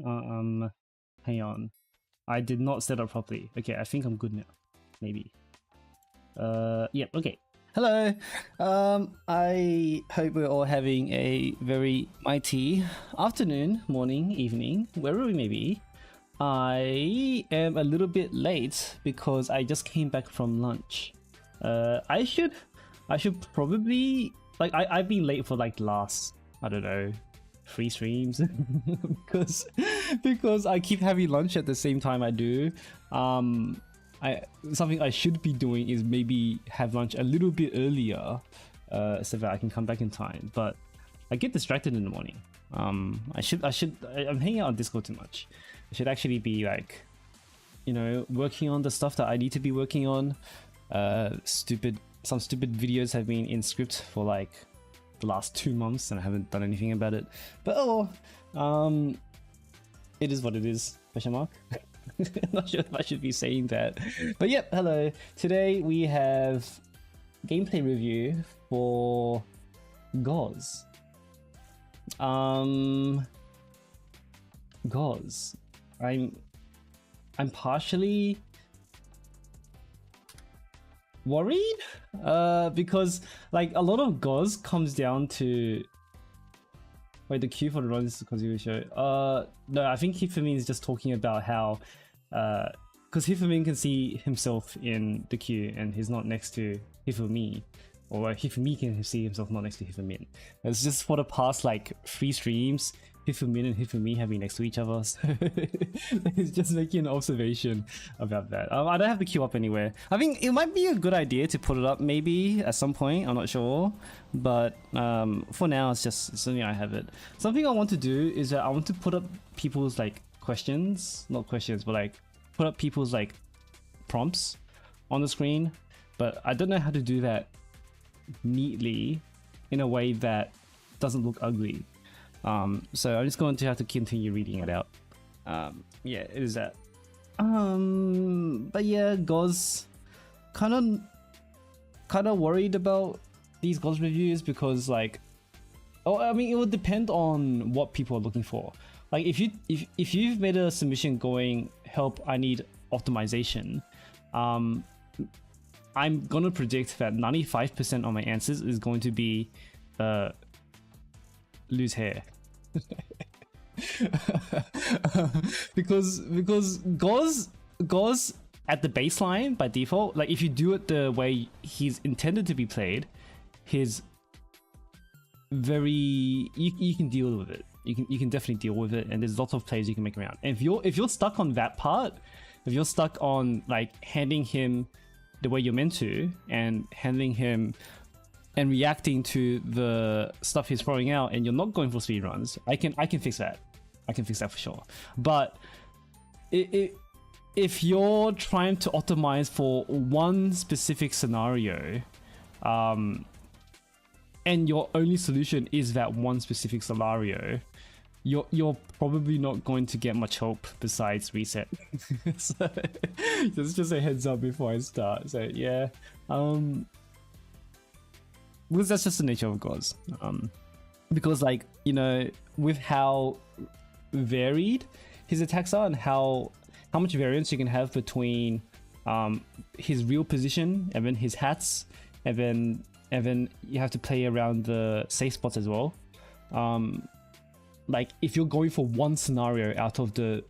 Um, hang on. I did not set up properly. Okay, I think I'm good now. Maybe. Yep, okay. Hello. I hope we're all having a very mighty afternoon, morning, evening, wherever we may be. I am a little bit late because I just came back from lunch. I should probably I've been late for like the last, I don't know, 3 streams because I keep having lunch at the same time I do. Something I should be doing is maybe have lunch a little bit earlier, so that I can come back in time. But I get distracted in the morning. I'm hanging out on Discord too much. I should actually be like, you know, working on the stuff that I need to be working on. Some stupid videos have been in script for like the last 2 months and I haven't done anything about it. But it is what it is. Question mark. Not sure if I should be saying that. But yep, hello. Today we have gameplay review for Gauze. Gauze. I'm partially worried because like a lot of Gauze comes down to the queue for the runs because you show. No, I think Hifumi is just talking about how because Hifumi can see himself in the queue and he's not next to Hifumi, or Hifumi can see himself not next to Hifumin. It's just for the past like 3 streams, Hifumin and Hifumi have been next to each other, so it's just making an observation about that. I don't have the queue up anywhere. I think it might be a good idea to put it up maybe at some point, I'm not sure, but for now it's just something I have it. Something I want to do is that I want to put up people's like questions, not questions, but like put up people's like prompts on the screen, but I don't know how to do that neatly in a way that doesn't look ugly. So I'm just going to have to continue reading it out. Yeah, it is that. But yeah, Gauze, kind of worried about these Gauze reviews because like, I mean, it would depend on what people are looking for. Like if you've made a submission going, help, I need optimization, I'm gonna predict that 95% of my answers is going to be lose hair. because Gauze at the baseline by default, like if you do it the way he's intended to be played, he's very you can deal with it. You can definitely deal with it, and there's lots of plays you can make around. And if you're stuck on that part, if you're stuck on like handing him the way you're meant to and handling him and reacting to the stuff he's throwing out, and you're not going for speed runs, I can fix that. I can fix that for sure. But if you're trying to optimize for one specific scenario, and your only solution is that one specific scenario, you're probably not going to get much help besides reset. So that's just a heads up before I start. So yeah, because that's just the nature of Gauze. Because like, you know, with how varied his attacks are and how much variance you can have between his real position and then his hats, and then you have to play around the safe spots as well. Like if you're going for one scenario out of the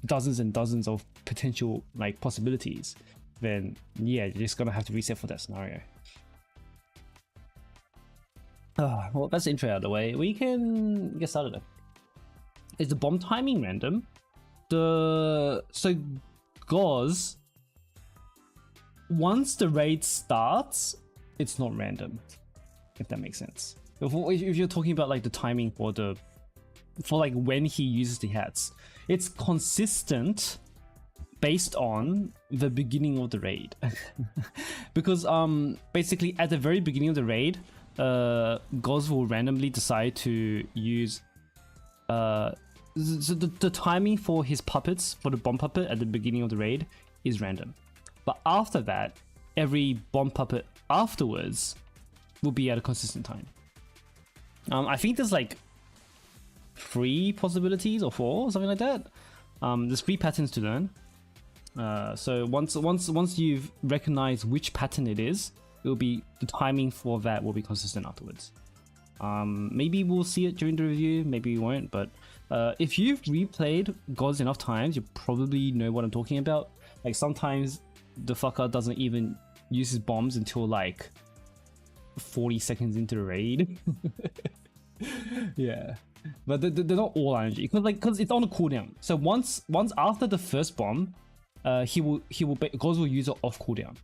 dozens and dozens of potential like possibilities, then yeah, you're just gonna have to reset for that scenario. Well, that's the intro out of the way. We can get started. Is the bomb timing random? So Gauze, once the raid starts, it's not random, if that makes sense. If you're talking about like the timing for like when he uses the hats, it's consistent based on the beginning of the raid. Because basically at the very beginning of the raid, Gauze will randomly decide to use so the timing for his puppets, for the bomb puppet at the beginning of the raid, is random. But after that, every bomb puppet afterwards will be at a consistent time. I think there's like 3 possibilities or 4 or something like that. There's 3 patterns to learn. So once you've recognized which pattern it is, it'll be the timing for that will be consistent afterwards. Maybe we'll see it during the review, maybe we won't, but if you've replayed Gods enough times, you probably know what I'm talking about. Like sometimes the fucker doesn't even use his bombs until like 40 seconds into the raid. Yeah, but they're not all energy because it's on a cooldown. So once after the first bomb, Gods will use it off cooldown.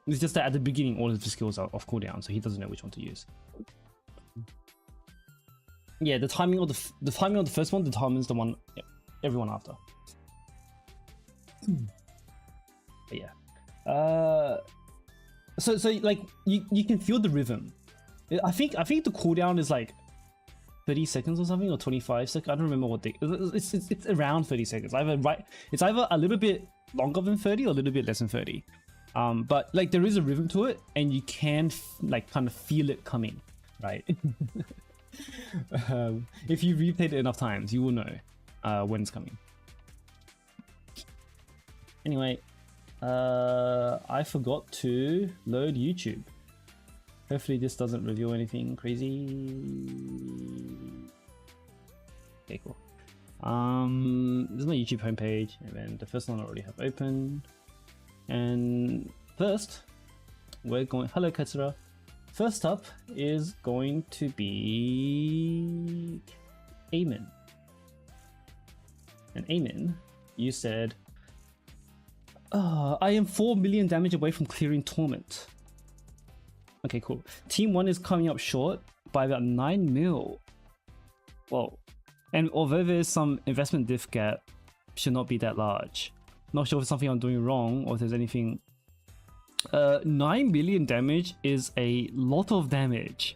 It's just that at the beginning all of the skills are off cooldown, so he doesn't know which one to use. Yeah, the timing of the first one determines the one everyone after. But yeah, so like you can feel the rhythm. I think the cooldown is like 30 seconds or something, or 25 seconds. I don't remember what it's around 30 seconds. It's either a little bit longer than 30 or a little bit less than 30. But like there is a rhythm to it, and you can like kind of feel it coming, right? If you replayed it enough times, you will know when it's coming. Anyway, I forgot to load YouTube. Hopefully this doesn't reveal anything crazy. Okay, cool. This is my YouTube homepage, and then the first one I already have open. And first, we're going. Hello, Katsura. First up is going to be Eamon. And Eamon, you said, I am 4 million damage away from clearing Torment. Okay, cool. Team 1 is coming up short by about 9 mil. Whoa. And although there's some investment diff gap, should not be that large. Not sure if it's something I'm doing wrong or if there's anything. 9 million damage is a lot of damage.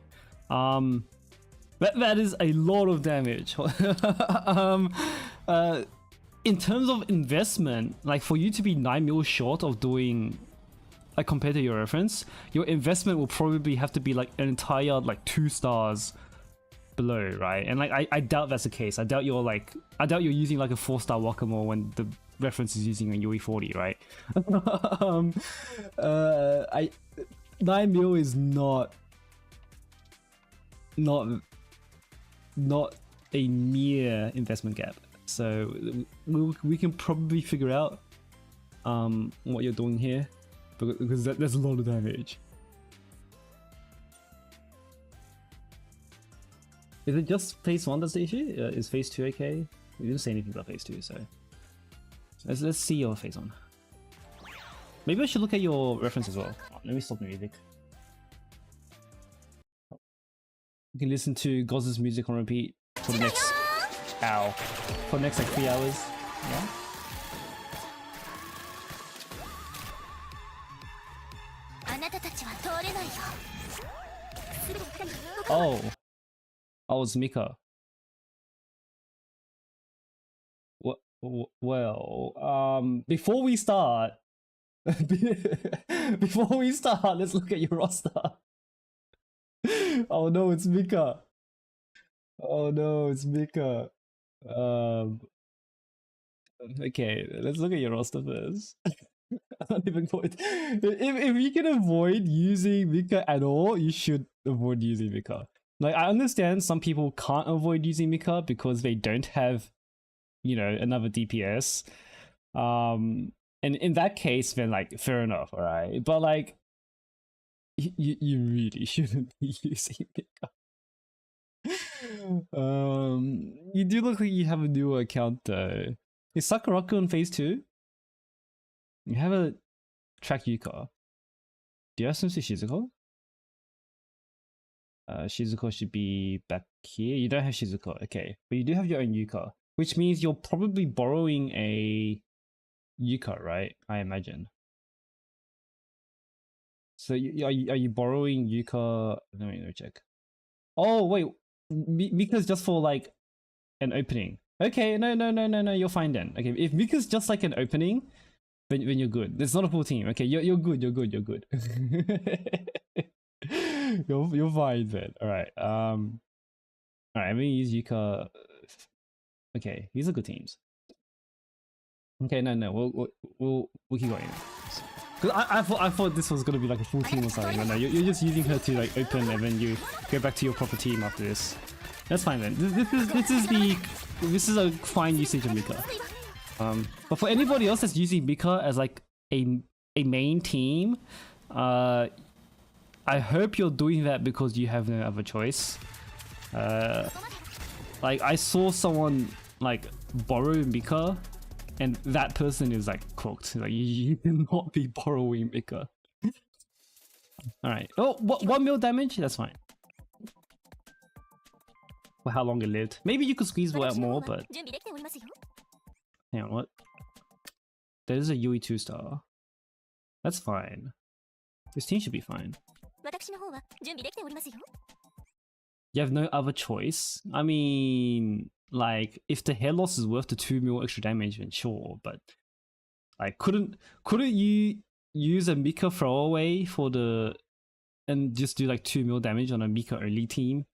That is a lot of damage. In terms of investment, like for you to be 9 mil short of doing, like compared to your reference, your investment will probably have to be like an entire like 2 stars below, right? And like I doubt that's the case. I doubt you're using like a 4-star Whack-A-Mole when the reference is using a UE40, right? 9 mil is not a mere investment gap. So we can probably figure out what you're doing here, because there's a lot of damage. Is it just phase 1 that's the issue? Is phase 2 okay? We didn't say anything about phase 2, so let's see your phase 1. Maybe I should look at your reference as well. Let me stop the music. You can listen to Goz's music on repeat for the next hour. For the next like 3 hours. Yeah. Oh. Oh, it's Mika. Well, before we start, let's look at your roster. Oh no, it's Mika. Oh no, it's Mika. Okay, let's look at your roster first. I don't even point. If you can avoid using Mika at all, you should avoid using Mika. Like, I understand some people can't avoid using Mika because they don't have, you know, another DPS. And in that case, then like fair enough, alright. But like, you really shouldn't be using Mika. You do look like you have a new account though. Is Sakuraku on phase 2? You have a track Yuka. Do you have some Shizuko? Shizuko should be back here. You don't have Shizuko, okay. But you do have your own Yuka, which means you're probably borrowing a Yuka, right? I imagine. So are you borrowing Yuka? Let me check. Oh wait, Mika's just for like an opening. Okay, no, you're fine then. Okay, if Mika's just like an opening, then you're good. It's not a full team. Okay, you're good. You're fine then. All right. Alright, I'm gonna use Yuka. Okay, these are good teams. Okay, no, we'll keep going. Cause I thought this was gonna be like a full team or something, but no, you're just using her to like open and then you go back to your proper team after this. That's fine then. This is a fine usage of Mika. But for anybody else that's using Mika as like a main team, I hope you're doing that because you have no other choice. Like I saw someone like borrow Mika, and that person is like cooked. Like you cannot be borrowing Mika. All right. Oh, 1 mil damage. That's fine. For how long it lived. Maybe you could squeeze out more, but hang on, what? There's a Yui 2-star. That's fine. This team should be fine. You have no other choice. I mean, like, if the hair loss is worth the 2 mil extra damage, then sure, but like, couldn't you use a Mika throwaway for the and just do like 2 mil damage on a Mika early team,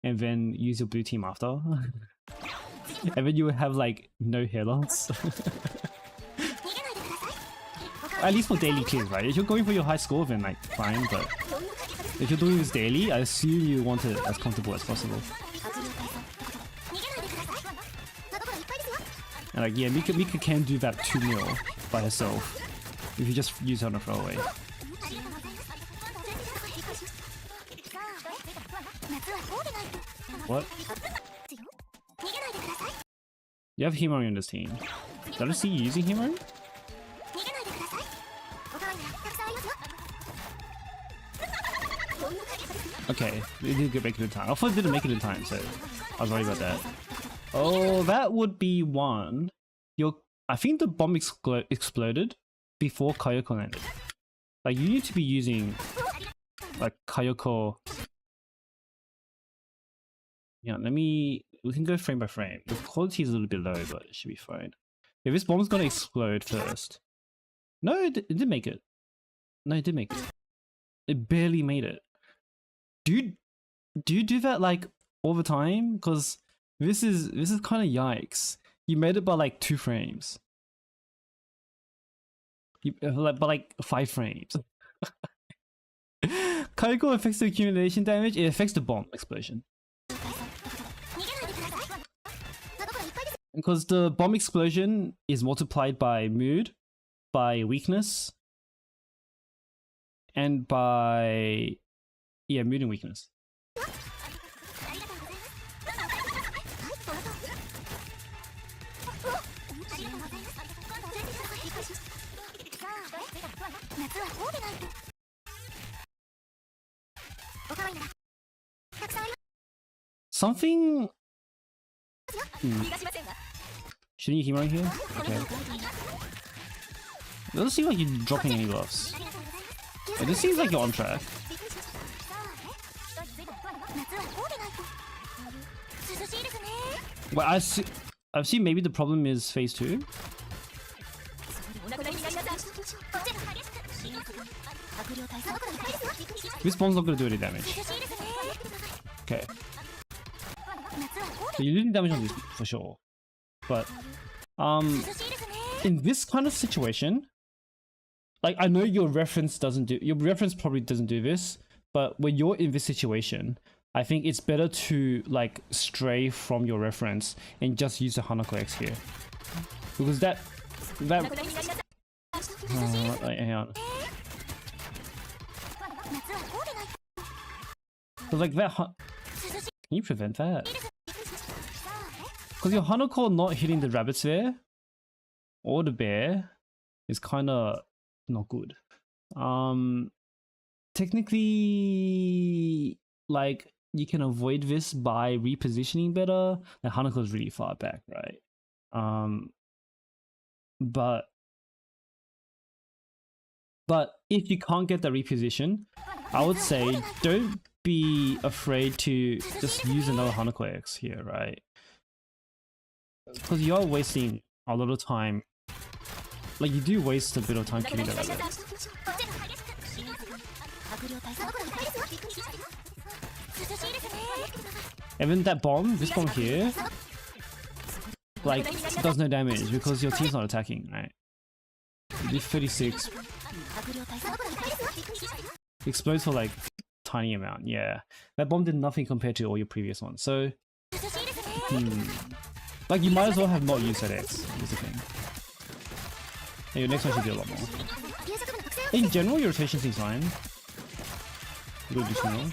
and then use your blue team after, and then you would have like no hair loss. At least for daily kills, right? If you're going for your high score, then like fine, but if you're doing this daily, I assume you want it as comfortable as possible. And like, yeah, Mika can do that 2 mil by herself if you just use her on a throwaway. What? You have Himari on this team. Did I see you using Himari? Okay, it did make it in time. I thought it didn't make it in time, so I was worried about that. Oh, that would be one. I think the bomb exploded before Kayoko landed. Like, you need to be using like Kayoko. Yeah, we can go frame by frame. The quality is a little bit low, but it should be fine. If this bomb's gonna explode first. No, it did make it. No, it did make it. It barely made it. Do you do that like all the time? Because this is kind of yikes. You made it by like 2 frames. By like 5 frames. Kayoko affects the accumulation damage. It affects the bomb explosion. Because the bomb explosion is multiplied by mood, by weakness, and by mood and weakness. Something. Shouldn't you Himari here? Okay. It doesn't seem like you're dropping any buffs. It just seems like you're on track. Well, I've seen maybe the problem is phase 2. This bomb's not gonna do any damage. Okay. So you're doing damage on this for sure. But in this kind of situation, like, I know your reference probably doesn't do this, but when you're in this situation, I think it's better to like stray from your reference and just use the Hanako X here, because that hang on. So like that, can you prevent that? Because your Hanako not hitting the rabbit sphere or the bear is kind of not good. Technically, like, you can avoid this by repositioning better. And Hanako is really far back, right? But if you can't get the reposition, I would say don't be afraid to just use another Hanako X here, right? Because you're wasting a lot of time. Like, you do waste a bit of time killing the rabbit. And then that bomb, this bomb here, like, does no damage because your team's not attacking, right? You do 36. Explodes for like tiny amount, yeah. That bomb did nothing compared to all your previous ones, so... Like, you might as well have not used that X, is the thing. And your next one should do a lot more. In general, your rotation seems fine. Good additional.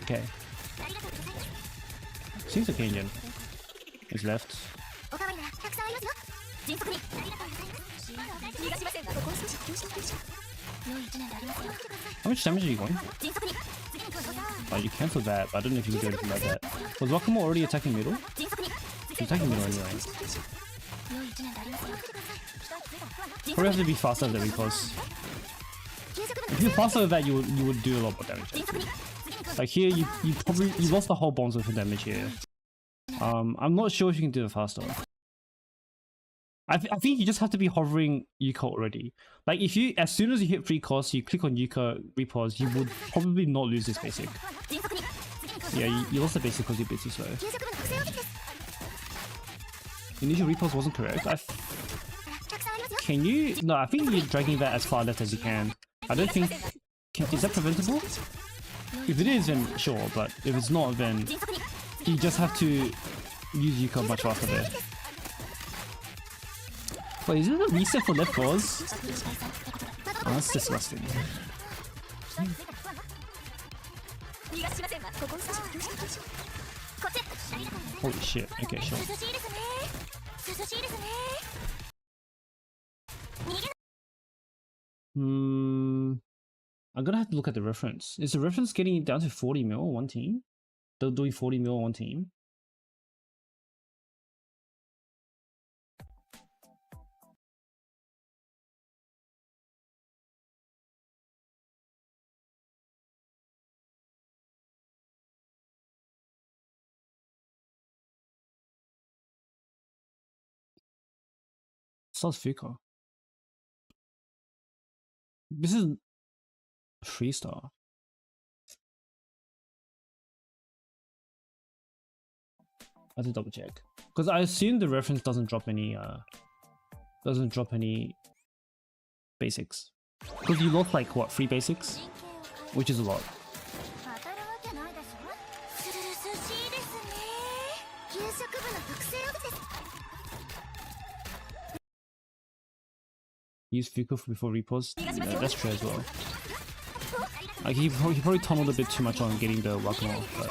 Okay. Seems okay, Gen. Is left. How much damage are you going? Oh, you cancelled that, but I don't know if you can do anything like that. Was Wakamo already attacking middle? He's attacking middle anyway. Probably have to be faster than because if you're faster than that, you would do a lot more damage. Actually. Like here, you lost the whole bonds with the damage here. I'm not sure if you can do it faster. I think you just have to be hovering Yuka already. Like if you, as soon as you hit free cost, you click on Yuka repause, you would probably not lose this basic. Yeah, you lost the basic because you're a bit too slow. Initial repause wasn't correct. Can you? No, I think you're dragging that as far left as you can. I don't think... is that preventable? If it is, then sure, but if it's not, then you just have to use Yuka much faster there. Wait, is it a reset for left pause? Oh, that's disgusting. Holy shit, okay, sure. I'm gonna have to look at the reference. Is the reference getting down to 40 mil on one team? They're doing 40 mil on one team? South Fuka. This is Freestar. I have to double check because I assume the reference doesn't drop any basics because you lost like what 3 basics, which is a lot. Use Fuka before repause. Yeah, that's true as well. Like he probably tunneled a bit too much on getting the Wakamo, but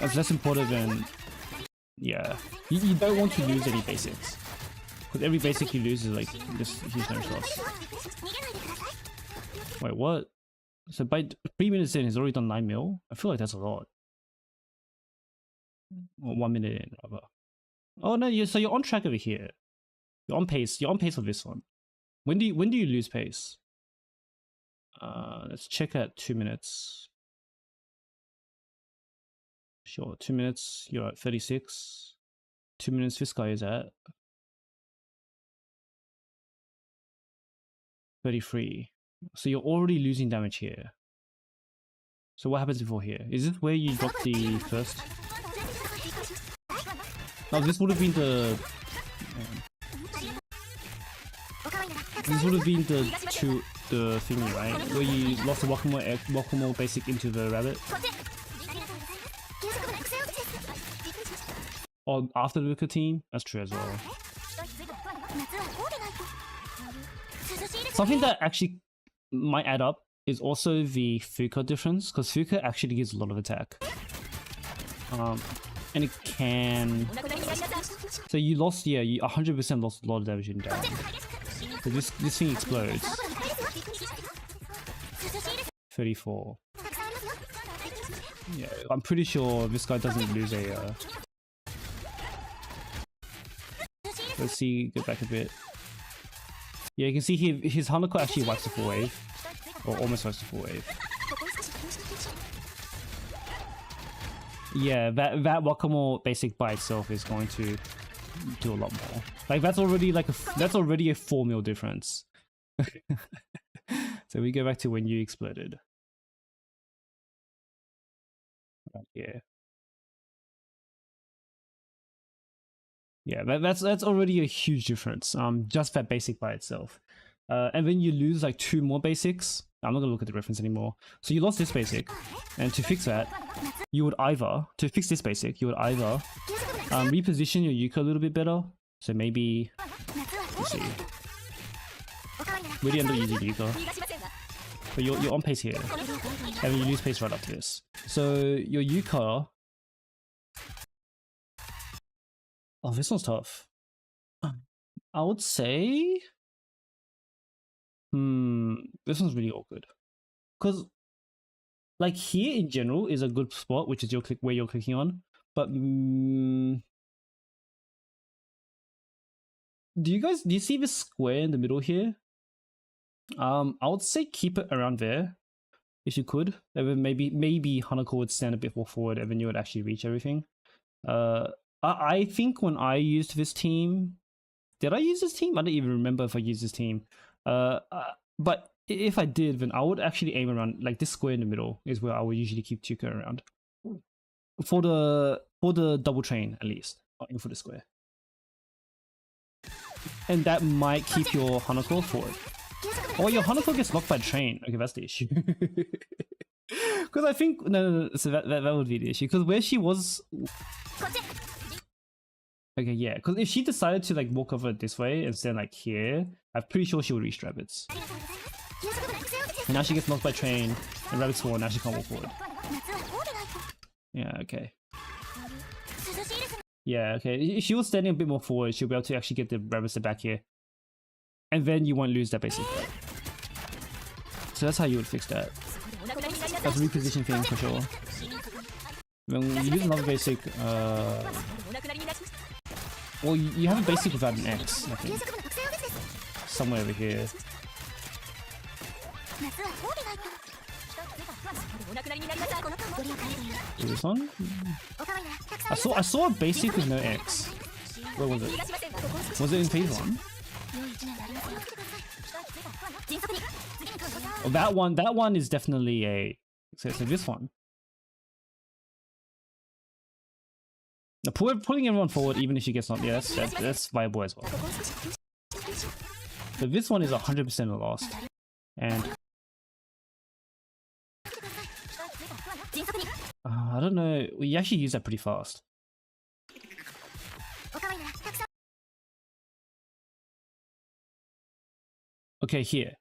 it's less important than... Yeah, you don't want to lose any basics because every basic you lose is like just huge damage loss. Wait, what? So by 3 minutes in, he's already done 9 mil? I feel like that's a lot. Or 1 minute in, rather. Oh no, so you're on track over here. You're on pace. You're on pace for this one. When do you lose pace? Let's check at 2 minutes. Sure, 2 minutes. You're at 36. 2 minutes. This guy is at 33. So you're already losing damage here. So what happens before here? Is this where you drop the first? No, this would have been the. This would have been the thingy, right? Where you lost the Wakamo basic into the rabbit. Or after the Luka team? That's true as well. Something that actually might add up is also the Fuka difference, because Fuka actually gives a lot of attack. And it can... So you lost, yeah, you 100% lost a lot of damage in down. So this thing explodes. 34. Yeah, I'm pretty sure this guy doesn't lose a... Let's see, go back a bit. Yeah, you can see here, his Hanako actually wipes the full wave. Or almost wipes the full wave. Yeah, that Wakamo basic by itself is going to do a lot more. Like that's already like that's already a 4 mil difference. So we go back to when you exploded. Right here. Yeah, that's already a huge difference. Just that basic by itself. And then you lose like 2 more basics. I'm not gonna look at the reference anymore. So you lost this basic, and to fix that, you would either reposition your Yuka a little bit better. So maybe, let's see, really end up using Yuka, but you're on pace here, and then you lose pace right after this. So your Yuka. Oh, this one's tough. I would say, this one's really awkward, because like here in general is a good spot, which is your click where you're clicking on. But do you see this square in the middle here? I would say keep it around there if you could. And then maybe Hanako would stand a bit more forward, and then you would actually reach everything. I think when I used this team, did I use this team? I don't even remember if I used this team. But if I did, then I would actually aim around like this square in the middle is where I would usually keep Tuka around. For the double train at least, not aim for the square. And that might keep your Hanako forward. Or your Hanako gets locked by train. Okay, that's the issue. Because I think no, so that would be the issue. Because where she was. Okay, yeah, because if she decided to like walk over this way instead like here, I'm pretty sure she would reach rabbits. And now she gets knocked by train, and rabbits fall, now she can't walk forward. Yeah, okay. Yeah, okay. If she was standing a bit more forward, she'll be able to actually get the rabbits back here. And then you won't lose that basic. So that's how you would fix that. That's a reposition thing for sure. Then you use another basic, well, you have a basic without an X, I think. Somewhere over here. Is this one? I saw a basic with no X. Where was it? Was it in phase 1? Oh, that one is definitely a. So this one. Now, pulling everyone forward, even if she gets knocked, yeah, that's viable as well. So this one is 100% a loss, and I don't know. We actually use that pretty fast. Okay, here.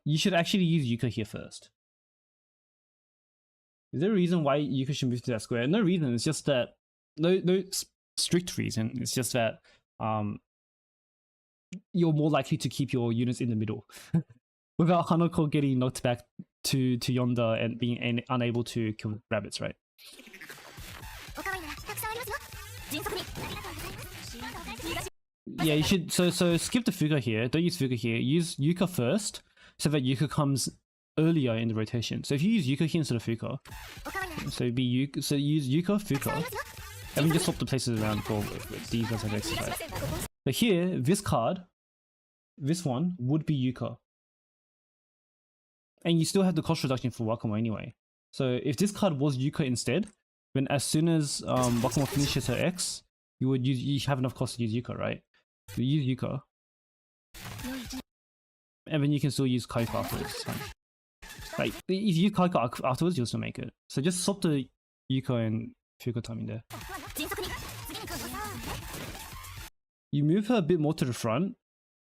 You should actually use Yuka here first. Is there a reason why Yuka should move to that square? No reason. It's just that. No strict reason. It's just that you're more likely to keep your units in the middle without Hanako getting knocked back to yonder and being unable to kill rabbits, right? Yeah, you should. So skip the Fuka here. Don't use Fuka here. Use Yuka first, so that Yuka comes earlier in the rotation. So if you use Yuka here instead of Fuka, so use Yuka, Fuka. And we just swap the places around for these guys have extra right? But here, this card, this one would be Yuka. And you still have the cost reduction for Wakamo anyway. So if this card was Yuka instead, then as soon as Wakamo finishes her X, you have enough cost to use Yuka, right? So use Yuka. And then you can still use Kaiko afterwards. Like, if you use Kaiko afterwards, you'll still make it. So just swap the Yuka and Fuka timing there. You move her a bit more to the front.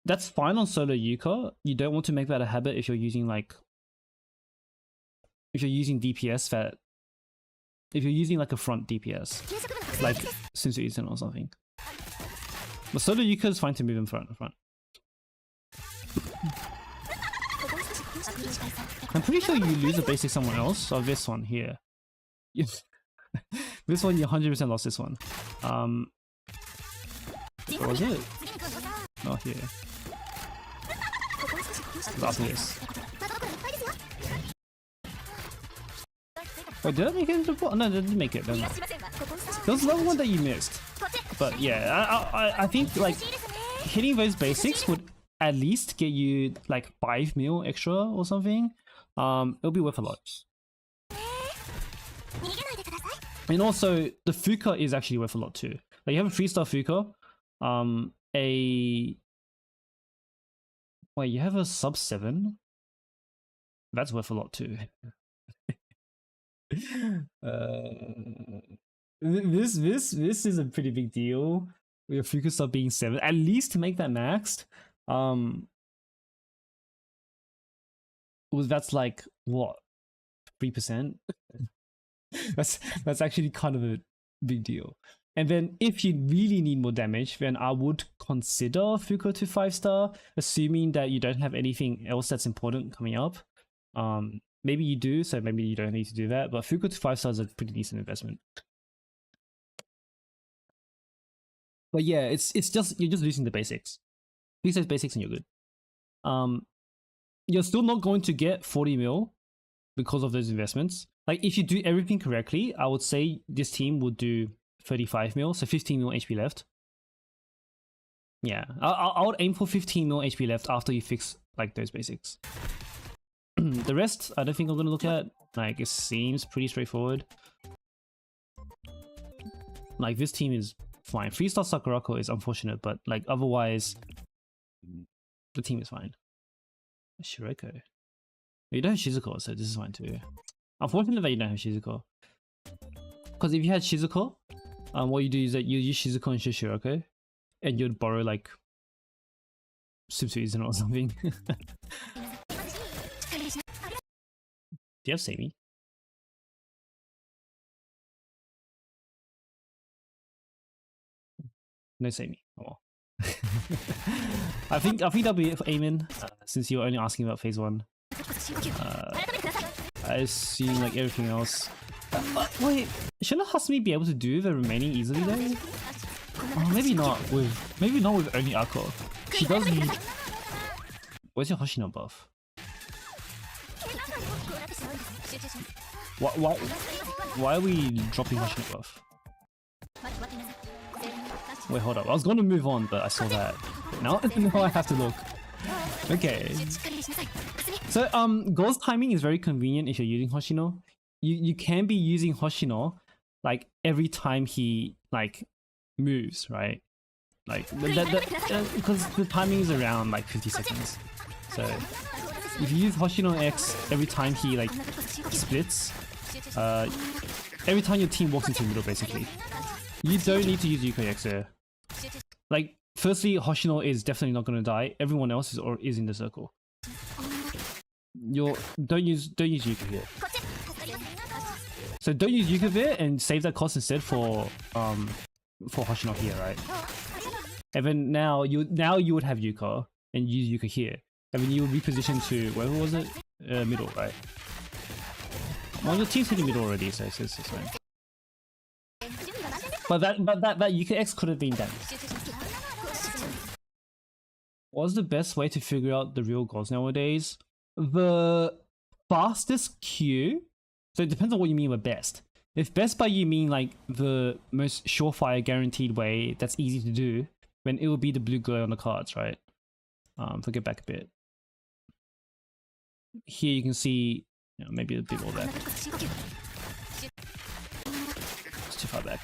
That's fine on solo Yuka. You don't want to make that a habit if you're using like DPS that if you're using like a front DPS like Shinsu Isen or something. But solo Yuka is fine to move in front. I'm pretty sure you lose a basic someone else, or this one here. This one you 100% lost this one. What was it? Not here. After this. Wait, did I make it into the No, I didn't make it. There was another one that you missed. But yeah, I think like hitting those basics would at least get you like 5 mil extra or something. It'll be worth a lot. And also the Fuka is actually worth a lot too. Like you have a 3-star Fuka, wait, you have a sub 7? That's worth a lot too. This is a pretty big deal. Your Fuka sub being 7, at least to make that maxed. Well, that's like what, 3%? that's actually kind of a big deal. And then if you really need more damage, then I would consider Fuka to 5-star, assuming that you don't have anything else that's important coming up. Maybe you do, so maybe you don't need to do that, but Fuka to 5-star is a pretty decent investment. But yeah, it's just, you're just losing the basics. Use those basics and you're good. You're still not going to get 40 mil because of those investments. Like if you do everything correctly, I would say this team would do 35 mil, so 15 mil HP left. Yeah, I would aim for 15 mil HP left after you fix like those basics. The rest, I don't think I'm gonna look at. Like it seems pretty straightforward. Like this team is fine. 3-star Sakurako is unfortunate, but like otherwise, the team is fine. Shireko. You don't have Shizuko, so this is fine too. Unfortunate that you don't have Shizuko. Because if you had Shizuko, what you do is that you use Shizuko and Shireko, and you'd borrow like Subsuizan or something. Do you have Seimi? No Seimi. Oh well. I think that'll be it for Eamon, since you're only asking about phase 1. I assume like everything else. Wait, shouldn't Hasumi be able to do the remaining easily though? Oh, maybe not with only Akko. She does need. Where's your Hoshino buff? Why are we dropping Hoshino buff? Wait, hold up. I was going to move on, but I saw that. Now I have to look. Okay. So Go's timing is very convenient if you're using Hoshino. You can be using Hoshino like every time he like moves, right? Like because the timing is around like 50 seconds. So if you use Hoshino X every time he like splits, every time your team walks into the middle basically, you don't need to use Yuko X there. Like firstly, Hoshino is definitely not going to die. Everyone else is in the circle. Don't use Yuka here. So don't use Yuka there and save that cost instead for Hoshino here, right? And then now you would have Yuka and use Yuka here, and then you would reposition to where was it? Middle, right? Well, your team's hitting middle already, so it's fine. But that Yuka X could have been done. What's the best way to figure out the real goals nowadays? The fastest Q. So it depends on what you mean by best. If best by you mean like the most surefire guaranteed way that's easy to do, then it will be the blue glow on the cards, right? If I get back a bit. Here you can see, maybe a bit more back. It's too far back.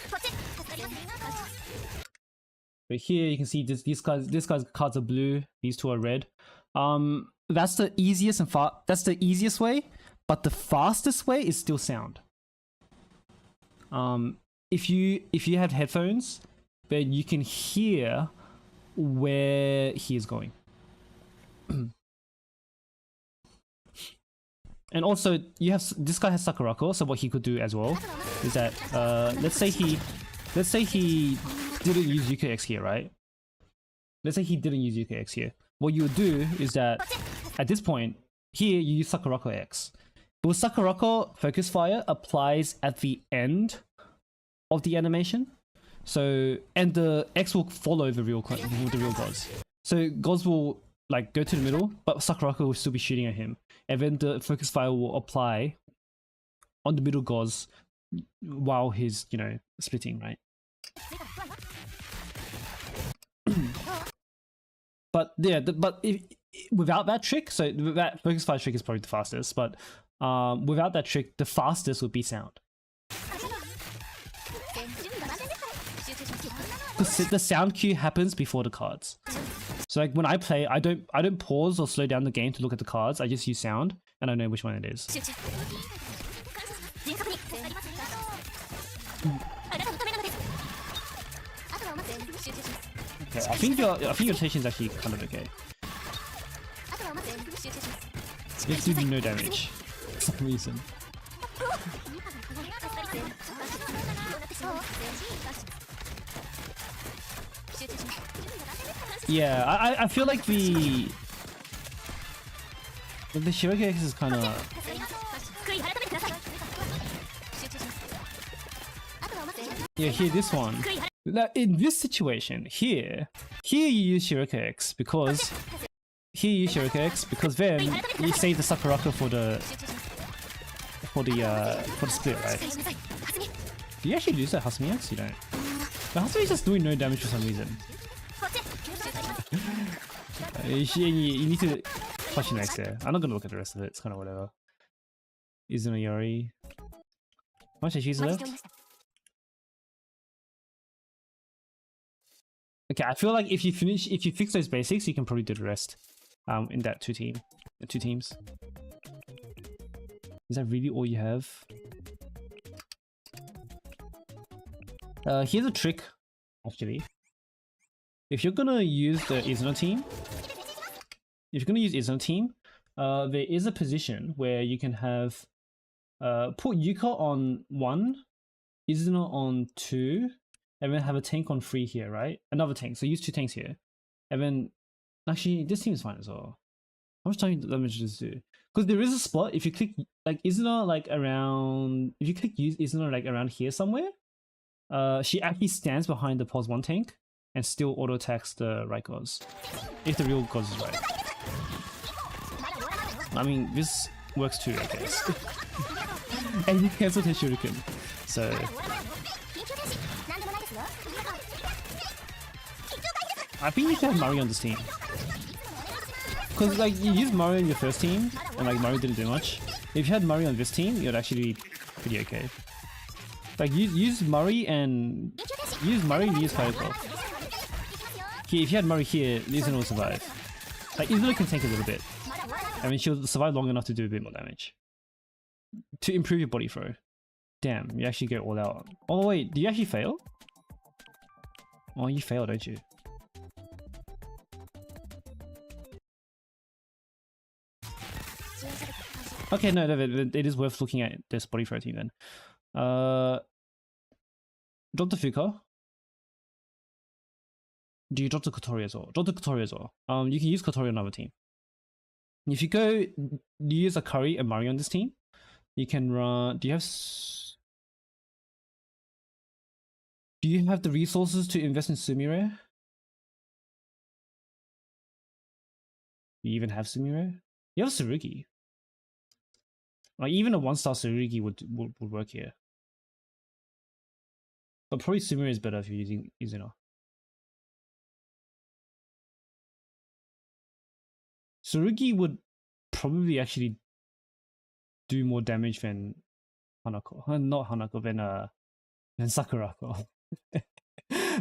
But here you can see these guys cards are blue, these two are red. That's the easiest that's the easiest way, but the fastest way is still sound. If you have headphones, then you can hear where he is going. And also this guy has Sakurako, so what he could do as well is that let's say he didn't use Yuka X here, right? Let's say he didn't use Yuka X here. What you would do is that at this point here you use Sakurako X. But with Sakurako, Focus Fire applies at the end of the animation. So and the X will follow the real gods. So gods will like go to the middle, but Sakurako will still be shooting at him. And then the Focus Fire will apply on the middle gods while he's, splitting, right? But yeah, without that trick, so that focus fire trick is probably the fastest, but without that trick, the fastest would be sound. The sound cue happens before the cards. So like when I play, I don't pause or slow down the game to look at the cards. I just use sound, and I know which one it is. Okay, I think your rotation is actually kind of okay. It's doing no damage for some reason. Yeah, I feel like the Shirokage X is kind of. Yeah, here this one. Now, in this situation, here you use Shirokage X because then you save the Sakurako for the split, right? Do you actually lose that Hasumi X? You don't. The Hasumi is just doing no damage for some reason. You need to flash your next there. I'm not gonna look at the rest of it. It's kind of whatever. Izuna Yori. How much HP's left? Okay, I feel like if you fix those basics, you can probably do the rest. In that two teams. Is that really all you have? Here's a trick, actually. If you're gonna use the Izuna team, there is a position where you can have put Yuka on 1, Izuna on 2, and then have a tank on 3 here, right? Another tank. So use 2 tanks here, and then actually this team is fine as well. How much damage does this do? Because there is a spot if you click like Izuna like around. If you click use Izuna like around here somewhere, she actually stands behind the pos 1 tank and still auto attacks the right Goz. If the real Goz is right. I mean, this works too, I guess. And you cancel his shuriken. So I think you should have Mario on this team. Because like you used Mario in your first team and like Mario didn't do much. If you had Mario on this team, it would actually be pretty okay. Like use Murray and use Kayako. Here, if you had Murray here, Izuna will survive. Like Izuna can tank a little bit. I mean, she'll survive long enough to do a bit more damage. To improve your body throw. Damn, you actually go all out. Oh wait, do you actually fail? Oh, you fail, don't you? Okay, no, it is worth looking at this body throw team then. Drop the Fuka. Do you drop the Kotori as well? Drop the Kotori as well. You can use Kotori on another team. If you go use a Curry and Mario on this team, you can run. Do you have the resources to invest in Sumire? Do you even have Sumire? You have Tsurugi. Like even a 1-star Tsurugi would work here. But probably Sumire is better if you're using Izuna. Tsurugi would probably actually do more damage than Hanako. Not Hanako, than Sakurako.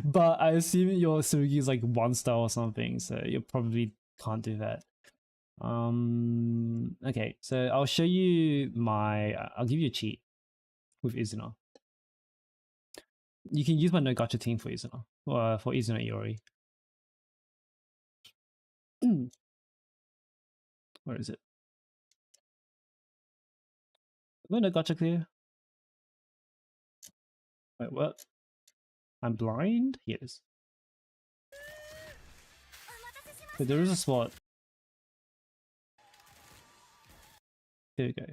But I assume your Tsurugi is like 1-star or something, so you probably can't do that. Okay, so I'll show you I'll give you a cheat with Izuna. You can use my no gacha team for Izuna, or for Izuna Iori. Where is it? No gacha clear. Wait, what? I'm blind? Yes. But there is a spot. There we go.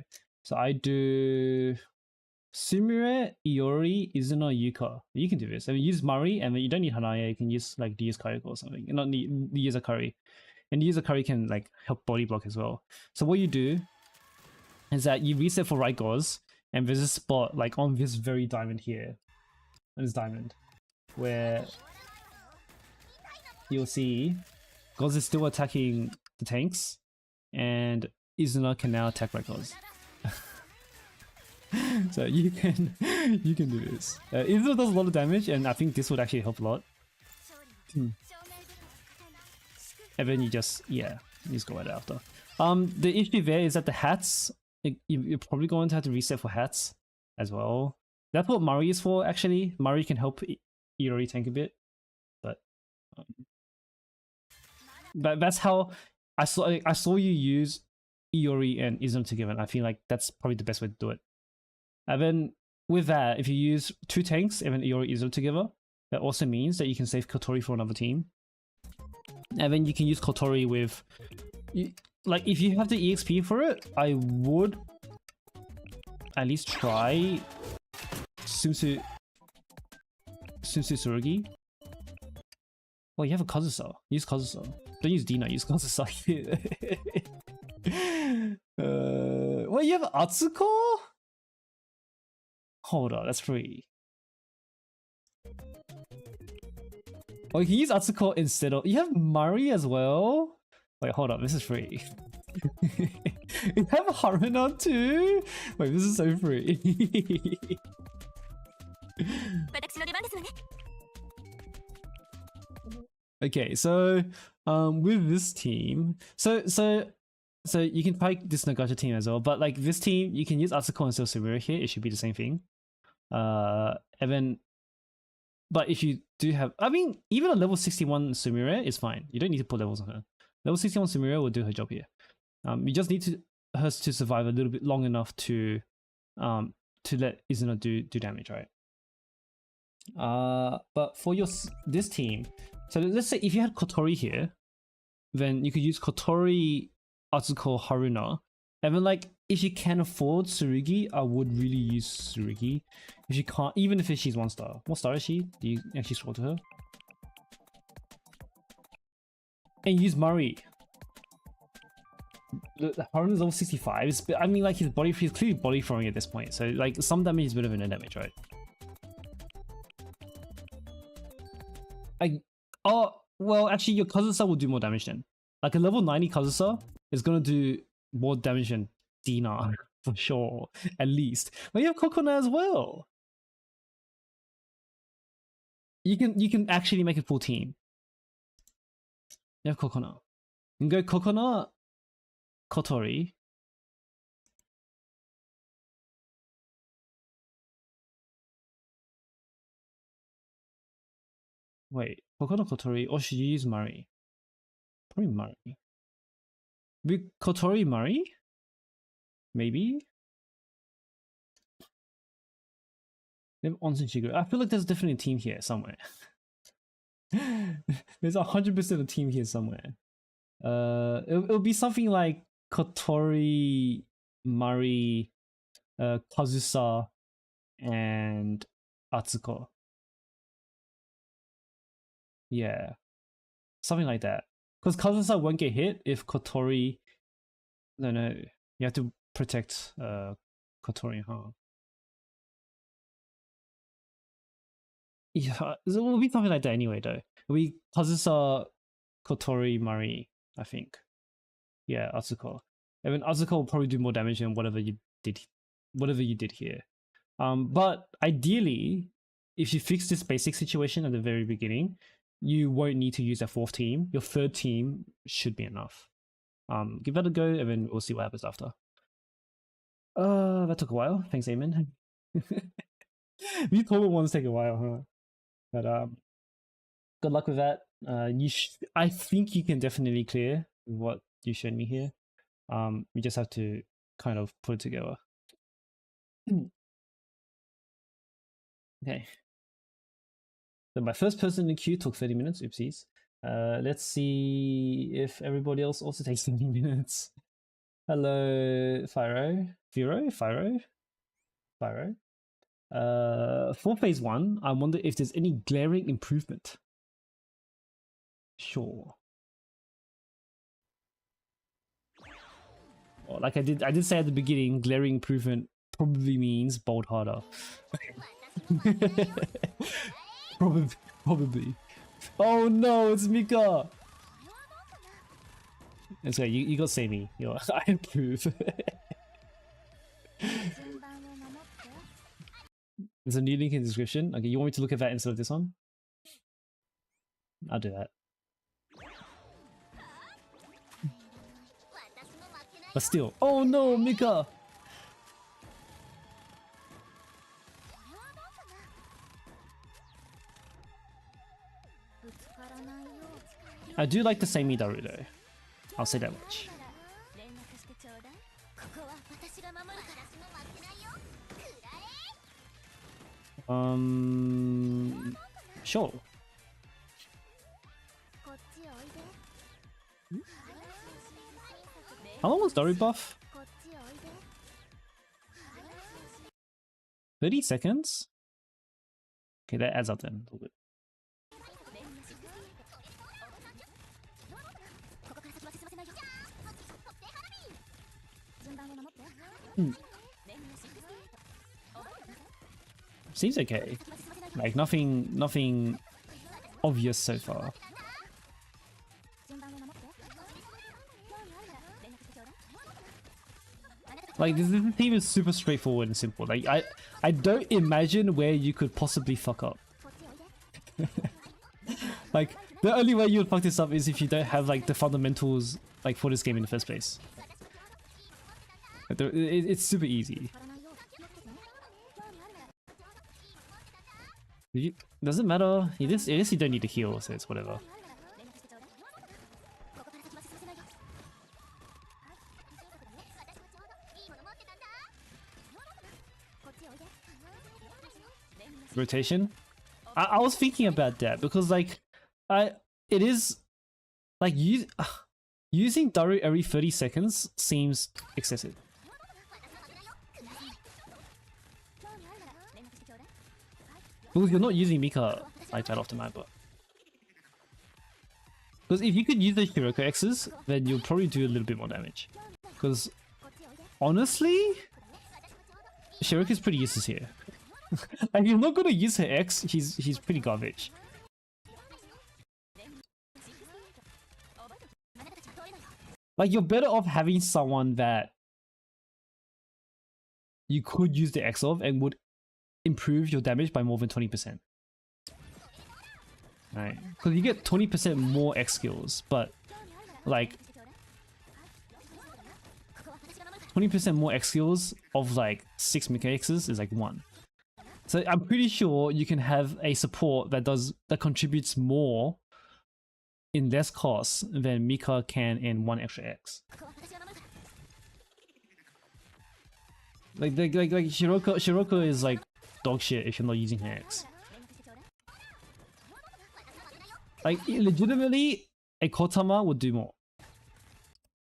So I do Sumire, Iori, Izuna, Yuka. You can do this. I mean, use Mari, and then you don't need Hanaya. You can use like use Kayako or something. You not need use a Curry, and use a Curry can like help body block as well. So what you do is that you reset for right Goz, and there's a spot like on this very diamond here, on this diamond, where you'll see Goz is still attacking the tanks, and Izuna can now attack like Goz. So you can do this. Izuna does a lot of damage, and I think this would actually help a lot. And then you just go right after. The issue there is that the hats, you're probably going to have to reset for hats as well. That's what Mari is for, actually. Mari can help Iori tank a bit, but that's how I saw you use Iori and Izuna together, and I feel like that's probably the best way to do it. And then with that, if you use 2 tanks and then Iori Izuna together, that also means that you can save Kotori for another team. And then you can use Kotori with, like, if you have the EXP for it, I would at least try Sumsu Tsurugi. Well, you have a Kazusa. Use Kazusa. Don't use Dina, use Kazusa. Well, you have Atsuko? Hold on, that's free. Oh, you can use Atsuko instead of... You have Mari as well? Wait, hold up, this is free. You have Haruna too? Wait, this is so free. Okay, so with this team, so you can try this Nagato team as well, but like this team, you can use Atsuko and still Sumire here. It should be the same thing. And then, but if you do have, I mean, even a level 61 Sumire is fine. You don't need to put levels on her. Level 61 Sumire will do her job here. You just need her to survive a little bit long enough to let Izuna do damage, right? But for this team, so let's say if you had Kotori here, then you could use Kotori, Atsuko, Haruna, and then like if you can afford Tsurugi, I would really use Tsurugi. If you can't, even if she's 1 star, what star is she? Do you actually scroll to her? And use Mari. The Haruna's level 65. I mean, like he's clearly body throwing at this point, so like some damage is better than no damage, right? Oh, well, actually, your Kazusa will do more damage then. Like a level 90 Kazusa is gonna do more damage than Dina for sure, at least. But you have Kokona as well. You can actually make a full team. You have Kokona. You can go Kokona, Kotori. Wait, Kokona, Kotori, or should you use Mari? Probably Mari. With Kotori, Mari? Maybe? Onsen Shigure. I feel like there's definitely a team here somewhere. There's 100% a team here somewhere. It'll be something like Kotori, Mari, Kazusa, and Atsuko. Yeah, something like that. Because Kazusa won't get hit if Kotori... No, you have to protect Kotori, huh? Yeah, it will be something like that anyway, though. It'll be Kazusa, Kotori, Mari, I think. Yeah, Atsuko. I mean, Atsuko will probably do more damage than whatever you did here. But ideally, if you fix this basic situation at the very beginning, you won't need to use a 4th team. Your 3rd team should be enough. Give that a go, and then we'll see what happens after. That took a while. Thanks, Eamon. These total ones take a while, huh? But good luck with that. I think you can definitely clear what you showed me here. We just have to kind of put it together. Okay. So my first person in the queue took 30 minutes. Oopsies. Let's see if everybody else also takes 30 minutes. Hello, Fyro. For phase 1, I wonder if there's any glaring improvement. Sure. Well, like I did say at the beginning, glaring improvement probably means bold harder. Probably. Oh no, it's Mika! It's okay, you got Sammy. I approve. There's a new link in the description. Okay, you want me to look at that instead of this one? I'll do that. But still. Oh no, Mika! I do like the Sammy Daru though. I'll say that much. Sure. How long was Daru buff? 30 seconds? Okay, that adds up then a little bit. Seems okay. Like nothing obvious so far. Like this team is super straightforward and simple. Like I don't imagine where you could possibly fuck up. Like the only way you would fuck this up is if you don't have like the fundamentals like for this game in the first place. Like, it's super easy. Does it matter? I guess you don't need to heal, so it's whatever. Rotation? I was thinking about that because like it is like using Daru every 30 seconds seems excessive. Because you're not using Mika like that often either. Because if you could use the Shiroko X's, then you'll probably do a little bit more damage. Because honestly, Shiroko's pretty useless here. Like you're not gonna use her X, he's pretty garbage. Like you're better off having someone that you could use the X of and would improve your damage by more than 20%. Right? Because you get 20% more X skills, but like 20% more X skills of like 6 Mika X's is like 1. So I'm pretty sure you can have a support that contributes more in less cost than Mika can in 1 extra X. Like Shiroko is like dog shit if you're not using her X. Like legitimately, a Kotama would do more.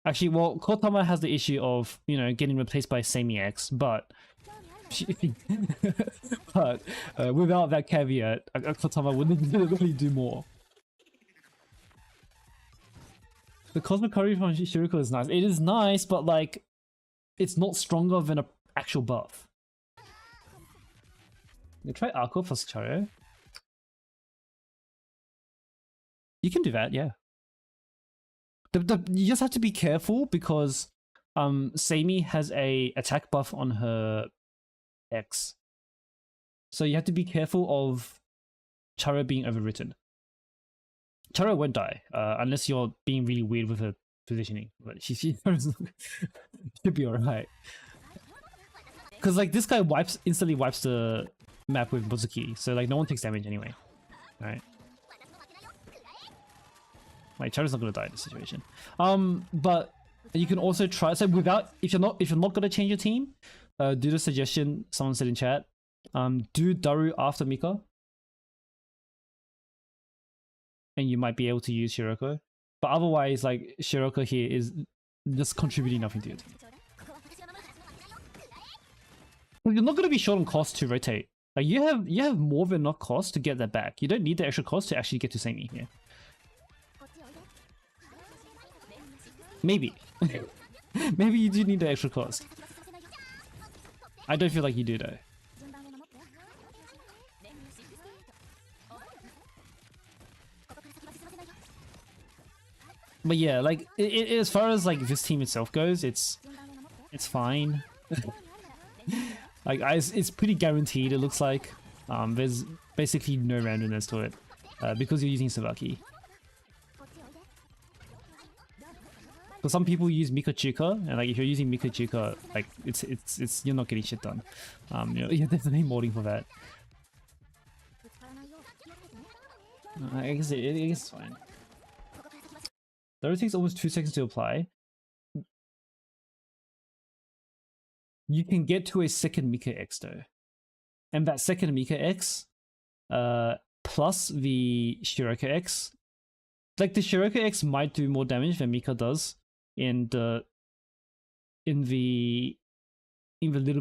Actually, well, Kotama has the issue of, you know, getting replaced by Sammy X, but without that caveat, a Kotama would literally do more. The Cosmic Curry from Shiroko is nice. It is nice, but like, it's not stronger than an actual buff. You try Arco for Charo. You can do that, yeah. You just have to be careful because Sammy has a attack buff on her X. So you have to be careful of Charo being overwritten. Charo won't die, unless you're being really weird with her positioning. But she should be alright. Because like this guy instantly wipes the map with Bozuki, so like no one takes damage anyway. Alright. Like Charo's not gonna die in this situation. But you can also try, so if you're not gonna change your team, do the suggestion someone said in chat. Do Daru after Mika. And you might be able to use Shiroko. But otherwise, like, Shiroko here is just contributing nothing to your team. Well, you're not going to be short on cost to rotate. Like, you have more than enough cost to get that back. You don't need the extra cost to actually get to Sammy here. Maybe. Maybe you do need the extra cost. I don't feel like you do though. But yeah, like as far as like this team itself goes, it's fine. Like it's pretty guaranteed. It looks like there's basically no randomness to it because you're using Sabaki. So some people use Mikachuka, and like if you're using Mikachuka, like it's you're not getting shit done. You're definitely modding for that. I guess it's fine. Though it takes almost 2 seconds to apply, you can get to a second Mika X though. And that second Mika X, plus the Shiroka X, like the Shiroka X might do more damage than Mika does in the little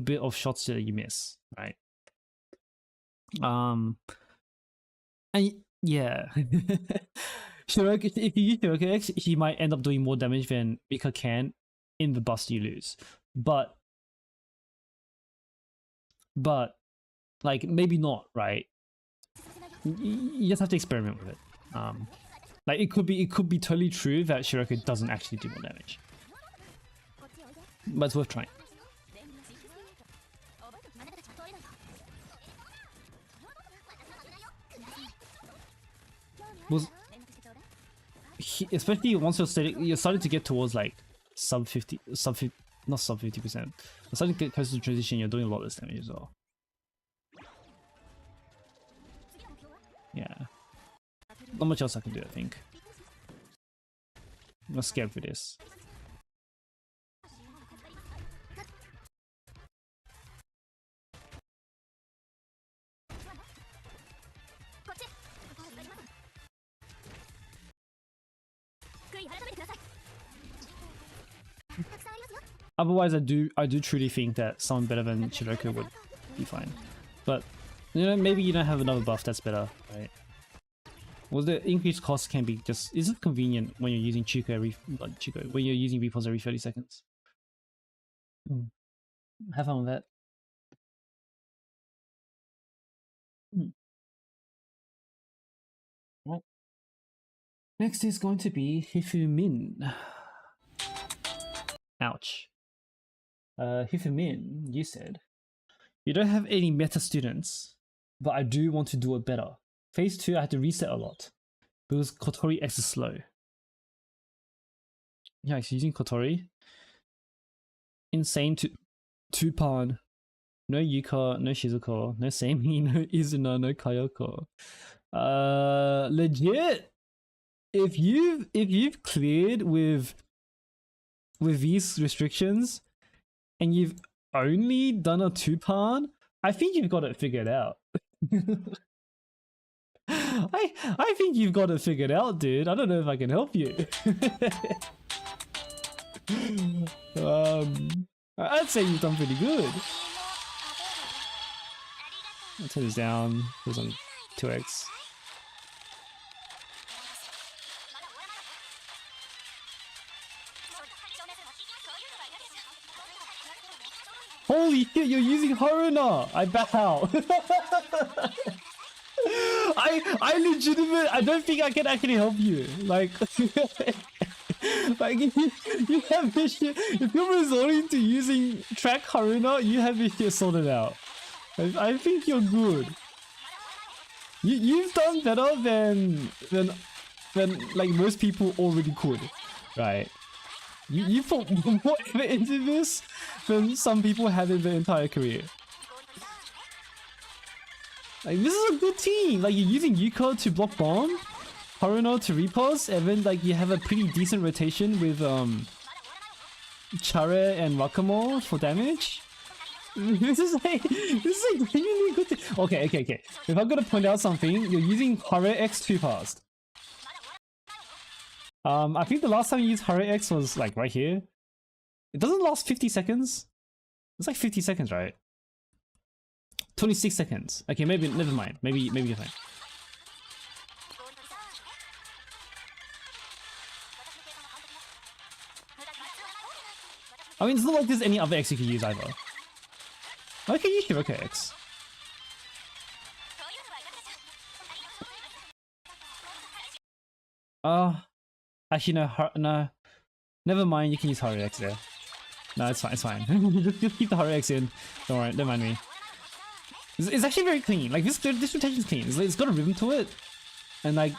bit of shots that you miss, right? And yeah. Shiroka, if you use Shiroka X, he might end up doing more damage than Mika can in the bust you lose. But like maybe not, right? You just have to experiment with it. Like it could be totally true that Shiroka doesn't actually do more damage, but it's worth trying. Especially once you're starting to get towards like not sub 50%. You're starting to get close to transition. You're doing a lot less damage as well. Yeah, not much else I can do, I think. I'm not scared for this. Otherwise, I do truly think that someone better than Shiroka would be fine. But you know, maybe you don't have another buff that's better, right? Well, the increased cost can be just isn't convenient when you're using when you're using repos every 30 seconds. Have fun with that. Right. Next is going to be Hifumin. Ouch. Hifumin, you said, you don't have any meta students, but I do want to do it better. Phase 2, I had to reset a lot because Kotori X is slow. Yeah, it's using Kotori. Insane to 2-pan. No Yuka, no Shizuko, no Seimi, no Izuna, no Kayoko. Legit. If you've cleared with these restrictions and you've only done a 2-pan, I think you've got it figured out. I think you've got it figured out, dude. I don't know if I can help you. I'd say you've done pretty good. I'll turn this down. It was on 2x. Holy shit, you're using Haruna! I bow! I don't think I can actually help you. Like, like you have this shit. If you're resorting to using track Haruna, you have this shit sorted out. I think you're good. You've done better than like most people already could, right? You put more effort into this than some people have in their entire career. Like, this is a good team. Like, you're using Yuko to block bomb, Haruno to repulse, and then like you have a pretty decent rotation with Chare and Wakamo for damage. This is like genuinely good. Okay. If I'm gonna point out something, you're using Hare X too fast. I think the last time you used Hare X was like right here. It doesn't last 50 seconds. It's like 50 seconds, right? 26 seconds. Okay, maybe never mind. Maybe you're fine. I mean, it's not like there's any other X you could use either. I can use Shiroka X. Actually, no, no. Never mind, you can use Haru X there. No, it's fine, it's fine. just keep the Haru X in. Don't worry, don't mind me. It's actually very clean. Like, this rotation's clean. It's got a rhythm to it. And, like,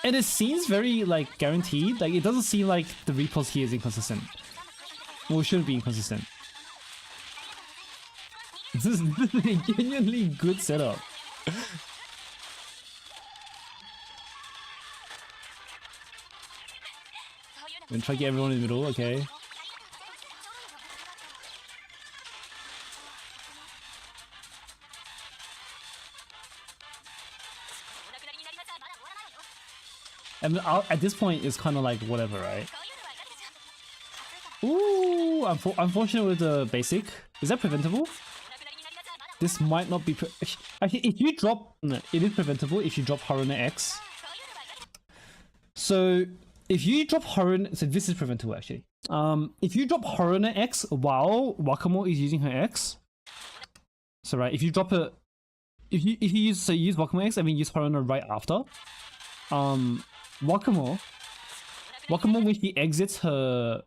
and it seems very, like, guaranteed. Like, it doesn't seem like the repulse here is inconsistent. Well, it shouldn't be inconsistent. This is a genuinely good setup. I'm gonna try to get everyone in the middle, okay. And at this point, it's kind of like whatever, right? Ooh, unfortunate with the basic. Is that preventable? This might not be. Actually, if you drop, no, it is preventable if you drop Haruna X. So if you drop Haruna, so this is preventable actually. If you drop Haruna X while Wakamo is using her X, so right, if you drop it, if you use Wakamo X and then use Haruna right after, Wakamo when she exits her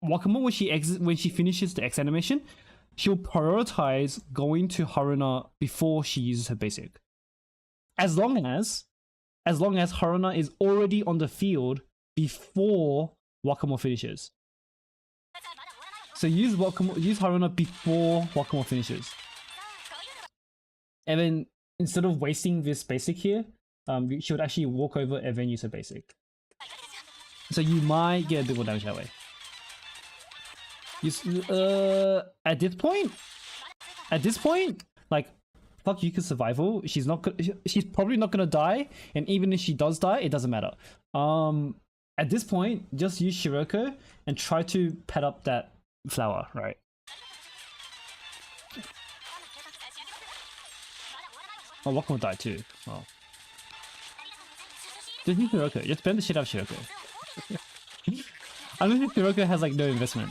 Wakamo when she finishes the X animation, she'll prioritize going to Haruna before she uses her basic. As long as Haruna is already on the field before Wakamo finishes. So use Haruna before Wakamo finishes. And then instead of wasting this basic here, she would actually walk over and then use her basic. So you might get a bit more damage that way. At this point, like, fuck Yuka's survival. She's probably not gonna die, and even if she does die, it doesn't matter. At this point, just use Shiroko and try to pet up that flower, right? Oh, Wakamo died too. Oh. Just use Shiroko. Just spend the shit out of Shiroko. Unless Shiroko has like no investment.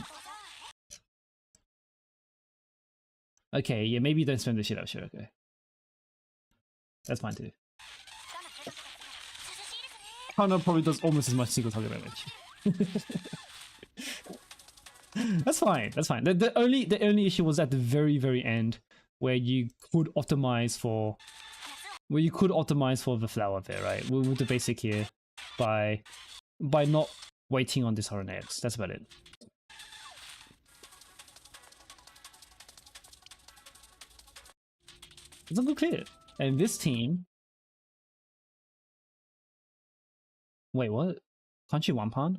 Okay, yeah, maybe don't spend the shit out of Shiroko. That's fine too. Hana probably does almost as much single target damage. That's fine. That's fine. The only issue was at the very end where you could optimize for the flower there, right? With the basic here by not waiting on this Haruna X. That's about it. It's a good clear. And this team... Wait, what? Can't you one-pound?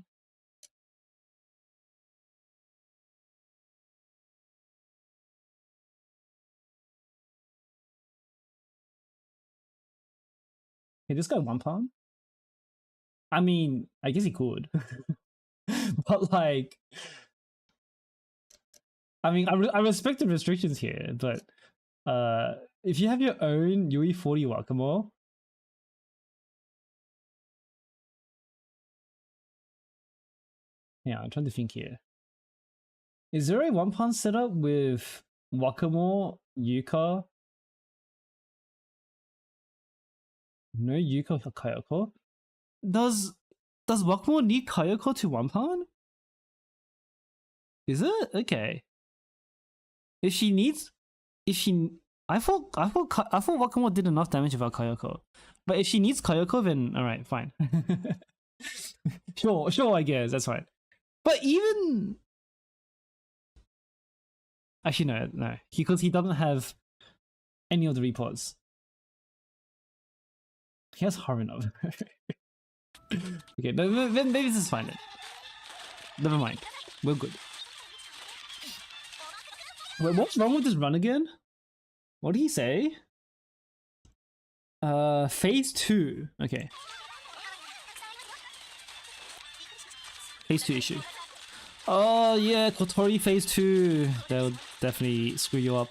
Hey, this guy one-pound? I mean, I guess he could. But like... I mean, I respect the restrictions here, but... if you have your own UE40 Wakamo, yeah, I'm trying to think here. Is there a one-pound setup with Wakamo, Yuka? No Yuka Kayoko? Does Wakamo need Kayoko to one-pound? Is it? Okay. I thought Wakamo did enough damage without Kayoko. But if she needs Kayoko, then alright, fine. Sure, I guess, that's fine. But even... Actually, no. Because he doesn't have any of the reports. He has Haruna. Okay, then maybe this is fine then. Never mind. We're good. Wait, what's wrong with this run again? What did he say? Phase 2. Okay. Phase 2 issue. Oh yeah, Kotori Phase 2. That'll definitely screw you up.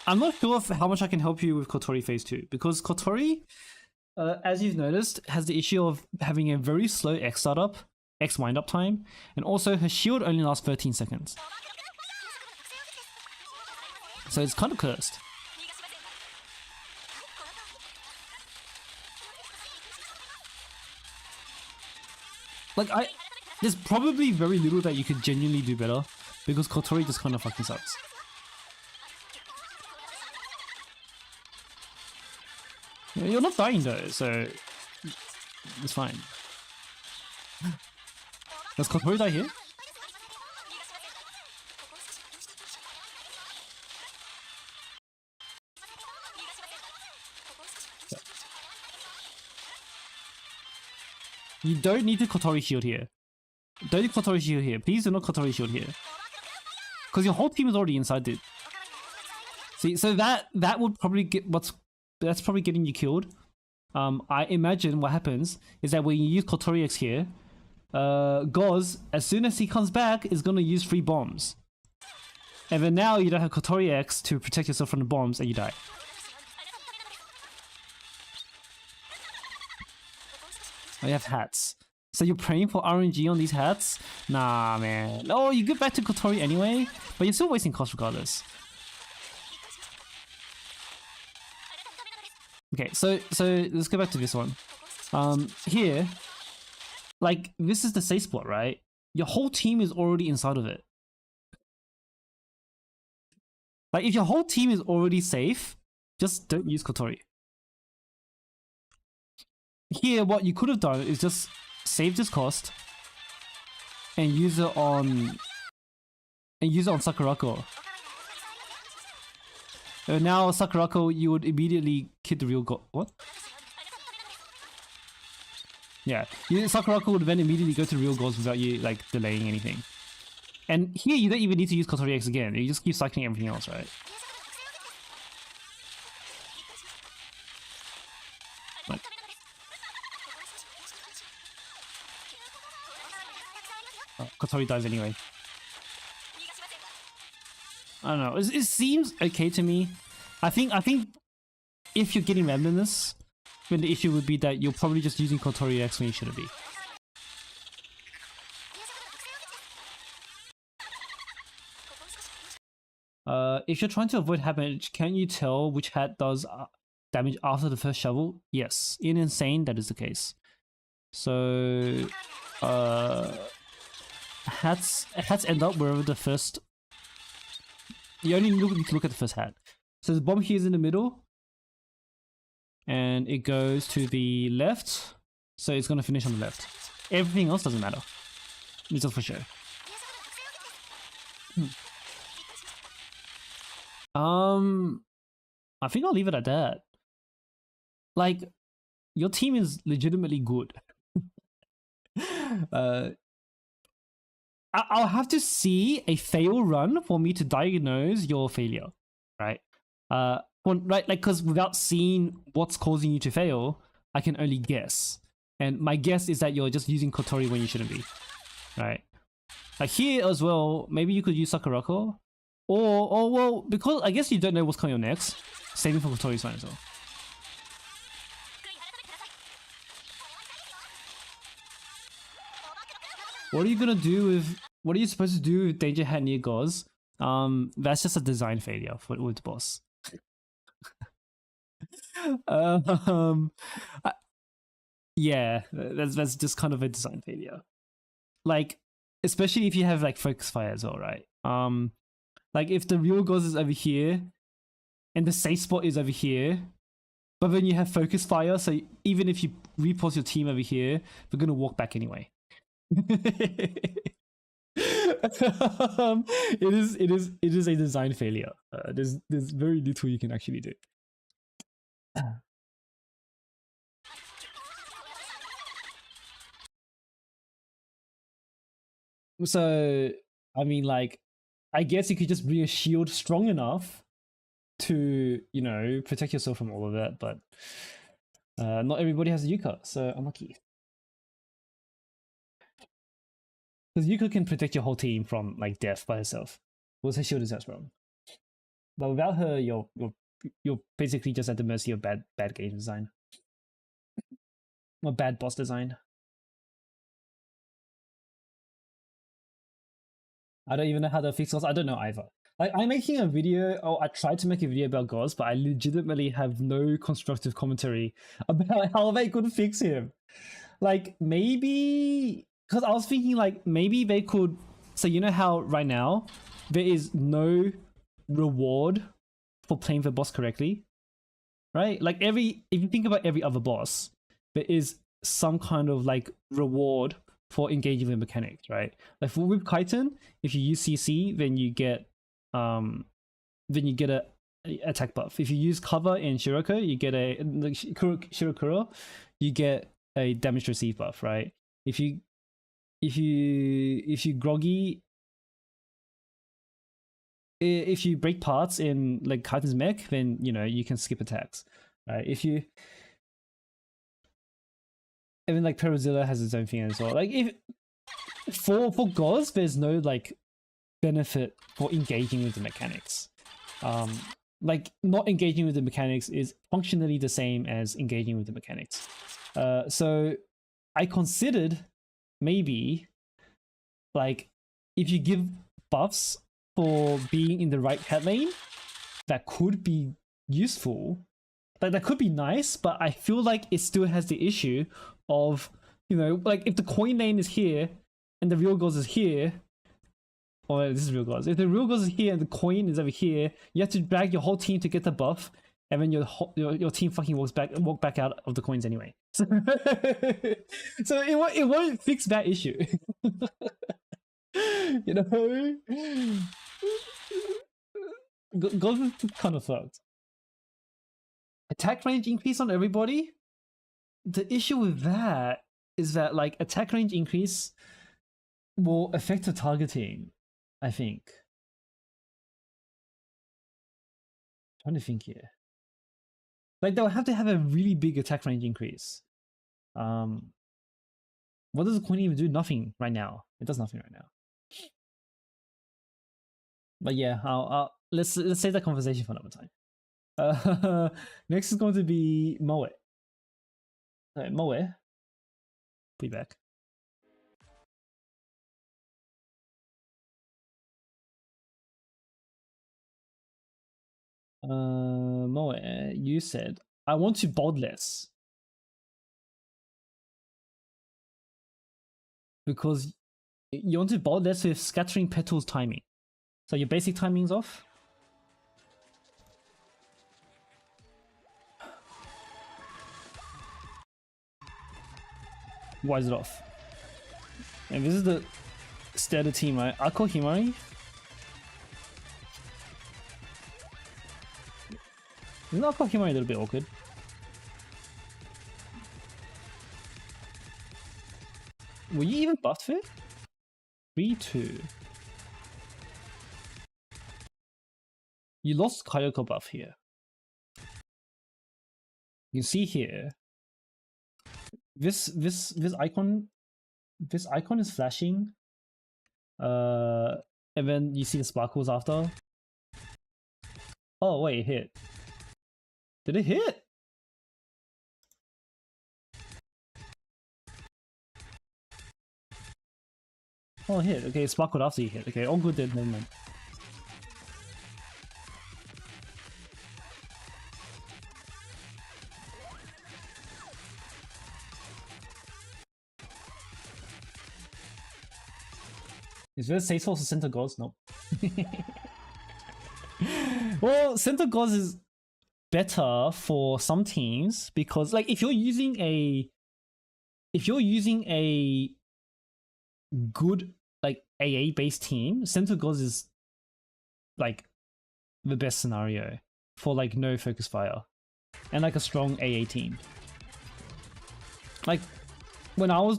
I'm not sure how much I can help you with Kotori Phase 2, because Kotori, as you've noticed, has the issue of having a very slow X startup, X wind-up time, and also her shield only lasts 13 seconds. So it's kind of cursed. like there's probably very little that you could genuinely do better because Kotori just kind of fucking sucks. You're not dying though, so it's fine. Does Kotori die here? You don't need the Kotori shield here. Don't need Kotori shield here. Please do not Kotori shield here. Because your whole team is already inside it. See, so that would probably get that's probably getting you killed. I imagine what happens is that when you use Kotori X here, Goz, as soon as he comes back, is gonna use 3 bombs. And then now you don't have Kotori X to protect yourself from the bombs and you die. Oh, you have hats. So you're praying for RNG on these hats? Nah, man. Oh, you get back to Kotori anyway, but you're still wasting cost regardless. Okay, so let's go back to this one. Here, like, this is the safe spot, right? Your whole team is already inside of it. Like, if your whole team is already safe, just don't use Kotori. Here, what you could have done is just save this cost and use it on Sakurako. Now Sakurako, you would immediately kill the real god. What? Yeah, Sakurako would then immediately go to the real gods without you like delaying anything. And here you don't even need to use Kotori X again. You just keep cycling everything else, right? Like, Kotori dies anyway. I don't know. It seems okay to me. I think if you're getting randomness, then the issue would be that you're probably just using Kotori X when you shouldn't be. If you're trying to avoid hat damage, can you tell which hat does damage after the first shovel? Yes, in Insane that is the case. So hats end up wherever the first. You only need to look at the first hat. So the bomb here is in the middle, and it goes to the left. So it's gonna finish on the left. Everything else doesn't matter. It's just for show. I think I'll leave it at that. Like, your team is legitimately good. I'll have to see a fail run for me to diagnose your failure, right? Right, like, because without seeing what's causing you to fail, I can only guess. And my guess is that you're just using Kotori when you shouldn't be, right? Like here as well, maybe you could use Sakurako. Or well, because I guess you don't know what's coming on next, saving for Kotori is fine as well. What are you gonna do with, what are you supposed to do with Danger Hat near Goz? That's just a design failure with the boss. Yeah, that's just kind of a design failure. Like, especially if you have like focus fire as well, right? Like if the real Goz is over here, and the safe spot is over here, but then you have focus fire, so even if you repulse your team over here, they're gonna walk back anyway. It is a design failure. There's very little you can actually do. So I mean, like, I guess you could just bring a shield strong enough to, you know, protect yourself from all of that, but not everybody has a Yuka, so unlucky. Because Yuka can protect your whole team from like death by herself. Well, her shield is that strong. But without her, you're basically just at the mercy of bad game design. Or bad boss design. I don't even know how to fix Goz. I don't know either. Like, I'm making a video, I tried to make a video about Goz, but I legitimately have no constructive commentary about how they could fix him. Like, maybe because I was thinking like maybe they could. So you know how right now there is no reward for playing the boss correctly, right? Like if you think about every other boss, there is some kind of like reward for engaging with mechanics, right? Like for with Kaiten, if you use CC, then you get a attack buff. If you use cover in Shiroko, you get a Shirokuro, you get a damage receive buff, right? If you groggy, if you break parts in like Kaiten's mech, then you know you can skip attacks, right? Even like Peruzilla has its own thing as well. Like if for Goz, there's no like benefit for engaging with the mechanics. Like not engaging with the mechanics is functionally the same as engaging with the mechanics. So I considered maybe like if you give buffs for being in the right head lane, that could be useful. Like that could be nice, but I feel like it still has the issue of, you know, like if the coin lane is here and the real Goz is here. Oh, this is real Goz. If the real Goz is here and the coin is over here, you have to drag your whole team to get the buff, and then your team fucking walk back out of the coins anyway. So, so it won't fix that issue. You know, Goz is kind of fucked. Attack range increase on everybody. The issue with that is that like attack range increase will affect the targeting, I think. I'm trying to think here. Like they'll have to have a really big attack range increase. What does the coin even do? Nothing right now. It does nothing right now. But yeah, let's save that conversation for another time. Next is going to be Moe. Alright, Moe. Be back. Moe, you said I want to bold less because you want to bold less with scattering petals timing. So your basic timing's off. Why is it off? And this is the standard team, right? Ako Himari. Isn't Ako Himari a little bit awkward? Were you even buffed for it? 3-2. You lost Kayoko buff here. You can see here. This icon is flashing. And then you see the sparkles after. Oh wait, it hit. Did it hit? Oh, it hit. Okay, it sparkled after you hit. Okay, all good then, never mind. Is there Safe Source Center Gods? Nope. Well, Center Gods is better for some teams because like if you're using a good like AA based team, Center Gods is like the best scenario for like no focus fire and like a strong AA team. Like when Goz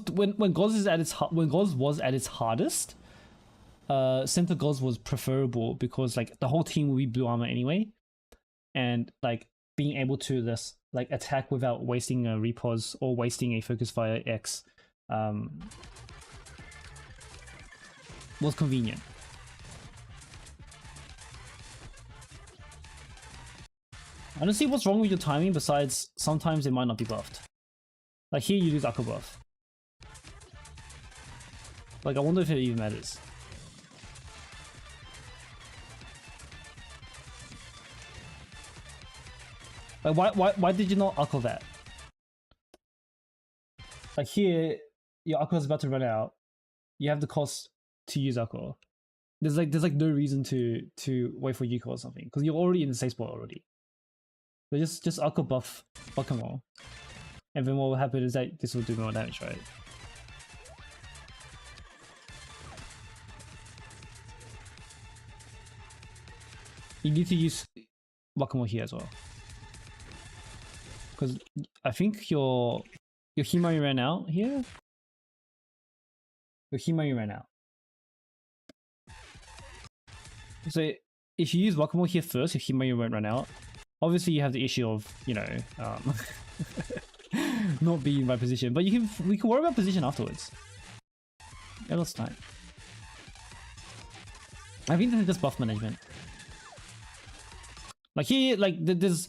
was at its hardest, Center Goz was preferable because like the whole team will be blue armor anyway, and like being able to just like attack without wasting a repos or wasting a focus fire X was convenient. I don't see what's wrong with your timing besides sometimes it might not be buffed. Like here you lose Aqua buff. Like I wonder if it even matters. Like why did you not Aqua that? Like here your Aqua is about to run out, you have the cost to use Aqua. There's like no reason to wait for Yuka or something because you're already in the safe spot already. So just Aqua buff Pokemon, and then what will happen is that this will do more damage, right? You need to use Whack-A-Mole here as well, because I think your Himari ran out here. Your Himari ran out. So if you use Whack-A-Mole here first, your Himari won't run out. Obviously, you have the issue of, you know, not being in my position, but we can worry about position afterwards. Yeah, that's time. I think this is just buff management. Like here, like this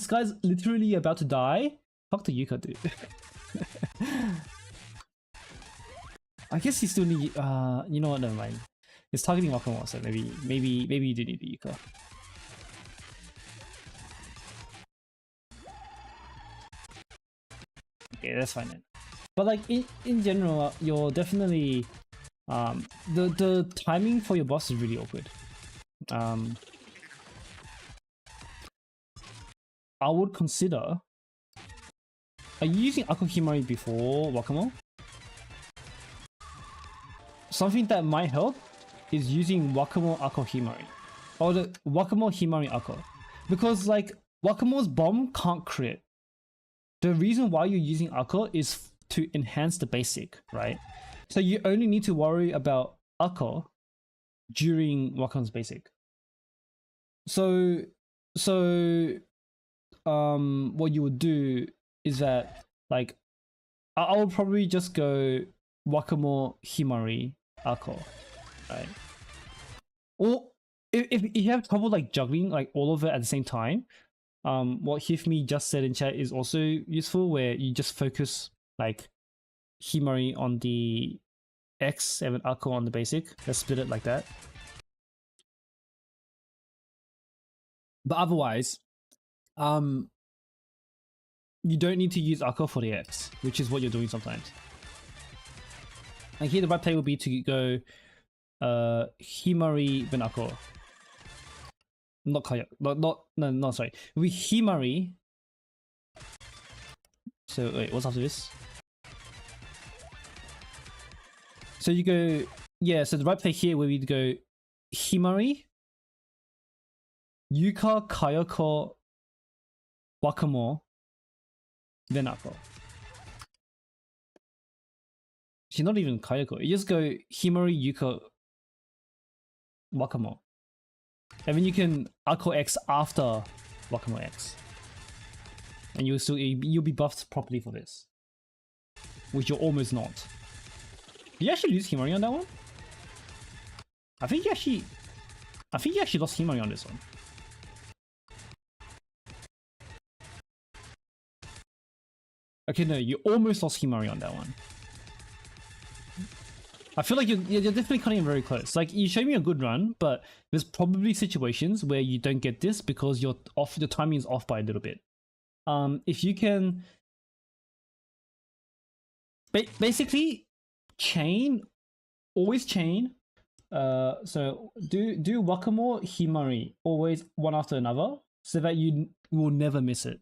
guy's literally about to die. Fuck the Yuka, dude. I guess he still need. You know what? Never mind. He's targeting Whack-A-Mole, so maybe you do need the Yuka. Okay, that's fine then. But like in general, you're definitely the timing for your boss is really awkward. I would consider. Are you using Aqua Himari before Whack-A-Mole? Something that might help is using Whack-A-Mole Aqua Himari, or the Whack-A-Mole Himari Aqua, because like Whack-A-Mole's bomb can't crit. The reason why you're using Aqua is to enhance the basic, right? So you only need to worry about Aqua during Whack-A-Mole's basic. So what you would do is that, like, I would probably just go Whack-A-Mole Himari Aqua, right? Or if you have trouble like juggling like all of it at the same time, what Hifmi just said in chat is also useful, where you just focus like Himari on the X and Aqua on the basic. Let's split it like that. But otherwise, you don't need to use Aqua for the X, which is what you're doing sometimes. And here the right play would be to go Himari then Aqua. Not Kaya, no, sorry. We Himari. So wait, what's after this? So you go, yeah, so the right play here where we'd go Himari, Yuka, Kayako, Whack-A-Mole, then Aqua. She's not even Kayako. You just go Himari, Yuka, Whack-A-Mole. And then you can Aqua X after Whack-A-Mole X. And you'll be buffed properly for this. Which you're almost not. Did you actually lose Himari on that one? I think you actually lost Himari on this one. Okay, no, you almost lost Himari on that one. I feel like you're definitely cutting it very close. Like, you showed me a good run, but there's probably situations where you don't get this because you're off. The timing is off by a little bit. If you can, basically, always chain. So do Whack-A-Mole Himari always one after another, so that you will never miss it.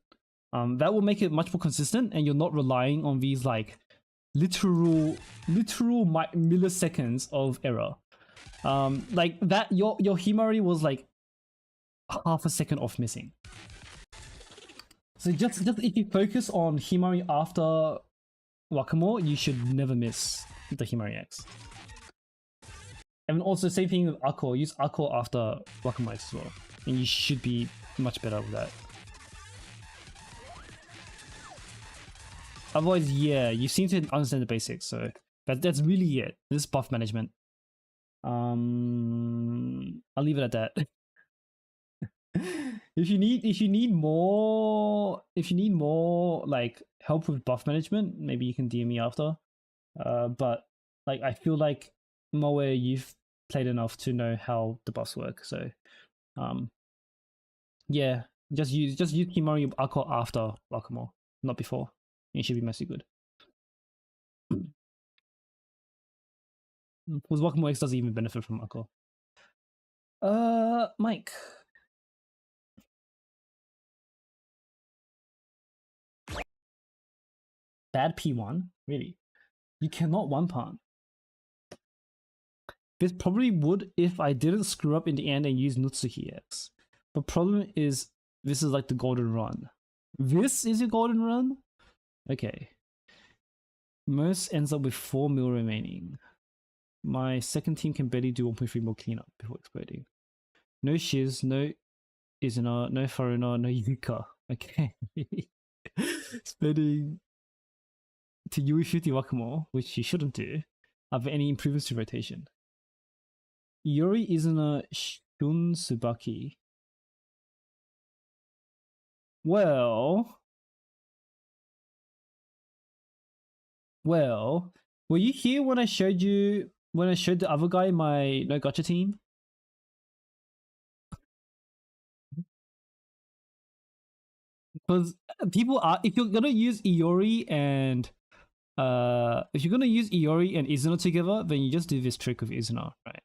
That will make it much more consistent, and you're not relying on these like literal milliseconds of error. Like that, your Himari was like half a second off missing. So just if you focus on Himari after Whack-A-Mole, you should never miss the Himari X. And also same thing with Aqua. Use Aqua after Whack-A-Mole X as well, and you should be much better with that. Otherwise, yeah, you seem to understand the basics, so that's really it. This is buff management. I'll leave it at that. If you need more like help with buff management, maybe you can DM me after. But like I feel like Moe, you've played enough to know how the buffs work, so yeah, just use Himari Aqua after Whack-A-Mole, not before. It should be messy good. Because Wakamoe X doesn't even benefit from Mako. Mike. Bad P1? Really? You cannot one palm. This probably would if I didn't screw up in the end and use Nutsuki X. But problem is, this is like the golden run. This is your golden run? Okay. Most ends up with 4 mil remaining. My second team can barely do 1.3 mil cleanup before exploding. No Shiz, no Izuna, no Faruna, no Yuka. Okay. Spending to Yui 50 Wakamoe, which you shouldn't do. Are there any improvements to rotation? Yuri Izuna Shun Tsubaki. Well, were you here when I showed the other guy my no gotcha team? Because people are, if you're gonna use Iori and Izuna together, then you just do this trick with Izuna, right?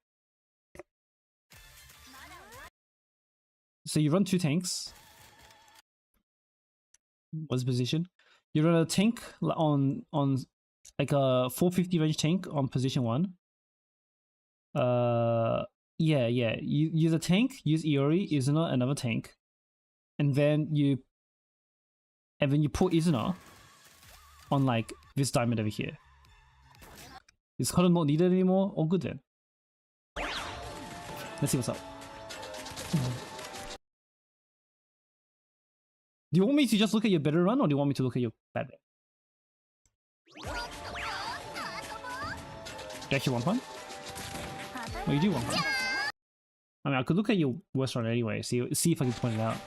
So you run 2 tanks. What's the position? You run a tank on like a 450 range tank on position 1. Yeah. You use a tank, use Iori, Izuna, another tank, and then you put Izuna on like this diamond over here. It's kind of not needed anymore. All good then. Let's see what's up. Do you want me to just look at your better run, or do you want me to look at your bad run? You actually want one? Oh, you do want one. I mean, I could look at your worst run anyway, see if I can point it out.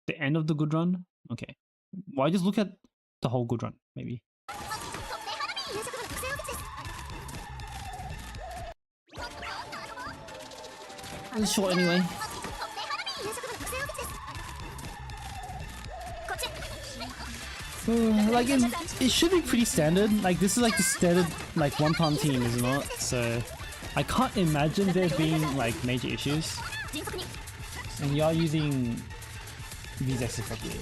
The end of the good run? Okay. Why just look at the whole good run, maybe? It's short anyway. Like it should be pretty standard. Like this is like the standard like one palm team, isn't it? So I can't imagine there being like major issues. And you are using these X's properly.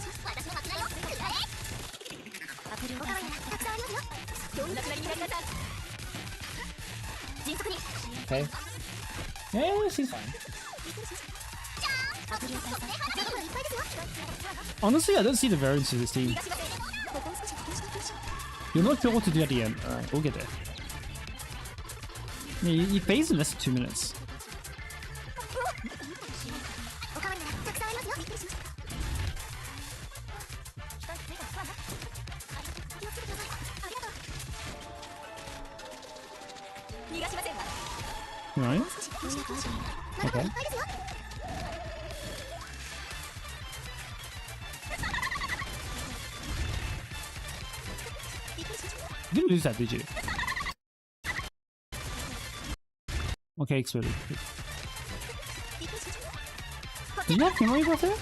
Okay. Yeah, she's fine. Honestly, I don't see the variance to this team. You're not sure what to do at the end. Alright, we'll get there. Yeah, you phase in less than 2 minutes. Right. Okay. You didn't lose that, did you? Okay, exploded. Did you have Kimori buff there?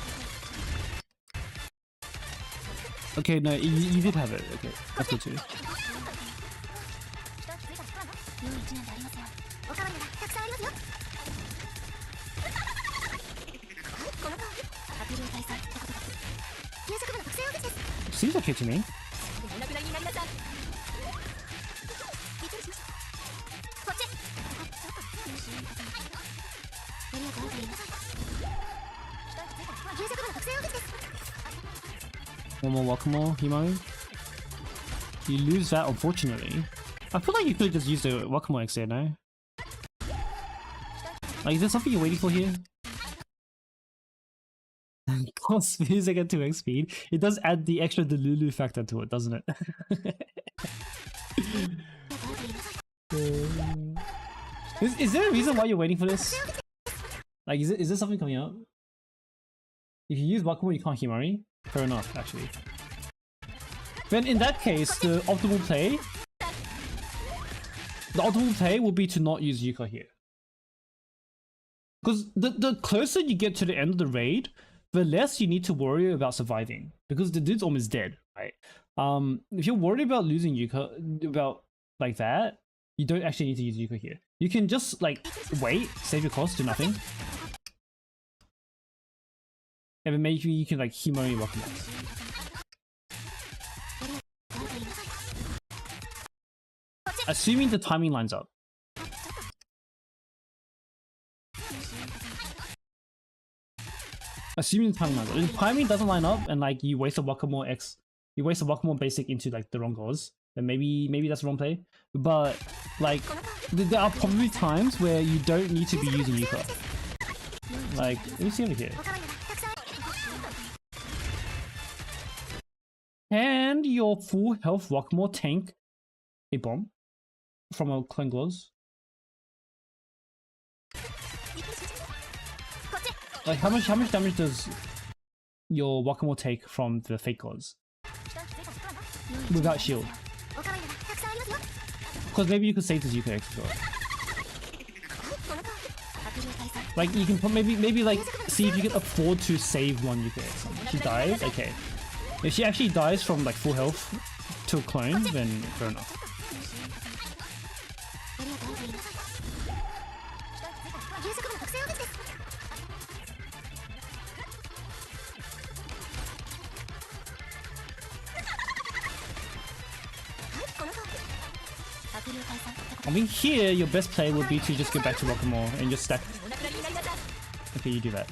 Okay, no, you did have it. Okay, that's good too. Seems okay to me. One more Wakamoe, Himo. You lose that, unfortunately. I feel like you could just use the Wakamoe X there, no? Like, is there something you're waiting for here? Plus music at 2x speed. It does add the extra Delulu factor to it, doesn't it? Is there a reason why you're waiting for this? Like, is there something coming out? If you use Wakamoe, you can't Himari? Fair enough, actually. Then in that case, the optimal play will be to not use Yuka here. Because the closer you get to the end of the raid, the less you need to worry about surviving, because the dude's almost dead, right? If you're worried about losing Yuka, about like that, you don't actually need to use Yuka here. You can just like wait, save your cost, do nothing, and then maybe you can like Himori Wakamon. Assuming the timing lines up. Assuming the timing lines up. If the timing doesn't line up and like you waste a Wakamon X, you waste a Wakamon basic into like the wrong goals, then maybe that's the wrong play. But like there are probably times where you don't need to be using Yuka. Like, let me see over here. And your full health Wakamon tank a bomb from a clone gloves. Like how much damage does your Wakamon take from the fake gloves without shield? Because maybe you could save this Yuka X as well. Like you can maybe like see if you can afford to save one Yuka X. She dies, okay. If she actually dies from like full health to a clone, then fair enough. I mean, here your best play would be to just go back to Wakamon and just stack. Okay, you do that.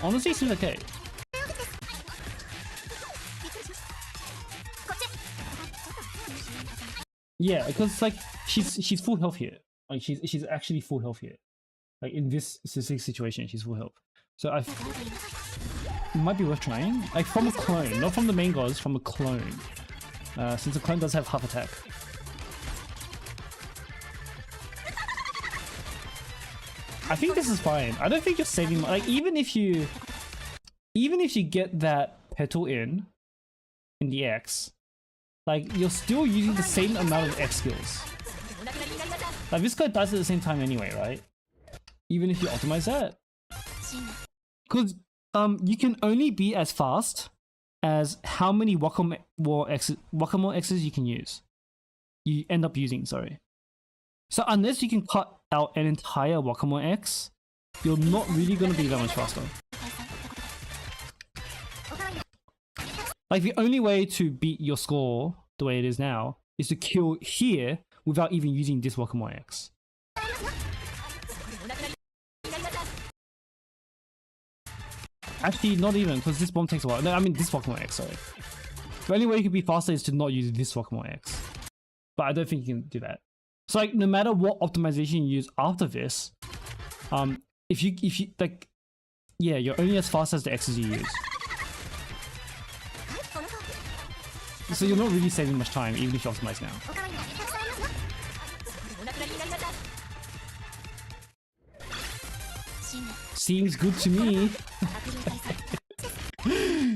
Honestly, it seems okay. Yeah, because like she's full health here. Like she's actually full health here. Like in this specific situation, she's full health. So it might be worth trying. Like from a clone, not from the main gods, from a clone. Since the clone does have half attack. I think this is fine. I don't think you're saving like even if you get that petal in the X, like you're still using the same amount of X skills. Like this guy dies at the same time anyway, right? Even if you optimize that. Because you can only be as fast as how many Wakamon X's you can use. You end up using, sorry. So unless you can cut out an entire Wakamon X, you're not really going to be that much faster. Like the only way to beat your score the way it is now is to kill here without even using this Wakamon X. Actually, not even, because this bomb takes a while. No, I mean this Wakamon X, sorry. The only way you can be faster is to not use this Wakamon X. But I don't think you can do that. So like, no matter what optimization you use after this, if you like, yeah, you're only as fast as the X's you use. So you're not really saving much time, even if you optimize now. Seems good to me.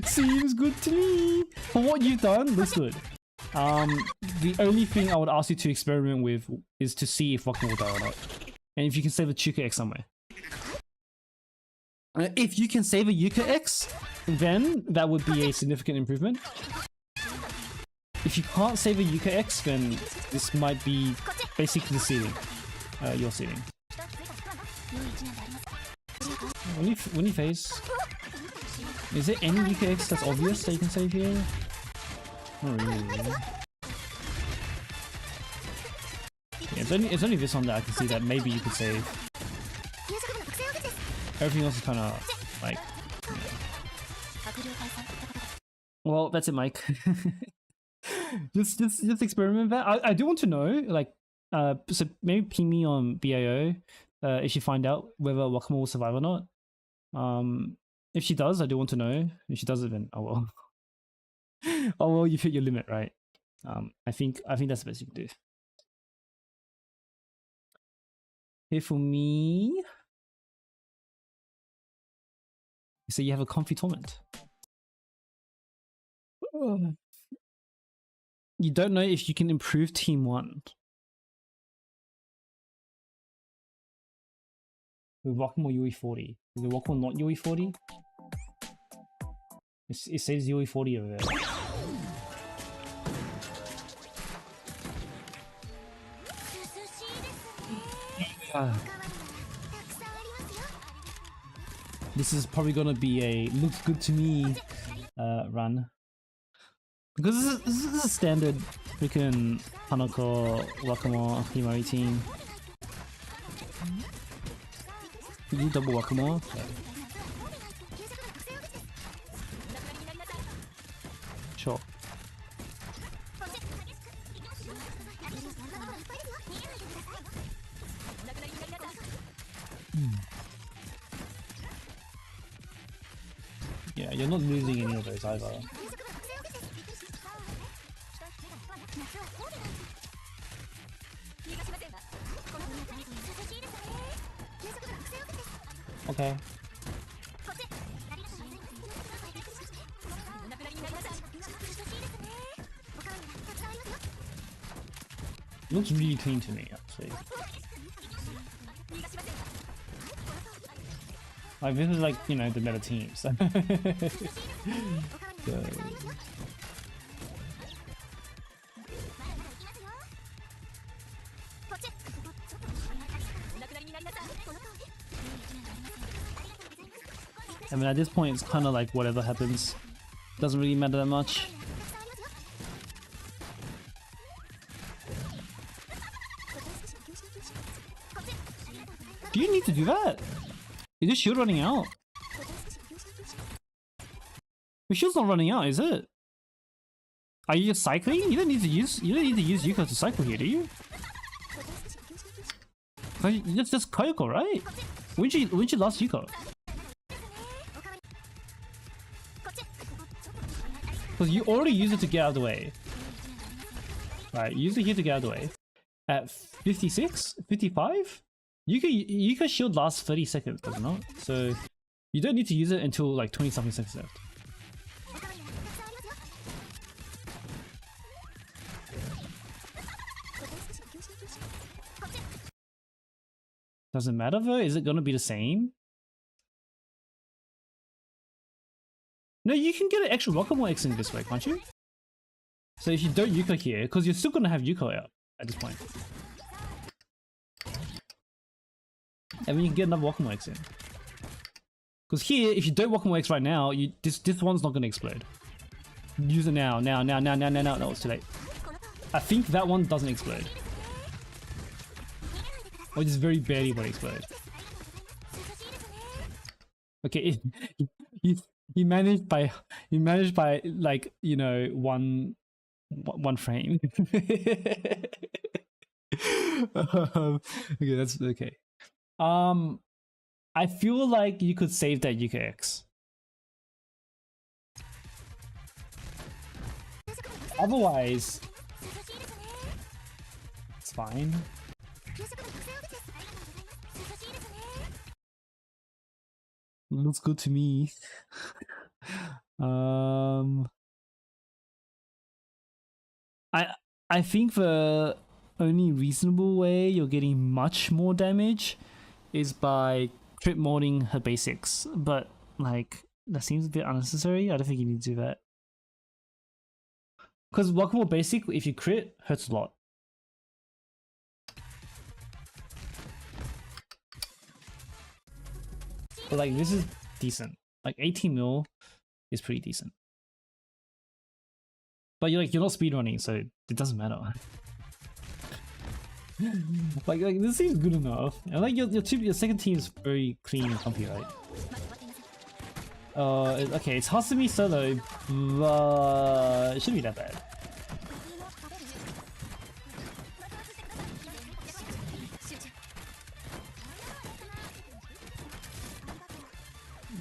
Seems good to me. For what you've done, looks good. The only thing I would ask you to experiment with is to see if Wakamon will die or not. And if you can save a Chuka X somewhere. If you can save a Yuka X, then that would be a significant improvement. If you can't save a Yuka X, then this might be basically the ceiling. Your ceiling. When you phase, is there any Yuka X that's obvious that you can save here? Not really. Yeah, it's only this one that I can see that maybe you could save. Everything else is kind of like. Yeah. Well, that's it, Mike. just experiment that. I do want to know, like, so maybe ping me on BAO if you find out whether Wakamon will survive or not. If she does, I do want to know. If she doesn't, then oh well. Oh well, you've hit your limit, right? I think that's the best you can do. Here for me. So you have a comfy torment. You don't know if you can improve Team 1. with Wakamo UE 40. Is the Wakamo not UE 40? It says UE 40 over there. This is probably gonna be a looks good to me run. Because this is a standard freaking Hanako, Wakamo, Himari team. Did you double Wakamo? Yeah. Sure. Yeah, you're not losing any of those either. Okay. Looks really clean to me, actually. Like, this is like, you know, the meta teams. So. I mean, at this point, it's kind of like whatever happens. Doesn't really matter that much. Do you need to do that? Is your shield running out? Your shield's not running out, is it? Are you just cycling? You don't need to use Yuka to cycle here, do you? It's just Kayoko, right? When'd you last Yuka? Because you already used it to get out of the way. Right, use it here to get out of the way. At 56? 55? Yuka shield lasts 30 seconds, does it not? So you don't need to use it until like 20 something seconds left. Doesn't matter though, is it gonna be the same? No, you can get an extra Wakamo X in this way, can't you? So if you don't Yuka here, because you're still gonna have Yuka out at this point. And then you can get another Wakamo X in. Because here, if you don't Wakamo X right now, this one's not gonna explode. Use it now. No, it's too late. I think that one doesn't explode. Or just very barely will explode. Okay, you managed by like, you know, one frame. Okay, that's okay. I feel like you could save that Yuka X. Otherwise, it's fine. Looks good to me. I think the only reasonable way you're getting much more damage is by crit modding her basics, but like that seems a bit unnecessary. I don't think you need to do that. Because Wakamo basic, if you crit, hurts a lot. But like this is decent. Like 18 mil is pretty decent. But you're not speedrunning, so it doesn't matter. like this seems good enough. And like your second team is very clean and comfy, right? Okay, it's Hasumi solo, but it shouldn't be that bad.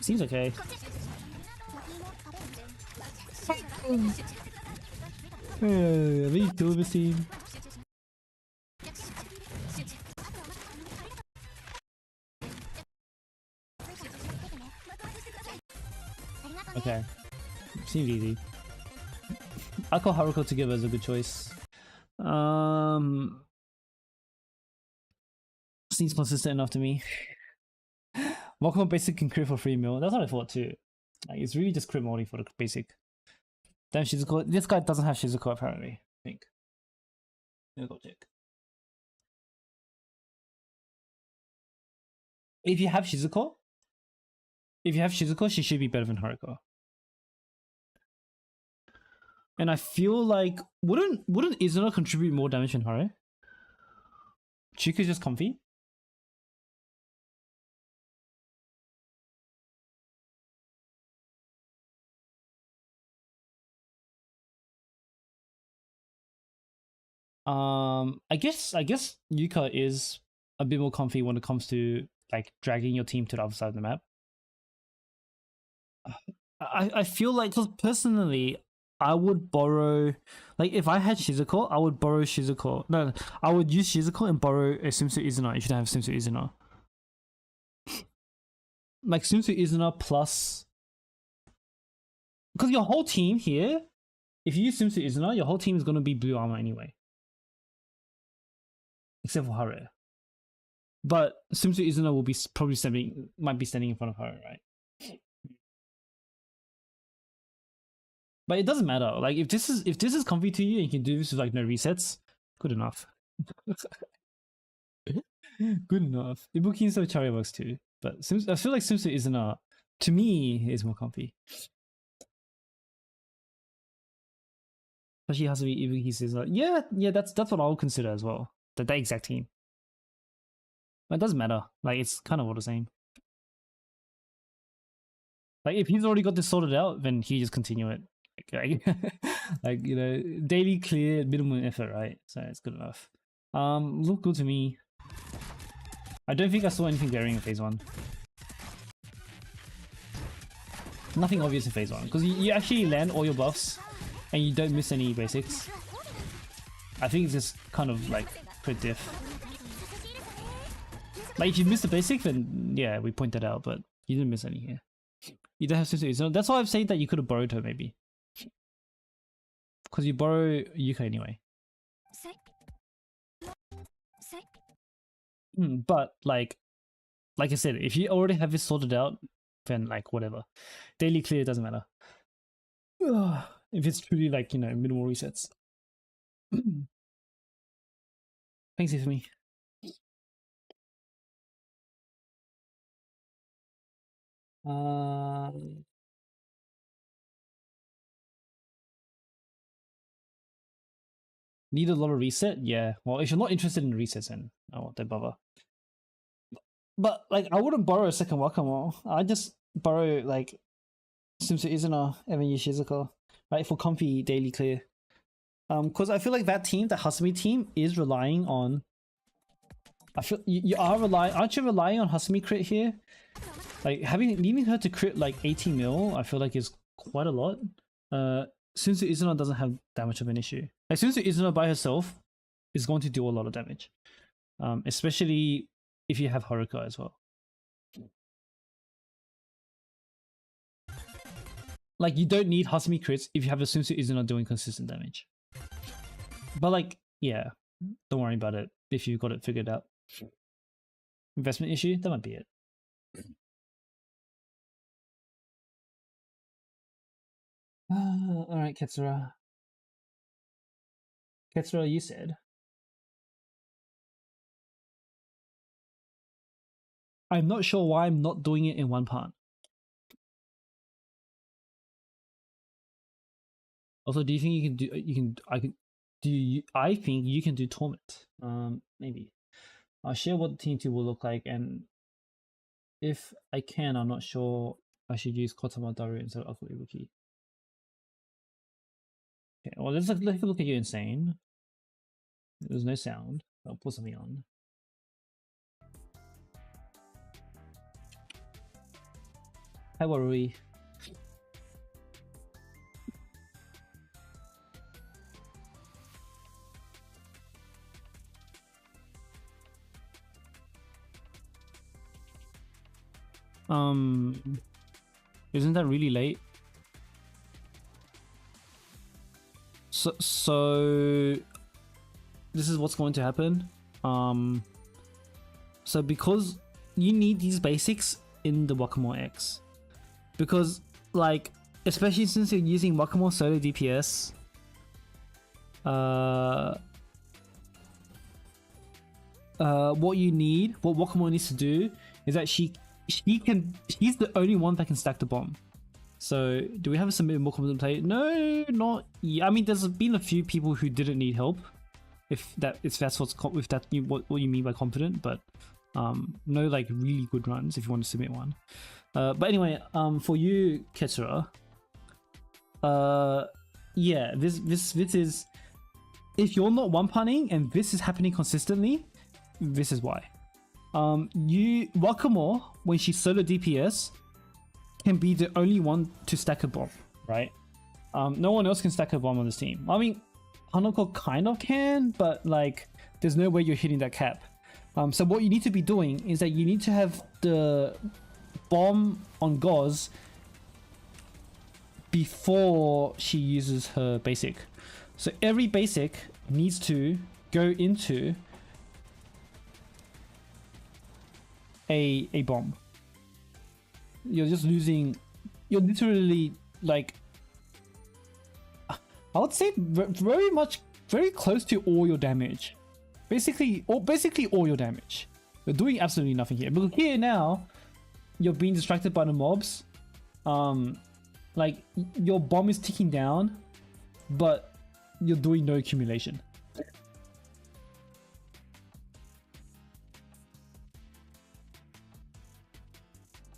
Seems okay. I think kill this team. Okay, seems easy. Ako Haruko together is a good choice. Seems consistent enough to me. Welcome basic can crit for 3 mil. That's what I thought too. Like, it's really just crit multi for the basic. Damn, Shizuko. This guy doesn't have Shizuko apparently. I think. Let me go check. If you have Shizuko, she should be better than Haruka. And I feel like wouldn't Izuna contribute more damage than Haru? Chiku's just comfy. I guess Yuka is a bit more comfy when it comes to like dragging your team to the other side of the map. I feel like, because personally, I would borrow, like if I had Shizuko, I would borrow Shizuko. No, I would use Shizuko and borrow a Swimsuit Izuna. You should have Swimsuit Izuna. Like Swimsuit Izuna plus, because your whole team here, if you use Swimsuit Izuna, your whole team is gonna be blue armor anyway. Except for Haru. But Swimsuit Izuna will be might be standing in front of Haru, right? But it doesn't matter. Like if this is comfy to you and you can do this with like no resets, good enough. Good enough. Ibuki and Chari works too. But I feel like Swimsuit Izuna, to me, is more comfy. Especially Hasumi, Ibuki says like, yeah, that's what I would consider as well. That exact team. But it doesn't matter. Like it's kind of all the same. Like if he's already got this sorted out, then he just continue it. Like you know, daily clear, minimum effort, right? So it's good enough. Look good to me. I don't think I saw anything glaring in phase 1. Nothing obvious in phase 1 because you actually land all your buffs and you don't miss any basics. I think it's just kind of like pretty diff. Like if you miss the basic, then yeah, we point that out, but you didn't miss any here. You don't have Swimsuit, so that's why I've said that you could have borrowed her maybe. Because you borrow Yuka anyway. But like I said, if you already have it sorted out, then like whatever. Daily clear doesn't matter. If it's truly like, you know, minimal resets. Thanks for me. Need a lot of reset? Yeah. Well, if you're not interested in resets, then I won't bother. But like, I wouldn't borrow a second Wakamo. I just borrow like Swimsuit Izuna and then use Shizuko, right, for comfy daily clear. Because I feel like that team, the Hasumi team, is relying on. I feel you are relying. Aren't you relying on Hasumi crit here? Like leaving her to crit like 80 mil, I feel like is quite a lot. Swimsuit Izuna doesn't have that much of an issue. Like Swimsuit Izuna by herself is going to do a lot of damage, especially if you have Haruka as well. Like you don't need Hasumi crits if you have a Swimsuit Izuna doing consistent damage. But like, yeah, don't worry about it if you've got it figured out. Investment issue, that might be it. Alright, Ketsura. Ketsura, you said. I'm not sure why I'm not doing it in one part. Also, do you think I think you can do Torment. Maybe. I'll share what Team 2 will look like, and if I can, I'm not sure I should use Kotama Daru instead of Aku Ibuki. Okay, well, let's look at you, Insane. There's no sound. I'll put something on. Hi, Warui. Isn't that really late? So this is what's going to happen. So because you need these basics in the Wakamore X, because like especially since you're using Wakamore solo DPS, what Wakamore needs to do is that she's the only one that can stack the bomb. So do we have a submit more competent play? No, not yet. I mean, there's been a few people who didn't need help, if that's what you mean by competent, but no like really good runs if you want to submit one. But anyway, for you, Ketsura, yeah, this is, if you're not one punning and this is happening consistently, this is why. Wakamore, when she's solo DPS, can be the only one to stack a bomb, right? No one else can stack a bomb on this team. I mean, Hanako kind of can, but like, there's no way you're hitting that cap. So what you need to be doing is that you need to have the bomb on Gauze before she uses her basic. So every basic needs to go into a bomb. You're just losing, you're literally like, I would say very close to all your damage. Basically all your damage. You're doing absolutely nothing here. But here now, you're being distracted by the mobs. Like your bomb is ticking down, but you're doing no accumulation.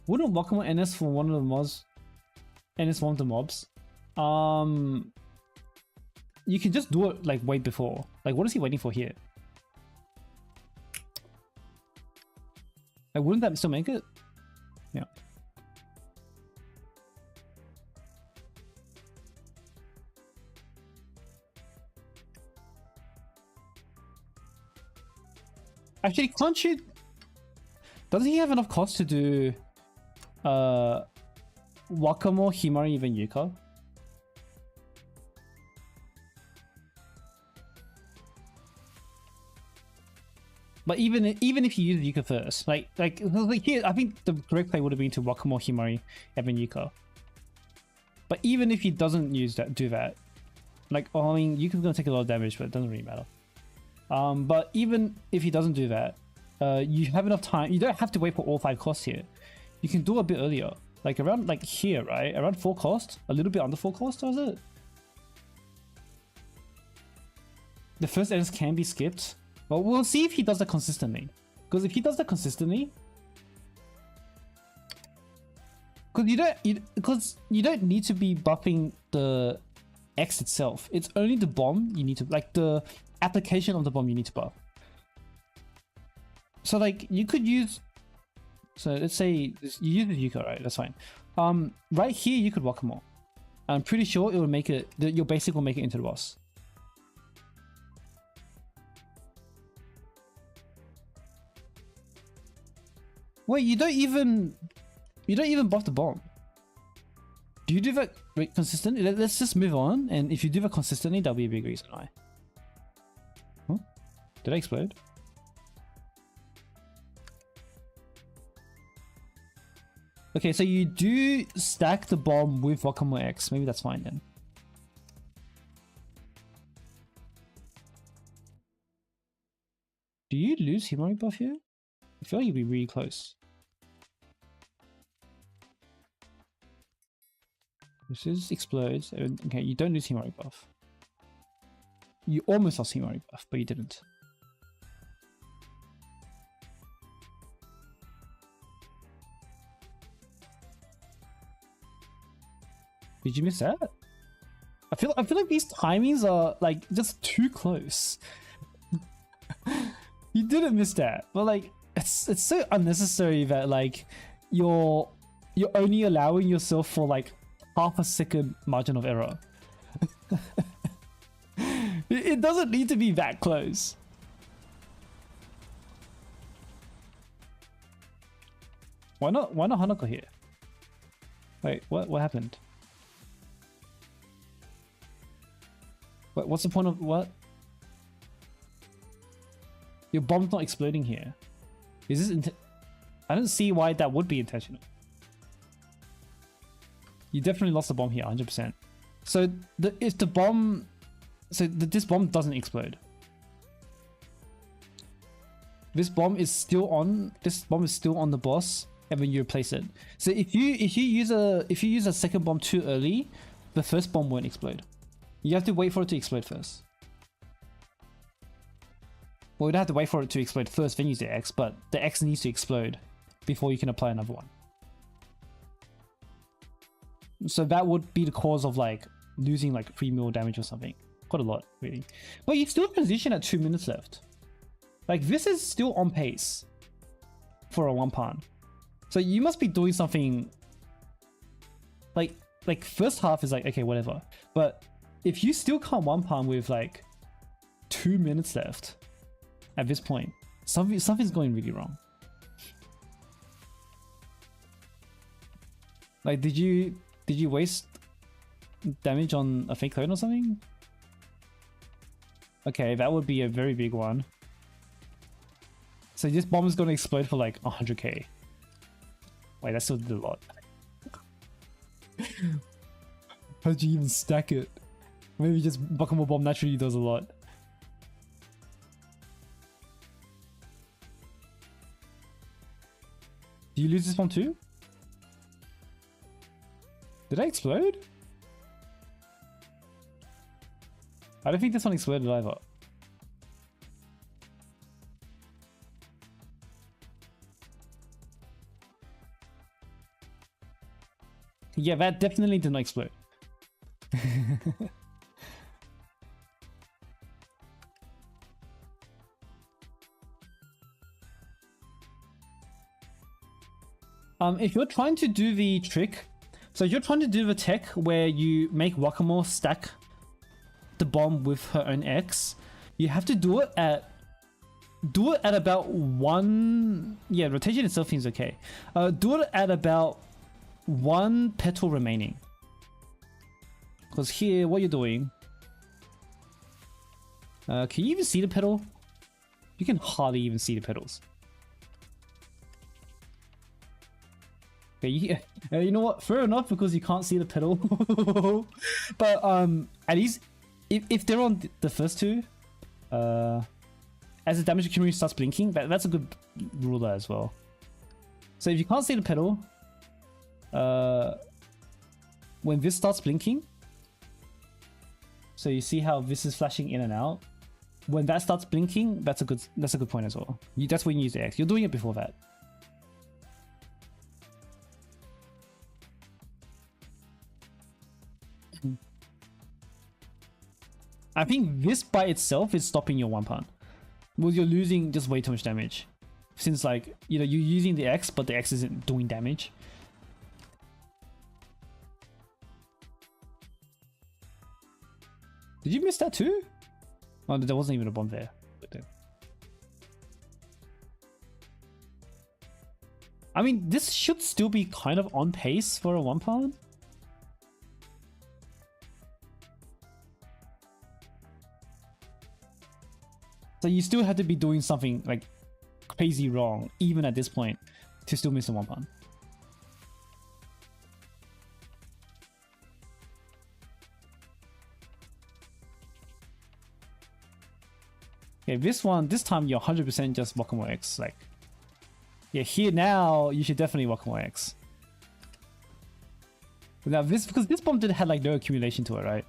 Wouldn't Wakamore NS for one of the mobs? NS one of the mobs? You can just do it like way before. Like, what is he waiting for here? Like, wouldn't that still make it? Yeah. Actually, can't you? Doesn't he have enough cost to do Wakamore, Himari, even Yuka? But even if you use Yuka first, like here, I think the correct play would have been to Wakamore, Himari, Evan Yuka. But even if he doesn't do that, like, oh, I mean, Yuka's gonna take a lot of damage, but it doesn't really matter. But even if he doesn't do that, you have enough time. You don't have to wait for all 5 costs here. You can do a bit earlier, like around like here, right? Around 4 cost, a little bit under 4 cost, was it? The first ends can be skipped. But we'll see if he does that consistently. Because if he does that consistently, because you don't need to be buffing the X itself. It's only the bomb you need to, like the application of the bomb you need to buff. So like you could use, so let's say you use Yuka, right? That's fine. Right here you could Wakamore. I'm pretty sure it will make it. Your basic will make it into the boss. Wait, you don't even buff the bomb. Do you do that consistently? Let's just move on, and if you do that consistently, that'll be a big reason why. Huh? Did I explode? Okay, so you do stack the bomb with Wakamore X. Maybe that's fine then. Do you lose Himari buff here? I feel like you'd be really close. This is explodes. Okay, you don't lose Himari buff. You almost lost Himari buff, but you didn't. Did you miss that? I feel like these timings are like just too close. You didn't miss that, but like it's so unnecessary that like you're only allowing yourself for like half a second margin of error. It doesn't need to be that close. Why not Hanako here? Wait, what happened? What's the point of what? Your bomb's not exploding here. Is this I don't see why that would be intentional. You definitely lost the bomb here, 100%. So if the bomb, this bomb doesn't explode. This bomb is still on. This bomb is still on the boss, and when you replace it. So if you use a second bomb too early, the first bomb won't explode. You have to wait for it to explode first. Well, you don't have to wait for it to explode first, then use the X, but the X needs to explode before you can apply another one. So that would be the cause of like losing like 3 mil damage or something. Quite a lot, really. But you still transition at 2 minutes left. Like this is still on pace for a 1-pan. So you must be doing something like first half is like, okay, whatever. But if you still can't 1-pan with like 2 minutes left at this point, something's going really wrong. Like, did you waste damage on a fake clone or something? Okay, that would be a very big one. So this bomb is going to explode for like 100k. Wait, that still did a lot. How did you even stack it? Maybe just Bakumo Bomb naturally does a lot. Do you lose this bomb too? Did I explode? I don't think this one exploded either. Yeah, that definitely did not explode. If you're trying to do the trick, so you're trying to do the tech where you make Wakamo stack the bomb with her own X, you have to do it at about 1. Yeah, rotation itself seems okay. Do it at about 1 petal remaining. Because here, what you're doing, can you even see the petal? You can hardly even see the petals. Okay, you know what? Fair enough, because you can't see the petal. But at least if they're on the first two, as the damage accumulator starts blinking, that's a good ruler as well. So if you can't see the petal, when this starts blinking, so you see how this is flashing in and out. When that starts blinking, that's a good point as well. That's when you use the X. You're doing it before that. I think this by itself is stopping your 1-pan. Well, you're losing just way too much damage. Since like, you know, you're using the X, but the X isn't doing damage. Did you miss that too? Oh, there wasn't even a bomb there. I mean, this should still be kind of on pace for a 1-pan. So you still have to be doing something like crazy wrong, even at this point, to still miss a 1-pan. Okay, this time you're 100% just Wakamo X. Like, yeah, here now you should definitely Wakamo X. Now because this bomb had like no accumulation to it, right?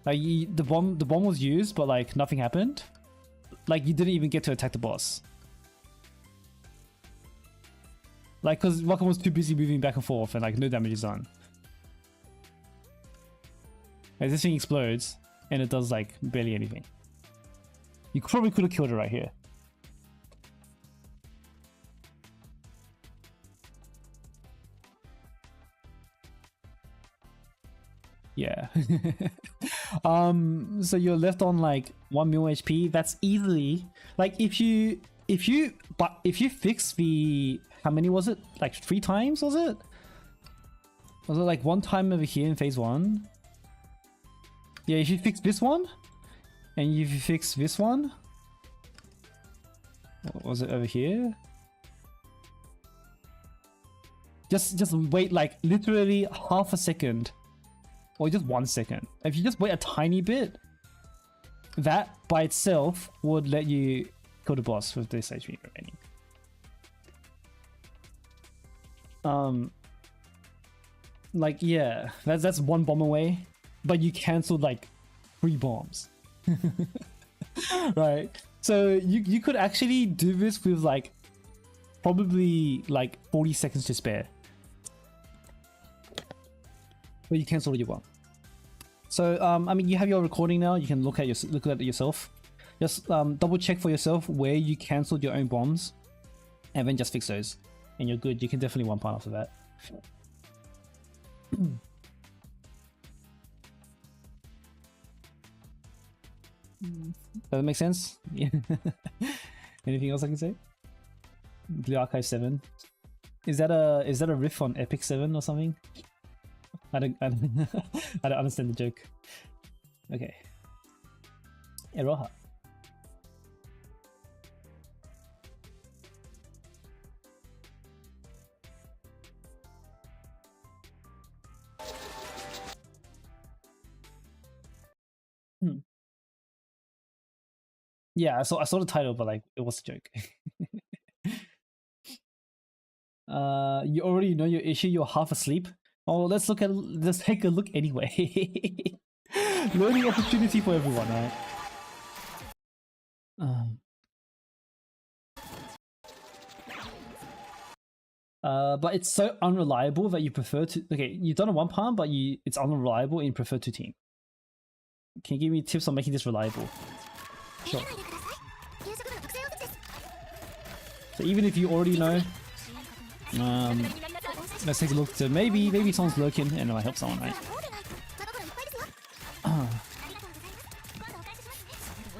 Like the bomb was used, but like nothing happened. Like you didn't even get to attack the boss. Like, cause Wakamo was too busy moving back and forth and like no damage is done. Like, this thing explodes and it does like barely anything. You probably could have killed it right here. Yeah. So you're left on like 1 mil HP. That's easily like if you fix the, how many was it? Like 3 times, was it? Was it like 1 time over here in phase 1? Yeah, if you fix this one, and if you fix this one, what was it over here? Just wait like literally half a second. Or just 1 second. If you just wait a tiny bit, that by itself would let you kill the boss with this HP remaining. Like yeah, that's 1 bomb away, but you cancelled like 3 bombs. Right? So you could actually do this with like probably like 40 seconds to spare. But you cancelled your bomb. So I mean, you have your recording now. You can look at it yourself. Just double check for yourself where you cancelled your own bombs, and then just fix those, and you're good. You can definitely one point after that. Does that make sense? Yeah. Anything else I can say? Blue Archive 7. Is that a riff on Epic 7 or something? I don't I don't understand the joke. Okay. Iroha. Yeah, I saw the title, but like it was a joke. You already know your issue. You're half asleep. Oh, let's take a look anyway. Learning opportunity for everyone, right? But it's so unreliable that you prefer to. Okay, you've done a 1 palm, but it's unreliable and you prefer to team. Can you give me tips on making this reliable? Sure. So even if you already know, let's take a look to maybe someone's lurking and I help someone, right?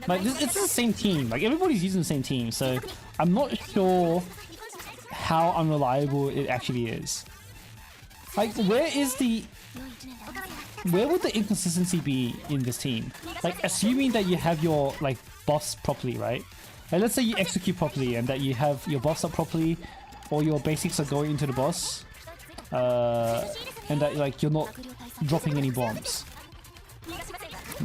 Like it's the same team. Like everybody's using the same team, so I'm not sure how unreliable it actually is. Like where would the inconsistency be in this team? Like assuming that you have your like buffs properly, right? Like let's say you execute properly and that you have your buffs up properly, or your basics are going into the boss, and that like you're not dropping any bombs.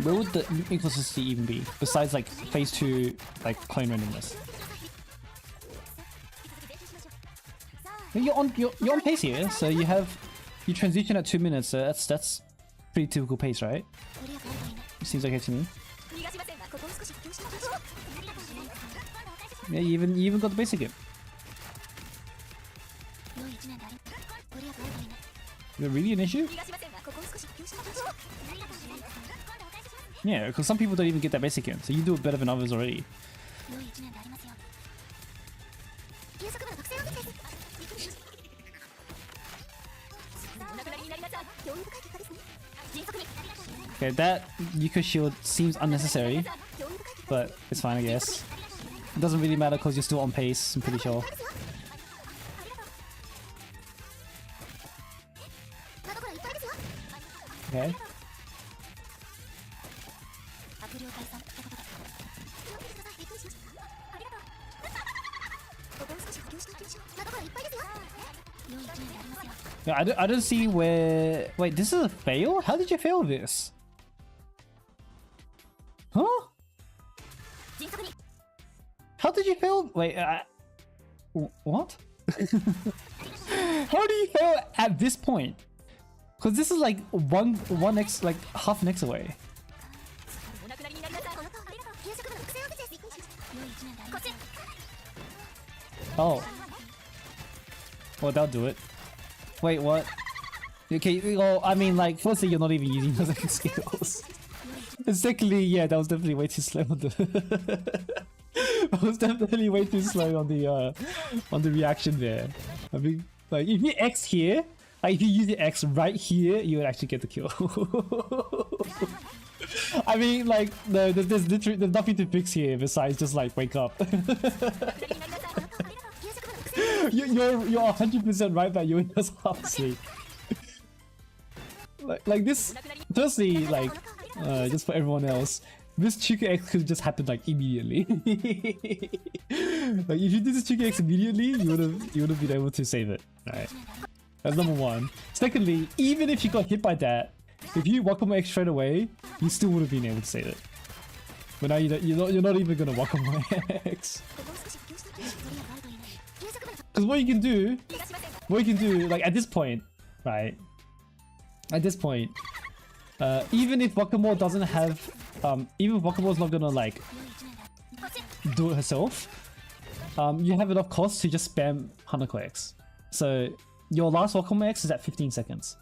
Where would the inconsistency even be besides like phase 2 like clone randomness? You're on pace here, so you transition at 2 minutes, so that's pretty typical pace, right? Seems okay to me. Yeah, you even got the basic in. Is it really an issue? Yeah, because some people don't even get that basic in, so you do it better than others already. Okay, that Yuka shield seems unnecessary, but it's fine, I guess. It doesn't really matter because you're still on pace, I'm pretty sure. Okay. Yeah, I don't see where... Wait, this is a fail? How did you fail this? Huh? How did you fail? Wait, what? How do you fail at this point? Because this is like one X, like half an X away. Oh. Well, that'll do it. Wait, what? Okay, well, I mean, like, firstly, you're not even using those skills. And secondly, yeah, that was definitely way too slow on the... I was definitely way too slow on the reaction there. I mean, like, if you X here, like, if you use your X right here, you would actually get the kill. I mean, like, no, there's nothing to fix here besides just, like, wake up. You're 100% right that you were just half asleep. like this, firstly, like, just for everyone else, this Chica X could just happen like immediately. Like if you did this Chica X immediately, you would have been able to save it. Right. That's number one. Secondly, even if you got hit by that, if you Wakamo X straight away, you still would have been able to save it. But now you're not even gonna Wakamo X. Because what you can do, like at this point, right? At this point, even if Wakamo doesn't have, even if Wakamo's not gonna like do it herself, you have enough cost to just spam Hanako X. So your last Wakamo X is at 15 seconds.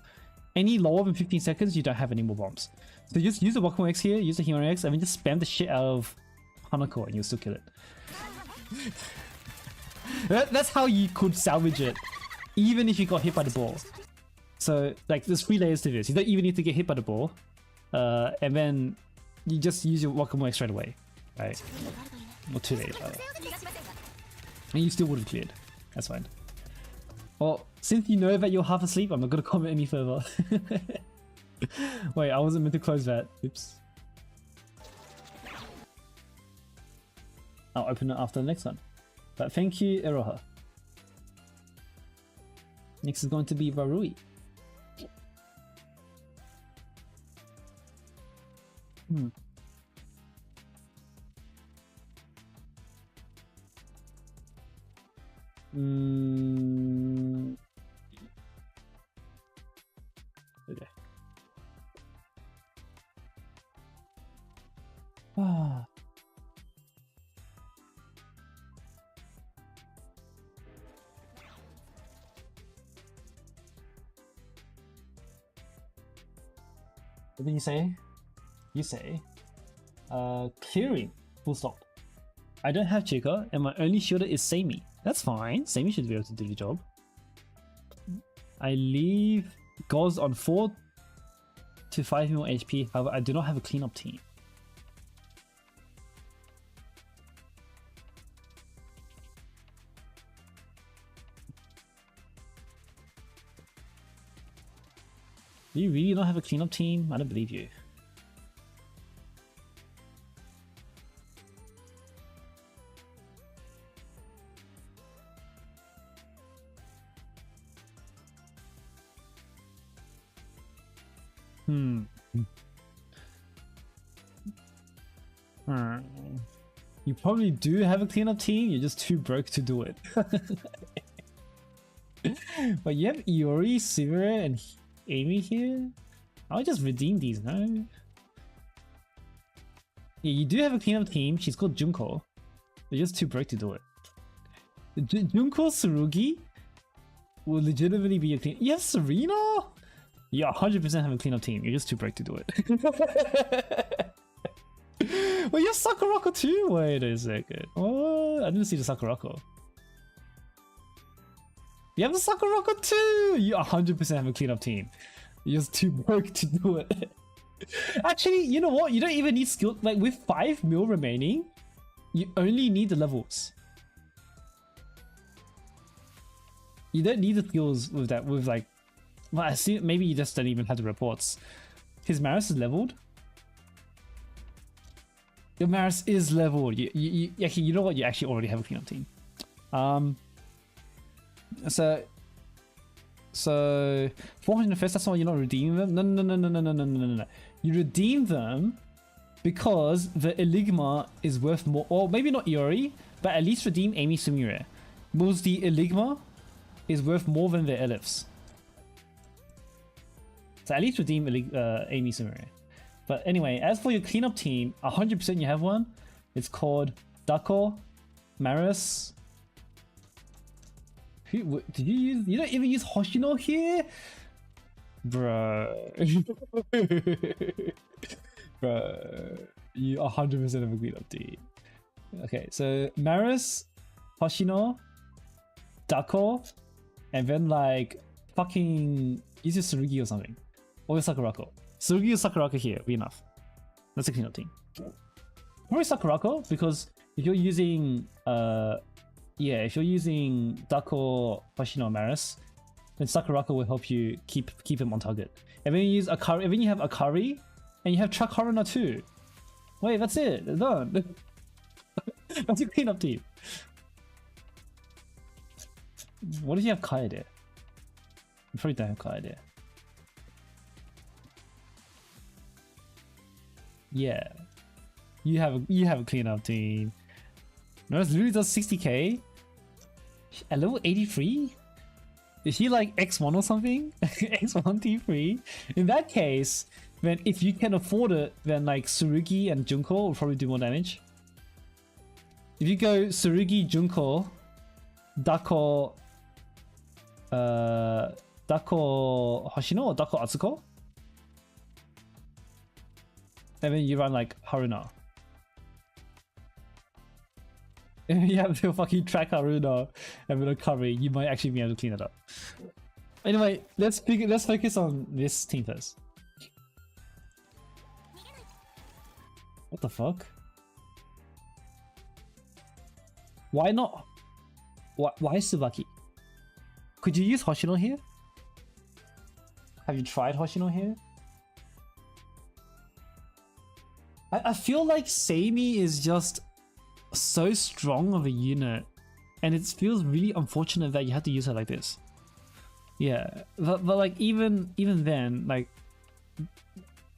Any lower than 15 seconds, you don't have any more bombs. So just use the Wakamo X here, use the Himari X, and then just spam the shit out of Hanako and you'll still kill it. That's how you could salvage it, even if you got hit by the ball. So like there's 3 layers to this. You don't even need to get hit by the ball, and then you just use your Wakamo X straight away, right? Or 2 layers, rather. And you still would have cleared. That's fine. Well, since you know that you're half asleep, I'm not gonna comment any further. Wait, I wasn't meant to close that. Oops. I'll open it after the next one. But thank you, Eroha. Next is going to be Varui. Okay. Ah. What did you say? You say, clearing, full stop. I don't have Chica, and my only shooter is Seimi. That's fine, Seimi should be able to do the job. I leave Goz on 4 to 5 mil HP, however I do not have a cleanup team. Do you really not have a cleanup team? I don't believe you. You probably do have a cleanup team, you're just too broke to do it. But you have Iori, Sivire, and Amy here? I'll just redeem these, no? Yeah, you do have a cleanup team, she's called Junko. They're just too broke to do it. Junko Tsurugi will legitimately be a clean. Yes, Serena? You 100% have a cleanup team, you're just too broke to do it. Well, you're Sakurako too? Wait a second. Oh, I didn't see the Sakurako. You have the Sakurako too! You 100% have a cleanup team. You're just too broke to do it. Actually, you know what? You don't even need skill. Like, with 5 mil remaining, you only need the levels. You don't need the skills with that, with like... Well, I see, maybe you just don't even have the reports. His Maris is leveled. Your Maris is leveled. Actually, you know what? You actually already have a cleanup team. So 400 first, that's why you're not redeeming them? No. You redeem them because the Eligma is worth more, or maybe not Iori, but at least redeem Amy Sumire. Because the Eligma is worth more than the Elifs. So at least redeem Amy Sumire. But anyway, as for your cleanup team, 100% you have one. It's called Dako, Maris. Who did you use? You don't even use Hoshino here? Bro. Bro. You 100% have a cleanup team. Okay, so Maris, Hoshino, Dako, and then like fucking use your Tsurugi or something. Or your Sakurako. Tsurugi or Sakurako here, be enough. That's a cleanup team. Probably Sakurako, because if you're using if you're using Dako, Hoshino, Maris, then Sakurako will help you keep him on target. And then you use Akari, and then you have Akari, and you have Chuck Haruna too. Wait, that's it. It's done. That's your cleanup team. What if you have Kaya there? You probably don't have card idea. Yeah. You have a clean up team. No, it's literally does 60k at level 83? Is he like X1 or something? X1 T3? In that case, then if you can afford it, then like Tsurugi and Junko will probably do more damage. If you go Tsurugi, Junko, Dako, Dako Hoshino or Dako Atsuko, and then you run like Haruna. If you have to fucking track Haruna and with a curry, you might actually be able to clean it up. Anyway, let's focus on this team first. What the fuck? Why not? Why Tsubaki? Could you use Hoshino here? Have you tried Hoshino here? I feel like Seimi is just so strong of a unit, and it feels really unfortunate that you have to use her like this. Yeah, but like even then, like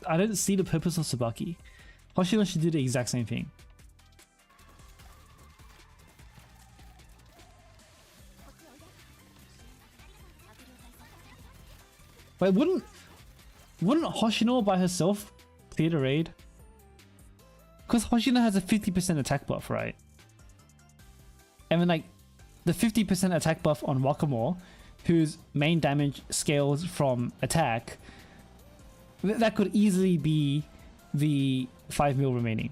I don't see the purpose of Tsubaki. Hoshino should do the exact same thing. But wouldn't Hoshino by herself clear the raid? Because Hoshino has a 50% attack buff, right? And then like the 50% attack buff on Wakamore, whose main damage scales from attack, that could easily be the 5 mil remaining.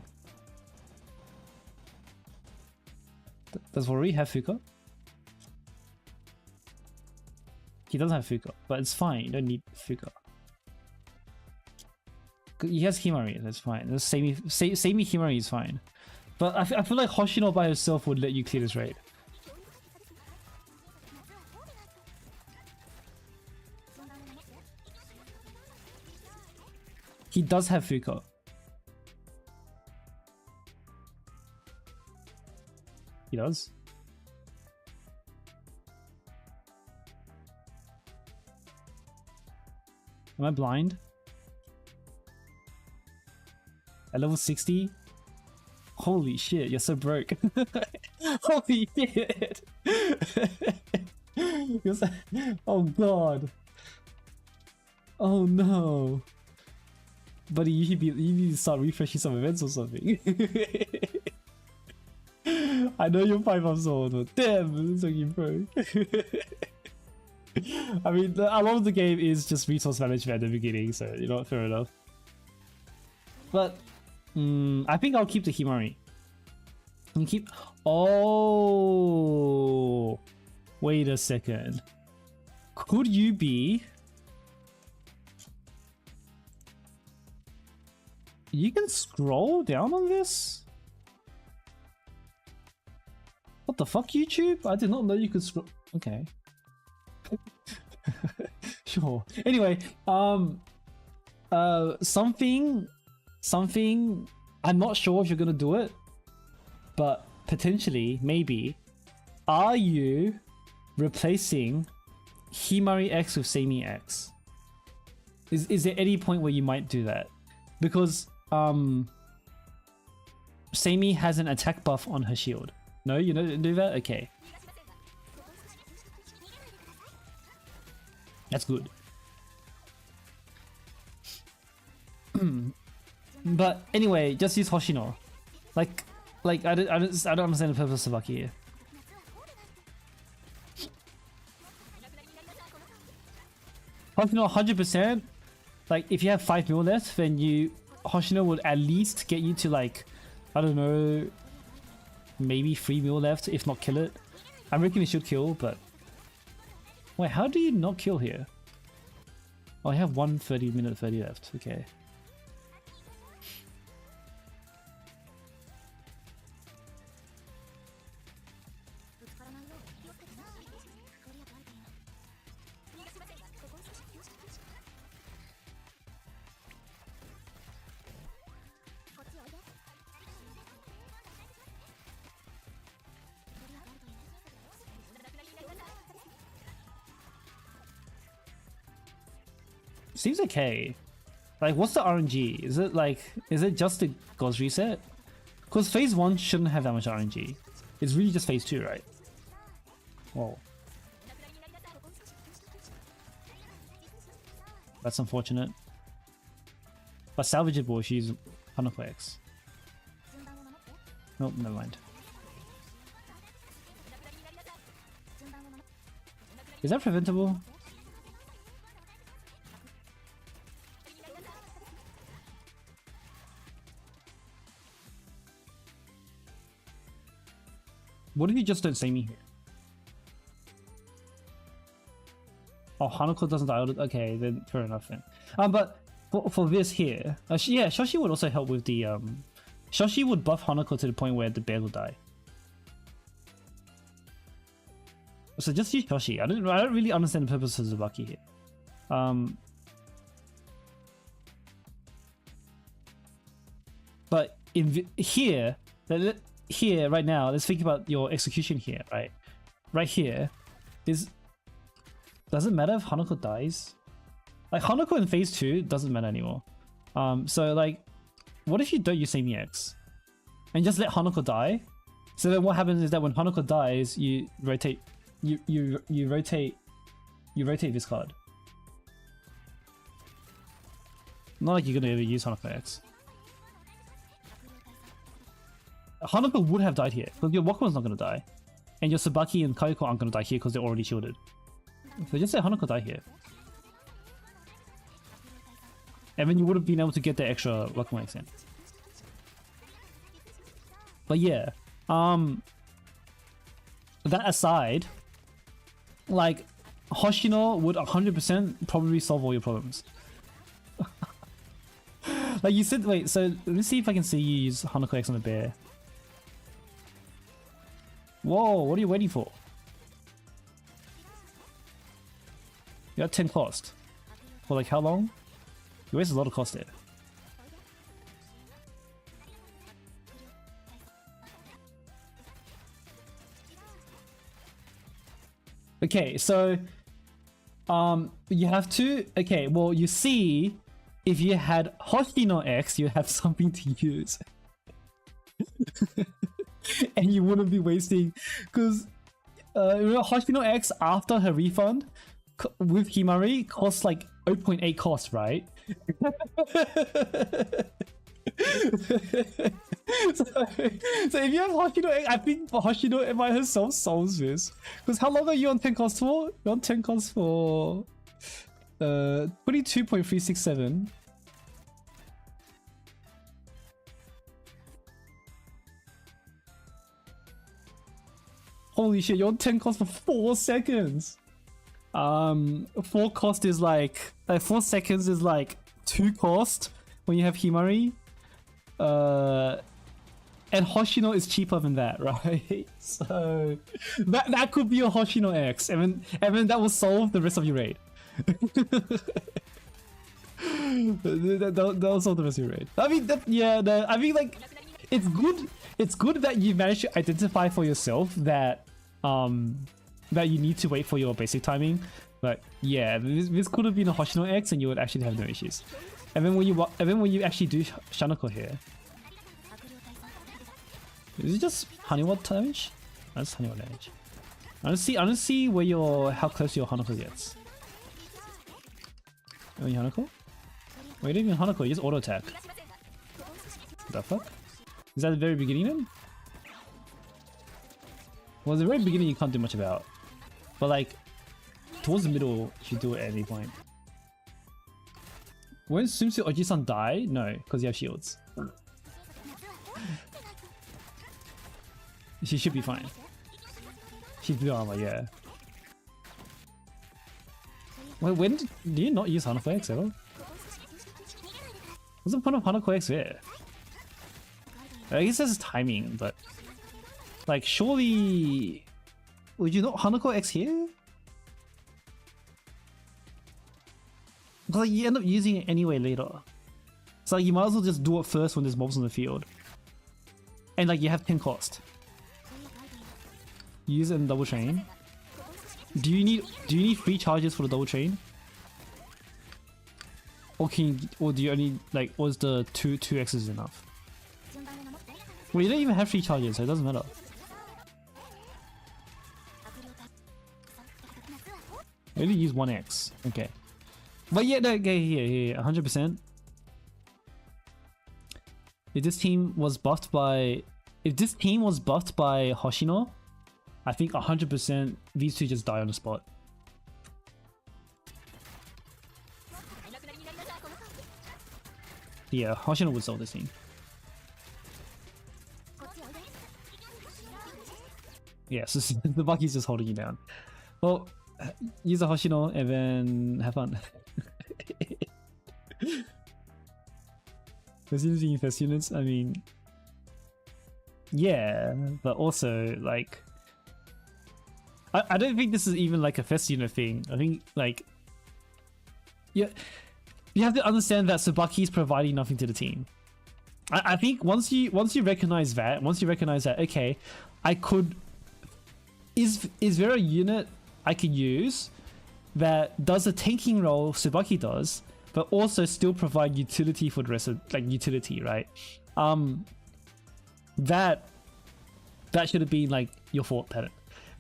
Does Worry have Fuka? He doesn't have Fuka, but it's fine, you don't need Fuka. He has Himari, that's fine. Seimi Himari is fine. But I feel like Hoshino by herself would let you clear this raid. He does have Fuka. He does. Am I blind? At level 60? Holy shit, you're so broke. Holy shit! Oh god. Oh no. Buddy, you need to start refreshing some events or something. I know you're 5 months old, but damn, it's like you broke. I mean, a lot of the game is just resource management at the beginning, so you know, fair enough. But I think I'll keep the Himari. And keep. Oh, wait a second. Could you be? You can scroll down on this? What the fuck, YouTube? I did not know you could scroll. Okay. Sure. Anyway, something. I'm not sure if you're gonna do it, but potentially, maybe. Are you replacing Himari X with Seimi X? Is there any point where you might do that? Because Seimi has an attack buff on her shield. No, you don't do that? Okay. That's good. But anyway, just use Hoshino. Like I don't understand the purpose of Tsubaki here. Hoshino 100%. Like if you have 5 mil left, then Hoshino would at least get you to like, I don't know, maybe 3 mil left, if not kill it. I reckon it should kill, but wait, how do you not kill here? Oh, I have 1:30 30 left. Okay. Seems okay. Like, what's the RNG? Is it just the Gauss reset? Because phase 1 shouldn't have that much RNG. It's really just phase 2, right? Whoa. That's unfortunate. But salvageable, she's Hanako X. Nope, never mind. Is that preventable? What if you just don't see me here? Oh, Hanako doesn't die. Okay, then fair enough then. But for this here, yeah, Shoshi would also help with the Shoshi would buff Hanako to the point where the bear will die. So just use Shoshi. I don't really understand the purpose of Tsubaki here. But in here right now, let's think about your execution here, right? Right here is. Does it matter if Hanako dies? Like, Hanako in phase 2 doesn't matter anymore. So like, what if you don't use Same EX and just let Hanako die? So then what happens is that when Hanako dies, you rotate, you rotate this card. Not like you're gonna ever use Hanako X. Hanako would have died here because your Wakuman's not gonna die, and your Tsubaki and Kayuko aren't gonna die here because they're already shielded. So just let Hanako die here. And then you would have been able to get the extra Wakuman X in. But yeah, that aside, like, Hoshino would 100% probably solve all your problems. Like you said, wait, so let me see if I can see you use Hanako X on the bear. Whoa, what are you waiting for? You got 10 cost. For like how long? You wasted a lot of cost there. Okay, so you have to, okay, well, you see, if you had Hoshino X, you have something to use. And you wouldn't be wasting, because Hoshino X after her refund with Himari costs like 0.8 cost, right? So if you have Hoshino X, I think Hoshino might herself solves this. Because how long are you on 10 cost for? You're on 10 cost for 22.367. Holy shit, you're on 10 cost for 4 seconds. 4 cost is like 4 seconds is like 2 cost when you have Himari. And Hoshino is cheaper than that, right? So that could be a Hoshino X, and then that will solve the rest of your raid. That'll solve the rest of your raid. I mean, I mean, like, it's good. It's good that you managed to identify for yourself that that you need to wait for your basic timing. But yeah, this could have been a Hoshino X, and you would actually have no issues. And then when you actually do Shanako here, is it just Haniwa damage? That's Haniwa damage. I don't see where how close your Hanako gets. Oh, you Hanako? Wait, even Hanako, you just auto attack. The fuck? Is that the very beginning then? Well, the very beginning you can't do much about. But like, towards the middle, you should do it at any point. When Sumsu Oji-san die? No, because you have shields. She should be fine. She's blue armor, yeah. Wait, when do you not use Hanako X ever? What's the point of Hanako X there? I guess that's timing, but like, surely would you not Hanako X here? Because like, you end up using it anyway later. So like, you might as well just do it first when there's mobs on the field. And like, you have 10 cost. Use it in double chain. Do you need 3 charges for the double chain? Or can you, or do you only like, or is the two X's enough? Well, you don't even have 3 charges, so it doesn't matter. I only use 1X. Okay. But yeah, no, okay, yeah, 100%. If this team was buffed by Hoshino, I think 100% these two just die on the spot. Yeah, Hoshino would solve this team. Yeah, so the Bucky's just holding you down. Well, use a Hoshino and then have fun. Because using infest units, I mean, yeah, but also like, I don't think this is even like a fest unit thing. I think like, yeah, you have to understand that Tsubaki is providing nothing to the team. I think once you recognize that, okay, I could. Is there a unit I could use that does a tanking role Tsubaki does, but also still provide utility for the rest of, like, utility, right? That should have been like your fault pattern.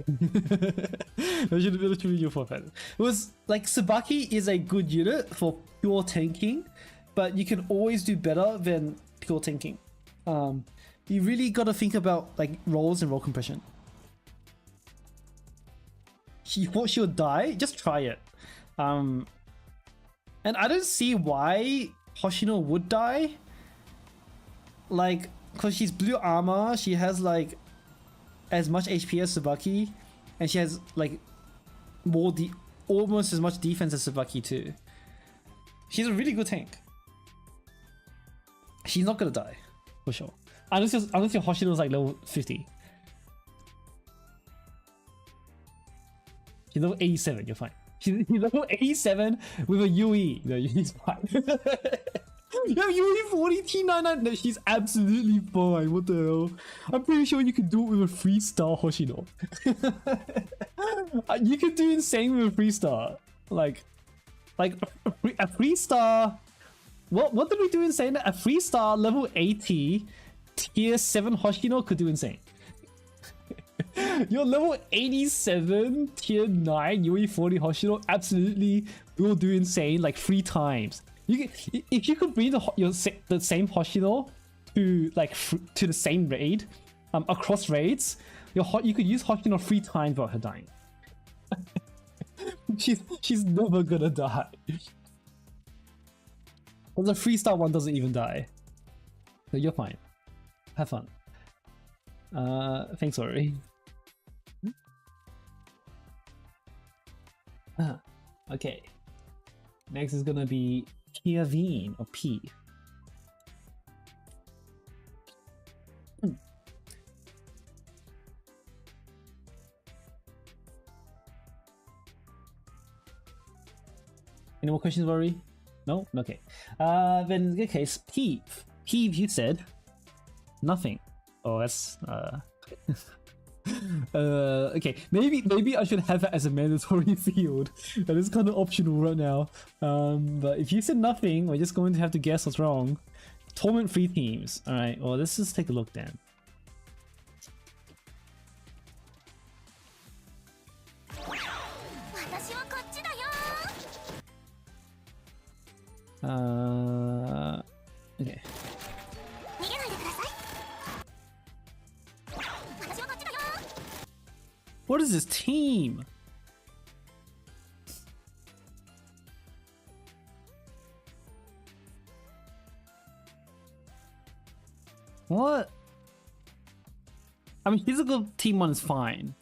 That should have been your fault pattern. It was like Tsubaki is a good unit for pure tanking, but you can always do better than pure tanking. You really got to think about like rolls and roll compression. She'll die. Just try it. And I don't see why Hoshino would die. Like, cause she's blue armor. She has like as much HP as Tsubaki, and she has like almost as much defense as Tsubaki too. She's a really good tank. She's not gonna die for sure. Unless your Hoshino is like level 50. She's level 87, you're fine. She's level 87 with a UE. No, he's fine. You have UE 40 T99. No, she's absolutely fine. What the hell? I'm pretty sure you can do it with a 3-star Hoshino. You can do insane with a 3-star. Like a 3-star. What did we do insane? A 3-star level 80 tier 7 Hoshino could do insane. Your level 87 tier 9 UE 40 Hoshino absolutely will do insane like 3 times. If you could bring the same Hoshino to like to the same raid across raids, you could use Hoshino 3 times without her dying. she's never gonna die. Well, the 3-star one doesn't even die, so you're fine. Have fun. Thanks, Ori. Okay. Next is gonna be Kiavine or P. Any more questions, Ori? No? Okay. Then in this case, Peeve. Peeve, you said nothing. Oh, that's okay, maybe I should have it as a mandatory field. That is kind of optional right now. But if you said nothing, we're just going to have to guess what's wrong. Torment 3 teams. Alright, well, let's just take a look then. Okay. What is this team? What? I mean, physical team 1 is fine.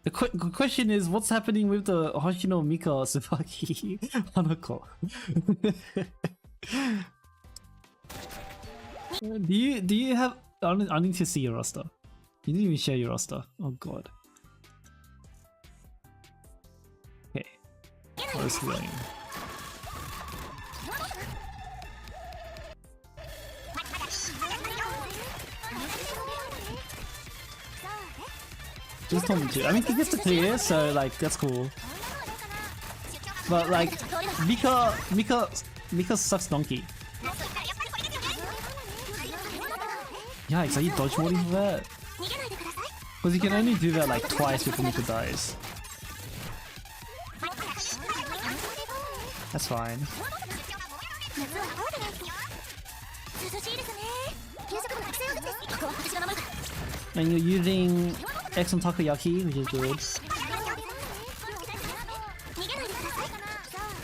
The question is, what's happening with the Hoshino, Mika, Tsubaki, Hanako? Do you have? I need to see your roster. You didn't even share your roster. Oh god. Okay. What is he doing? Just told me to. I mean, he gets to clear, so like that's cool. But like, Mika sucks donkey. Yikes, are you dodge modding for that? Because you can only do that like twice before Mika dies. That's fine. And you're using X on Takoyaki, which is good.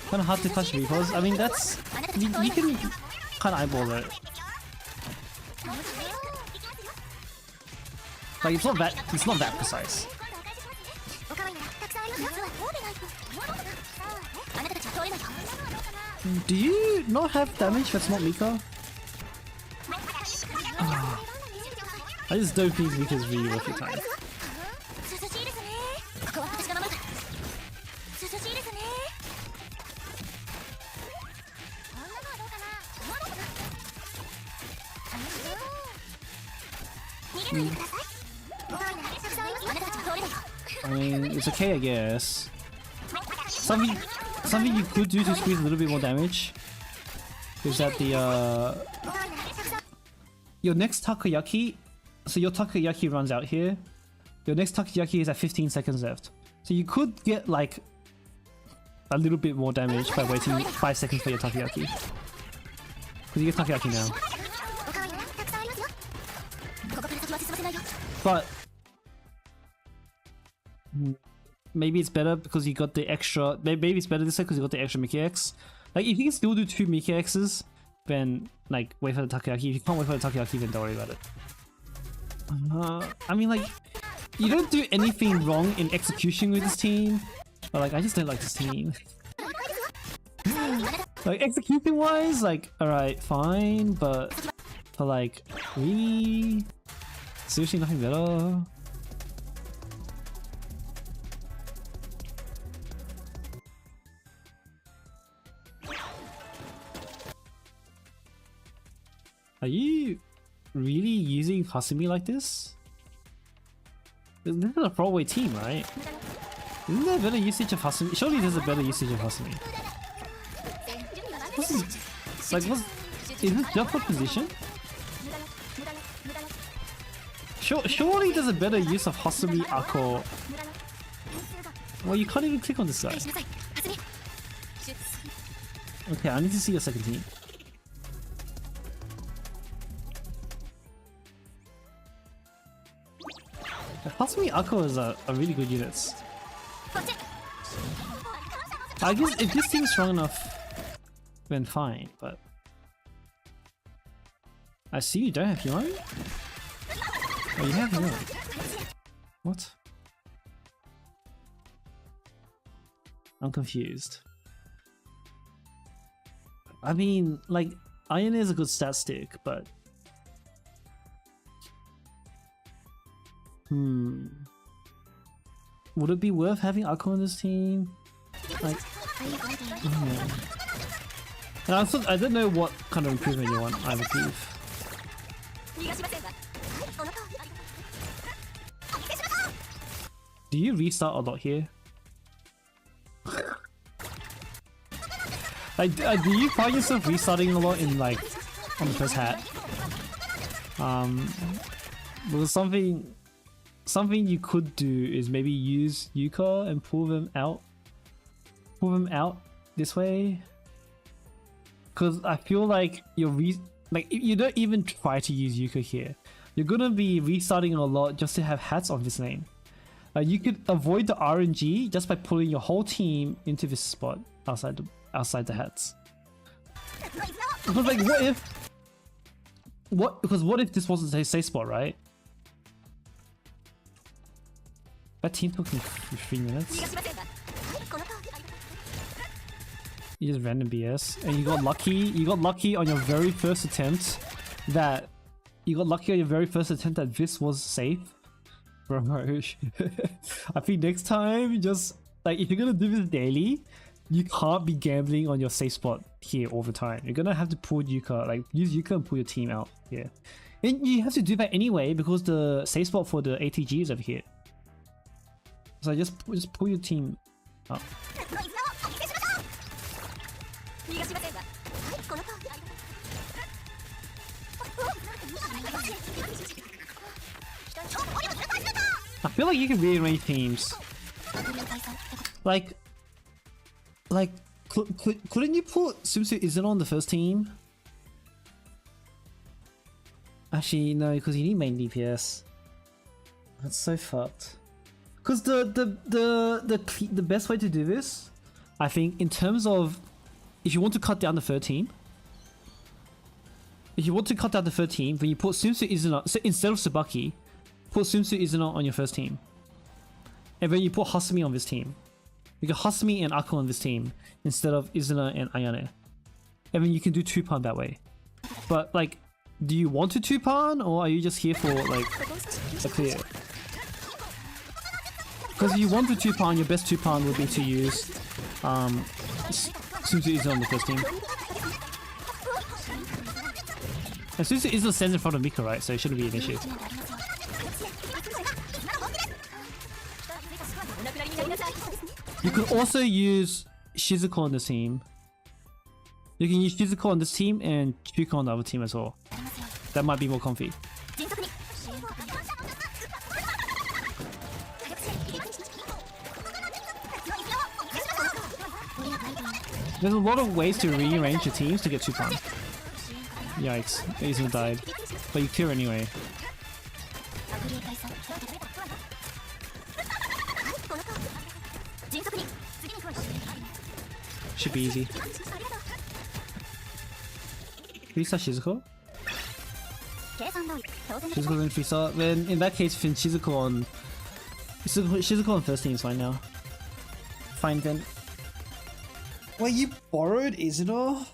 Kinda hard to catch repos. I mean, that's... You can kinda eyeball it. Like, it's not that precise. Do you not have damage that's not Mika? I just don't think Mika's really worth your time. I mean, it's okay, I guess. Something you could do to squeeze a little bit more damage is that your next takoyaki. So your takoyaki runs out here. Your next takoyaki is at 15 seconds left. So you could get like a little bit more damage by waiting 5 seconds for your takoyaki. Because you get takoyaki now. But maybe it's better because you got the extra. Maybe it's better this way because you got the extra Mickey X. Like if you can still do 2 Mickey X's, then like wait for the takoyaki. If you can't wait for the takoyaki, then don't worry about it. I mean, like you don't do anything wrong in execution with this team, but like I just don't like this team. Like execution wise, like alright, fine, but for like really, seriously, nothing better. Are you really using Hasumi like this? This is a throwaway team, right? Isn't there a better usage of Hasumi? Surely there's a better usage of Hasumi. Is this just for position? Surely there's a better use of Hasumi Ako. Well, you can't even click on this guy. Okay, I need to see your second team. Hasumi Ako is a really good unit. I guess if this team's strong enough, then fine, but... I see you don't have Himari? Oh, you have Himari. What? I'm confused. I mean, like, Iron is a good stat stick, but... Would it be worth having Ako on this team? Like, and I don't know what kind of improvement you want either, Keith. Do you restart a lot here? Like, do you find yourself restarting a lot in like on the first hat? Because something you could do is maybe use Yuka and pull them out this way. Because I feel like you don't even try to use Yuka here. You're gonna be restarting a lot just to have hats on this lane. You could avoid the RNG just by pulling your whole team into this spot outside the hats. Because like, what if this wasn't a safe spot, right? That team took me 3 minutes. You just random BS, and you got lucky. You got lucky on your very first attempt that this was safe, bro. I think next time, just like if you're gonna do this daily, you can't be gambling on your safe spot here all the time. You're gonna have to pull Yuka, like use Yuka and pull your team out here, and you have to do that anyway because the safe spot for the ATG is over here. So just pull your team up. I feel like you can rearrange teams. Like, couldn't you put Swimsuit Izuna on the first team? Actually, no, because you need main DPS. That's so fucked. Because the best way to do this, I think, in terms of if you want to cut down the third team, then you put Swimsuit Izuna, so instead of Tsubaki, put Swimsuit Izuna on your first team. And then you put Hasumi on this team. You got Hasumi and Ako on this team instead of Izuna and Ayane. And then you can do 2-pan that way. But like, do you want to 2-pan or are you just here for like a clear? Because if you want to 2-pan, your best 2-pan would be to use Swimsuit Izuna on the first team. And Swimsuit Izuna stands in front of Mika, right? So it shouldn't be an issue. You could also use Shizuko on this team. You can use Shizuko on this team and Chuko on the other team as well. That might be more comfy. There's a lot of ways to rearrange your teams to get 2-pan. Yikes, Izuna died. But you clear anyway. Should be easy. 3-star Shizuko? Shizuko then 3-star. Then in that case, then Shizuko on first team is fine now. Fine then. Wait, you borrowed Izuna?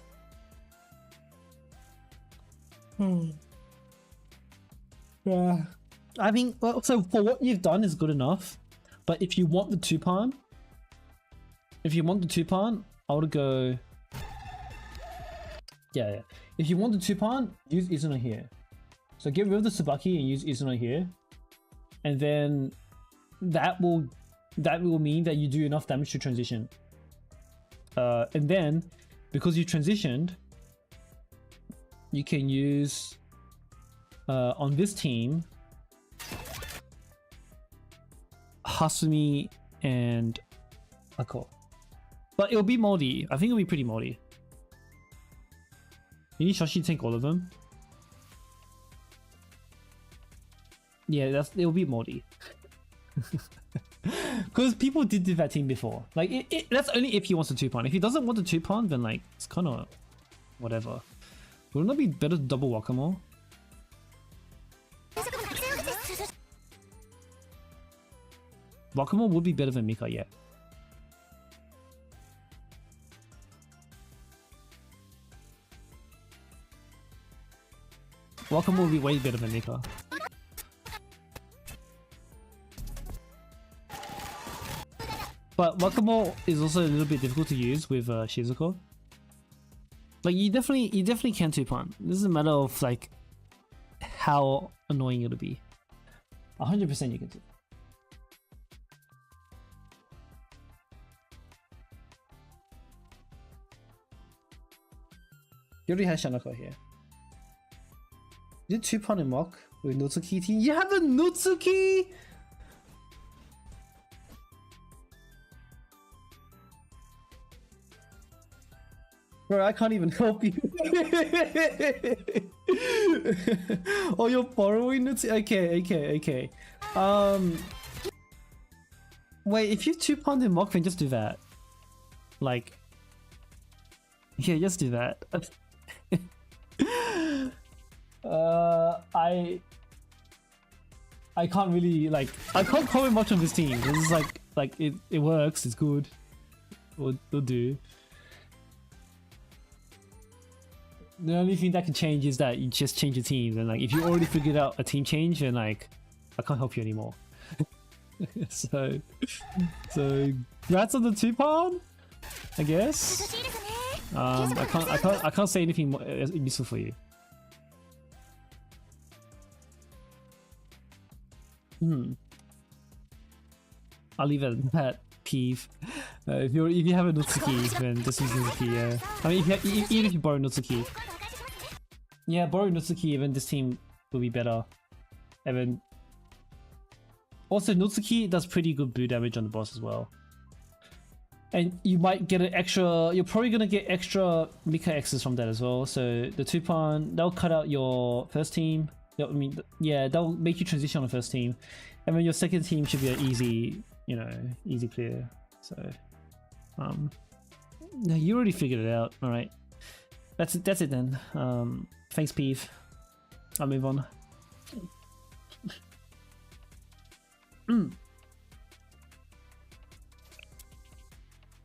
Yeah. I mean, well, so for what you've done is good enough. But if you want the 2-pan, I would go. Yeah. If you want the 2-pan, use Izuna here. So get rid of the Tsubaki and use Izuna here, and then that will mean that you do enough damage to transition. And then because you transitioned, you can use on this team Hasumi and Ako. But it'll be moldy. I think it'll be pretty moldy. You need Shoshi to take all of them. Yeah, it'll be moldy. Because people did do that team before. Like, that's only if he wants a 2-pan. If he doesn't want a 2-pan, then like, it's kind of whatever. Wouldn't it be better to double Wakamoe? Wakamoe would be better than Mika, yeah. Wakamoe will be way better than Mika. But Wakamoe is also a little bit difficult to use with Shizuko. Like you definitely can 2-pan. This is a matter of like how annoying it'll be. 100% you can do. You already have Shanako here. You did 2-pan in Mock with Notsuki team. You have a Notsuki! Bro, I can't even help you. Oh, you're borrowing Notsuki? Okay. Wait, if you 2-pan in Mock, then just do that. Like, yeah, just do that. I can't really like I can't comment much on this team. This is like it works. It's good. It'll do. The only thing that can change is that you just change your teams, and like if you already figured out a team change, then like I can't help you anymore. so congrats on the 2-pan, I guess. I can't say anything more useful for you. I'll leave it at that. Peeve. If you have a Nutsuki, then just use Nutsuki. Yeah. I mean, even if you borrow Nutsuki, yeah, borrow Nutsuki, even this team will be better. And then also Nutsuki does pretty good blue damage on the boss as well. And you might get an extra. You're probably gonna get extra Mika X's from that as well. So the Tupan, they'll cut out your first team. I mean, yeah, they'll make you transition on the first team, and then your second team should be an easy, you know, easy clear. So, yeah, you already figured it out. All right, that's it then. Thanks, Peeve. I'll move on.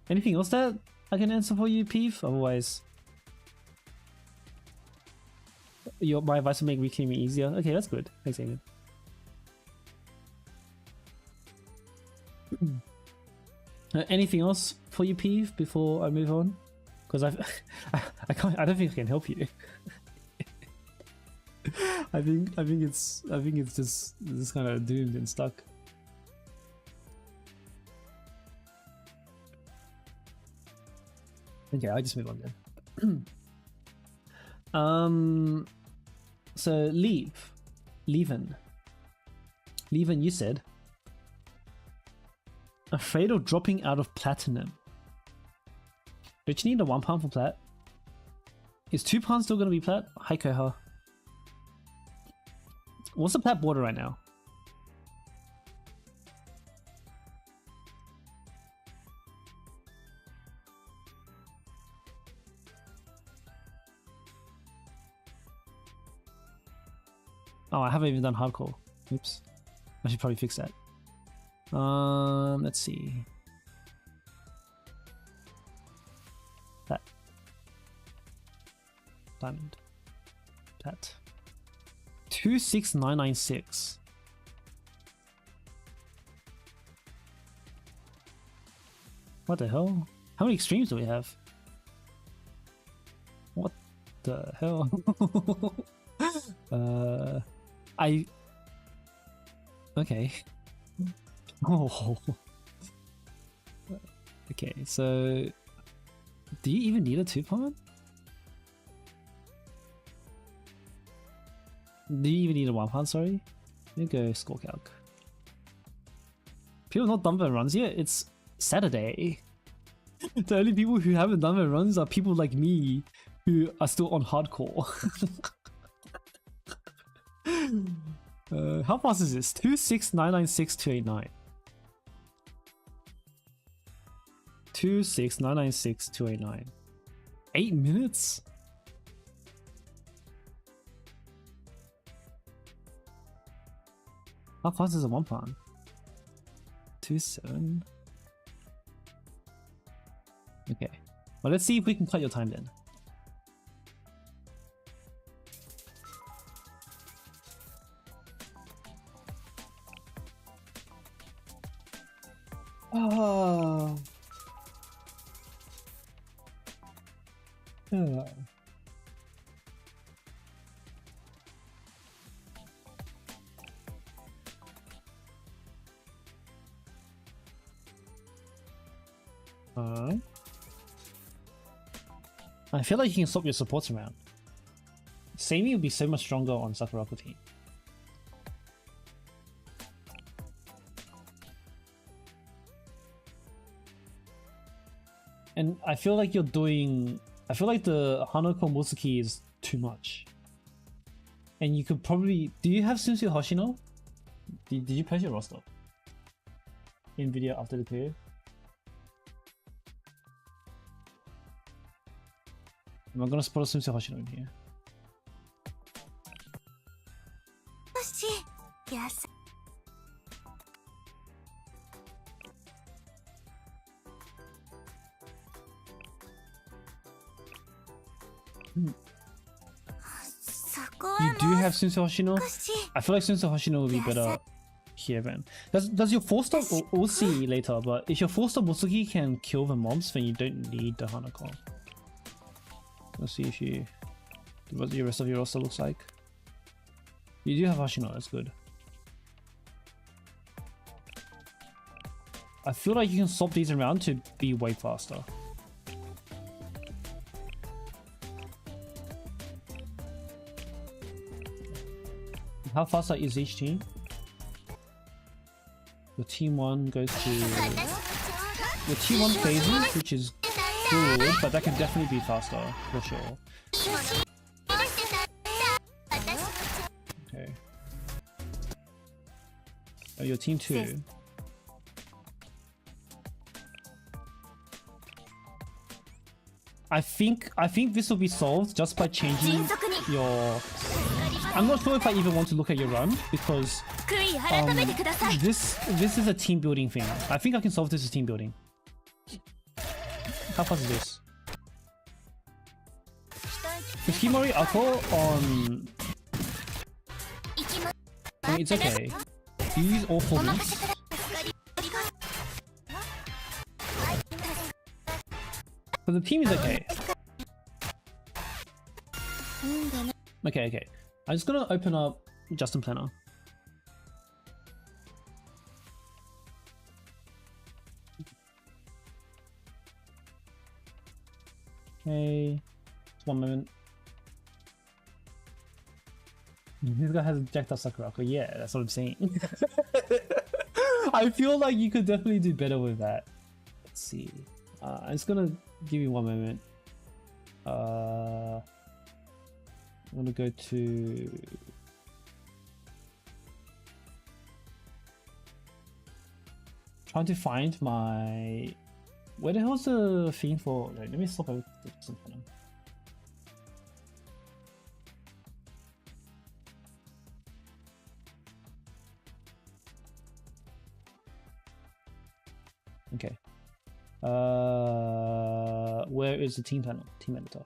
Anything else that I can answer for you, Peeve? Otherwise, my advice will make reclaiming easier. Okay, that's good. Thanks, Amy. Anything else for you, Peeve, before I move on? Because I don't think I can help you. I think it's just kind of doomed and stuck. Okay, I'll just move on then. So Leven, you said, afraid of dropping out of platinum. Don't you need a 1 pound for plat? Is 2 pounds still gonna be plat? Hi Koha. What's the plat border right now? Oh, I haven't even done hardcore. Oops. I should probably fix that. Let's see. That. Diamond. That. 26996. What the hell? How many extremes do we have? What the hell? Okay. Oh. Okay, so do you even need a 2-pawn? Do you even need a 1-pawn, sorry? Let me go score calc. People not done their runs yet? It's Saturday. The only people who haven't done their runs are people like me who are still on hardcore. How fast is this? 26996 289. 8 minutes? How fast is a 1-pawn? 27. Okay. Well, let's see if we can cut your time then. Oh. Oh. I feel like you can swap your supports around. Sammy will be so much stronger on Sakurako team. And I feel like you're doing... I feel like the Hanako Motsuki is too much. And you could probably... Do you have Sunsu Hoshino? Did you post your roster? In video after the clear? Am I gonna spot a Sunsu Hoshino in here? Yes. You do have Sunsu Hoshino? I feel like Sunsu Hoshino will be better here then. Does your 4-star, we'll see later, but if your 4-star Motsuki can kill the mobs, then you don't need the Hanako. Let's see if what the rest of your roster looks like. You do have Hoshino, that's good. I feel like you can swap these around to be way faster. How fast is each team? The team 1 goes to the team 1 phases, which is good, but that can definitely be faster for sure. Okay. Oh, your team 2. I think this will be solved just by changing your. I'm not sure if I even want to look at your run because this is a team building thing. I think I can solve this as team building. How fast is this? Is Himari Ako on? I mean, it's okay. You use all 4 moves. So the team is okay. Okay. I'm just gonna open up Justin Planner. Okay, just 1 moment. This guy has jacked up Sakurako. Yeah, that's what I'm saying. I feel like you could definitely do better with that. Let's see. I'm just gonna give you 1 moment. I'm gonna go to trying to find my. Where the hell's the theme for? Wait, let me stop over something. Okay. Where is the team panel? Team editor.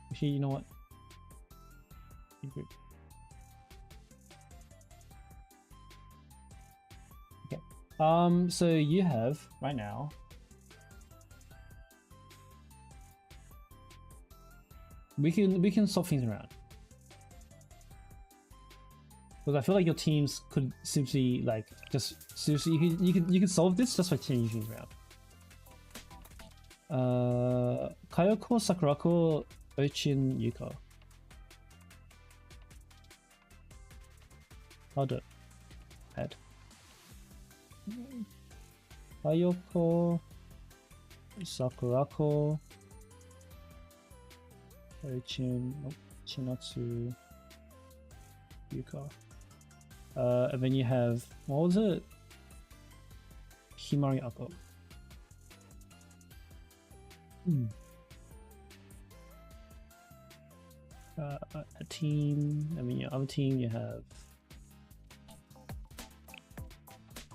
Actually, you know what? Okay. So you have right now. We can swap things around. Because I feel like your teams could simply like just seriously you can solve this just by changing things around. Kayoko, Sakurako, Ochin, Yuka. Harder. Head. Kayoko, Sakurako, Ochin, Chinatsu, Yuka. And then you have, what was it? Himari Ako. A team, I mean your other team you have.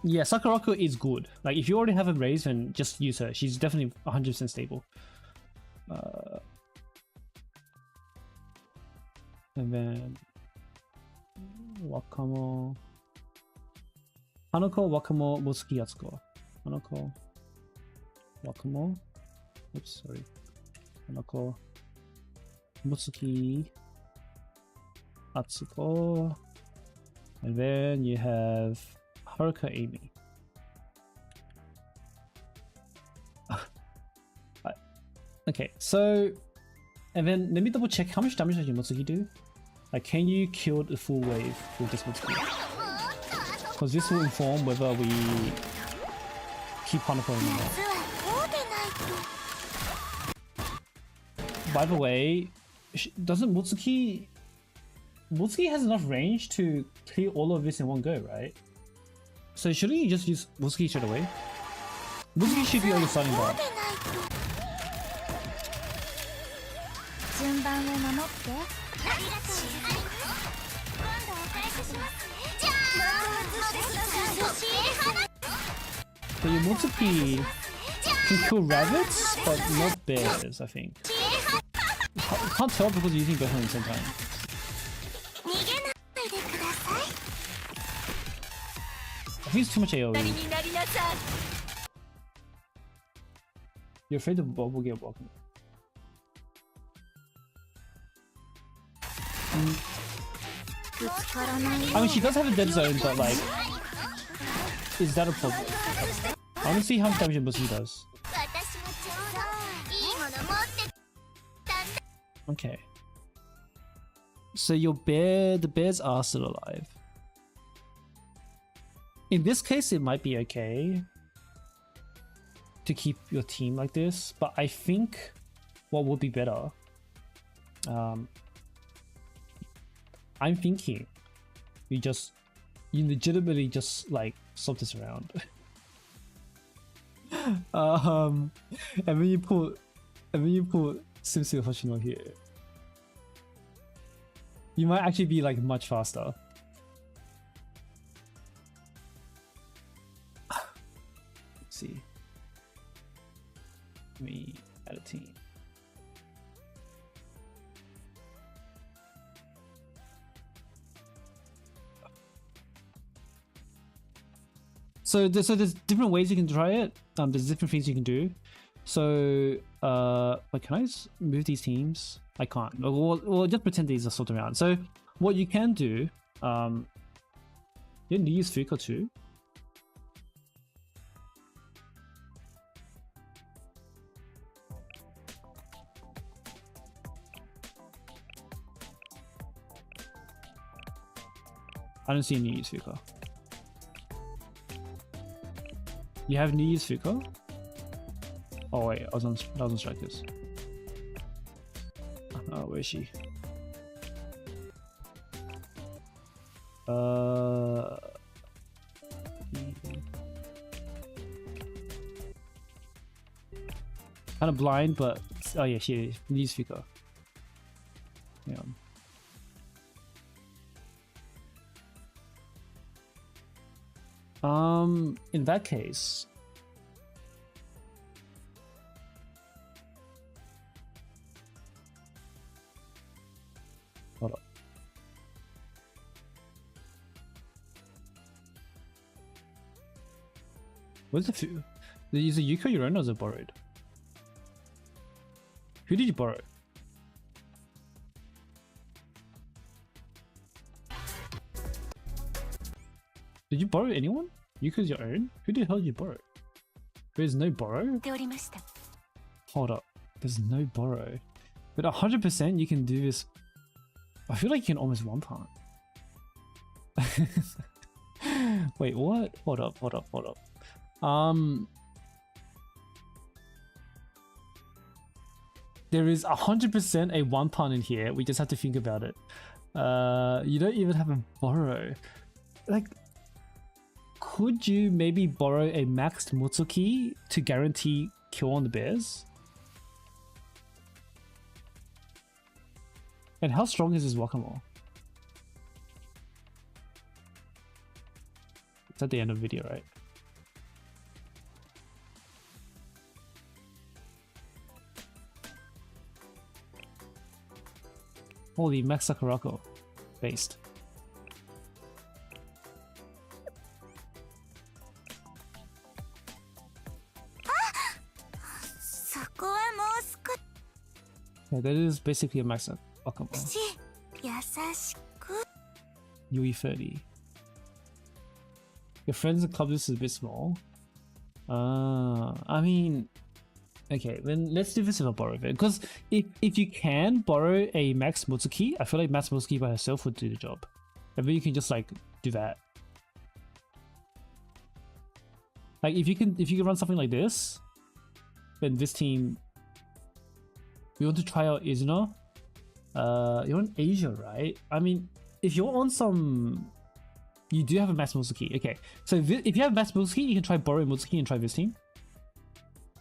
Yeah, Sakurako is good. Like if you already have a raise, then just use her. She's definitely 100% stable. And then Wakamo, Hanako, Wakamo, Mutsuki, Atsuko. Hanako, Wakamo. Oops, sorry. Hanako, Mutsuki, Atsuko, and then you have Haruka Amy. Okay, so and then let me double check how much damage does your Mutsuki do? Like, can you kill the full wave with this Mutsuki? Because this will inform whether we keep Hanako or not. By the way, doesn't Mutsuki has enough range to clear all of this in one go, right? So shouldn't you just use Mutsuki straight away? Mutsuki should be on the starting bar. So your Mutsuki can kill rabbits, but not bears, I think. I can't tell because you're using both at the same time. I think it's too much AoE. You're afraid the Bob will get broken. I mean, she does have a dead zone, but like, is that a problem? I want to see how much damage Musuki does. Okay. So the bears are still alive. In this case, it might be okay to keep your team like this, but I think what would be better, I'm thinking you legitimately just like swap this around. And then you put Simsu Hoshino here. You might actually be like much faster. Let's see. Let me add a team. So there's different ways you can try it. There's different things you can do. So like, can I move these teams? I can't. Well, just pretend these are sorted around. So what you can do, you need to use Fuka too. I don't see any use Fuka. You have new use Fuka? Oh wait, I was on strikers. Oh, where is she? Kind of blind, but oh yeah, she needs Fuka. Yeah. In that case, hold up. Where's the food? Is it Yuko your own or is it borrowed? Who did you borrow? Did you borrow anyone? Yuko's your own? Who the hell did you borrow? There's no borrow? Hold up. There's no borrow. But 100% you can do this. I feel like you can almost one part. Wait, what? Hold up. There is 100% a one part in here. We just have to think about it. You don't even have a borrow. Like, could you maybe borrow a maxed Mutsuki to guarantee kill on the bears? And how strong is this Wakamoe? It's at the end of the video, right? Holy, Max Sakurako based. Yeah, that is basically a Max Sakurako. Yui 30. Your friends and club list is a bit small. I mean, okay, then let's do this with a borrow bit. Because if you can borrow a Max Mutsuki, I feel like Max Mutsuki by herself would do the job. And then you can just like do that. Like if you can run something like this, then this team. We want to try out Izuna. You're in Asia, right? I mean, if you're on some, you do have a Max Mutsuki. Okay, so if you have Max Mutsuki, you can try borrow Mutsuki and try this team.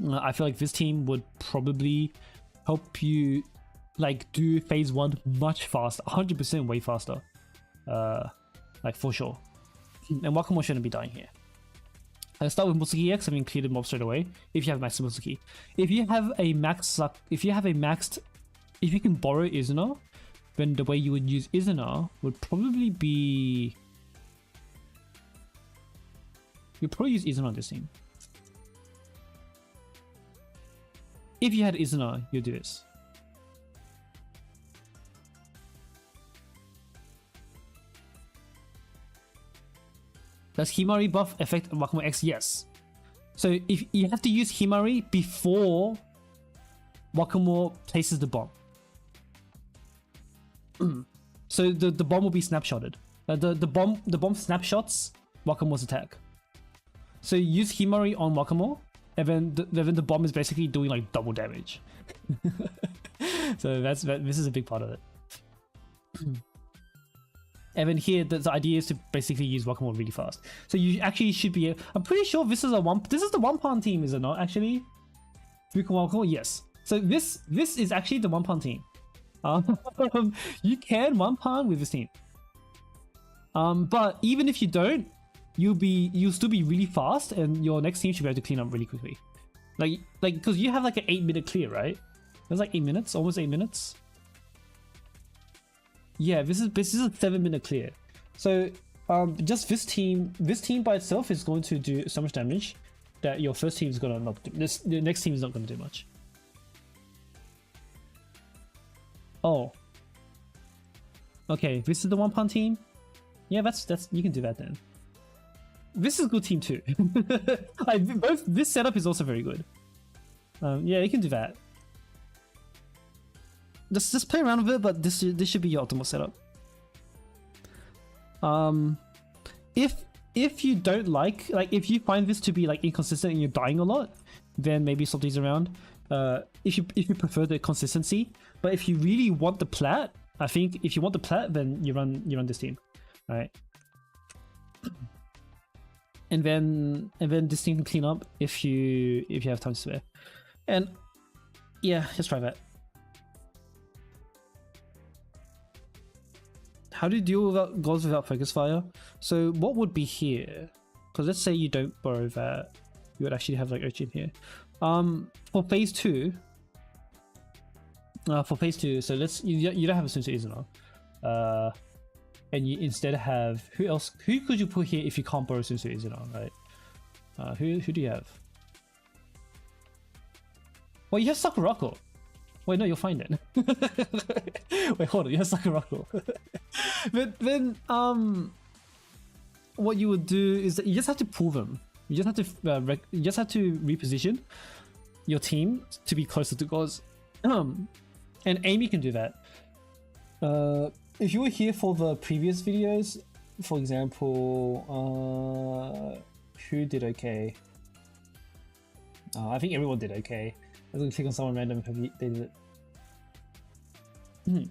I feel like this team would probably help you like do phase 1 much faster, 100% way faster, like for sure. And Wakamoe shouldn't be dying here. Let's start with Mutsuki X. I mean, clear the mob straight away. If you have Max Mutsuki, if you have a maxed, if you can borrow Izuna, then the way you would use Izuna would probably be, you'd probably use Izuna on this team. If you had Izuna, you'd do this. Does Himari buff affect Wakamoe X? Yes. So if you have to use Himari before Wakamoe places the bomb. So the bomb will be snapshotted. The bomb snapshots Wakamoe's attack. So you use Himari on Wakamoe, and then the bomb is basically doing like double damage. So this is a big part of it. And then here the idea is to basically use Wakamoe really fast. So you actually should be. I'm pretty sure this is the one pan team, is it not? Actually, Wakamoe, yes. So this is actually the one pan team. You can one pan with this team. But even if you don't, you'll still be really fast, and your next team should be able to clean up really quickly. Like because you have like an 8-minute clear, right? That's like 8 minutes, almost 8 minutes. Yeah, this is a 7-minute clear. So just this team by itself is going to do so much damage that your first team is gonna not do. The next team is not gonna do much. Oh. Okay, this is the one pan team. Yeah, that's you can do that then. This is a good team too. This setup is also very good. Yeah, you can do that. Just play around with it, but this should be your optimal setup. If you don't like if you find this to be like inconsistent and you're dying a lot, then maybe swap these around. If you prefer the consistency, but if you really want the plat, I think if you want the plat, then you run this team, right? And then this team can clean up if you have time to spare. And yeah, just try that. How do you deal with gods without focus fire? So what would be here? Because let's say you don't borrow that, you would actually have like Urchin here. For phase 2, so you don't have a Sunsu Izuna. And you instead have who could you put here if you can't borrow Sunsu Izuna, right? Who do you have? Well, you have Sakurako. Wait, no, you'll find it. Wait, hold on, you have Sakurako. But then, what you would do is that you just have to pull them. You just have to reposition your team to be closer to gods. And Amy can do that. If you were here for the previous videos, for example, who did okay? I think everyone did okay. I'm gonna click on someone random if they did it.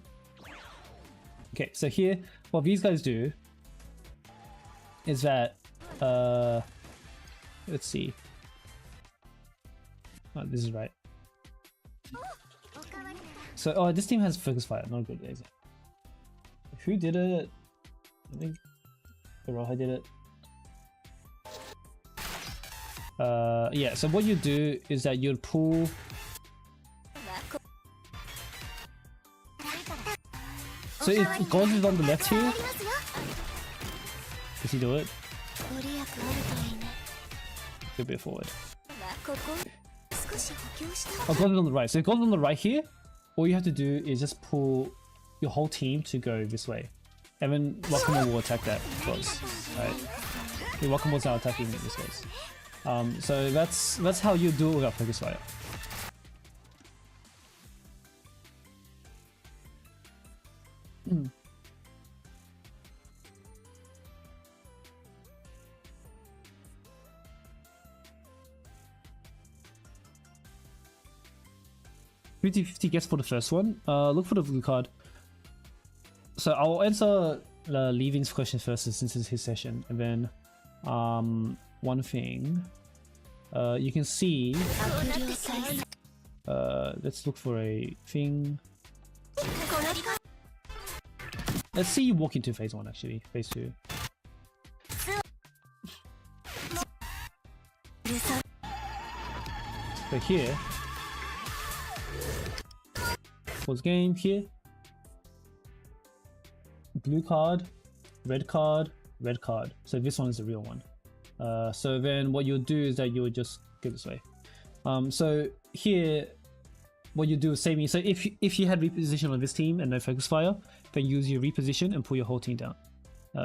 Okay, so here, what these guys do is that, let's see. Oh, this is right. So, this team has focus fire, not good. Is it? Who did it? I think Iroha did it. Yeah, so what you do is that you'll pull. So if Goz is on the left here, does he do it? A bit forward. Oh, Goz is on the right. So if Goz is on the right here, all you have to do is just pull your whole team to go this way, and then Wakamoe will attack that Goz. Right? The Wakamoe's now attacking this Goz. So that's how you do it without focus fire. $50 gets for the first one. Look for the blue card. So I'll answer Leaving's question first since it's his session, and then one thing you can see. Let's look for a thing. Let's see you walk into phase 1 actually, phase 2. So here, pause game here. Blue card, red card, red card. So this one is the real one. So then what you'll do is that you'll just go this way. So here, what you do is save me. So if you had reposition on this team and no focus fire, then use your reposition and pull your whole team down.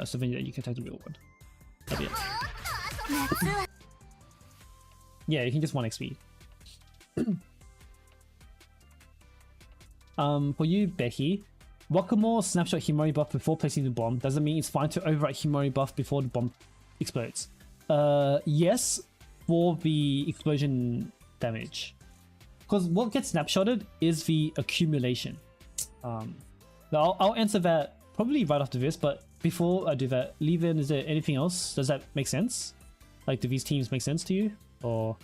So then you can take the real one. That'd be it. Yeah, you can just 1x speed. For you, Becky, Wakamore snapshot Himari buff before placing the bomb. Doesn't mean it's fine to overwrite Himari buff before the bomb explodes. Yes, for the explosion damage. Because what gets snapshotted is the accumulation. I'll answer that probably right after this, but before I do that, Levi-an, is there anything else? Does that make sense? Like, do these teams make sense to you? Or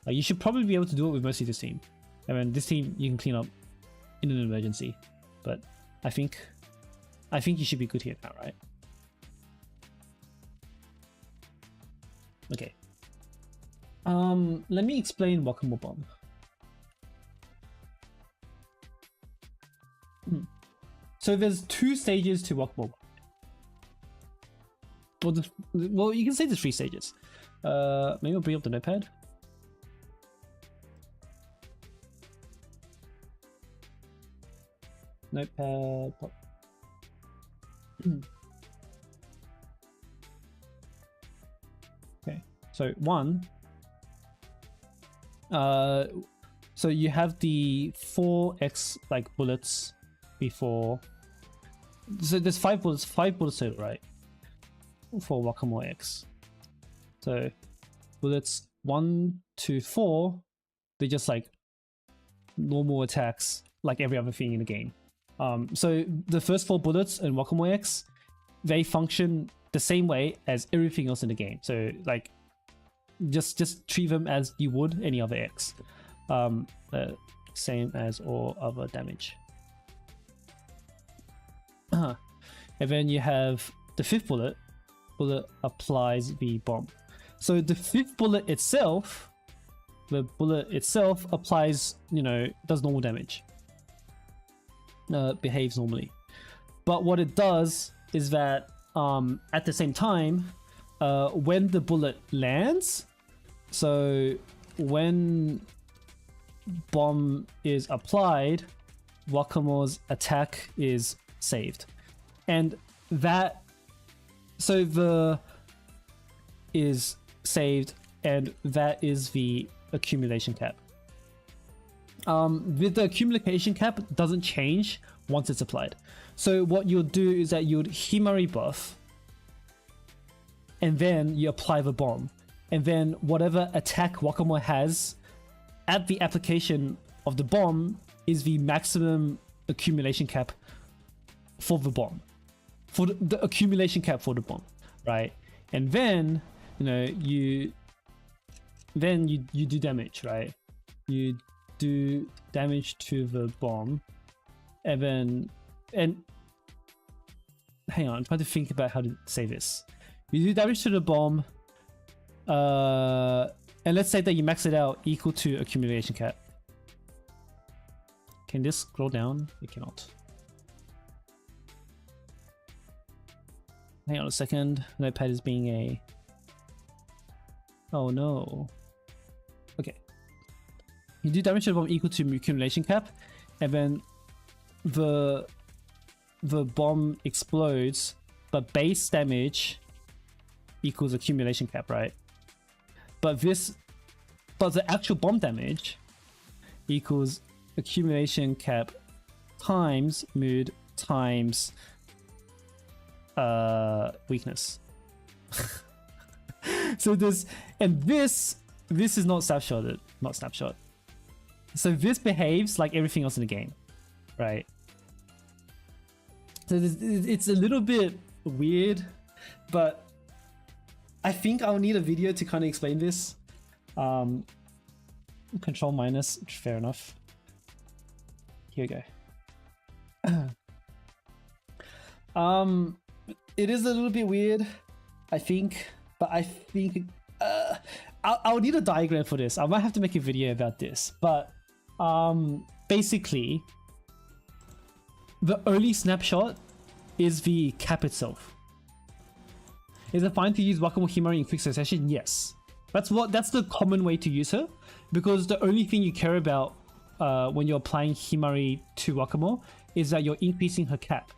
you should probably be able to do it with mostly this team. I mean, this team you can clean up in an emergency, but I think you should be good here now, right? Okay. Let me explain Wakamore Bomb. So there's 2 stages to Wakamore Bomb. Well, you can say there's 3 stages. Maybe I'll bring up the notepad. Notepad. Pop. Okay, so 1. So you have the 4x like bullets before. So there's 5 bullets total, right? For Wakamore X. So bullets 1 to 4, they're just like normal attacks, like every other thing in the game. So the first 4 bullets in Wakamore X, they function the same way as everything else in the game. So like, just treat them as you would any other X. Same as all other damage. And then you have the 5th bullet. Bullet applies the bomb. So the 5th bullet itself, applies, does normal damage. Behaves normally. But what it does is that at the same time, when the bullet lands, so when bomb is applied, Wakamore's attack is saved. And that, so the is saved, and that is the accumulation cap. With the accumulation cap, doesn't change once it's applied. So what you'll do is that you'd Himari buff, and then you apply the bomb, and then whatever attack Wakamore has at the application of the bomb is the maximum accumulation cap for the bomb, for the accumulation cap for the bomb, right? And then you do damage, right? You do damage to the bomb, and then hang on, I'm trying to think about how to say this. You do damage to the bomb, and let's say that you max it out equal to accumulation cap. Can this scroll down? It cannot. Hang on a second. Notepad is being a... Oh no. Okay. You do damage to the bomb equal to accumulation cap, and then the bomb explodes, but base damage equals accumulation cap, right? But the actual bomb damage equals accumulation cap times mood times weakness. So this is not snapshotted, not snapshot. So this behaves like everything else in the game, right? So it's a little bit weird, but I think I'll need a video to kind of explain this. Control minus, fair enough. Here we go. It is a little bit weird, I think, but I think I'll need a diagram for this. I might have to make a video about this, but basically the only snapshot is the cap itself. Is it fine to use Wakamore Himari in quick succession? Yes. That's the common way to use her, because the only thing you care about when you're applying Himari to Wakamore is that you're increasing her cap.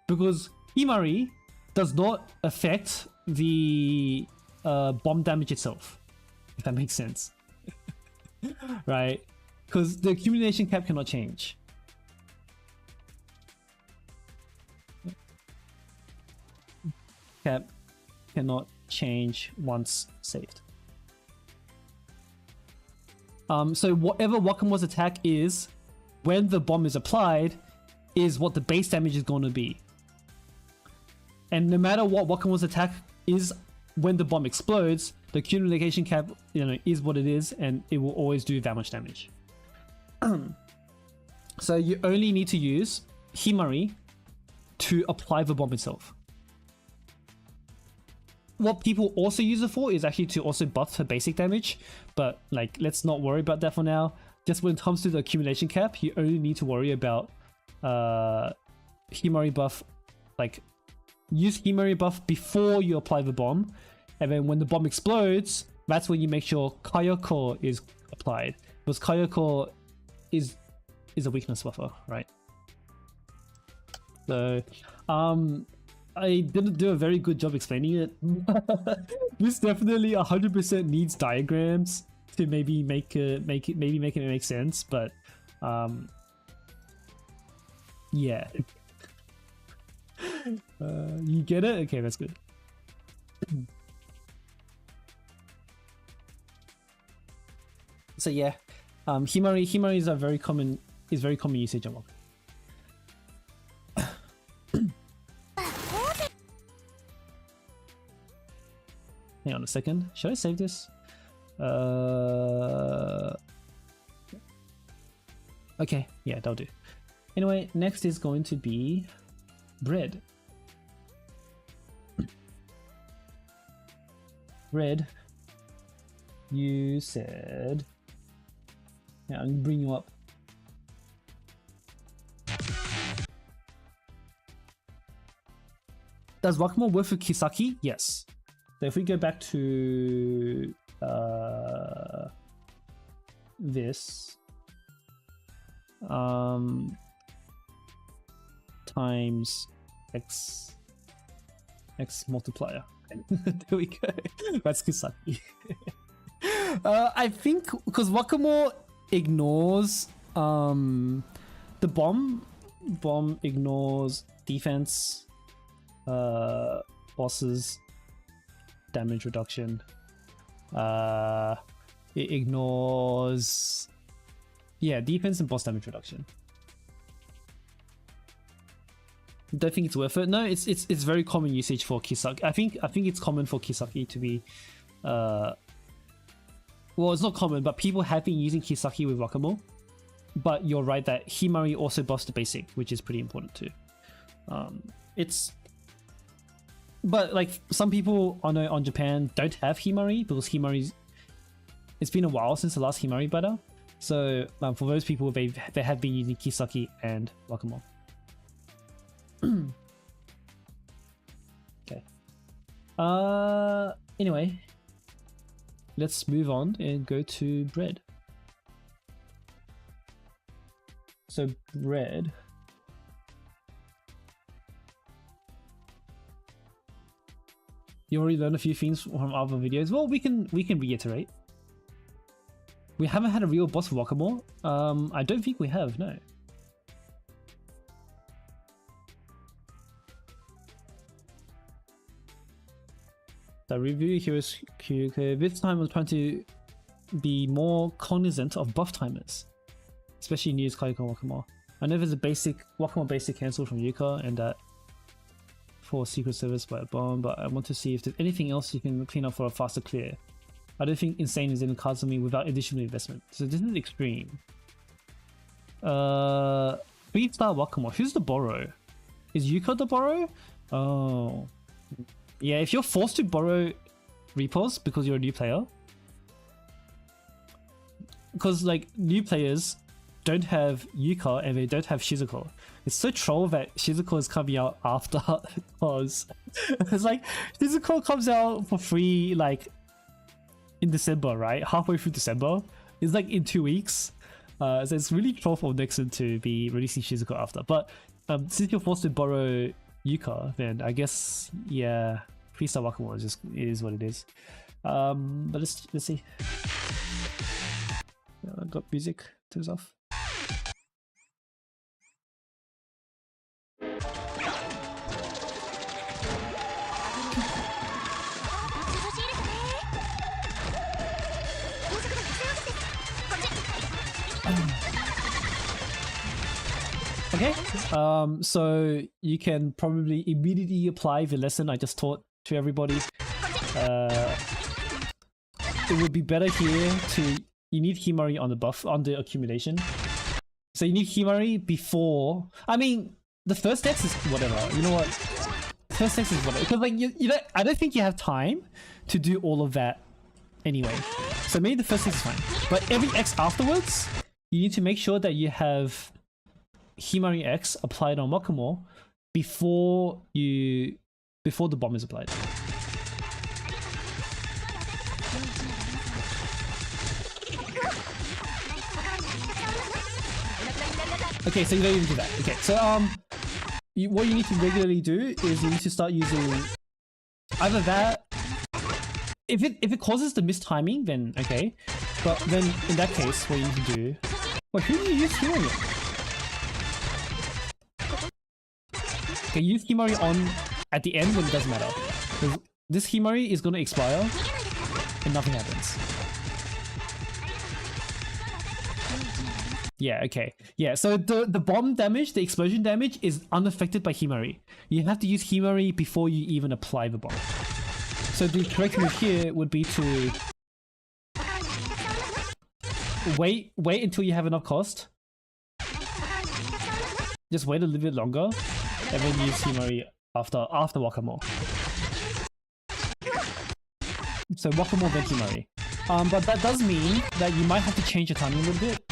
Because Himari does not affect the bomb damage itself, if that makes sense. Right? Because the accumulation cap cannot change. Cap cannot change once saved. So whatever Wakamo's attack is, when the bomb is applied, is what the base damage is going to be. And no matter what Wakamo's attack is, when the bomb explodes, the accumulation cap, is what it is, and it will always do that much damage. So you only need to use Himari to apply the bomb itself. What people also use it for is actually to also buff her basic damage, but like, let's not worry about that for now. Just when it comes to the accumulation cap, you only need to worry about Himari buff, like use Himari buff before you apply the bomb, and then when the bomb explodes, that's when you make sure Kayako is applied, because Kayako is a weakness buffer, right? So I didn't do a very good job explaining it. This definitely 100% needs diagrams to maybe make it make sense, but yeah. You get it? Okay, that's good. So yeah, Himari is a very common usage of Wakamoe. Hang on a second. Should I save this? Okay, yeah, that'll do. Anyway, next is going to be bread. Bread. You said... Yeah, I'm gonna bring you up. Does Wakamoe work for Kisaki? Yes. So if we go back to this times x multiplier. There we go. That's Kisaki. I think because Wakamoe ignores the bomb ignores defense, bosses, damage reduction, it ignores defense and boss damage reduction. Don't think it's worth it. No, it's very common usage for Kisaki. I think it's common for Kisaki to be well, it's not common, but people have been using Kisaki with Wakamoe. But you're right that Himari also buffs the basic, which is pretty important too. But like some people on Japan don't have Himari because it's been a while since the last Himari battle. So for those people, they have been using Kisaki and Wakamoe. Okay. Anyway, let's move on and go to bread. So bread. You already learned a few things from other videos. Well, we can reiterate. We haven't had a real boss for Wakamoe. I don't think we have, no. The review here is this time was trying to be more cognizant of buff timers, especially new Kayako Wakamoe. I know there's a basic Wakamoe basic cancel from Yuka and that for Secret Service by a bomb, but I want to see if there's anything else you can clean up for a faster clear. I don't think Insane is in the cards for me without additional investment. So this is extreme. 3-star Wakamoe. Who's the borrow? Is Yuka the borrow? Oh. Yeah, if you're forced to borrow repos because you're a new player. Because like new players don't have Yuka and they don't have Shizuko. It's so troll that Shizuko is coming out after because it's like Shizuko comes out for free like in December, right? Halfway through December. It's like in 2 weeks. So it's really troll for Nixon to be releasing Shizuko after. But since you're forced to borrow Yuka, then I guess yeah, Freestyle Whack-A-Mole is just, it is what it is. But let's see. I got music turns off. Okay, so you can probably immediately apply the lesson I just taught to everybody. It would be better here you need Himari on the buff, on the accumulation. So you need Himari before, I mean, the first X is whatever, you know what? First X is whatever, because like, I don't think you have time to do all of that anyway. So maybe the first X is fine. But every X afterwards, you need to make sure that you have Himari X applied on Whack-A-Mole before the bomb is applied. Okay, so you don't even do that. Okay, so what you need to regularly do is you need to start using either that. If it causes the mistiming, then okay. But then in that case, what you need to do. Wait, who do you use Himari on? Okay, use Himari on at the end when it doesn't matter. This Himari is gonna expire and nothing happens. Yeah, okay. Yeah, so the bomb damage, the explosion damage is unaffected by Himari. You have to use Himari before you even apply the bomb. So the correct move here would be to wait until you have enough cost. Just wait a little bit longer and then use Himari after Whack-A-Mole. So Whack-A-Mole then Himari. But that does mean that you might have to change the timing a little bit.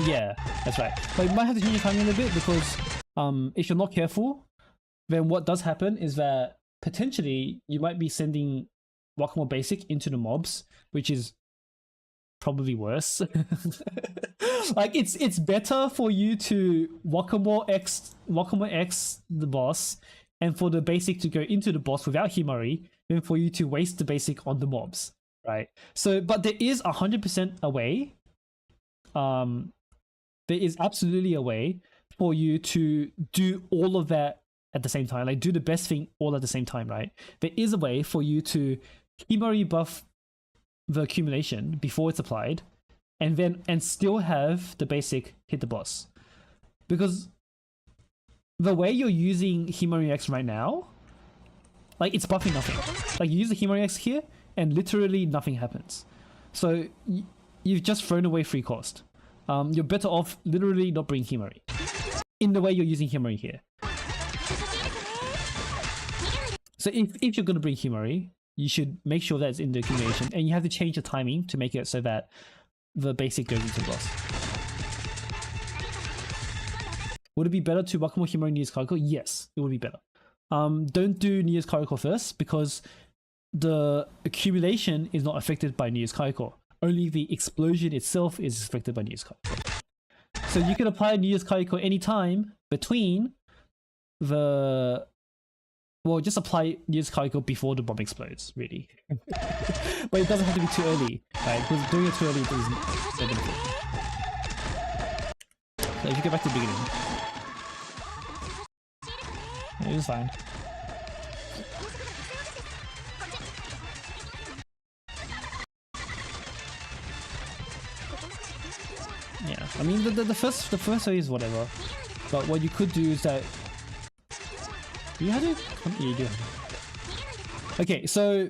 Yeah, that's right. But you might have to change your timing a little bit because if you're not careful, then what does happen is that potentially you might be sending Whack-A-Mole basic into the mobs, which is probably worse. Like it's better for you to Whack-A-Mole X the boss and for the basic to go into the boss without Himari than for you to waste the basic on the mobs, right? So, but there is 100% a way. There is absolutely a way for you to do all of that at the same time, like do the best thing all at the same time, right? There is a way for you to Himari buff the accumulation before it's applied and still have the basic hit the boss. Because the way you're using Himari X right now, like it's buffing nothing. Like you use the Himari X here and literally nothing happens. So you've just thrown away free cost. You're better off literally not bringing Himari in the way you're using Himari here. So if you're going to bring Himari, you should make sure that it's in the accumulation and you have to change the timing to make it so that the basic goes into the boss. Would it be better to Whack-A-Mole Himari Nia's Karuko? Yes, it would be better. Don't do Nia's Karuko first because the accumulation is not affected by Nia's Karuko. Only the explosion itself is affected by Nia's Karuko. So you can apply Nia's Karuko anytime between the... Well, just apply Nia's Karuko before the bomb explodes, really. But it doesn't have to be too early, right? Because doing it too early doesn't benefit. So if you go back to the beginning... It was fine. Yeah, I mean the first way is whatever, but what you could do is that you have to. Yeah, you do. Okay, so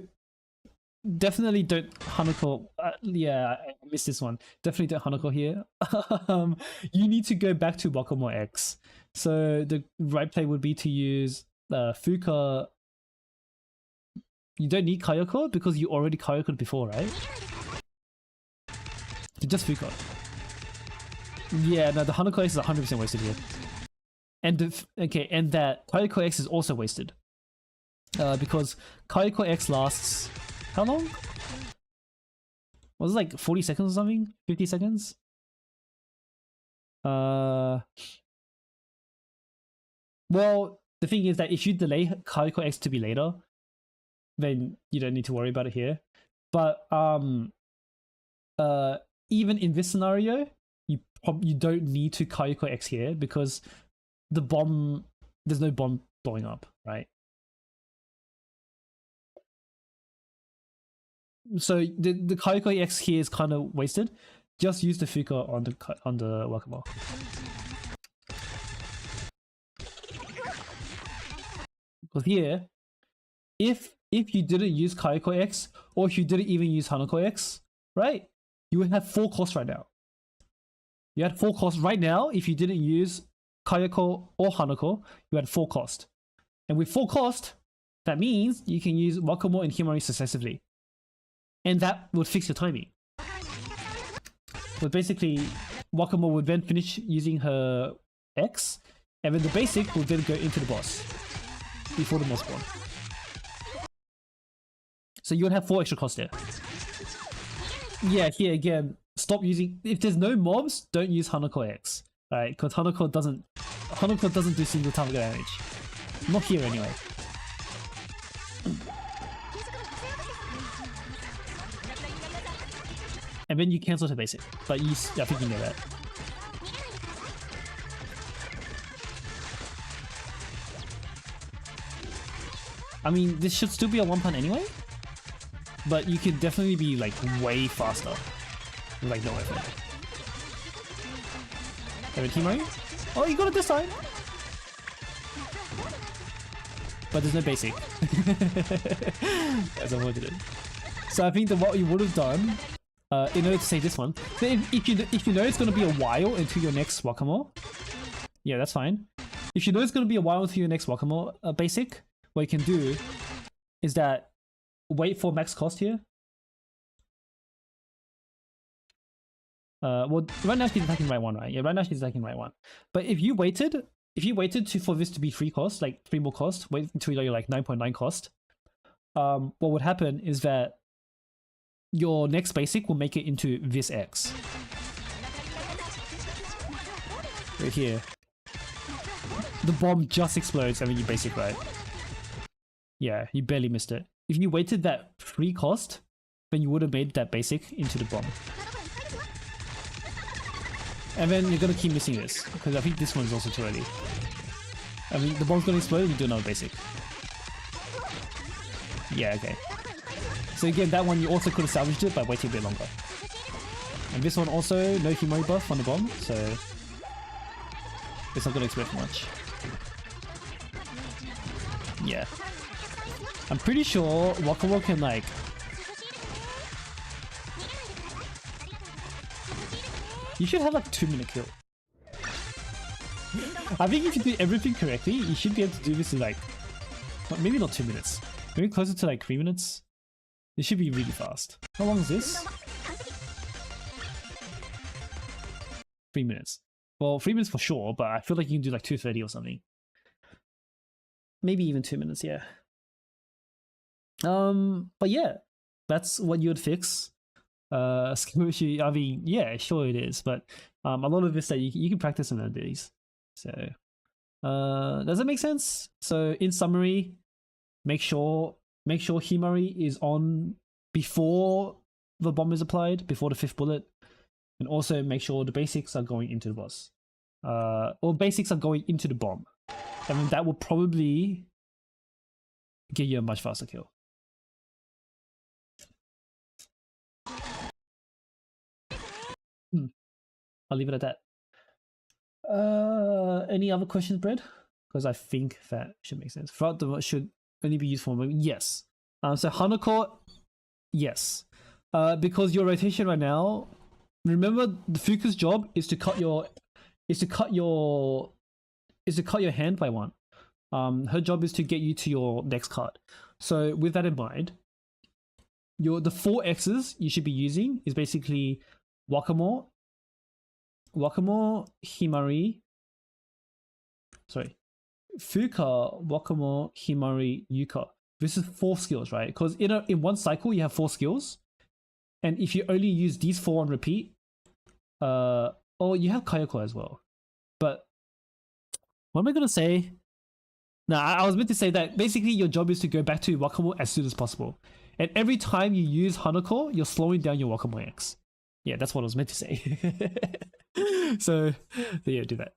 definitely don't Hanako. Yeah, I missed this one. Definitely don't Hanako here. You need to go back to Whack-A-Mole X. So the right play would be to use Fuka. You don't need Kayoko because you already Kayoko'd before, right? Just Fuka. Yeah, no, the Hanako X is 100% wasted here. And and that Kayoko X is also wasted. Because Kayoko X lasts how long? Was it like 40 seconds or something? 50 seconds? Well, the thing is that if you delay Kayako X to be later, then you don't need to worry about it here. But even in this scenario, you don't need to Kayako X here because the bomb, there's no bomb blowing up, right? So the Kayako X here is kind of wasted. Just use the Fuka on the Wakamo. Because here, if you didn't use Kayako X, or if you didn't even use Hanako X, right, you would have full cost right now. You had full cost right now. If you didn't use Kayako or Hanako, you had full cost. And with full cost, that means you can use Wakamo and Himari successively. And that would fix your timing. But basically, Wakamo would then finish using her X, and then the basic will then go into the boss before the mob spawn. So you would have 4 extra costs there. Yeah, here again, stop using. If there's no mobs, don't use Hanako X, right? Because Hanako doesn't do single target damage. Not here anyway. And then you cancel the basic, but I think you know that. I mean, this should still be a 1-pound anyway, but you could definitely be like way faster, like no effort. Himari? Oh, you got it this time! But there's no basic. That's unfortunate. So I think that what you would have done, in order to say this one, so if you know it's going to be a while until your next Wakamo, yeah, that's fine. If you know it's going to be a while until your next Wakamo basic, what you can do is that wait for max cost here. Well, right now she's attacking right one, right? Yeah, right now she's attacking right one. But if you waited for this to be 3 cost, like 3 more cost, wait until you're like 9.9 cost, what would happen is that your next basic will make it into this X. Right here. The bomb just explodes and then you basic, right? Yeah, you barely missed it. If you waited that 3 cost, then you would have made that basic into the bomb. And then you're gonna keep missing this, because I think this one's also too early. I mean, the bomb's gonna explode and you do another basic. Yeah, okay. So again, that one you also could have salvaged it by waiting a bit longer. And this one also, no Himari buff on the bomb, so it's not gonna explode much. Yeah. I'm pretty sure Wakamo can like... You should have like 2-minute kill. I think if you do everything correctly, you should be able to do this in like... Maybe not 2 minutes. Maybe closer to like 3 minutes. It should be really fast. How long is this? 3 minutes. Well, 3 minutes for sure, but I feel like you can do like 2:30 or something. Maybe even 2 minutes, yeah. But yeah, that's what you would fix. Skirmish, I mean, yeah, sure it is, but a lot of this that you can practice on these. So, does that make sense? So, in summary, make sure Himari is on before the bomb is applied, before the 5th bullet, and also make sure the basics are going into the boss. Or basics are going into the bomb. I mean, that will probably get you a much faster kill. I'll leave it at that. Any other questions, Brad? Because I think that should make sense. Throughout the should only be used for a moment. Yes. So Hanako, yes. Because your rotation right now, remember the Fuka's job is to cut your hand by 1. Her job is to get you to your next cut. So with that in mind, the 4 X's you should be using is basically Wakamo, Himari, Fuka, Wakamo, Himari, Yuka. This is 4 skills, right? Because in one cycle you have 4 skills, and if you only use these 4 on repeat, oh, you have Kayako as well. But what am I gonna say? No, I was meant to say that basically your job is to go back to Wakamo as soon as possible. And every time you use Hanako, you're slowing down your Wakamo X. Yeah, that's what I was meant to say. So yeah, do that.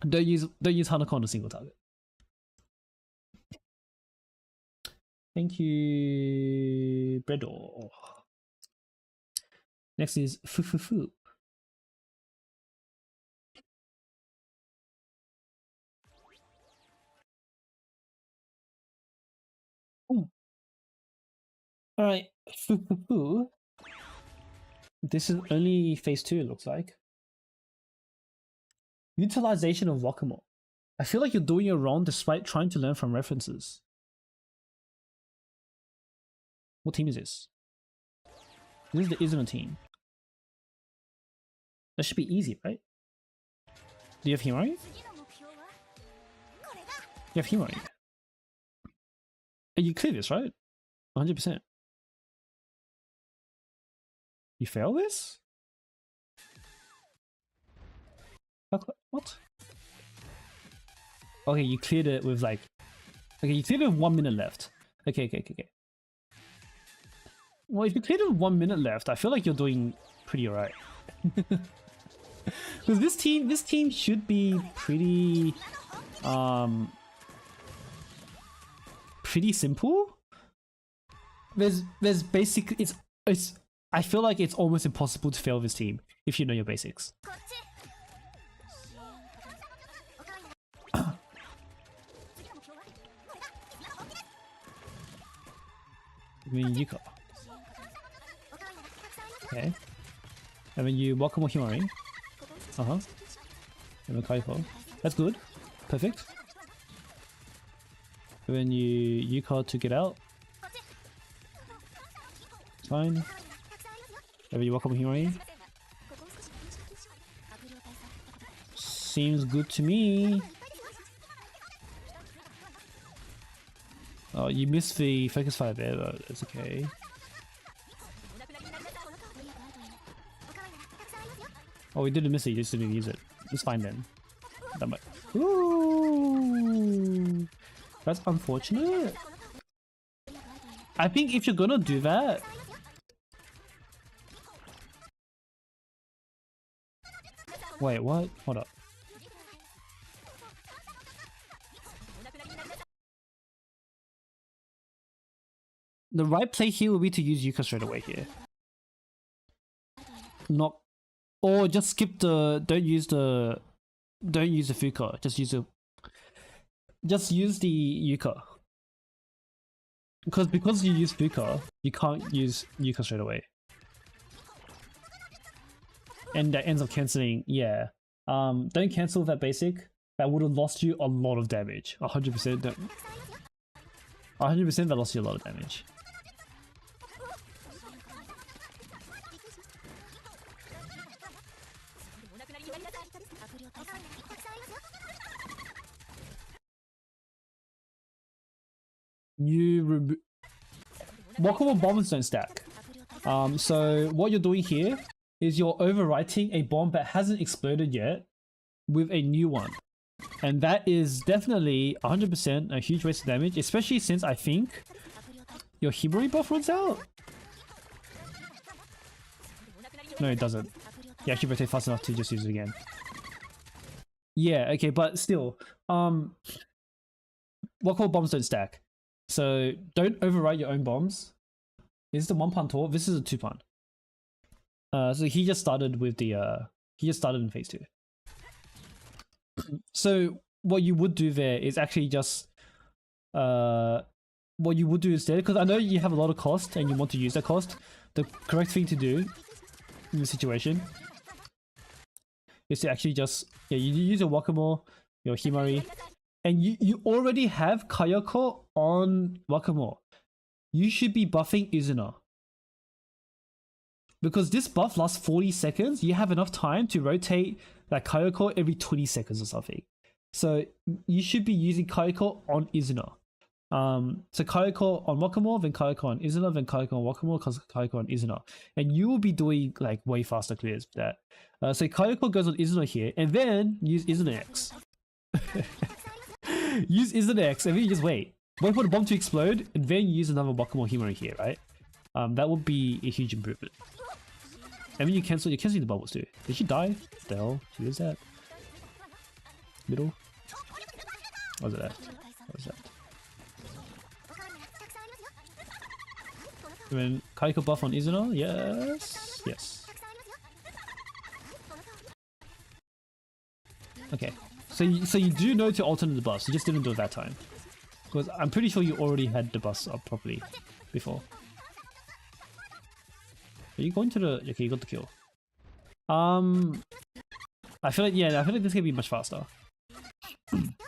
Don't use Hanako on a single target. Thank you, Bredo. Next is Fufufu. Alright, Fufufu. This is only phase 2, it looks like. Utilization of Wakamo. I feel like you're doing it wrong despite trying to learn from references. What team is this? This is the Izuna team. That should be easy, right? Do you have Himari? You have Himari. You clear this, right? 100%. You fail this? What? Okay, you cleared it with like... Okay, you cleared it with 1 minute left. Okay. Well, if you cleared it with 1 minute left, I feel like you're doing pretty alright. Because this team should be pretty... pretty simple. There's basically... It's I feel like it's almost impossible to fail this team if you know your basics. I mean, Yuka. Okay. And then you Wakamo Himari. And then Kaiko. That's good. Perfect. And then you Yuka to get out. Fine. And then you Wakamo Himari. Seems good to me. Oh, you missed the focus fire there, but it's okay. Oh, we didn't miss it, you just didn't use it. It's fine then. That might... Ooh, that's unfortunate. I think if you're gonna do that... Wait, what? Hold up. The right play here would be to use Yuka straight away here. Not... Or just skip the... Don't use the Fuka. Just use the Yuka. Because you use Fuka, you can't use Yuka straight away. And that ends up cancelling, yeah. Don't cancel that basic. That would have lost you a lot of damage. 100% don't... 100% that lost you a lot of damage. Wakamo bombs don't stack. So what you're doing here is you're overwriting a bomb that hasn't exploded yet with a new one. And that is definitely 100% a huge waste of damage, especially since I think your Himari buff runs out. No, it doesn't. You actually rotate fast enough to just use it again. Yeah, okay, but still, Wakamo bombs don't stack. So don't overwrite your own bombs. Is this the 1-pun tour? This is a 2-pun. So he just started with the he just started in phase 2. So what you would do there is actually just what you would do instead, because I know you have a lot of cost and you want to use that cost. The correct thing to do in this situation is to actually just you use your Wakamo, your Himari, and you already have Kayako on Wakamo. You should be buffing Izuna. Because this buff lasts 40 seconds, you have enough time to rotate that Kayako every 20 seconds or something. So you should be using Kayako on Izuna. So Kayako on Wakamo, then Kayako on Izuna, then Kayako on Wakamo, Kayako on Izuna. And you will be doing like way faster clears with that. So Kayako goes on Izuna here, and then use Izuna X. Use Isn't X and then you just wait. Wait for the bomb to explode and then use another Bakumo Himari here, right? That would be a huge improvement. And then you're canceling the bubbles too. Did she die? What the hell? She is that? Middle? What was it that? What was that? And then Kaiko buff on Izuna? Yes. Yes. Okay. So you do know to alternate the buffs, you just didn't do it that time. Because I'm pretty sure you already had the buffs up properly before. Are you going to the... Okay, you got the kill. I feel like this can be much faster.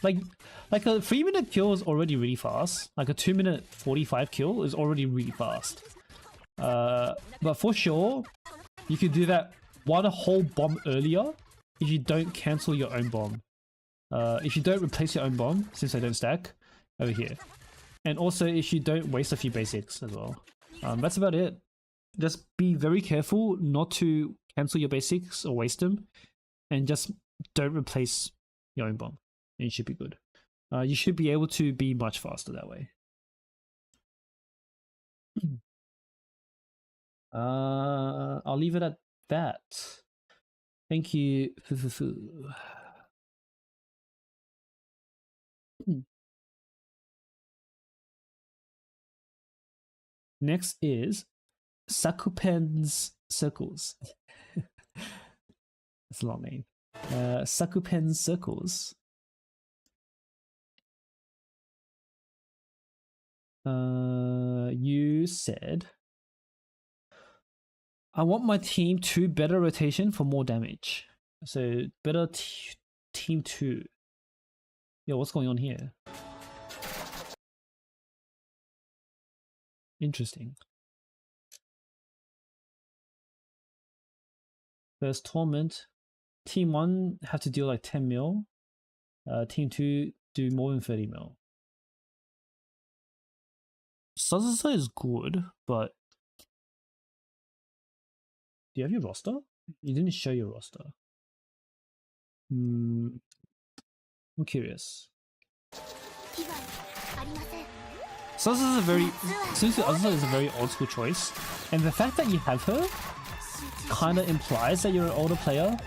like a 3-minute kill is already really fast. Like a 2-minute 45 kill is already really fast. But for sure, you could do that one whole bomb earlier if you don't cancel your own bomb. If you don't replace your own bomb, since they don't stack, over here. And also if you don't waste a few basics as well. That's about it. Just be very careful not to cancel your basics or waste them. And just don't replace your own bomb. And you should be good. You should be able to be much faster that way. I'll leave it at that. Thank you. Next is Sakupen's Circles. That's a long name. Sakupen's Circles. You said, I want my team 2 better rotation for more damage. So better team 2. Yo, what's going on here? Interesting. First Torment. Team 1 have to deal like 10 mil. Team 2 do more than 30 mil. Sazusa is good, but do you have your roster? You didn't show your roster. I'm curious. Sazusa is a very old school choice, and the fact that you have her kind of implies that you're an older player.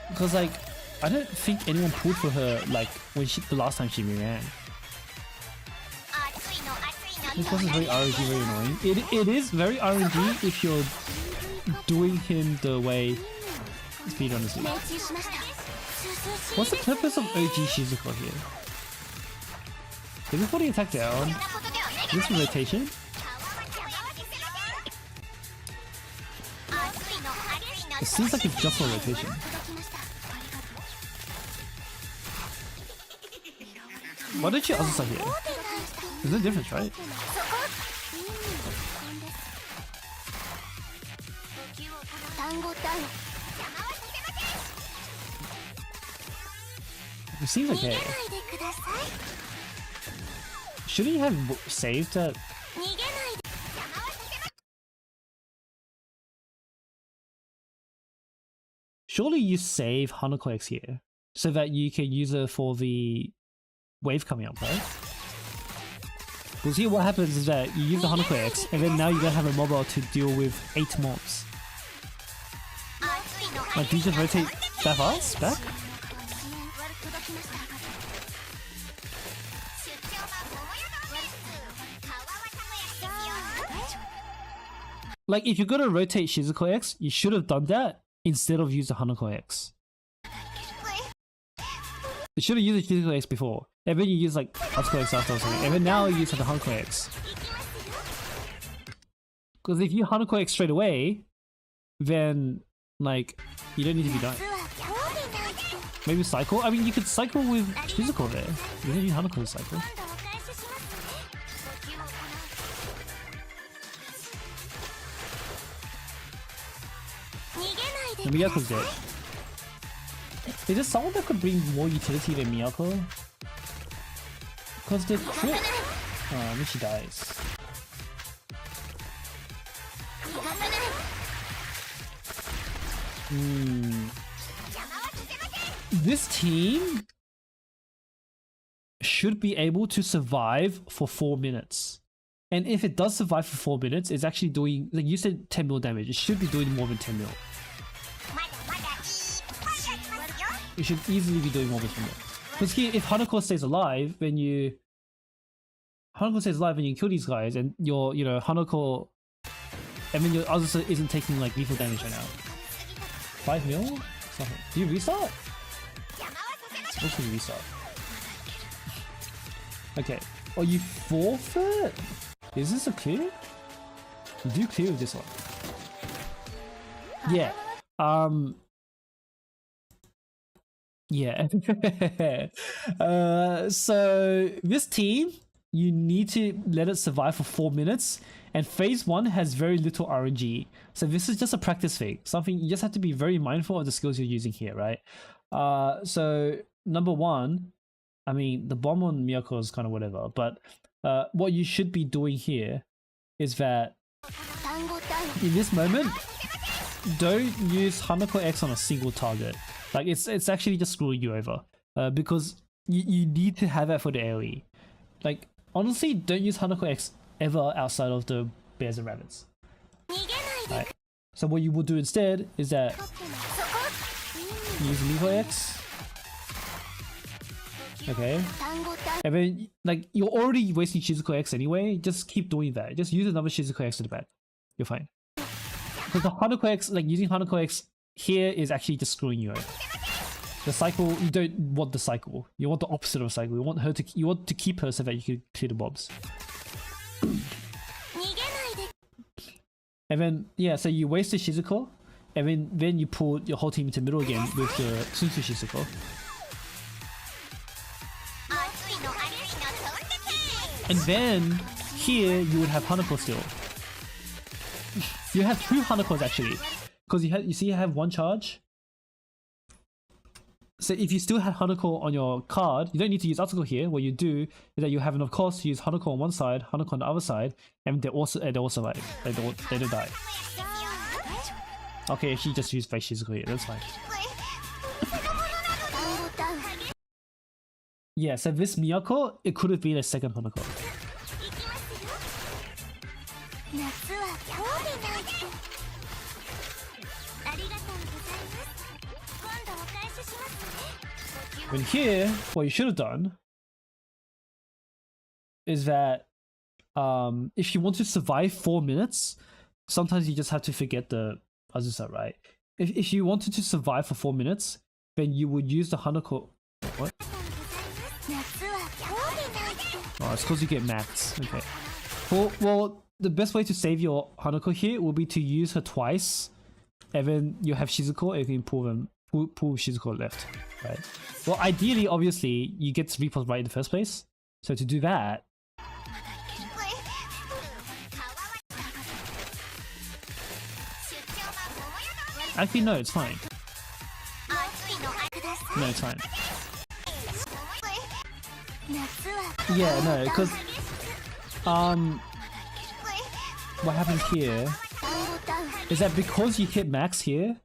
Because like, I don't think anyone pulled for her like when the last time she ran. This was very RNG, very annoying. It is very RNG if you're doing him the way speedrunners do. What's the purpose of OG Shizuko here? Is this putting attack down? Is this a rotation? It seems like it's just a rotation. Why don't you Azusa here? There's no difference, right? It seems okay. Shouldn't you have saved that? Surely you save Hanako X here so that you can use it for the wave coming up, right? Because here what happens is that you use the Hanako X and then now you don't have a mobile to deal with 8 mobs. Like, do you just rotate that fast back? Like, if you're gonna rotate Shizuko X, you should have done that instead of use the Hanako X. You should have used the Shizuko X before, and then you use like Hanako X after or something, and then now you use the Hanako X. Because if you Hanako X straight away, then like you don't need to be done. Maybe cycle? I mean, you could cycle with Shizuko there. You don't need Hanako to cycle. And Miyako's dead. Is there someone that could bring more utility than Miyako? Because they're crit. Oh, I mean she dies. This team should be able to survive for 4 minutes. And if it does survive for 4 minutes, it's actually doing, like you said, 10 mil damage. It should be doing more than 10 mil. It should easily be doing more than 10 mil. Because here, if Hanako stays alive, when you kill these guys, and your, Hanako, and then your Azusa isn't taking like lethal damage right now. 5 mil? Something. Do you restart? Supposed to restart. Okay. Oh, you forfeit? Is this a clear? You do clear with this one. Yeah. Yeah. So this team, you need to let it survive for 4 minutes, and phase 1 has very little RNG. So this is just a practice thing. Something you just have to be very mindful of the skills you're using here, right? So number 1, I mean, the bomb on Miyako is kind of whatever, but what you should be doing here is that in this moment, don't use Hanako X on a single target. Like it's actually just screwing you over, because you need to have that for the AoE. Like honestly, don't use Hanako X ever outside of the bears and rabbits. Right. So what you will do instead is that use Miho X. Okay. And then like you're already wasting Shizuko X anyway. Just keep doing that. Just use another Shizuko X to the back. You're fine. Because the Hanako X, like using Hanako X here is actually just screwing you over. The cycle, you don't want the cycle. You want the opposite of a cycle. You want to keep her so that you can clear the mobs. And then yeah, so you waste the Shizuko, and then you pull your whole team into middle again with the Sunsu Shizuko. And then here you would have Hanako still. You have 2 Hanakos actually, because you see you have 1 charge. So if you still had Hanako on your card, you don't need to use Atsuko here. What you do is that you have enough cost to use Hanako on one side, Hanako on the other side, and they also survive. They don't die. Okay, if she just used Face Shizuko here, that's fine. Yeah, so this Miyako, it could have been a second Hanako. When here, what you should have done is that if you want to survive 4 minutes, sometimes you just have to forget the Azusa, right? If you wanted to survive for 4 minutes, then you would use the Hanako. What? Oh, it's because you get max. Okay. Well, the best way to save your Hanako here will be to use her twice, and then you have Shizuko, and you can pull Shizuko left, right? Well, ideally, obviously, you get 3 plus right in the first place. So to do that, actually no, it's fine. No, it's fine. Yeah, no, because what happens here is that because you hit max here,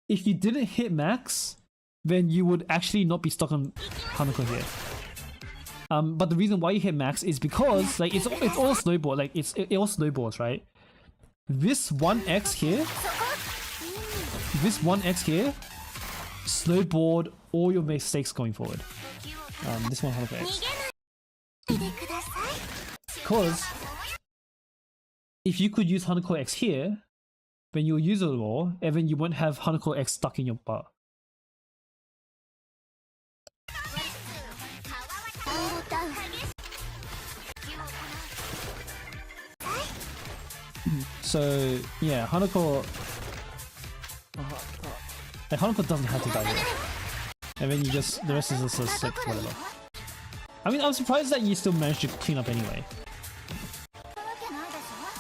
if you didn't hit max, then you would actually not be stuck on Hanako here. But the reason why you hit max is because like it's all snowball, like it all snowballs, right? This 1x here, snowballed all your mistakes going forward. This one Hanako X. Because if you could use Hanako X here, then you'll use it more, and then you won't have Hanako X stuck in your bar. So yeah, Hanako doesn't have to die here. And then the rest is just a sick, whatever. I mean, I'm surprised that you still managed to clean up anyway.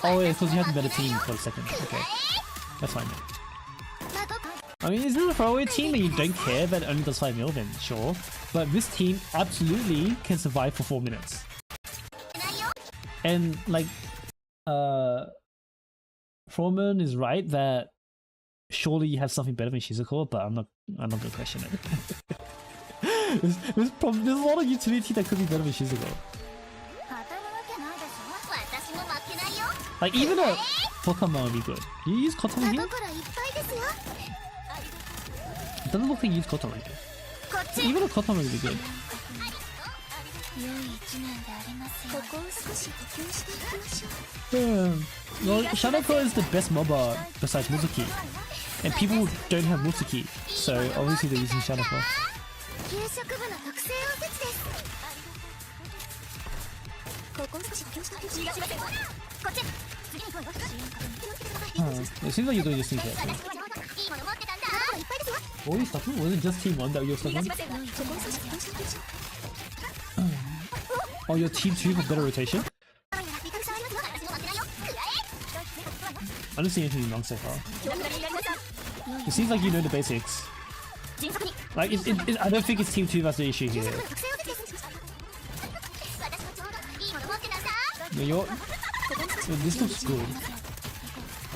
Oh yeah, because you had a better team for a second. Okay, that's fine then. I mean, is it a throwaway team and you don't care that it only does 5 mil? Then sure. But this team absolutely can survive for 4 minutes. And like, Froman is right that surely you have something better than Shizuko, but I'm not gonna question it. there's a lot of utility that could be better with Shizuko. Like even a Pokemon would be good. You use Kotama here? It doesn't look like you use Kotama here. Even a Kotama would be good. Well, Shanako is the best MOBA besides Muzuki. And people don't have Muzuki, so obviously they're using Shanako. It seems like you're doing this thing here. What were you stuck on? Was it just team 1 that you were stuck on? Oh, your team 2 for better rotation? I don't see anything wrong so far. It seems like you know the basics. Like, I don't think it's team 2 that's the issue here. Yeah, this looks good.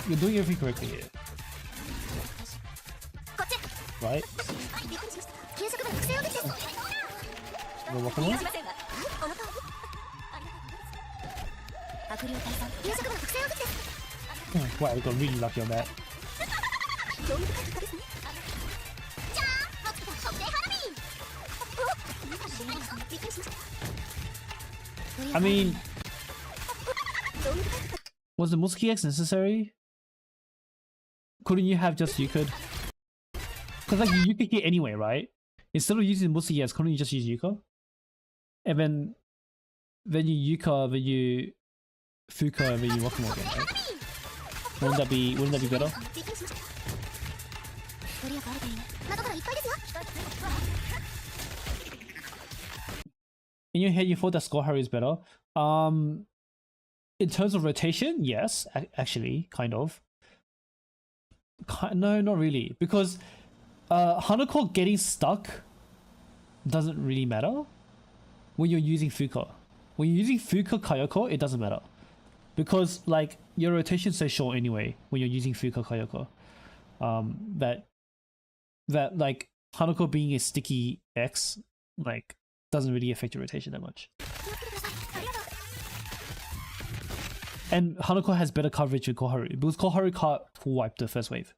You're doing everything correctly here. Right? Go walk along. Oh, wow, we got really lucky on that. I mean, was the Musuki X necessary? Couldn't you have just Yuka? Because like you could hit anyway, right? Instead of using Musuki X, couldn't you just use Yuka? And then you Yuka, then you Fuka, and then you Wakamo again, right? Wouldn't that be better? In your head, you thought that Skoharu is better. In terms of rotation, yes, actually, kind of. No, not really, because Hanako getting stuck doesn't really matter when you're using Fuka. When you're using Fuka Kayoko, it doesn't matter, because like your rotation's so short anyway when you're using Fuka Kayoko. That like Hanako being a sticky X like doesn't really affect your rotation that much. And Hanako has better coverage with Koharu, because Koharu can't full wipe the first wave.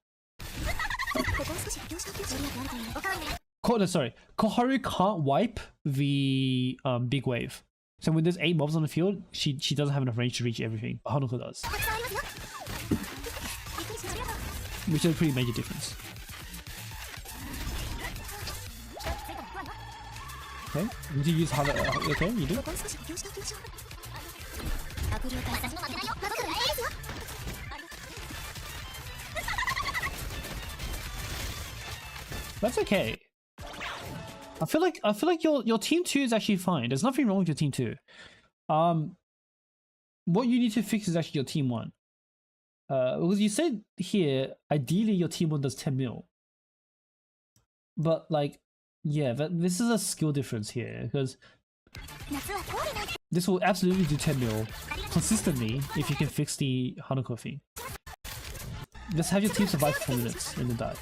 Koharu can't wipe the big wave. So when there's 8 mobs on the field, she doesn't have enough range to reach everything, but Hanako does. Which is a pretty major difference. Okay, did you use Hanako? Okay, you do. That's okay. I feel like your team 2 is actually fine. There's nothing wrong with your team 2. What you need to fix is actually your team 1. Because you said here, ideally your team 1 does 10 mil. But like, yeah, this is a skill difference here, because this will absolutely do 10 mil consistently if you can fix the Hanako thing. Just have your team survive for 4 minutes and then die.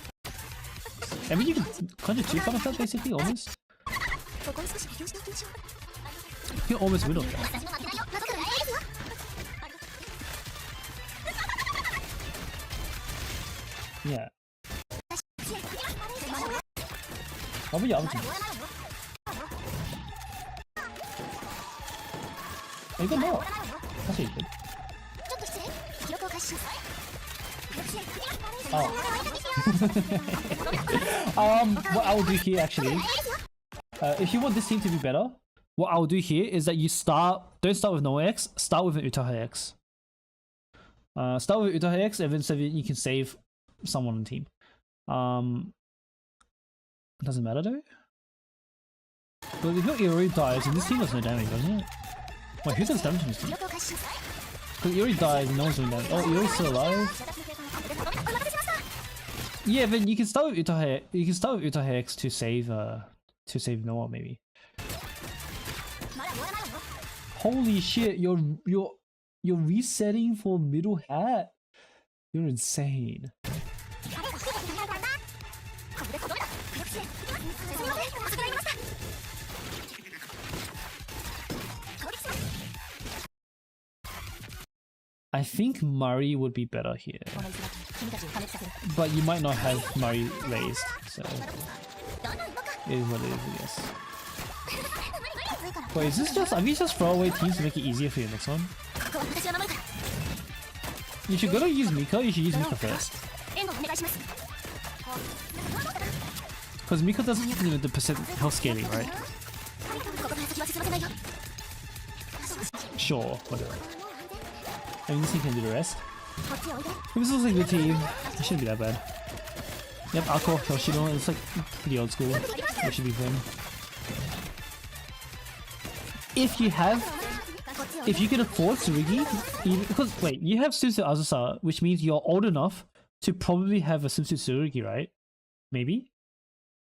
I mean, you can kind of cheat on that basically, almost. You can almost win on that. Yeah. What about your other team? Oh, you got more. That's really good. Oh. What I will do here actually, if you want this team to be better, what I will do here is that you don't start with no X, start with an Utaha X. Start with Utaha X, and then so you can save someone on the team. Doesn't matter though. But if your Iori dies, and this team does no damage, doesn't it? Wait, who does damage in this team? Because Iori dies and no one's doing damage. Oh, Iori's still alive? Yeah, then you can start with Utaha. You can start with Utaha X to save Noah maybe. Holy shit! You're resetting for middle hat. You're insane. I think Murray would be better here. But you might not have Murray raised, so it is what it is, I guess. Wait, is this just, are these just throwaway teams to make it easier for your next one? You should go to use Mika, you should use Mika first. Because Mika does, you know, the percent health scaling, right? Sure, whatever. I mean, this thing can do the rest. This looks like a good team. It shouldn't be that bad. Yep, Ako, Yoshino, it's like pretty old school. It should be fun. If you can afford Tsurugi, because wait, you have Suzu Azusa, which means you're old enough to probably have a swimsuit Tsurugi, right? Maybe?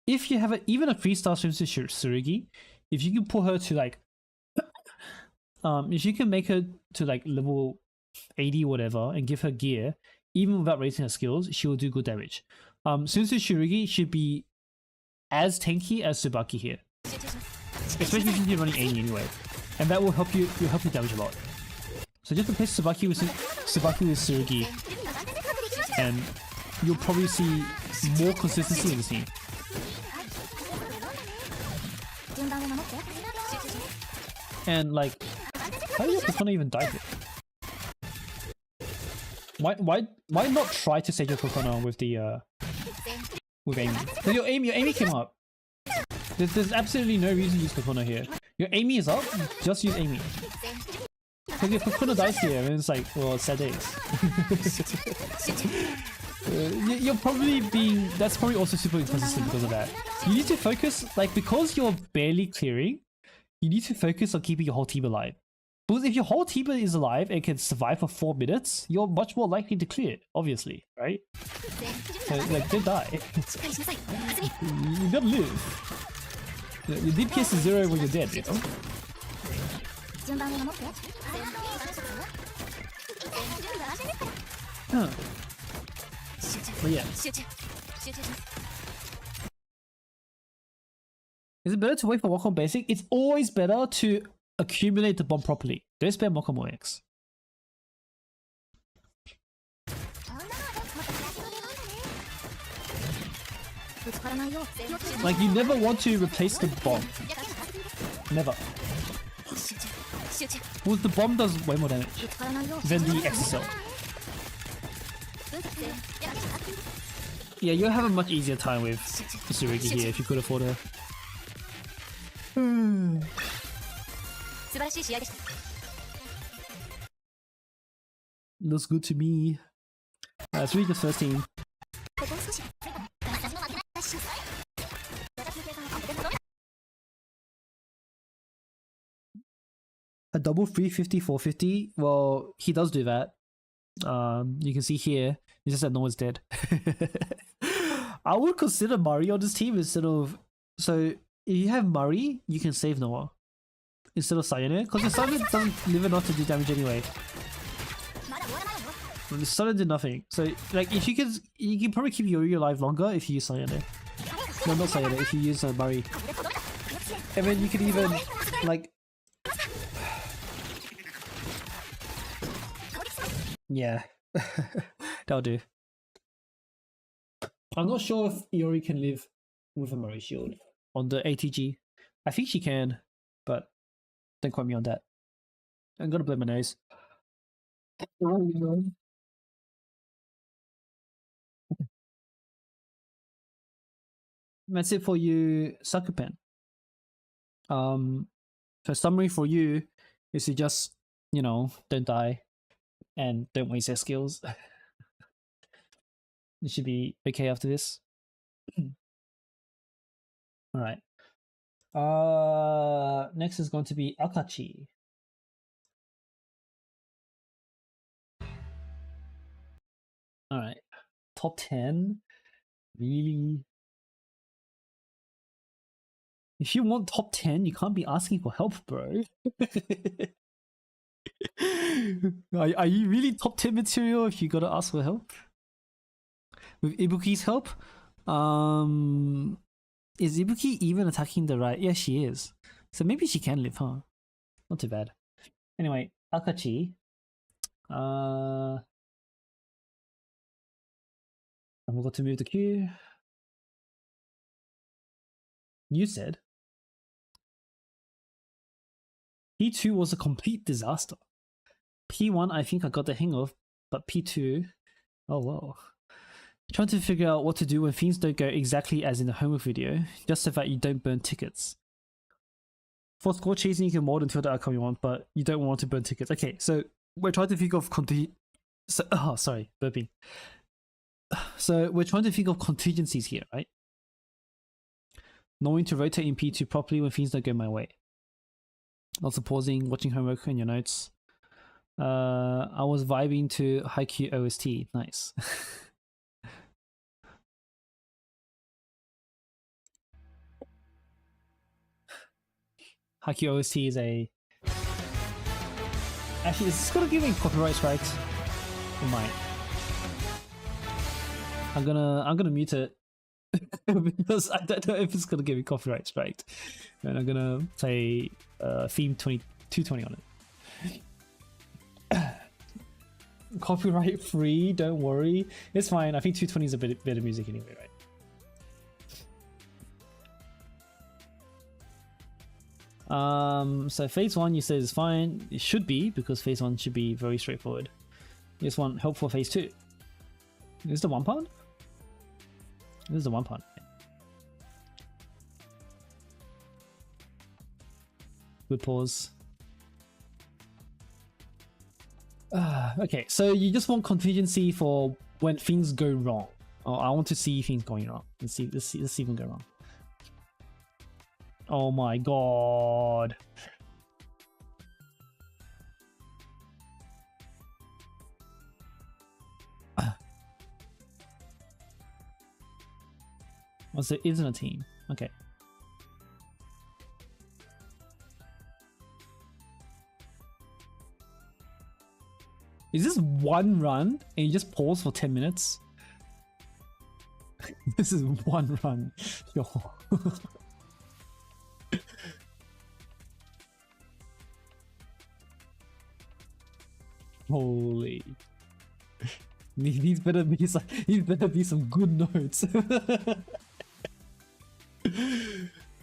If you have even a 3-star swimsuit Tsurugi, if you can put her to like if you can make her to like level 80 or whatever and give her gear, even without raising her skills, she will do good damage. Swimsuit Tsurugi should be as tanky as Tsubaki here. Especially if you're running Amy anyway. And that will help you damage a lot. So just replace Tsubaki with Tsurugi, and you'll probably see more consistency in the team. And like, how did your Kokona even die here? Why not try to save your Kokona with the with Amy? Because your Amy came up. There's absolutely no reason to use Kokona here. Your Amy is up, just use Amy. Because your Kokona dies here, and it's like, well, sad days. You're probably being, that's probably also super inconsistent because of that. You need to focus, like, because you're barely clearing, you need to focus on keeping your whole team alive. Because if your whole team is alive and can survive for 4 minutes, you're much more likely to clear it, obviously, right? So, like, don't die. You gotta live. Your DPS is 0 when you're dead, you know? Huh. But yeah. Is it better to wait for Wacom Basic? It's always better to accumulate the bomb properly. Don't spam Wacom X. Like, you never want to replace the bomb. Never. Well, the bomb does way more damage than the XSL. Yeah, you'll have a much easier time with Tsurugi here if you could afford her. Looks good to me. It's really the first team. A double 350, 450? Well, he does do that. You can see here, it's just that no one's dead. I would consider Murray on this team instead of... So, if you have Murray, you can save Noah instead of Sayane, because the Sayane doesn't live enough to do damage anyway. The Sayane did nothing. So, like, if you can probably keep Yuri alive longer if you use Sayane. No, not Sayane, if you use Murray. And then you can even, like... Yeah, that'll do. I'm not sure if Iori can live with a Murray shield on the ATG. I think she can, but don't quote me on that. I'm gonna blow my nose. That's it for you, Sakupen. So summary for you is to just, you know, don't die. And don't waste their skills. It should be okay after this. Alright. Next is going to be Akachi. Alright. Top 10? Really? If you want top 10, you can't be asking for help, bro. Are you really top 10 material if you gotta ask for help? With Ibuki's help? Is Ibuki even attacking the right? Yeah, she is. So maybe she can live, huh? Not too bad. Anyway, Akachi. I forgot to move the queue. You said P2 was a complete disaster. P1 I think I got the hang of, but P2, oh well. Trying to figure out what to do when things don't go exactly as in the homework video, just so that you don't burn tickets. For score chasing, you can mod until the outcome you want, but you don't want to burn tickets. Okay, so we're trying to think of sorry, burping. So we're trying to think of contingencies here, right? Knowing to rotate in P2 properly when things don't go my way. Lots of pausing, watching homework and your notes. I was vibing to Haikyuu OST. Nice. Haikyuu OST is a... Actually, is this gonna give me copyright strikes? It might. I'm gonna mute it because I don't know if it's gonna give me copyright strike. And I'm gonna play theme 220 on it. Copyright free, don't worry. It's fine. I think 220 is a bit of music anyway, right? So phase 1 you said is fine. It should be, because phase 1 should be very straightforward. You just want help for phase 2. Is this the one part? This is the one part. Good pause. Okay, so you just want contingency for when things go wrong. Oh, I want to see things going wrong. Let's see them go wrong. Oh my god. What's it? Isn't a team. Okay. Is this one run and you just pause for 10 minutes? This is one run. Yo. Holy. These better be some good notes.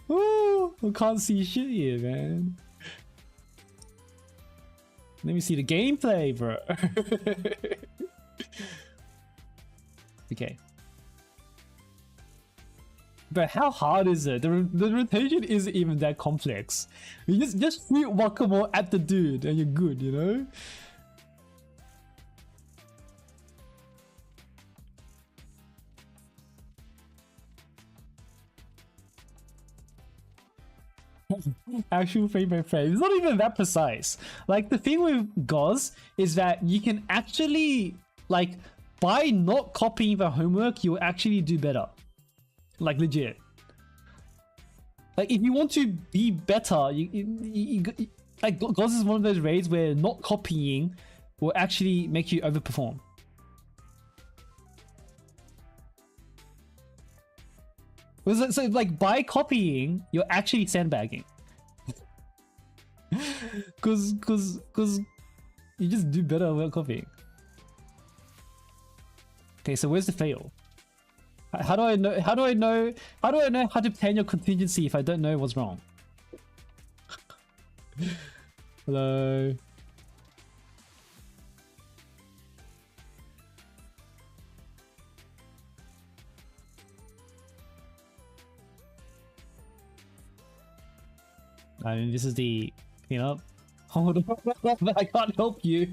Oh, I can't see shit here, man. Let me see the gameplay, bro. Okay. But how hard is it? The rotation isn't even that complex. You just shoot Wakamo at the dude and you're good, you know? Actual frame by frame. It's not even that precise. Like, the thing with Goz is that you can actually, like, by not copying the homework, you'll actually do better. Like, legit. Like, if you want to be better, like, Goz is one of those raids where not copying will actually make you overperform. So like, by copying, you're actually sandbagging. Cause you just do better when copying. Okay, so where's the fail? How do I know how to plan your contingency if I don't know what's wrong? Hello. I mean, this is the cleanup. Hold on, I can't help you.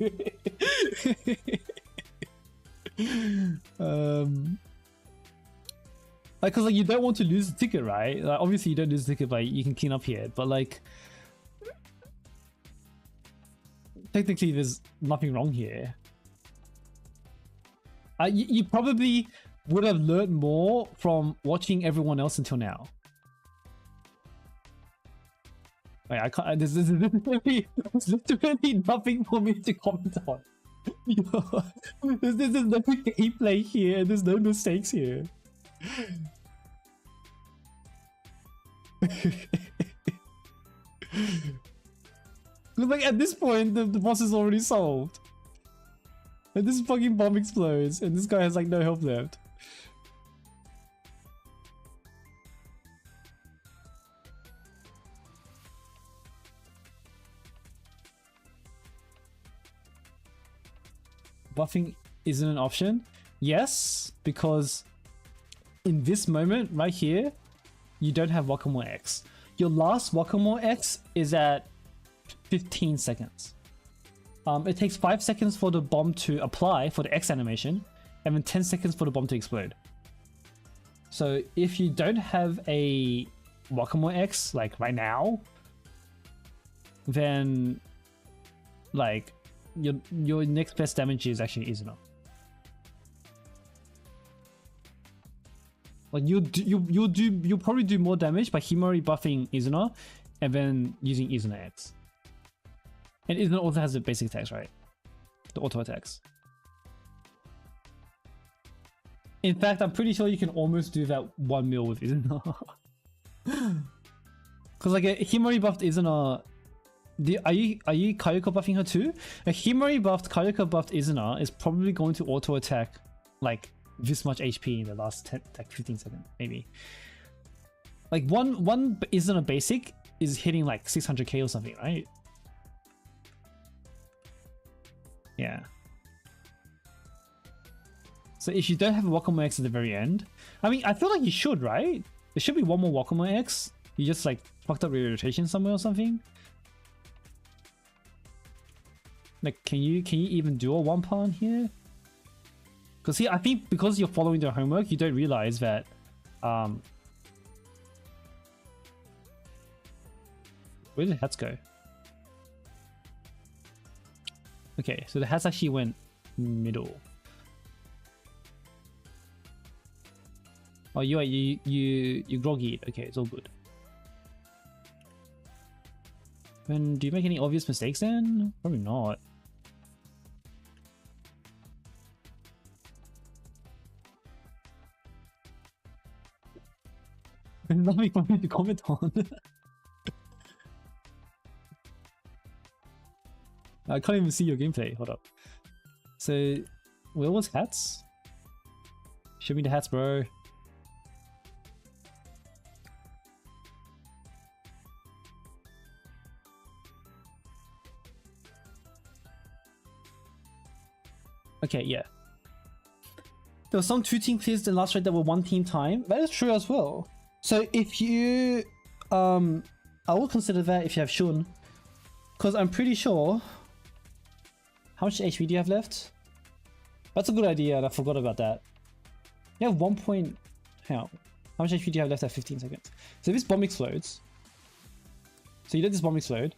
Like, cause like you don't want to lose the ticket, right? Like, obviously you don't lose the ticket, but you can clean up here. But like, technically, there's nothing wrong here. You probably would have learned more from watching everyone else until now. Wait, I can't. There's literally nothing for me to comment on. There's no gameplay here. There's no mistakes here. Like, at this point, the boss is already solved. And this fucking bomb explodes, and this guy has like no health left. Buffing isn't an option. Yes, because in this moment right here, you don't have Whack-A-Mole X. Your last Whack-A-Mole X is at 15 seconds. It takes 5 seconds for the bomb to apply for the X animation, and then 10 seconds for the bomb to explode. So if you don't have a Whack-A-Mole X like right now, then like your next best damage is actually Izuna. Like you'll probably do more damage by Himari buffing Izuna and then using Izuna X. And Izuna also has the basic attacks, right? The auto attacks. In fact, I'm pretty sure you can almost do that 1 mil with Izuna. Cause like a Himari buffed Izuna. Are you Kayuko buffing her too? A Himari buffed Kayuko buffed Izuna is probably going to auto attack like this much HP in the last 15 seconds, maybe. Like one Izuna basic is hitting like 600k or something, right? Yeah. So if you don't have a Whack-A-Mole X at the very end, I mean, I feel like you should, right? There should be one more Whack-A-Mole X. You just like fucked up your rotation somewhere or something. Like, can you even do a one pawn here? Because see, I think because you're following the homework, you don't realize that where did hats go? Okay, so the hats actually went middle. Oh, you groggy. Okay, it's all good. Then do you make any obvious mistakes then? Probably not. There's nothing for me to comment on. I can't even see your gameplay. Hold up. So, where was hats? Show me the hats, bro. Okay, yeah. There were some 2 team clears in last raid that were 1 team time. That is true as well. So if you, I will consider that if you have Shun, because I'm pretty sure. How much HP do you have left? That's a good idea, and I forgot about that. You have 1 point. Hang on. How much HP do you have left at 15 seconds? So if this bomb explodes, so you let this bomb explode,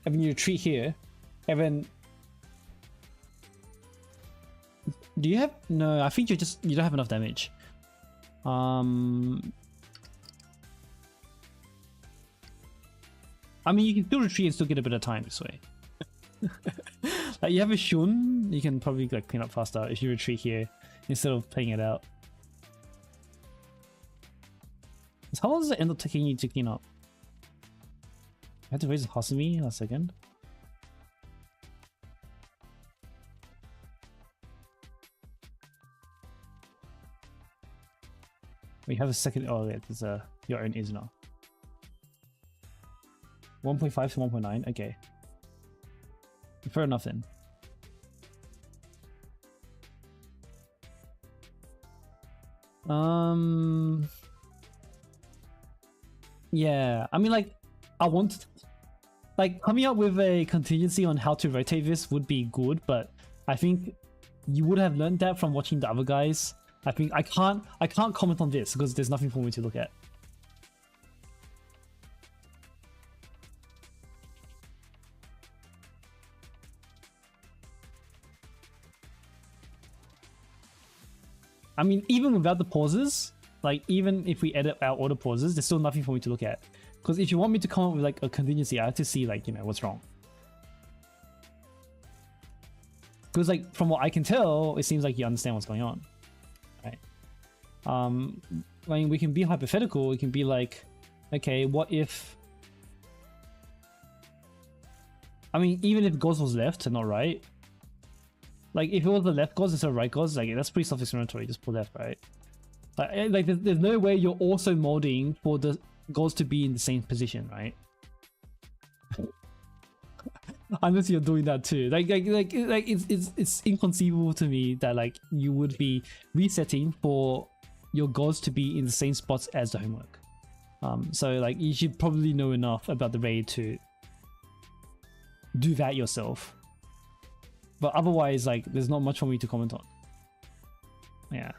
and then you retreat here, and then. Do you have? No, I think you don't have enough damage. I mean, you can still retreat and still get a bit of time this way. Like you have a Shun, you can probably like clean up faster if you retreat here instead of playing it out. So how long does it end up taking you to clean up? I had to raise Hasumi a second. We have a second. Oh, yeah, there's your own Izuna. 1.5 to 1.9. Okay. Fair enough then. Yeah. I mean, like, I want like coming up with a contingency on how to rotate this would be good, but I think you would have learned that from watching the other guys. I think I can't comment on this because there's nothing for me to look at. I mean, even without the pauses, like even if we edit out all the pauses, there's still nothing for me to look at. Because if you want me to come up with like a contingency, I have to see like, you know, what's wrong. Because like from what I can tell, it seems like you understand what's going on. Right. I mean, we can be hypothetical. We can be like, okay, what if? I mean, even if Goz was left and not right, Like if it was the left gods instead of right gods, like that's pretty self-explanatory. Just pull left, right? Like there's no way you're also molding for the gods to be in the same position, right? Unless you're doing that too. Like it's inconceivable to me that like you would be resetting for your gods to be in the same spots as the homework. So like you should probably know enough about the raid to do that yourself. But otherwise, like there's not much for me to comment on. Yeah.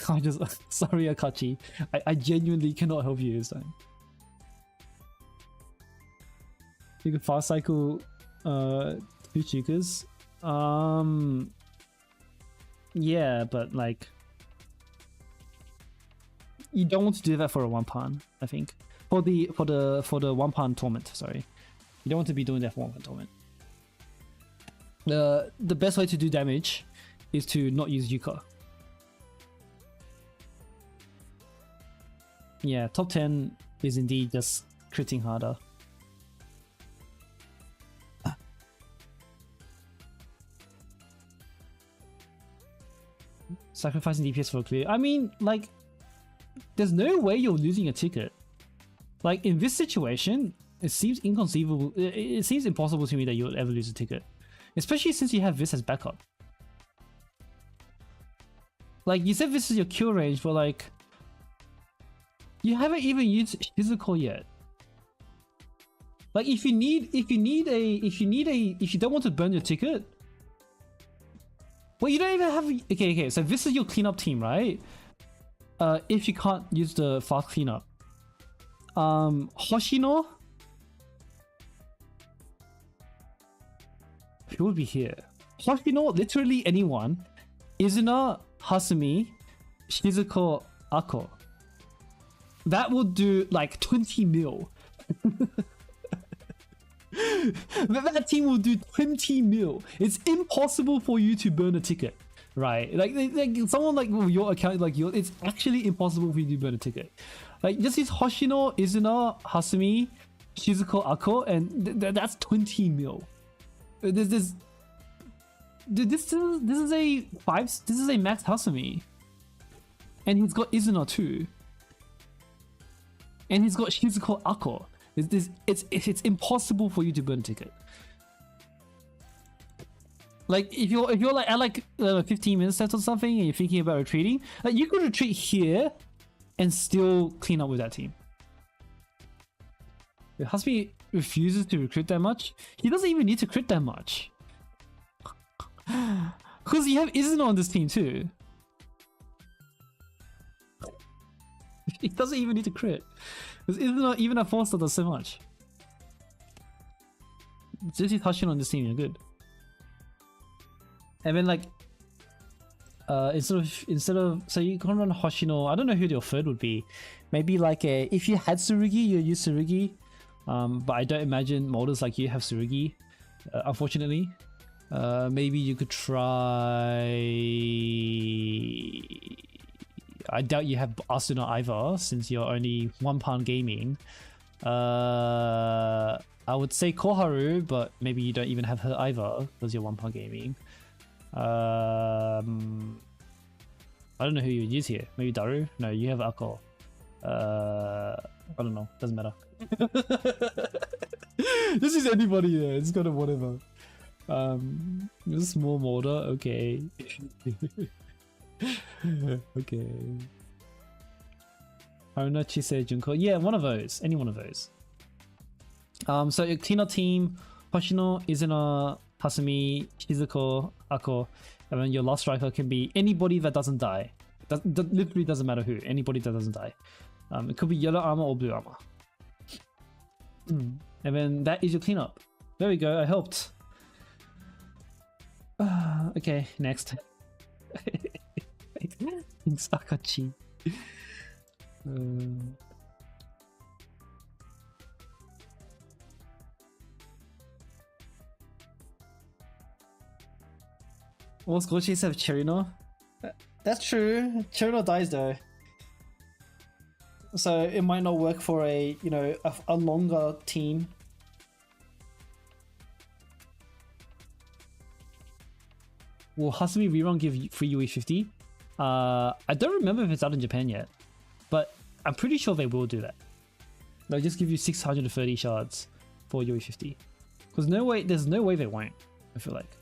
I just sorry Akachi. I genuinely cannot help you this time. You can fast cycle 2 Chikas. Yeah, but like you don't want to do that for a 1-pan, I think. For the 1-pan tournament, sorry. You don't want to be doing that for 1-pan tournament. The best way to do damage is to not use Yuka. Yeah, top 10 is indeed just critting harder. Sacrificing DPS for a clear. I mean, like, there's no way you're losing a ticket. Like, in this situation, it seems inconceivable. It seems impossible to me that you would ever lose a ticket. Especially since you have this as backup. Like, you said this is your kill range, but like, you haven't even used physical yet. Like, if you don't want to burn your ticket. Well, you don't even have. Okay. So this is your cleanup team, right? If you can't use the fast cleanup, Hoshino. Who would be here? Hoshino, literally anyone. Izuna, Hasumi, Shizuko, Ako. That would do like 20 mil. That team will do 20 mil. It's impossible for you to burn a ticket, right? Like someone like your account, like your, it's actually impossible for you to burn a ticket. Like just use Hoshino, Izuna, Hasumi, Shizuko, Ako, and that's 20 mil. This is a max Hasumi, and he's got Izuna too, and he's got Shizuko Ako. It's impossible for you to burn a ticket. Like if you're like at like 15 minutes left or something, and you're thinking about retreating, like you could retreat here and still clean up with that team. If Hasumi refuses to recruit that much, he doesn't even need to crit that much. Because you have Izuna on this team too. He doesn't even need to crit. Because Izuna even at 4-star does so much. Just use Hoshino on this team, you're good. And then like instead of so you can run Hoshino. I don't know who your third would be. Maybe like if you had Tsurugi, you use Tsurugi. But I don't imagine molders like you have Tsurugi, unfortunately. Maybe you could try. I doubt you have Asuna either, since you're only 1-pan gaming. I would say Koharu, but maybe you don't even have her either because you're 1-pan gaming. I don't know who you would use here. Maybe Daru? No, you have Ako. I don't know. Doesn't matter. This is anybody there. It's kind of whatever. This is small molder. Okay. Okay. Haruna, Chise, Junko. Yeah, one of those. Any one of those. So your cleanup team: Hoshino, Izuna, Hasumi, Shizuko, Ako, and then your last striker can be anybody that doesn't die. That literally doesn't matter who. Anybody that doesn't die. It could be yellow armor or blue armor. And then that is your cleanup. There we go. I helped. Okay, next. Sakachi. What's Gochi have Cherino? That's true. Cherino dies though, so it might not work for a a longer team. . will Hasumi Rerun give free UE50? I don't remember if it's out in Japan yet, but I'm pretty sure they will do that. They'll just give you 630 shards for UE50. Because there's no way they won't, I feel like.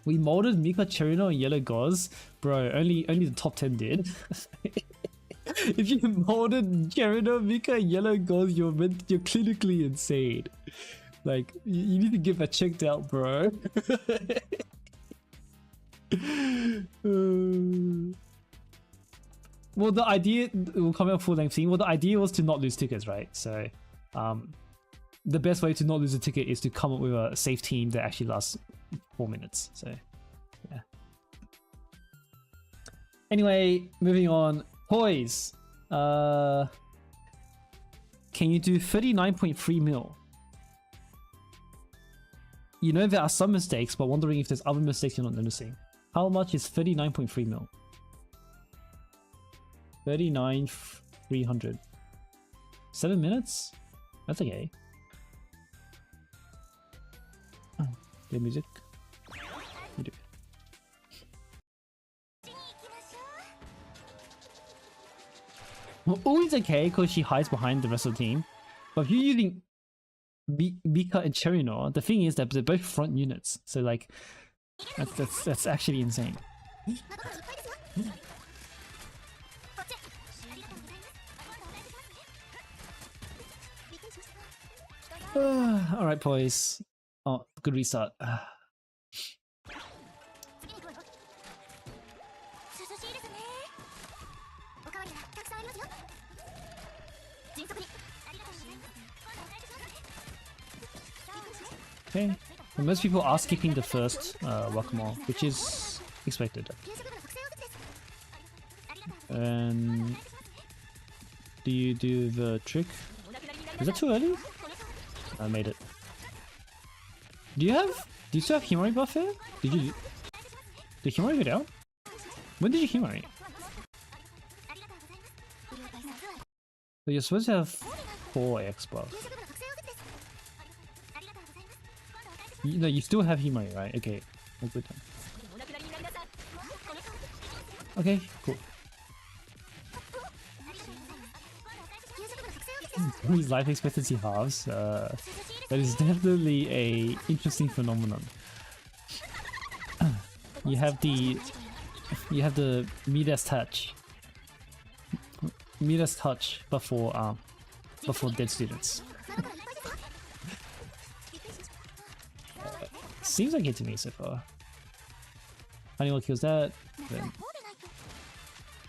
We molded Mika, Cherino, and Yellow Gauze. Bro, only the top 10 did. If you molded Cherino, Mika, and Yellow Gauze, you're clinically insane. Like, you need to get that checked out, bro. Well, the idea, we'll come out full length scene. Well, the idea was to not lose tickets, right? So, the best way to not lose a ticket is to come up with a safe team that actually lasts 4 minutes. So, yeah. Anyway, moving on. Poise. Can you do 39.3 mil? You know there are some mistakes, but wondering if there's other mistakes you're not noticing. How much is 39.3 mil? 39,300. 7 minutes? That's okay. The music. You do. Well, always okay because she hides behind the rest of the team. But if you're using Mika and Cherino, the thing is that they're both front units. So like, that's actually insane. Alright, boys. Oh, good restart. Okay, well, most people are skipping the first Whack-A-Mole, which is expected. And do you do the trick? Is that too early? I made it. Do you still have Himari buff here? Did Himari go down? When did you Himari? So you're supposed to have 4x buff. No, you still have Himari, right? Okay, all good then. Okay, cool. His life expectancy halves. That is definitely a interesting phenomenon. You have the Midas touch. Midas touch before dead students. Seems like it to me so far. Honeywell kills that, then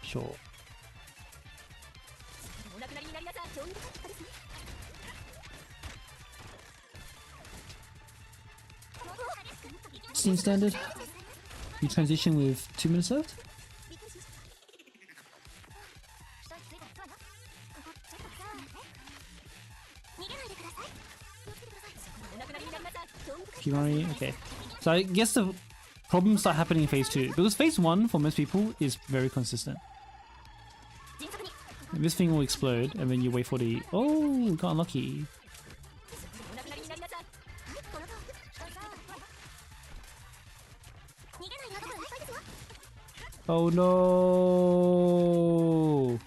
sure. Steam standard. You transition with 2 minutes left. Himari, okay. So I guess the problems start happening in phase 2 because phase 1 for most people is very consistent. This thing will explode and then you wait for the... Oh, got unlucky. Oh no!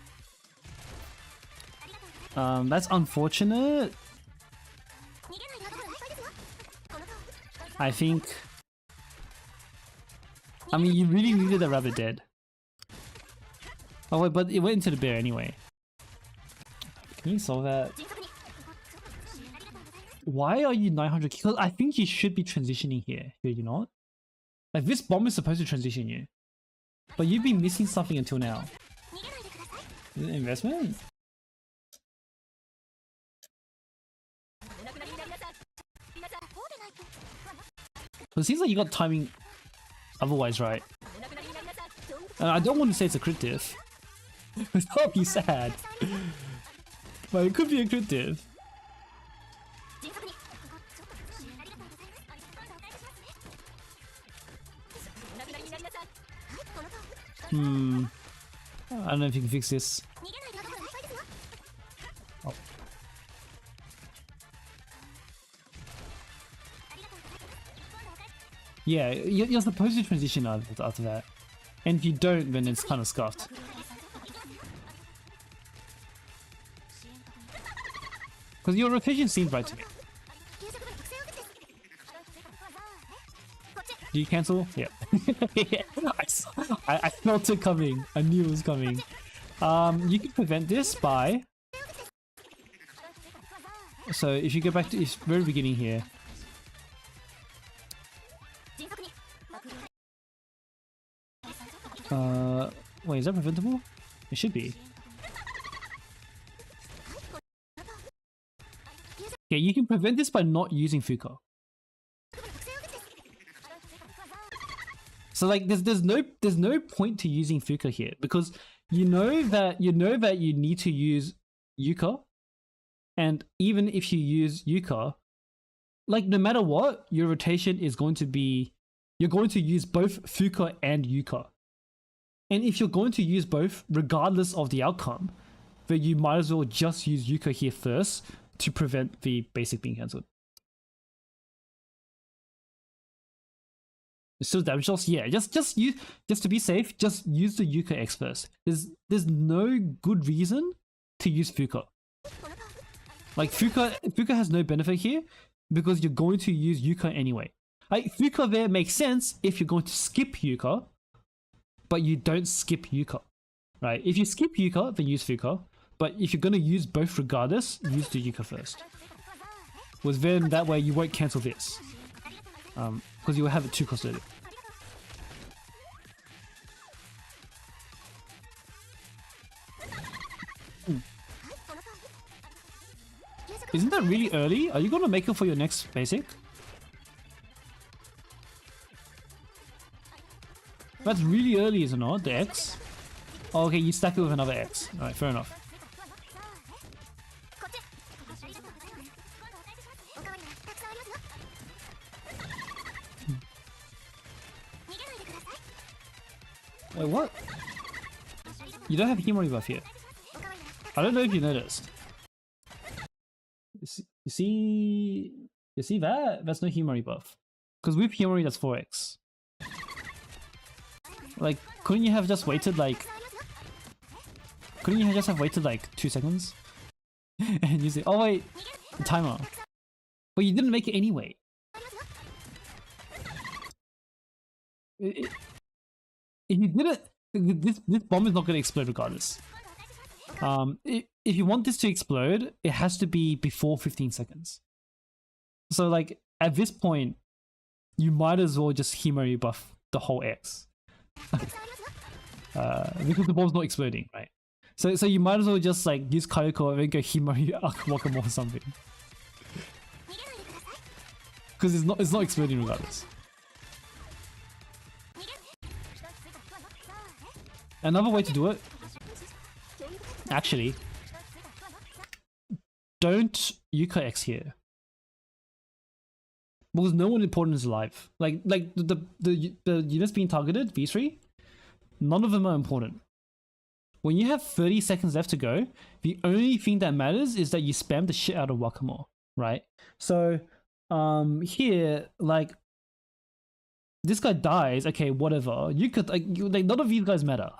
That's unfortunate. I think... I mean, you really needed the rabbit dead. Oh wait, but it went into the bear anyway. Can you solve that? Why are you 900? Because I think you should be transitioning here. Should you not? Like, this bomb is supposed to transition you. But you've been missing something until now. Is it an investment? But it seems like you got timing otherwise right. And I don't want to say it's a crit diff. That would be sad. But it could be a crit diff. I don't know if you can fix this. Oh. Yeah, you're supposed to transition after that. And if you don't, then it's kind of scuffed. Because your rotation seemed right to me. Do you cancel? Yeah. I felt it coming. I knew it was coming. You can prevent this by... So if you go back to the very beginning here... wait, is that preventable? It should be. Yeah, you can prevent this by not using Fuka. So like there's no point to using Fuka here because you know that you need to use Yuka, and even if you use Yuka, like no matter what, your rotation is going to be, you're going to use both Fuka and Yuka. And if you're going to use both, regardless of the outcome, then you might as well just use Yuka here first to prevent the basic being cancelled. Still damage loss, yeah. Just to be safe, just use the Yuka X first. There's no good reason to use Fuka. Like Fuka has no benefit here because you're going to use Yuka anyway. Like Fuka there makes sense if you're going to skip Yuka, but you don't skip Yuka, right? If you skip Yuka, then use Fuka. But if you're going to use both regardless, use the Yuka first. Because then that way you won't cancel this. Because you will have it 2-costed. Isn't that really early? Are you going to make it for your next basic? That's really early, is it not? The X? Oh, okay, you stack it with another X. Alright, fair enough. Wait, what? You don't have Himori buff here. I don't know if you noticed. You see that? That's no Himori buff. Because with Himori, that's 4x. Like, couldn't you have just waited like... Couldn't you just have waited like 2 seconds? And use it? Oh wait, the timer. But you didn't make it anyway. If you didn't, this bomb is not going to explode regardless. If you want this to explode, it has to be before 15 seconds. So like, at this point, you might as well just Himori buff the whole X. Because the bomb's not exploding, right? So you might as well just like use Kayoko and then go Himori Wakamo or something. Because it's not exploding regardless. Another way to do it, actually, don't Yuka X here. Because no one important is alive. Like the units being targeted, V3, none of them are important. When you have 30 seconds left to go, the only thing that matters is that you spam the shit out of Wakamo, right? So here, like, this guy dies, okay, whatever. You could like none of these guys matter.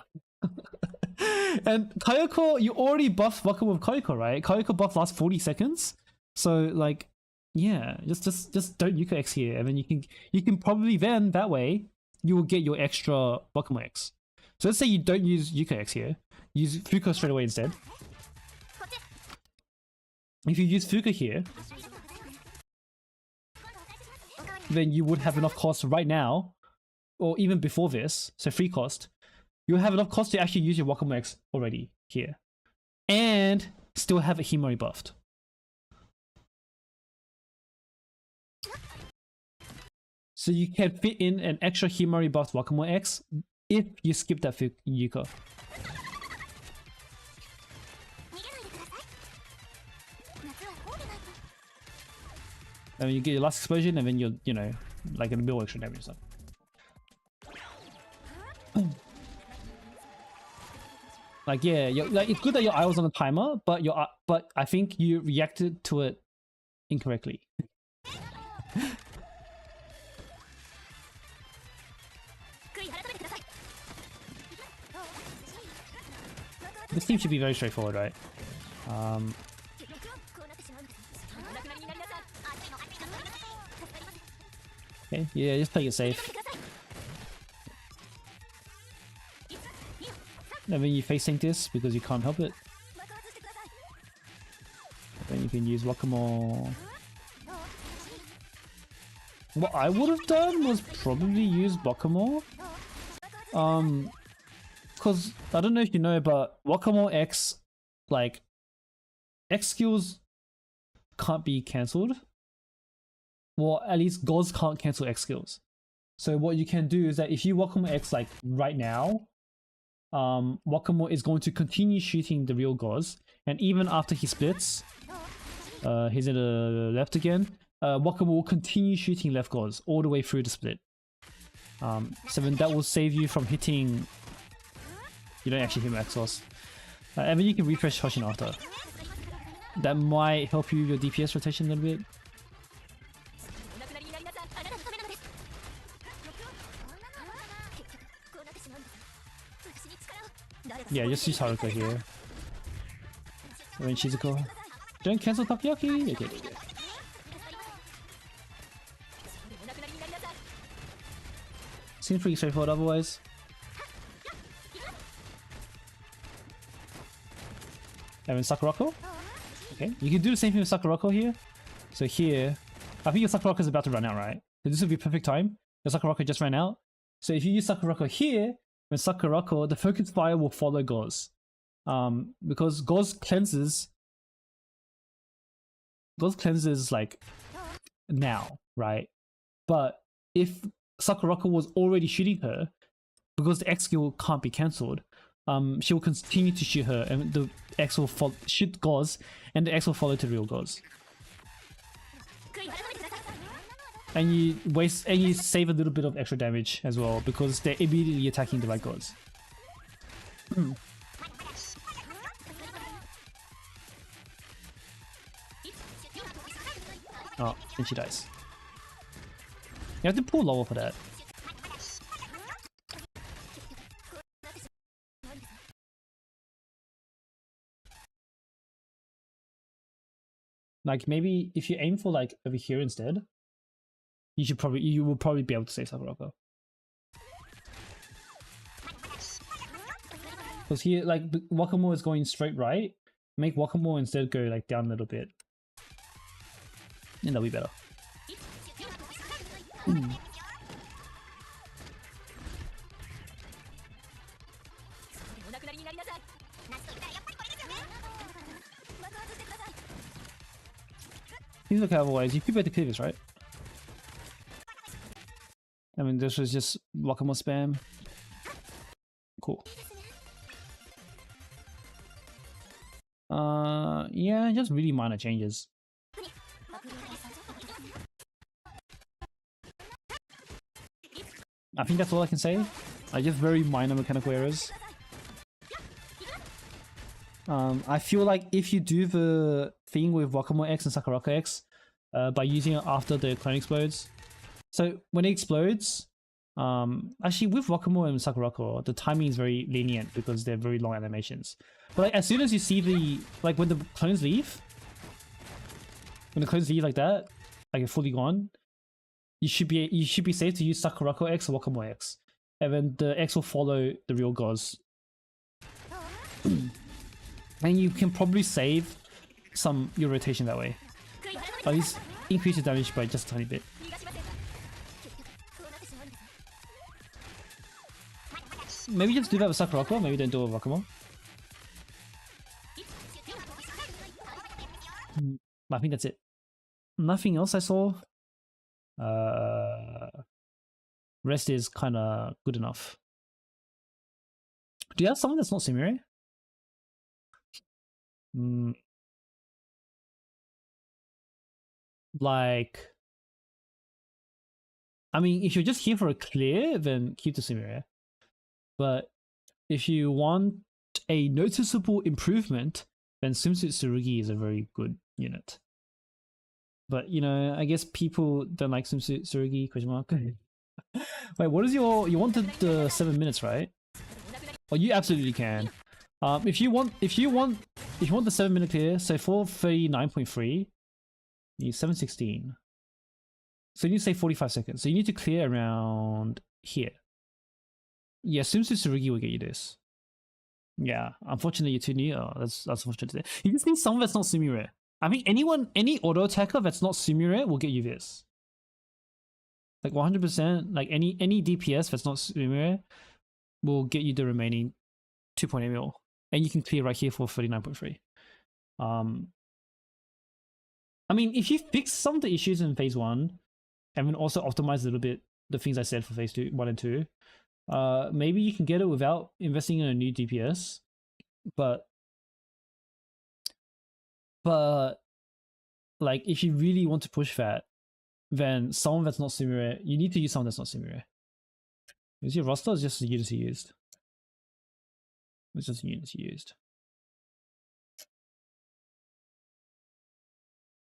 And Kayoko, you already buffed Wakamo with Kayoko, right? Kayoko buff lasts 40 seconds. So like, yeah, just don't Yuka X here, and then you can probably then that way you will get your extra Wakamo X. So let's say you don't use Yuka X here, use Fuka straight away instead. If you use Fuka here, then you would have enough cost right now, or even before this, so free cost, you'll have enough cost to actually use your Wakamo X already here. And still have a Himori buffed. So you can fit in an extra Himori buffed Wakamo X if you skip that Yuka. And you get your last explosion, and then you're, you know, like in the middle extra damage and stuff. Like, yeah, like it's good that your eye was on the timer, but I think you reacted to it incorrectly. This team should be very straightforward, right? Okay, yeah, just play it safe. And then you face sync this because you can't help it. Then you can use Whack-A-Mole. What I would have done was probably use Whack-A-Mole. Because I don't know if you know, but Whack-A-Mole X, like, X skills can't be cancelled. Well, at least gods can't cancel X skills. So what you can do is that if you Whack-A-Mole X like right now, Whack-A-Mole is going to continue shooting the real gods, and even after he splits, he's in the left again. Whack-A-Mole will continue shooting left gods all the way through the split. So then that will save you from hitting. You don't actually hit Exhaust. And then you can refresh Hoshin after. That might help you your DPS rotation a little bit. Yeah, just use Haruka here. And then Shizuko. Don't cancel Takoyaki? Okay. Seems pretty straightforward otherwise. And then Sakurako. Okay, you can do the same thing with Sakurako here. So here, I think your Sakurako is about to run out, right? So this would be perfect time. Your Sakurako just ran out. So if you use Sakurako here, when Sakurako, the focus fire will follow Goz. Because Goz cleanses like now, right? But if Sakurako was already shooting her, because the X skill can't be cancelled, she will continue to shoot her, and the X will shoot Goz, and the X will follow to real Goz. And you save a little bit of extra damage as well because they're immediately attacking the right Gods. Oh, and she dies. You have to pull lower for that. Like maybe if you aim for like over here instead, you will probably be able to save Sakurako. Because here, like Whack-A-Mole is going straight right. Make Whack-A-Mole instead go like down a little bit, and that'll be better. Seems like otherwise you could better clear this, right? I mean, this was just Whack-A-Mole spam. Cool. Yeah, just really minor changes. I think that's all I can say. Just very minor mechanical errors. I feel like if you do the thing with Whack-A-Mole X and Sakurako X, by using it after the clone explodes. So when it explodes, actually with Whack-A-Mole and Sakurako, the timing is very lenient because they're very long animations. But like, as soon as you see the, like when the clones leave, like that, like fully gone, you should be safe to use Sakurako X or Whack-A-Mole X, and then the X will follow the real gods. And you can probably save your rotation that way. At least increase your damage by just a tiny bit. Maybe just do that with Sakurako, maybe don't do it with Whack-A-Mole. I think that's it. Nothing else I saw. Rest is kind of good enough. Do you have someone that's not Sumire? Like, I mean, if you're just here for a clear, then keep the Sumire. But if you want a noticeable improvement, then Swimsuit Tsurugi is a very good unit. But you know, I guess people don't like Swimsuit Tsurugi, question mark. Wait, what is you wanted the 7 minutes, right? Oh, you absolutely can. If you want the 7-minute clear, so for 39.3, you need 716. So you need to say 45 seconds. So you need to clear around here. Yeah, Sumsu Tsurugi will get you this. Yeah, unfortunately you're too new. Oh, that's unfortunate. You just need someone that's not Sumire. I think any auto attacker that's not Sumire will get you this. Like 100%, like any DPS that's not Sumire will get you the remaining 2.8 mil. And you can clear right here for 39.3. I mean, if you fix some of the issues in phase 1, and then also optimize a little bit the things I said for phase 1 and 2, maybe you can get it without investing in a new DPS. But like, if you really want to push that, then someone that's not Sumire, you need to use someone that's not Sumire. Is your roster just a unity used? It's just a unity used.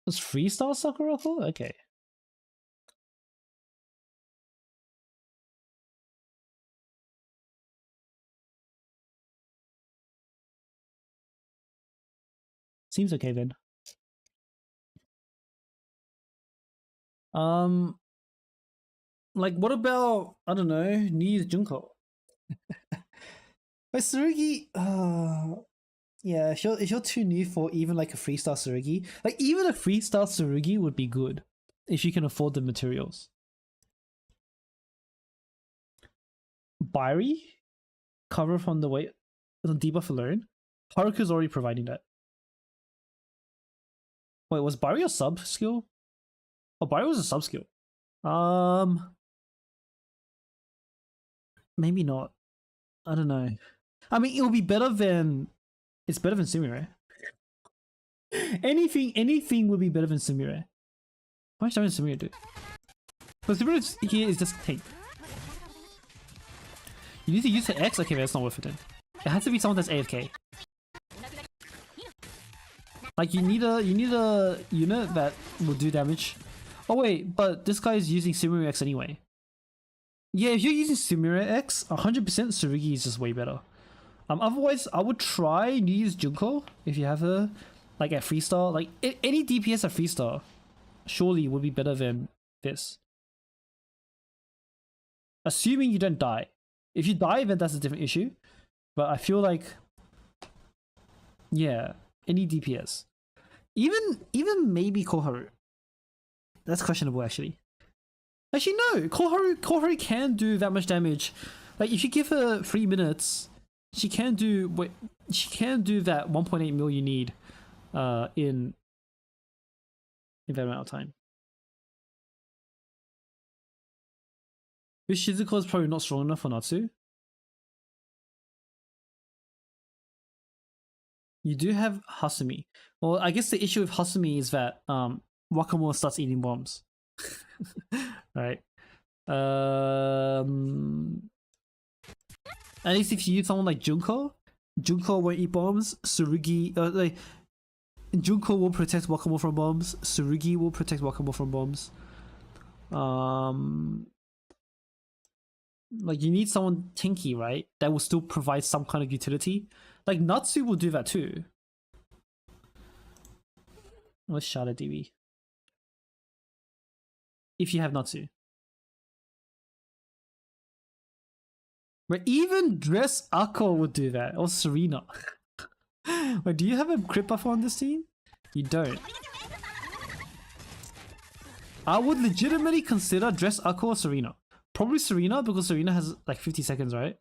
It's freestyle Sakurako? Okay. Seems okay then. Like, what about, I don't know, Nii's Junko? But Tsurugi, yeah, if you're too new for even like a freestyle Tsurugi, like even a freestyle Tsurugi would be good if you can afford the materials. Bairi, cover from the way the debuff alone. Haruka's already providing that. Wait, was Bairi a sub skill? Oh, Bairi was a sub skill. Maybe not. I don't know. I mean, it'll be better than. It's better than Sumire. Anything would be better than Sumire. How much damage does Sumire do? But Sumire here is just tank. You need to use the X? Okay, that's not worth it then. It has to be someone that's AFK. Like, you need a unit that will do damage. Oh wait, but this guy is using Sumire X anyway. Yeah, if you're using Sumire X, 100% Tsurugi is just way better. Otherwise, I would try to use Junko if you have her, like at freestar. Like any DPS at freestar, surely would be better than this. Assuming you don't die. If you die, then that's a different issue. But I feel like, yeah, any DPS, even maybe Koharu. That's questionable actually. Actually, no, Koharu can do that much damage. Like if you give her 3 minutes. She can do that 1.8 mil you need in that amount of time. This Shizuko is probably not strong enough for Natsu. You do have Hasumi. Well, I guess the issue with Hasumi is that Wakamoto starts eating bombs. Right. At least if you use someone like Junko won't eat bombs. Tsurugi, Junko will protect Wakamoto from bombs. Tsurugi will protect Wakamoto from bombs. Like you need someone tanky, right? That will still provide some kind of utility. Like Natsu will do that too. Let's shout at DB. If you have Natsu. But even Dress Akko would do that, or Serena. Wait, do you have a crit buffer on this team? You don't. I would legitimately consider Dress Akko or Serena. Probably Serena, because Serena has like 50 seconds, right?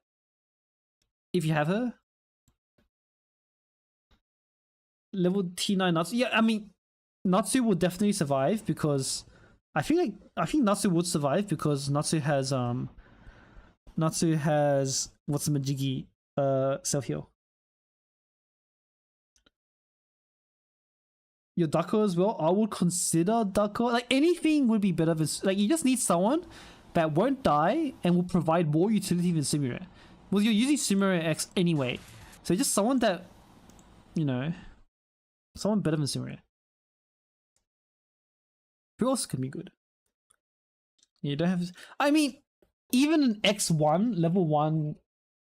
If you have her. Level T9 Natsu. Yeah, I mean, Natsu will definitely survive because I think Natsu would survive because Natsu has what's the Majigi self heal. Your Dako as well. I would consider Dako. Like anything would be better than like you just need someone that won't die and will provide more utility than Sumire. Well, you're using Sumire X anyway, so just someone that someone better than Sumire. Who else can be good? You don't have. I mean, even an X1 level 1,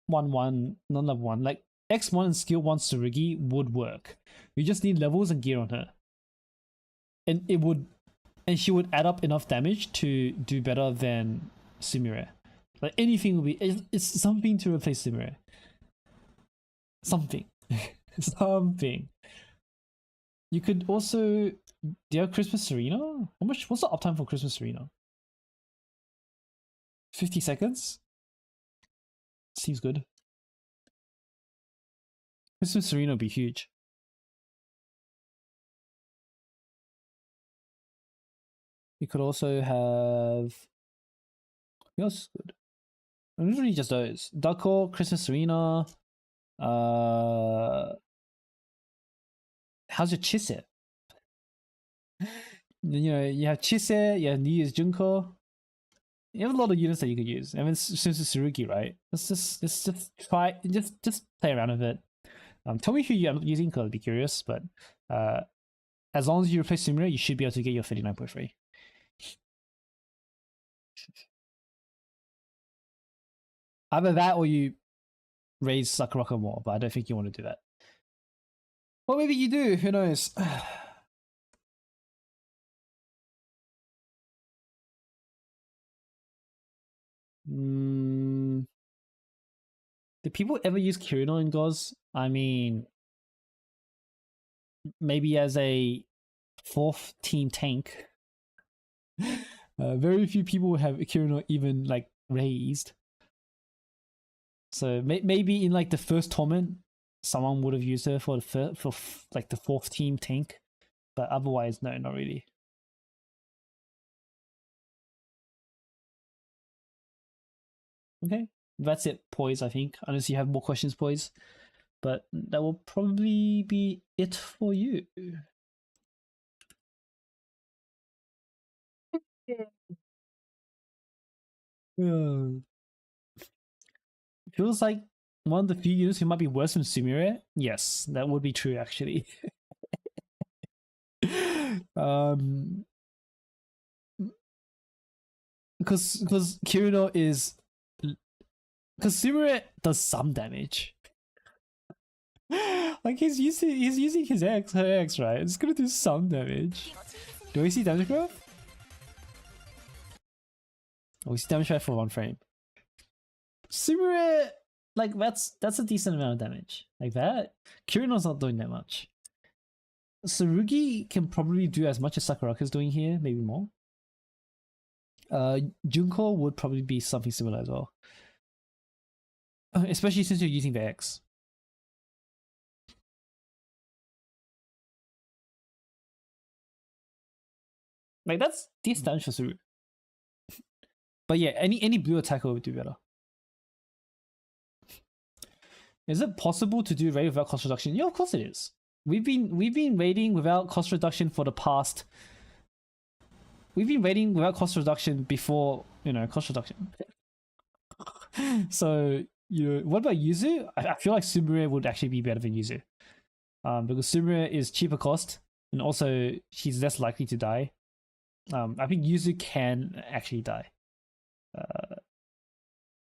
1, 1, not level 1. Like X1 and skill 1 Tsurugi would work. You just need levels and gear on her. And she would add up enough damage to do better than Sumire. Like anything would be, it's something to replace Sumire. Something. Something. You could also, do you have Christmas Serena? What's the uptime for Christmas Serena? 50 seconds? Seems good. Christmas Serena would be huge. You could also have, what else is good? Usually just those. Ducko, Christmas Serena. How's your Chise? You know, you have Chise, you have New Year's Junko. You have a lot of units that you could use. I mean, since it's Tsurugi, right? Let's just try, just play around with it. Tell me who you end up using, because I'd be curious. But as long as you replace Sumire, you should be able to get your 39.3. Either that or you raise Sakurako more, but I don't think you want to do that. Well, maybe you do. Who knows? Do people ever use Kirino in Goz? I mean, maybe as a 4th team tank. Very few people have Kirino even like raised. So maybe in like the first tournament, someone would have used her for like the 4th team tank, but otherwise, no, not really. Okay, that's it, Poise, I think. Unless you have more questions, Poise. But that will probably be it for you. Feels like one of the few units who might be worse than Sumire. Yes, that would be true, actually. Because Kirino is, because Sumire does some damage. Like he's using his her X, right? It's gonna do some damage. Do we see damage growth? Oh, we see damage growth for 1 frame. Sumire, like that's a decent amount of damage. Like that. Kirino's not doing that much. Tsurugi can probably do as much as Sakuraka's doing here, maybe more. Junko would probably be something similar as well. Especially since you're using the X. Like that's decent damage for Tsurugi. But yeah, any blue attacker would do better. Is it possible to do raid without cost reduction? Yeah, of course it is. We've been raiding without cost reduction for the past. We've been raiding without cost reduction before, you know, cost reduction. So, you know, what about Yuzu? I feel like Sumire would actually be better than Yuzu. Because Sumire is cheaper cost, and also she's less likely to die. I think Yuzu can actually die.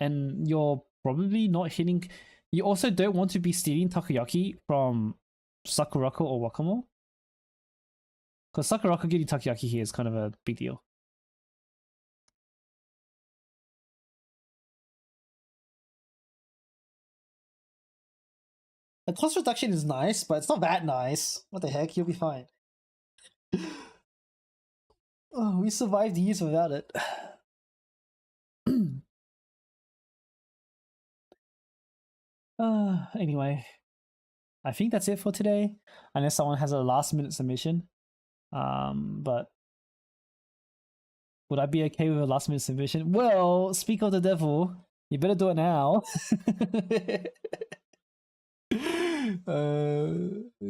And you're probably not hitting. You also don't want to be stealing Takoyaki from Sakurako or Wakamo. Because Sakurako getting Takoyaki here is kind of a big deal. The cost reduction is nice, but it's not that nice. What the heck? You'll be fine. Oh, we survived years without it. Anyway, I think that's it for today. Unless someone has a last minute submission. But would I be okay with a last minute submission? Well, speak of the devil, you better do it now.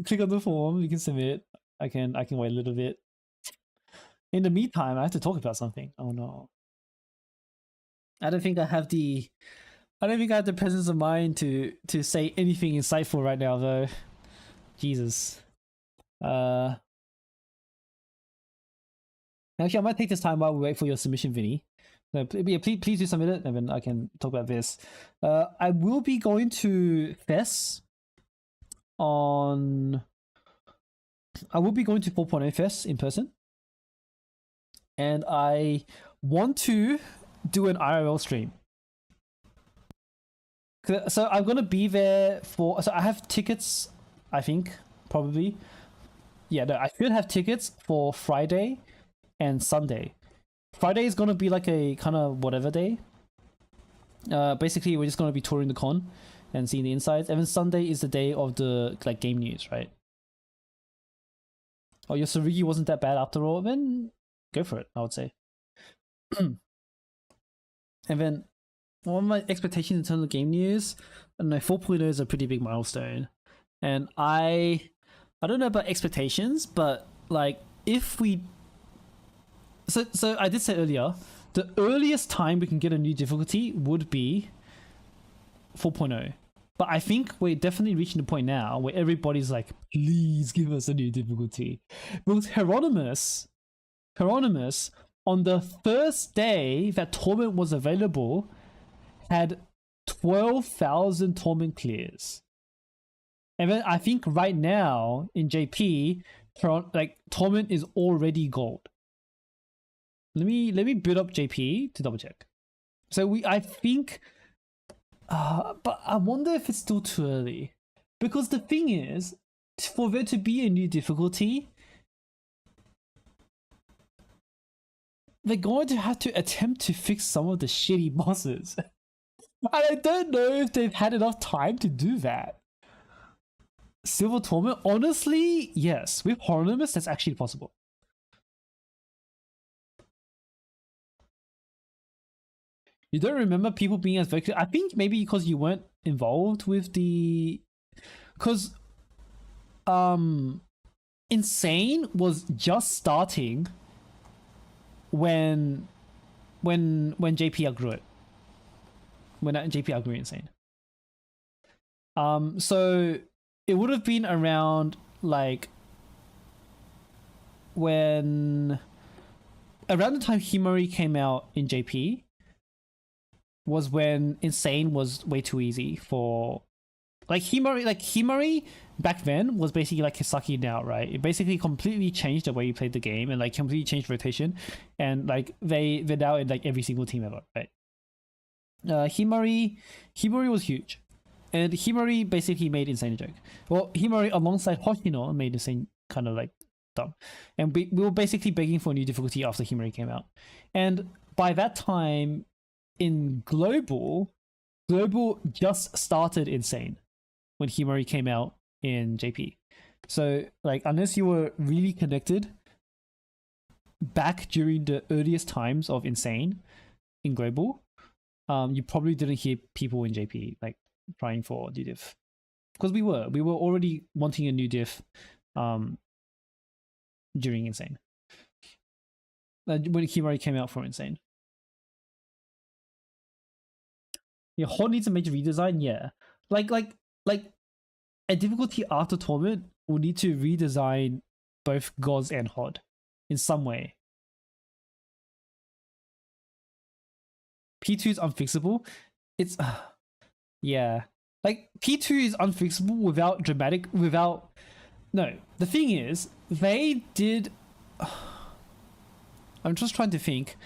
Click on the form, you can submit. I can wait a little bit. In the meantime, I have to talk about something. Oh no. I don't think I have the presence of mind to say anything insightful right now though. Jesus. Actually, I might take this time while we wait for your submission, Vinny. No, please do submit it, and then I can talk about this. I will be going to Fes on. I will be going to 4.0 Fest in person, and I want to do an IRL stream. So I'm gonna be there for. So I have tickets. I think probably. Yeah, no, I should have tickets for Friday and Sunday. Friday is gonna be like a kind of whatever day. Basically, we're just gonna be touring the con and seeing the insides. And then Sunday is the day of the like game news, right? Oh, your Tsurugi wasn't that bad after all. Then go for it, I would say. And then, what are my expectations in terms of game news? I don't know. 4.0 is a pretty big milestone, and I don't know about expectations, but like if we, so I did say earlier, the earliest time we can get a new difficulty would be 4.0. But I think we're definitely reaching the point now where everybody's like, please give us a new difficulty. Because Hieronymus, on the first day that Torment was available, had 12,000 Torment clears. And then I think right now in JP, like Torment is already gold. Let me build up JP to double check. So I think. But I wonder if it's still too early. Because the thing is, for there to be a new difficulty, they're going to have to attempt to fix some of the shitty bosses. And I don't know if they've had enough time to do that. Silver Torment, honestly, yes. With Hieronymus, that's actually possible. You don't remember people being as vocal? I think maybe because you weren't involved with the... Because Insane was just starting when JP outgrew it. When JP outgrew Insane. So it would have been around like around the time Himari came out in JP was when Insane was way too easy for like Himari back then was basically like Kisaki now, right? It basically completely changed the way you played the game and like completely changed rotation, and like they're now in like every single team ever, right? Himari was huge, and Himari basically made Insane a joke. Well, Himari alongside Hoshino made Insane kind of like dumb, and we were basically begging for a new difficulty after Himari came out, and by that time in global just started Insane when Himari came out in JP. So like unless you were really connected back during the earliest times of Insane in global, you probably didn't hear people in JP like trying for new diff, because we were already wanting a new diff during Insane when Himari came out for Insane. Yeah, Horde needs a major redesign. Yeah, like a difficulty after Torment will need to redesign both Goz and Horde in some way. P2 is unfixable. It's yeah, like P2 is unfixable without. No, the thing is they did. I'm just trying to think.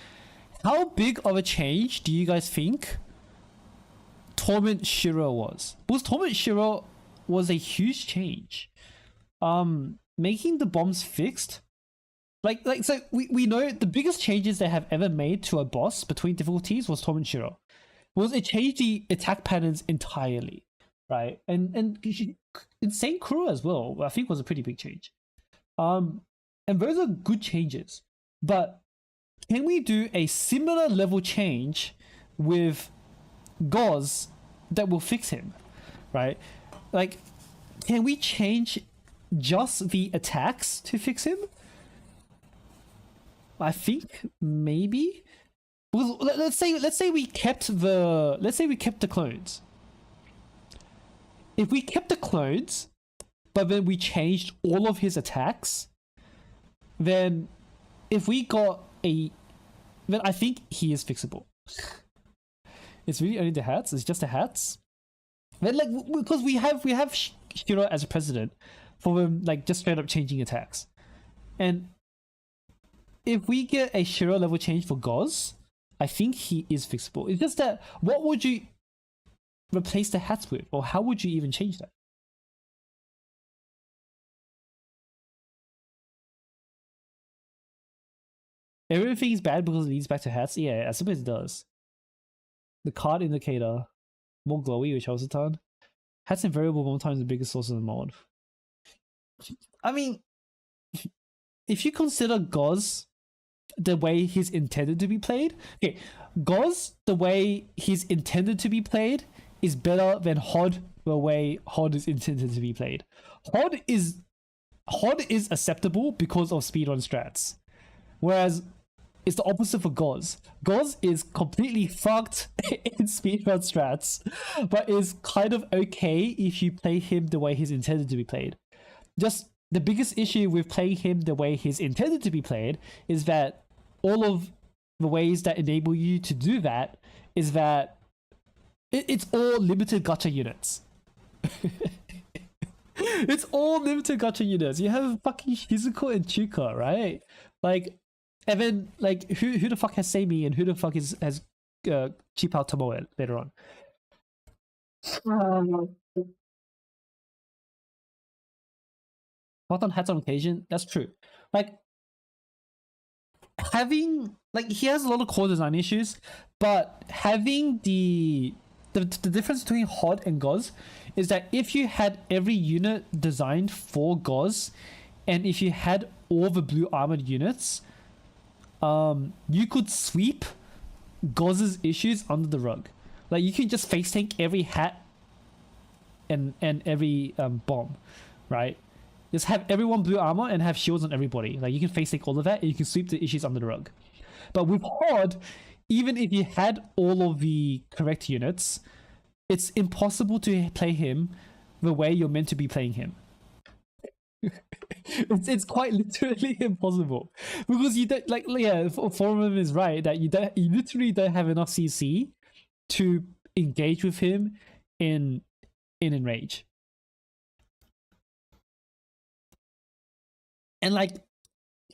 How big of a change do you guys think Torment Shiro was? Because Torment Shiro was a huge change. Making the bombs fixed, like so we know the biggest changes they have ever made to a boss between difficulties was Torment Shiro. Was it changed the attack patterns entirely, right? And Insane Kuro as well, I think was a pretty big change. And those are good changes, but can we do a similar level change with Goz that will fix him, right? Like, can we change just the attacks to fix him? I think maybe. Well, let's say we kept the clones. If we kept the clones, but then we changed all of his attacks, then if we got then I think he is fixable. It's really only the hats. It's just the hats. Then like because we have Shiro as a president for him like just straight up changing attacks. And if we get a Shiro level change for Goz, I think he is fixable. It's just that what would you replace the hats with, or how would you even change that? Everything is bad because it leads back to hats. Yeah, I suppose it does. The card indicator, more glowy, which also ton. Hats and variable one times the biggest source of the mod. I mean, if you consider Goz the way he's intended to be played, okay, Goz the way he's intended to be played is better than Hod the way Hod is intended to be played. Hod is acceptable because of speedrun strats, whereas it's the opposite for Goz. Goz is completely fucked in speedrun strats, but is kind of okay if you play him the way he's intended to be played. Just the biggest issue with playing him the way he's intended to be played is that all of the ways that enable you to do that is that it's all limited gacha units. It's all limited gacha units. You have fucking Shizuko and Chuka, right? Like, and then like who the fuck has Seimi and who the fuck has cheap out Tomoe later on? Not on hats on occasion. That's true. Like having like he has a lot of core design issues, but having the difference between Hod and Goz is that if you had every unit designed for Goz, and if you had all the blue armored units, you could sweep Goz's issues under the rug. Like you can just face tank every hat and every bomb, right? Just have everyone blue armor and have shields on everybody. Like you can face tank all of that and you can sweep the issues under the rug. But with Hod, even if you had all of the correct units, it's impossible to play him the way you're meant to be playing him. It's quite literally impossible because you don't like. Yeah, Forum is right that you literally don't have enough CC to engage with him in Enrage. And like,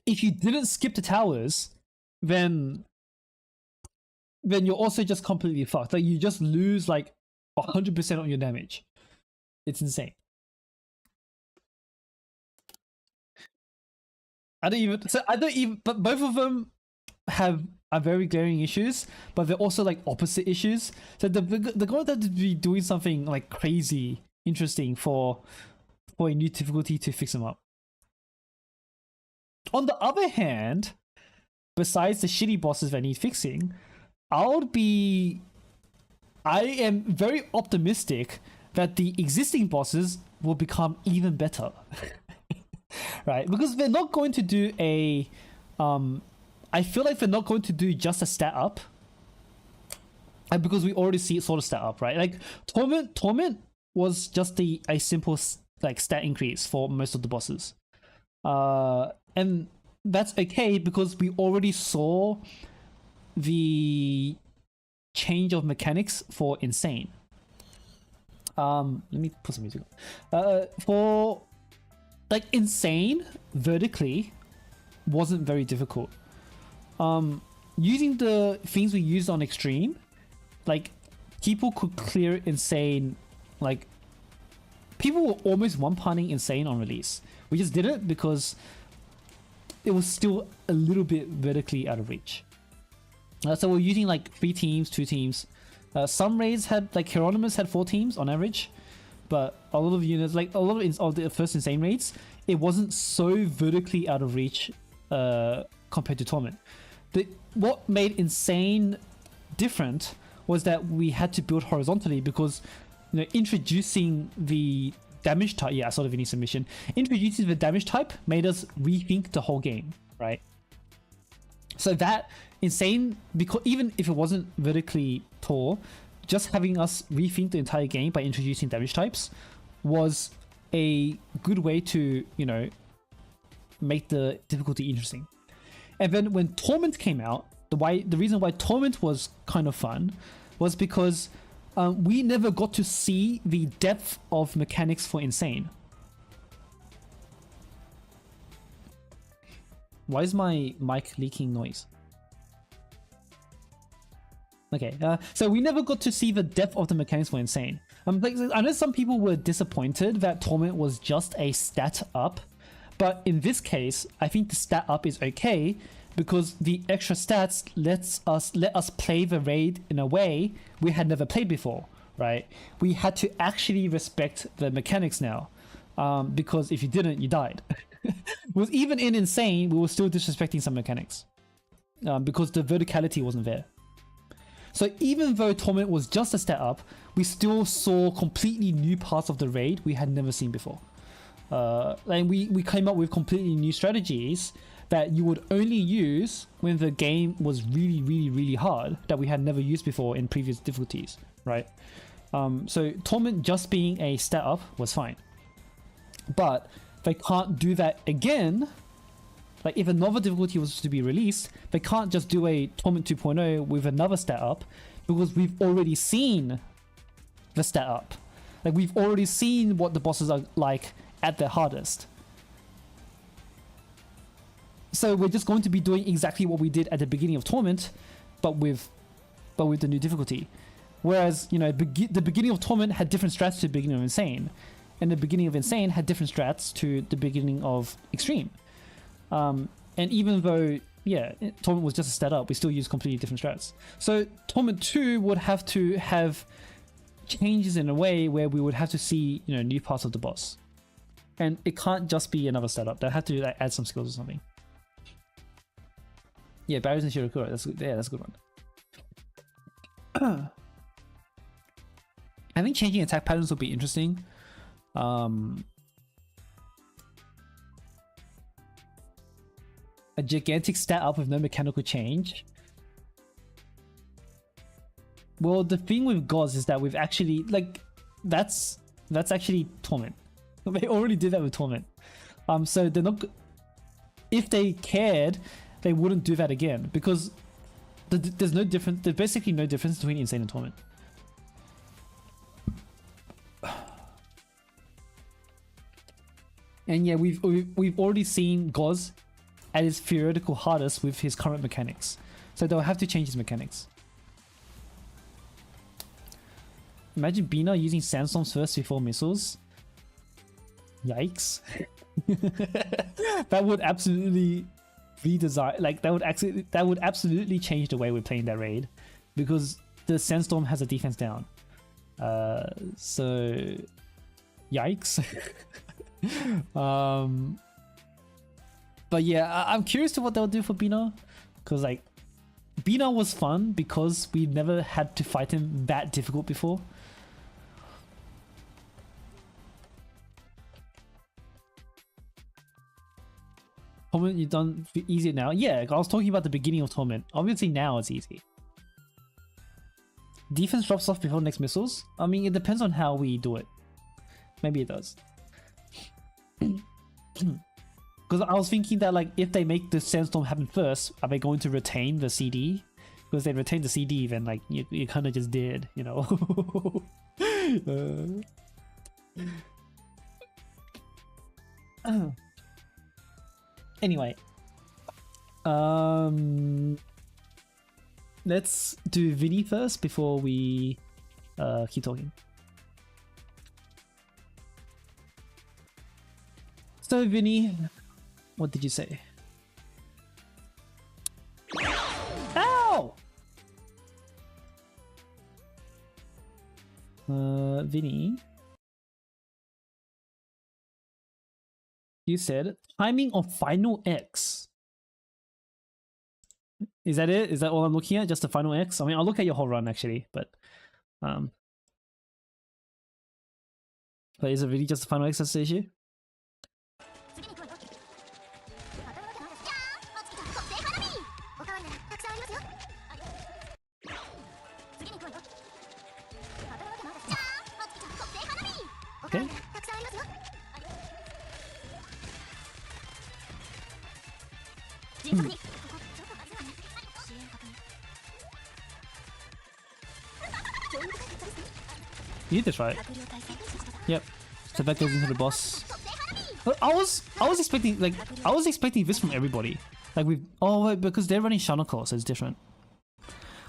if you didn't skip the towers, then you're also just completely fucked. Like you just lose like 100% on your damage. It's insane. But both of them are very glaring issues, but they're also like opposite issues. So they're going to be doing something like crazy interesting for a new difficulty to fix them up. On the other hand, besides the shitty bosses that need fixing, I am very optimistic that the existing bosses will become even better. Right? Because they're not going to do a I feel like they're not going to do just a stat up. And because we already see it sort of stat up, right? Like Torment was just a simple like stat increase for most of the bosses. And that's okay because we already saw the change of mechanics for Insane. Let me put some music on. For like Insane vertically wasn't very difficult. Using the things we used on Extreme, like people could clear Insane. Like people were almost one-punning Insane on release. We just did it because it was still a little bit vertically out of reach. So we're using like 3 teams, 2 teams. Some raids had like Hieronymus had 4 teams on average, but a lot of units, like a lot of the first Insane raids, it wasn't so vertically out of reach compared to Torment. What made Insane different was that we had to build horizontally because, you know, introducing the damage type, yeah, sort of any submission. Introducing the damage type made us rethink the whole game, right? So that Insane, because even if it wasn't vertically tall, just having us rethink the entire game by introducing damage types was a good way to, you know, make the difficulty interesting. And then when Torment came out, the reason why Torment was kind of fun was because we never got to see the depth of mechanics for Insane. Why is my mic leaking noise? Okay, so we never got to see the depth of the mechanics for Insane. Like, I know some people were disappointed that Torment was just a stat up, but in this case, I think the stat up is okay because the extra stats let us play the raid in a way we had never played before, right? We had to actually respect the mechanics now, because if you didn't, you died. Because even in Insane, we were still disrespecting some mechanics because the verticality wasn't there. So even though Torment was just a stat up, we still saw completely new parts of the raid we had never seen before. And we came up with completely new strategies that you would only use when the game was really hard, that we had never used before in previous difficulties, right? So Torment just being a stat up was fine. But they can't do that again. Like, if another difficulty was to be released, they can't just do a Torment 2.0 with another stat up, because we've already seen the stat up. Like, we've already seen what the bosses are like at their hardest. So we're just going to be doing exactly what we did at the beginning of Torment, but with the new difficulty. Whereas, you know, the beginning of Torment had different strats to the beginning of Insane, and the beginning of Insane had different strats to the beginning of Extreme. And even though, yeah, Torment was just a stat up, we still use completely different strats. So Torment 2 would have to have changes in a way where we would have to see, you know, new parts of the boss. And it can't just be another stat up. They'll have to like, add some skills or something. Yeah, Barriers and Shirakura, that's a good one. I think changing attack patterns will be interesting. A gigantic stat up with no mechanical change. Well, the thing with Gods is that we've actually, like, that's actually Torment. They already did that with Torment. So they're not, if they cared, they wouldn't do that again, because there's no difference, there's basically no difference between Insane and Torment. And yeah, we've already seen Goz at his theoretical hardest with his current mechanics. So they'll have to change his mechanics. Imagine Bina using Sandstorms first before missiles. Yikes. That would absolutely redesign, like that would absolutely change the way we're playing that raid, because the Sandstorm has a defense down. So yikes. But yeah, I'm curious to what they'll do for Bina, because like Bina was fun because we never had to fight him that difficult before. Torment, you've done easier now? Yeah, I was talking about the beginning of Torment. Obviously now it's easy. Defense drops off before next missiles? I mean, it depends on how we do it. Maybe it does. Because I was thinking that, like, if they make the Sandstorm happen first, are they going to retain the CD? Because they retain the CD, then like you kind of just did, you know. Anyway, let's do Vinny first before we keep talking. So Vinny, what did you say? Ow! Vinny, you said timing of Final X. Is that it? Is that all I'm looking at? Just the Final X? I mean, I'll look at your whole run actually, but is it really just the Final X that's the issue? Okay. You did this right. Yep. So that goes into the boss. But I was expecting this from everybody. Like wait, because they're running Shanako, so it's different.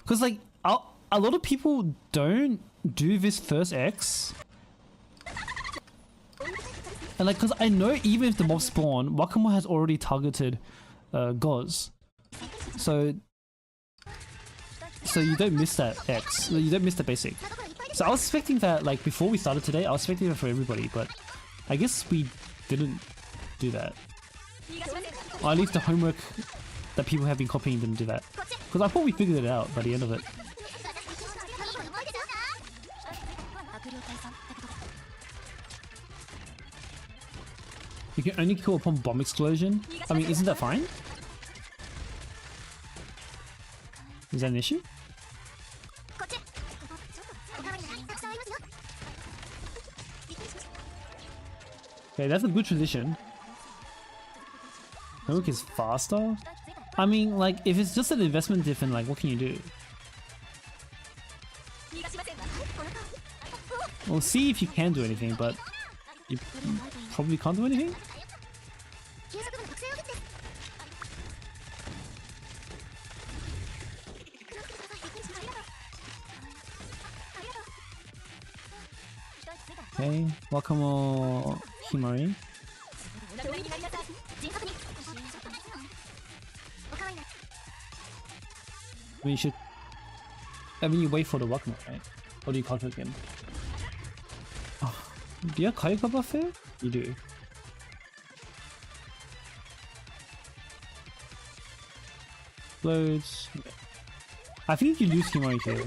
Because like a lot of people don't do this first X. And like, because I know even if the mobs spawn, Wakamoe has already targeted Goz. So you don't miss that X. You don't miss the basic. So I was expecting that, like, before we started today, I was expecting that for everybody, but I guess we didn't do that. Or at least the homework that people have been copying didn't do that. Because I thought we figured it out by the end of it. You can only kill upon bomb explosion? I mean, isn't that fine? Is that an issue? Okay, that's a good transition. Homework is faster? I mean, like, if it's just an investment diff, like, what can you do? We'll see if you can do anything, but you probably can't do anything? Okay, Wakamoe Himari. I mean, you should... I mean, you wait for the Wakamoe, right? Or do you counter him? Oh, do you have Kaiba buff there? You do. Loads. I think you lose Himari here.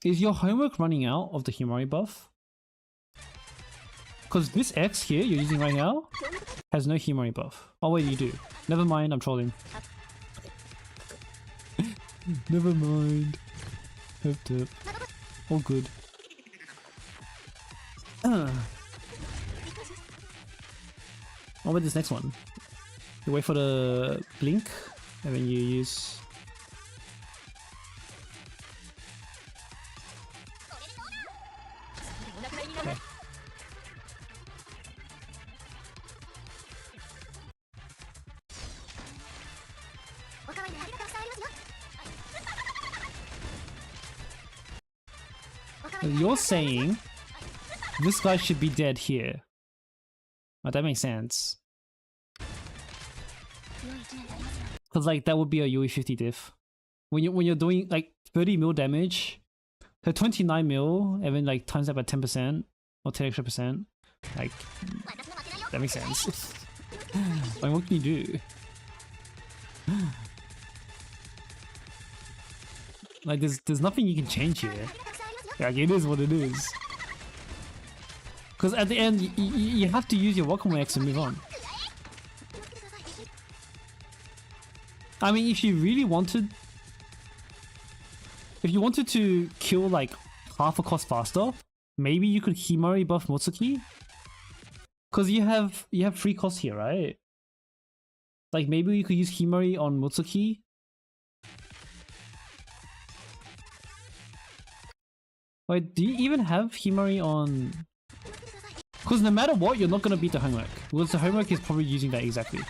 Is your homework running out of the Himari buff? Because this X here you're using right now has no Himari buff. Oh wait, you do. Never mind, I'm trolling. Never mind. Hip tip. All good. What about this next one? You wait for the blink and then you use... Okay. You're saying this guy should be dead here. Oh, that makes sense. Cause like that would be a UE 50 diff. When you're doing like 30 mil damage, so 29 mil, and then like times that by 10% or 10 extra percent, like that makes sense. Like what can you do? Like there's nothing you can change here. Like it is what it is. Because at the end you have to use your Wakamoe X and move on. I mean, if you really wanted, if you wanted to kill like half a cost faster, maybe you could Himari buff Motsuki. Because you have free cost here, right? Like maybe you could use Himari on Motsuki. Wait, do you even have Himari on? Because no matter what, you're not gonna beat the homework. Because the homework is probably using that exactly.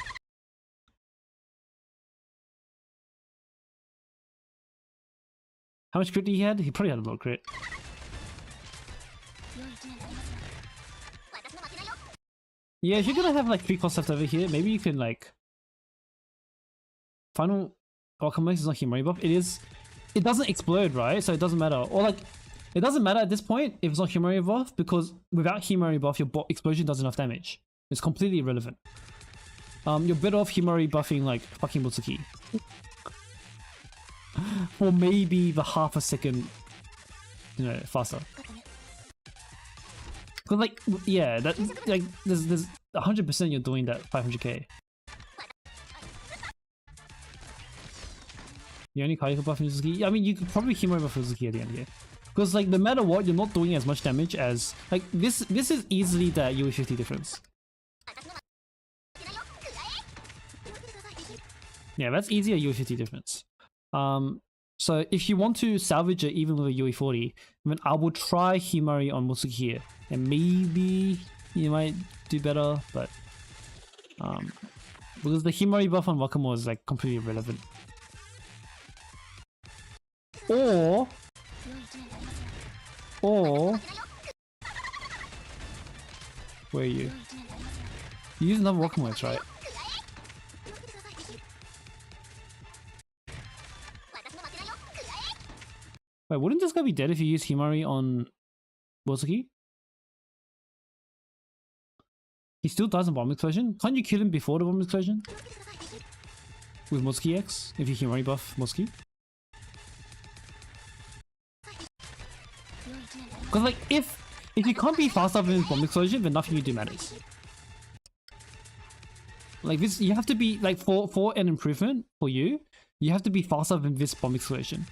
How much crit did he had? He probably had a lot of crit. Yeah, if you're gonna have like 3 costs left over here, maybe you can like... Final Wakamoe is not Himari buff. It doesn't explode, right? So it doesn't matter. Or like, it doesn't matter at this point if it's not Himari buff, because without Himari buff, your explosion does enough damage. It's completely irrelevant. You're better off Himari buffing like fucking Motsuki. For maybe the half a second, you know, faster. Cause like, yeah, that like there's 100% you're doing that 500k. You only Kaiko buff Motsuki? I mean, you could probably Himari buff Motsuki at the end here. Because like no matter what, you're not doing as much damage as like this is easily the UE 50 difference. Yeah, that's easily a UE 50 difference. So if you want to salvage it even with a UE40, then I will try Himari on Mutsuki here. And maybe you might do better, but because the Himari buff on Wakamoa is like completely irrelevant. Or where are you? You use another Wakamoa, right? Wait, wouldn't this guy be dead if you use Himari on Mutsuki? He still dies in bomb explosion? Can't you kill him before the bomb explosion? With Mutsuki X, if you Himari buff Mutsuki? Because like, if you can't be faster than bomb explosion, then nothing you do matters. Like this, you have to be like for an improvement for you, you have to be faster than this bomb explosion.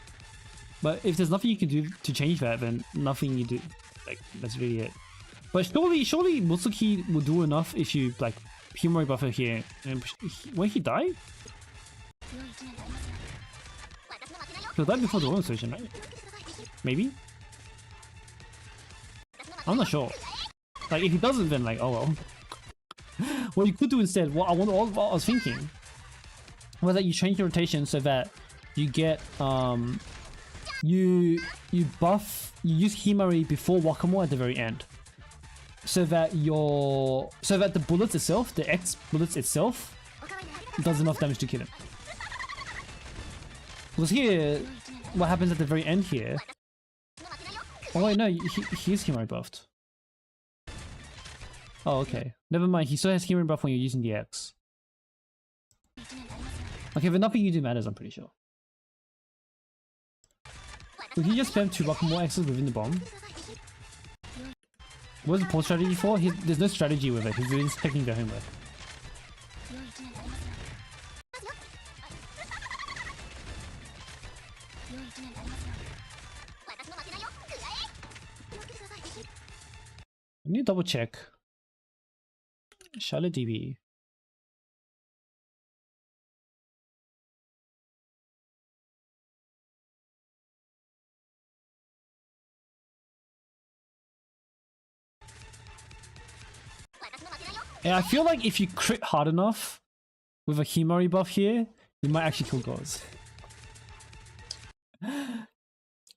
But if there's nothing you can do to change that, then nothing you do. Like that's really it. But surely Mutsuki will do enough if you like Himari buffer here. And when he die? He'll die before the bomb explosion, right? Maybe? I'm not sure. Like if he doesn't, then like, oh well. What you could do instead, what I was thinking was that you change your rotation so that you get you use Himari before Wakamoa at the very end. So that the bullets itself, the X bullets itself, does enough damage to kill him. Because here, what happens at the very end here? Oh wait, no, he is Himari buffed. Oh, okay. Never mind, he still has Himari buff when you're using the X. Okay, but nothing you do matters, I'm pretty sure. Would he just spam 2 Wakamoa X's within the bomb? What's the pause strategy for? There's no strategy with it, he's just picking the homework. I need to double check. Charlotte DB. And I feel like if you crit hard enough with a Himari buff here, you might actually kill gods.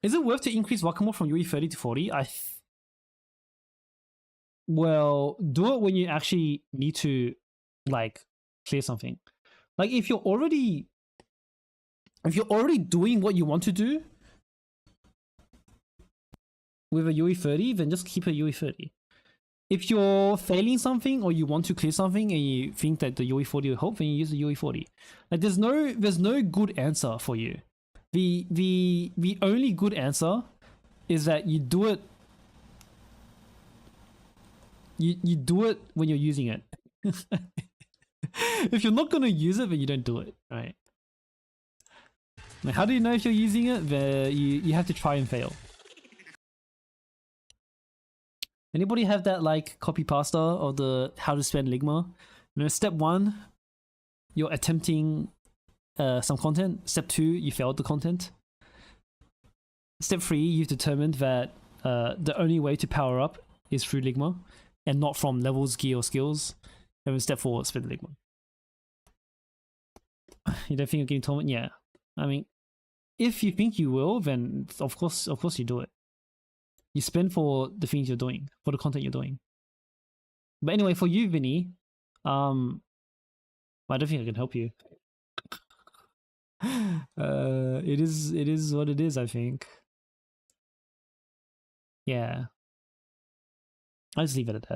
Is it worth to increase Wakamoa from UE 30 to 40? Well, do it when you actually need to, like, clear something. Like, if you're already doing what you want to do with a UE 30, then just keep a UE 30. If you're failing something or you want to clear something and you think that the UE 40 will help, then you use the UE 40. Like, there's no good answer for you. The only good answer is that you do it. You do it when you're using it. If you're not gonna use it, then you don't do it, right? Like, how do you know if you're using it? You have to try and fail. Anybody have that like copy pasta of the how to spend Ligma? You know, step 1, you're attempting some content. Step 2, you failed the content. Step 3, you've determined that the only way to power up is through Ligma and not from levels, gear, or skills. And then step 4, spend Ligma. You don't think you're getting torment? Yeah. I mean, if you think you will, then of course you do it. You spend for the things you're doing, for the content you're doing. But anyway, for you, Vinny, I don't think I can help you. It is what it is, I think. Yeah. I'll just leave it at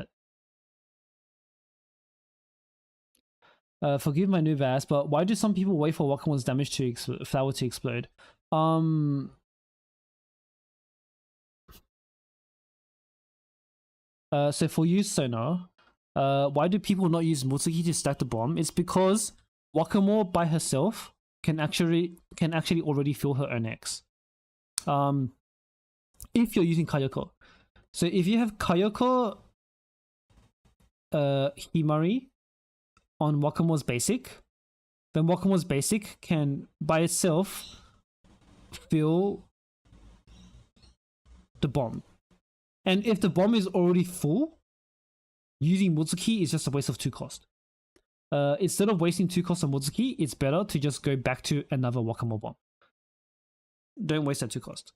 that. Forgive my noob ass, but why do some people wait for Wakamoa's damage to flower to explode? So for you, Sonar, why do people not use Mutsuki to stack the bomb? It's because Wakamoa by herself can actually already fill her own X. If you're using Kayoko. So if you have Kayoko Himari on Wakamoa's basic, then Wakamoa's basic can by itself fill the bomb. And if the bomb is already full, using Mutsuki is just a waste of 2 cost. Instead of wasting 2 costs on Mutsuki, it's better to just go back to another Wakamo bomb. Don't waste that 2 cost.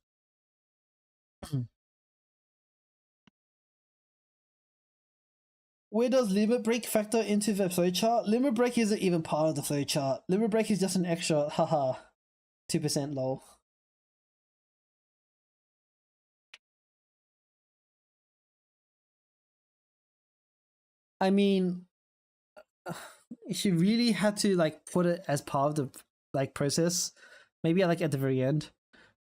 Where does limit break factor into the flowchart? Limit break isn't even part of the flowchart. Limit break is just an extra, haha, 2% lol. I mean, if you really had to like put it as part of the like process, maybe like at the very end,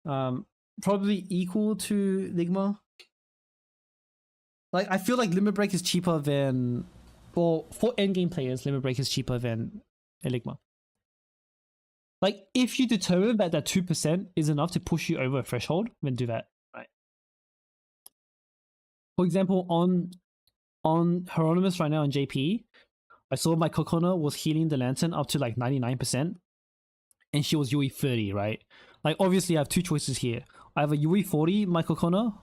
probably equal to Ligma. Like, I feel like Limit Break is cheaper than, well, for endgame players, Limit Break is cheaper than Enigma. Like, if you determine that 2% is enough to push you over a threshold, then do that, right? For example, on Hieronymus right now on JP, I saw my Kokona was healing the Lantern up to like 99%, and she was UE 30, right? Like, obviously, I have 2 choices here. I have a UE 40 my Kokona,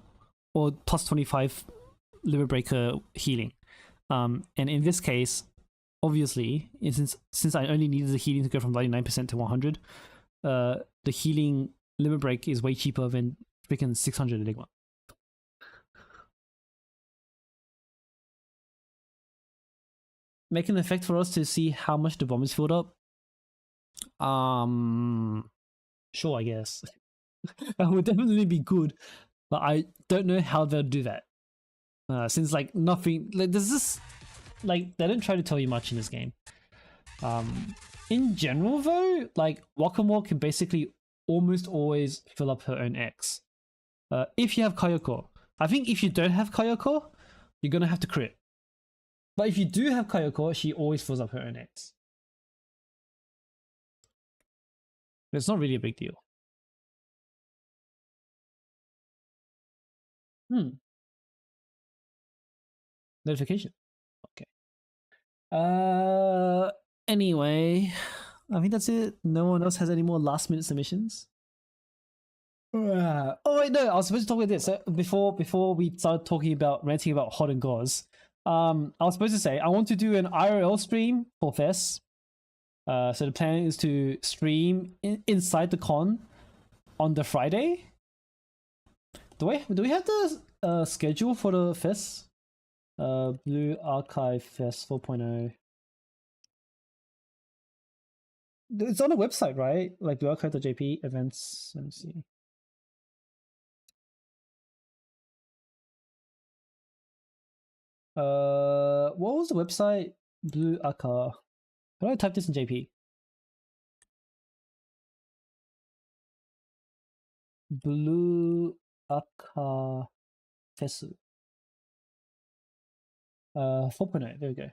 or plus 25 Limit Breaker healing. And in this case, obviously, since I only needed the healing to go from 99% to 100, the healing Limit Break is way cheaper than freaking 600 Enigma. Make an effect for us to see how much the bomb is filled up. Sure, I guess. That would definitely be good, but I don't know how they'll do that. Since like nothing, like there's this, like they don't try to tell you much in this game. In general though, like Wakamo can basically almost always fill up her own X. If you have Kayoko. I think if you don't have Kayoko, you're gonna have to crit. But if you do have Kayoko, she always fills up her own X. It's not really a big deal. Notification. Okay. Anyway, I think that's it. No one else has any more last minute submissions. Oh wait, no, I was supposed to talk about this. So before we started talking about ranting about Hot and Gauze, I was supposed to say I want to do an IRL stream for Fest. So the plan is to stream inside the con on the Friday. Do we have the schedule for the Fest? Blue Archive Fest 4.0. It's on the website, right? Like bluearchive.jp events. Let me see. What was the website? Blue Archive. How do I type this in JP? Blue Archive Fest. 4.0, there we go.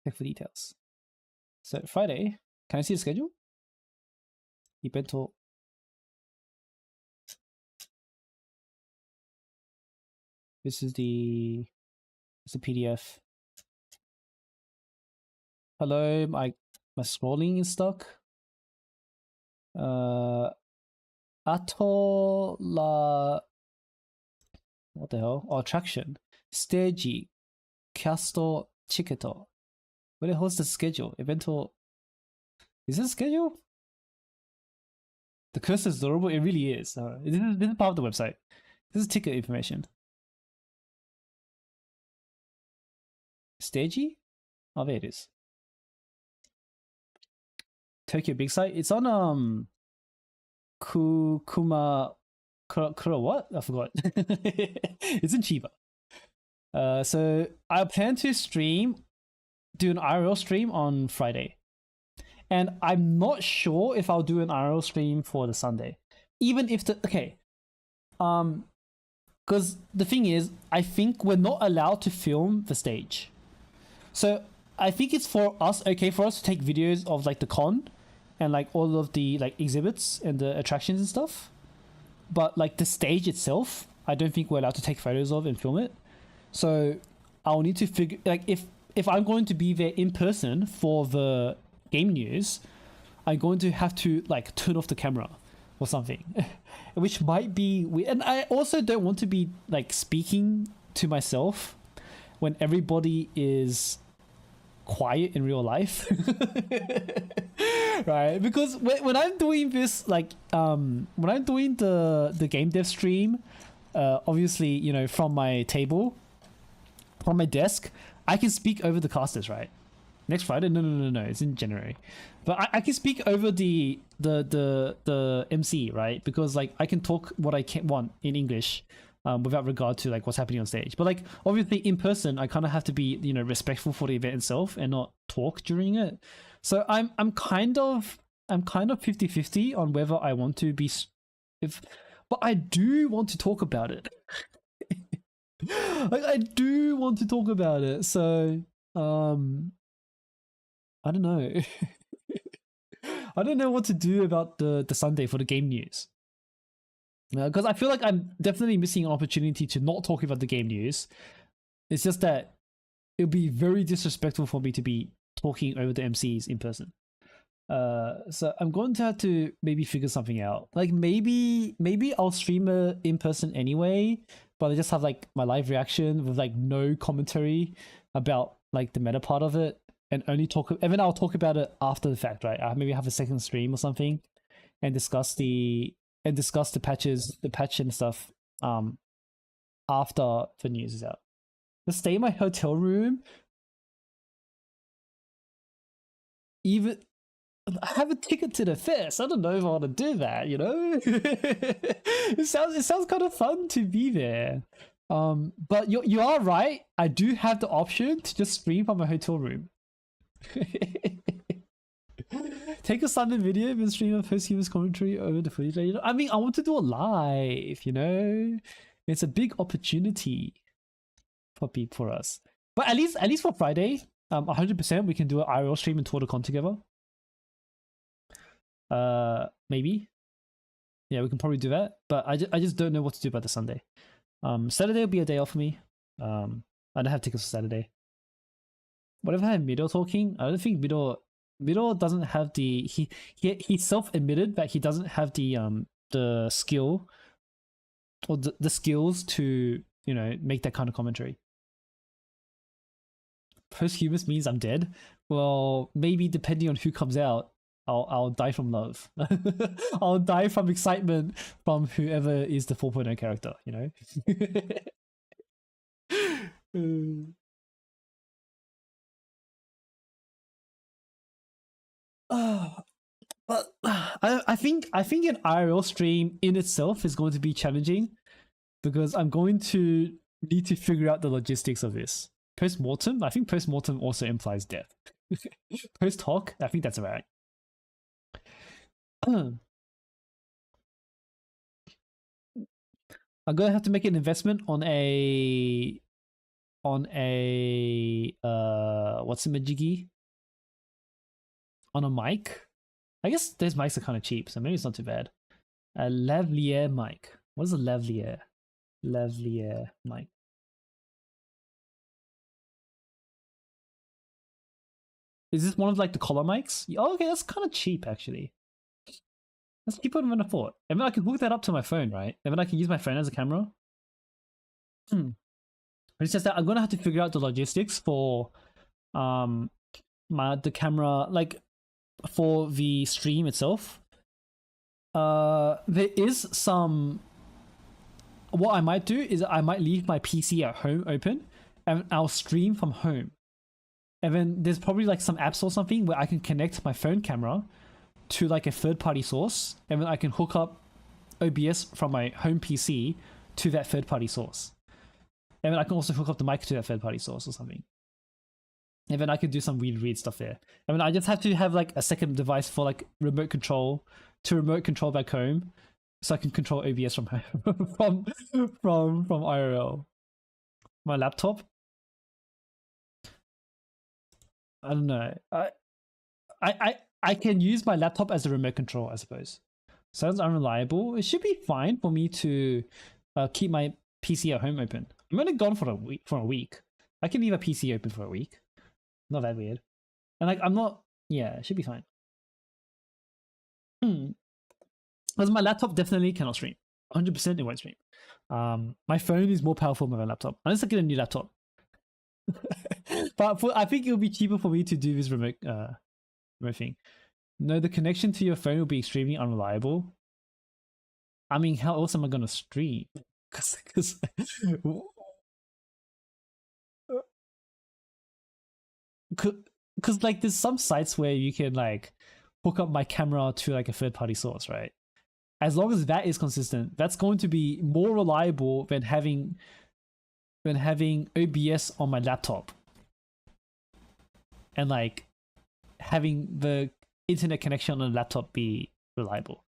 Check for details. So Friday, can I see the schedule? Ibento. This is the PDF. Hello, my scrolling is stuck. Atola. What the hell? Oh, attraction. Stage. Casto Chiketo. Where the hell's the schedule? Evento. Is this schedule? The cursor is adorable. It really is. This is part of the website. This is ticket information. Stagey? Oh, there it is. Tokyo Big Sight. It's on Kura what? I forgot. It's in Chiba. So I plan to do an IRL stream on Friday. And I'm not sure if I'll do an IRL stream for the Sunday. Even if because the thing is, I think we're not allowed to film the stage. So I think it's okay for us to take videos of like the con and like all of the like exhibits and the attractions and stuff. But like the stage itself, I don't think we're allowed to take photos of and film it. So I'll need to figure, like, if if I'm going to be there in person for the game news, I'm going to have to like turn off the camera or something, which might be weird. And I also don't want to be like speaking to myself when everybody is quiet in real life. Right, because when I'm doing this, like when I'm doing the game dev stream, obviously, you know, from my table, from my desk, I can speak over the casters, right? Next Friday? No, it's in January. But I can speak over the MC, right? Because like I can talk what I can want in English, without regard to like what's happening on stage. But like obviously in person, I kind of have to be, you know, respectful for the event itself and not talk during it. So I'm kind of 50-50 on whether I want to be, but I do want to talk about it. Like I do want to talk about it. So I don't know. I don't know what to do about the Sunday for the game news. Because I feel like I'm definitely missing an opportunity to not talk about the game news. It's just that it would be very disrespectful for me to be talking over the MCs in person. So I'm going to have to maybe figure something out. Like maybe I'll stream in person anyway, but I just have like my live reaction with like no commentary about like the meta part of it, and only talk. And then I'll talk about it after the fact, right? Maybe have a second stream or something, and discuss the patches, the patch and stuff. After the news is out. Just stay in my hotel room. Even I have a ticket to the fest. I don't know if I want to do that, you know? It sounds kind of fun to be there. But you are right. I do have the option to just stream from my hotel room. Take a Sunday video and stream a post-humans commentary over the footage. You know, I mean, I want to do it live, you know? It's a big opportunity for us. But at least for Friday, 100% we can do an IRL stream and tour the con together. Maybe. Yeah, we can probably do that. But I just don't know what to do about the Sunday. Saturday will be a day off for me. I don't have tickets for Saturday. What if I have Mido talking? I don't think Mido doesn't have the he self-admitted that he doesn't have the skill or the skills to, you know, make that kind of commentary. Posthumous means I'm dead. Well, maybe depending on who comes out, I'll die from love. I'll die from excitement from whoever is the 4.0 character, you know? But I think an IRL stream in itself is going to be challenging because I'm going to need to figure out the logistics of this. Post-mortem? I think post-mortem also implies death. Post-hoc? I think that's alright. I'm gonna have to make an investment on a what's a majiggy? On a mic. I guess those mics are kind of cheap, so maybe it's not too bad. A lavalier mic. What is a lavalier? Lavalier mic. Is this one of like the collar mics? Oh, okay, that's kind of cheap actually. That's cheaper than I thought. And then I can hook that up to my phone, right? And then I can use my phone as a camera. It's just that I'm gonna have to figure out the logistics for the camera, like for the stream itself. There is some. What I might do is I might leave my PC at home open, and I'll stream from home. And then there's probably like some apps or something where I can connect my phone camera to like a third-party source, and then I can hook up OBS from my home PC to that third-party source. And then I can also hook up the mic to that third-party source or something. And then I can do some weird stuff there. I mean, I just have to have like a second device for like remote control back home, so I can control OBS from home, from IRL. My laptop. I don't know. I can use my laptop as a remote control, I suppose. Sounds unreliable. It should be fine for me to keep my PC at home open. I'm only gone for a week. I can leave a PC open for a week. Not that weird. And like, I'm not. Yeah, it should be fine. Because my laptop definitely cannot stream. 100% it won't stream. My phone is more powerful than my laptop. Unless I get a new laptop. But I think it will be cheaper for me to do this remote thing. No, the connection to your phone will be extremely unreliable. I mean, how else am I gonna stream? Because like there's some sites where you can like hook up my camera to like a third-party source, right? As long as that is consistent, that's going to be more reliable than having OBS on my laptop and like having the internet connection on the laptop be reliable.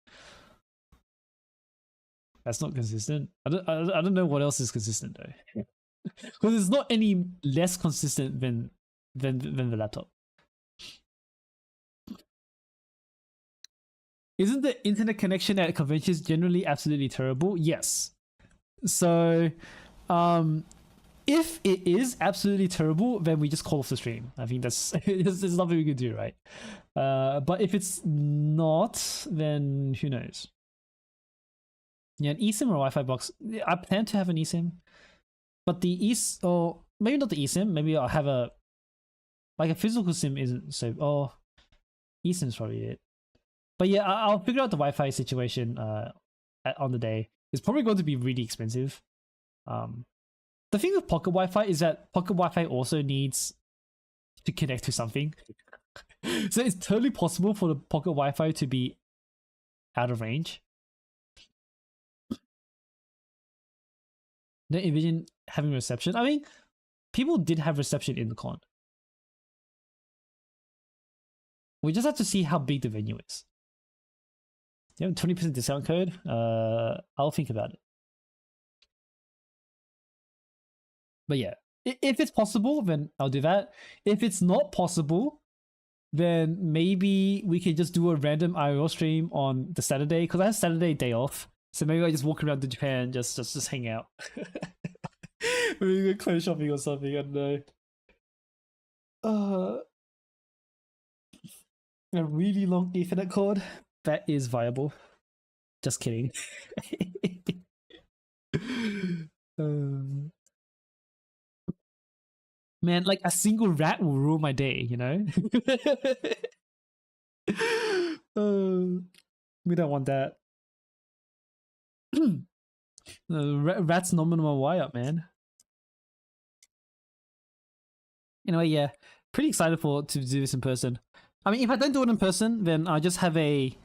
That's not consistent. I don't know what else is consistent though, because it's not any less consistent than the laptop. Isn't the internet connection at conventions generally absolutely terrible? Yes. So, if it is absolutely terrible, then we just call off the stream. I think there's nothing we can do, right? But if it's not, then who knows? Yeah, an eSIM or a Wi-Fi box. I plan to have an eSIM, but the or maybe not the eSIM. Maybe I'll have a physical SIM isn't so. Oh, eSIM's probably it. But yeah, I'll figure out the Wi-Fi situation on the day. It's probably going to be really expensive. The thing with Pocket Wi-Fi is that Pocket Wi-Fi also needs to connect to something. So it's totally possible for the Pocket Wi-Fi to be out of range. Don't envision having reception. I mean, people did have reception in the con. We just have to see how big the venue is. You have a 20% discount code? I'll think about it. But yeah, if it's possible, then I'll do that. If it's not possible, then maybe we can just do a random IRL stream on the Saturday, because I have Saturday day off. So maybe I just walk around to Japan, just hang out. Maybe go clothes shopping or something, I don't know. A really long Ethernet cord? That is viable. Just kidding. Man, like a single rat will ruin my day, you know? We don't want that. Rats nominal Y up, man. Anyway, yeah, pretty excited to do this in person. I mean, if I don't do it in person, then I just have a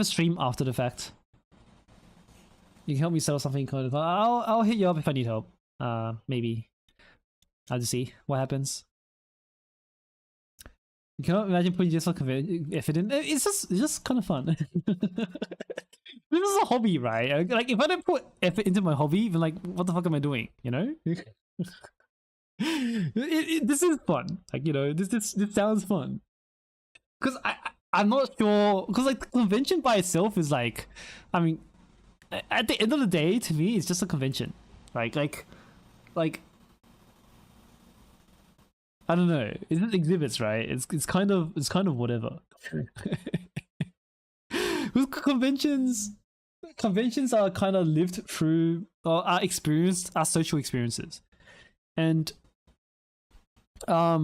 stream after the fact. You can help me settle something. I'll hit you up if I need help. Maybe. I'll just see what happens. You cannot imagine putting yourself effort in. It's just kind of fun. This is a hobby, right? Like if I don't put effort into my hobby, then like what the fuck am I doing? You know? This is fun. Like, you know, this sounds fun. Because I'm not sure. Because like the convention by itself is like, I mean, at the end of the day, to me, it's just a convention. Like I don't know. It's just exhibits, right? It's kind of whatever. With conventions are kind of lived through or are social experiences, and I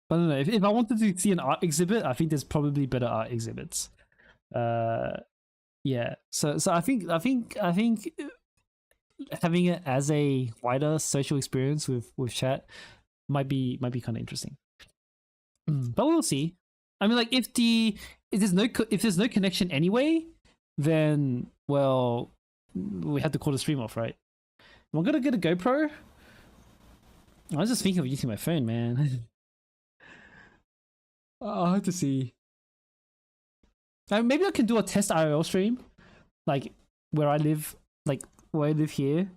don't know. If I wanted to see an art exhibit, I think there's probably better art exhibits. Yeah. So I think having it as a wider social experience with chat might be kind of interesting. But we'll see. I mean, like if there's no connection anyway, then well, we have to call the stream off, right? Am I gonna get a GoPro? I was just thinking of using my phone, man. I'll have to see. Maybe I can do a test IRL stream, like where I live here.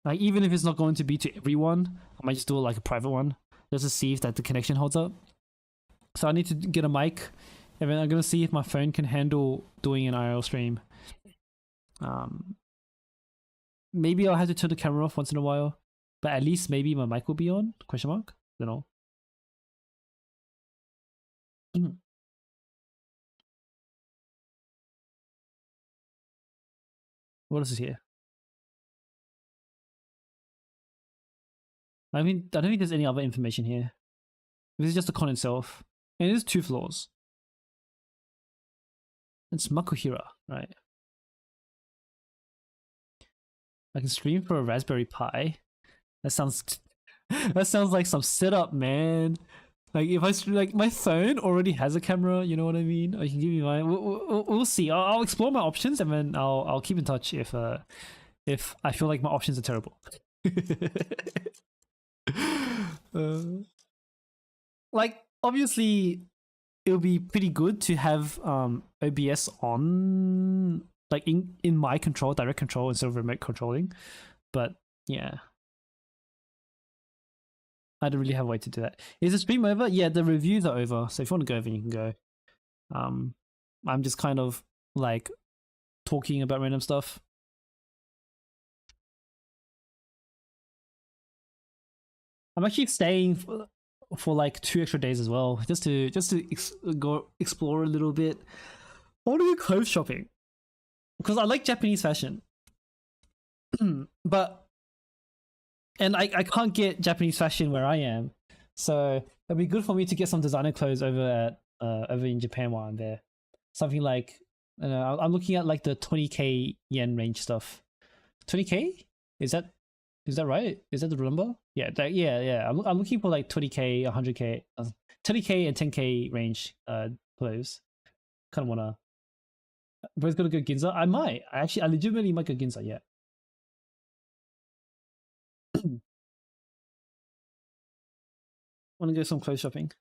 Like even if it's not going to be to everyone, I might just do like a private one just to see if that the connection holds up. So I need to get a mic, and then I'm gonna see if my phone can handle doing an IRL stream. Maybe I'll have to turn the camera off once in a while. but at least maybe my mic will be on? Question mark? Don't know. What else is here? I mean, I don't think there's any other information here. This is just the con itself. And it is 2 floors. It's Makuhira, right? I can stream for a Raspberry Pi. That sounds like some setup, man. Like if I stream, like my phone already has a camera, you know what I mean? I can give you mine. We'll see. I'll explore my options and then I'll keep in touch if I feel like my options are terrible. Like obviously it would be pretty good to have OBS on, like in my control, direct control instead of remote controlling, but yeah, I don't really have a way to do that. Is the stream over? Yeah, the reviews are over, so if you want to go over, you can go. I'm just kind of like talking about random stuff. I'm actually staying for like 2 extra days as well, just to go explore a little bit. I want to go clothes shopping because I like Japanese fashion, but I can't get Japanese fashion where I am, so it'd be good for me to get some designer clothes over in Japan while I'm there. Something like, I don't know, I'm looking at like the 20k yen range stuff. 20k? Is that right? Is that the number? Yeah, yeah. I'm looking for like 20k, 100k, 20k and 10k range clothes. Kind of wanna. Both gonna go Ginza. I legitimately might go Ginza. Yeah. Want to go some clothes shopping.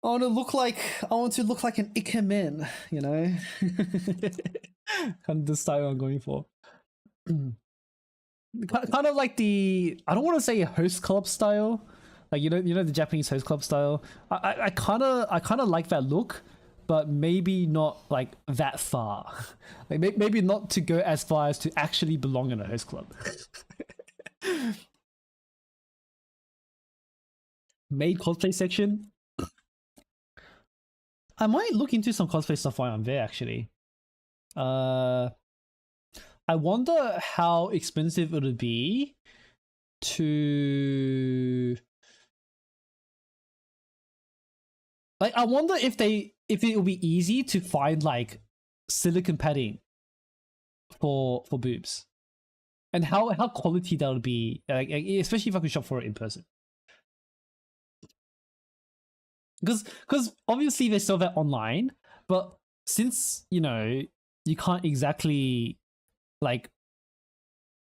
I want to look like an ikemen, you know. Kind of the style I'm going for. Kind of like the, I don't want to say host club style, like you know the Japanese host club style. I kind of like that look, but maybe not like that far. Like maybe not to go as far as to actually belong in a host club. Maid cosplay section. I might look into some cosplay stuff while I'm there. Actually, I wonder how expensive it would be to, like, I wonder if it would be easy to find like silicone padding for boobs, and how quality that would be, like especially if I could shop for it in person. Because obviously they sell that online, but since you can't exactly like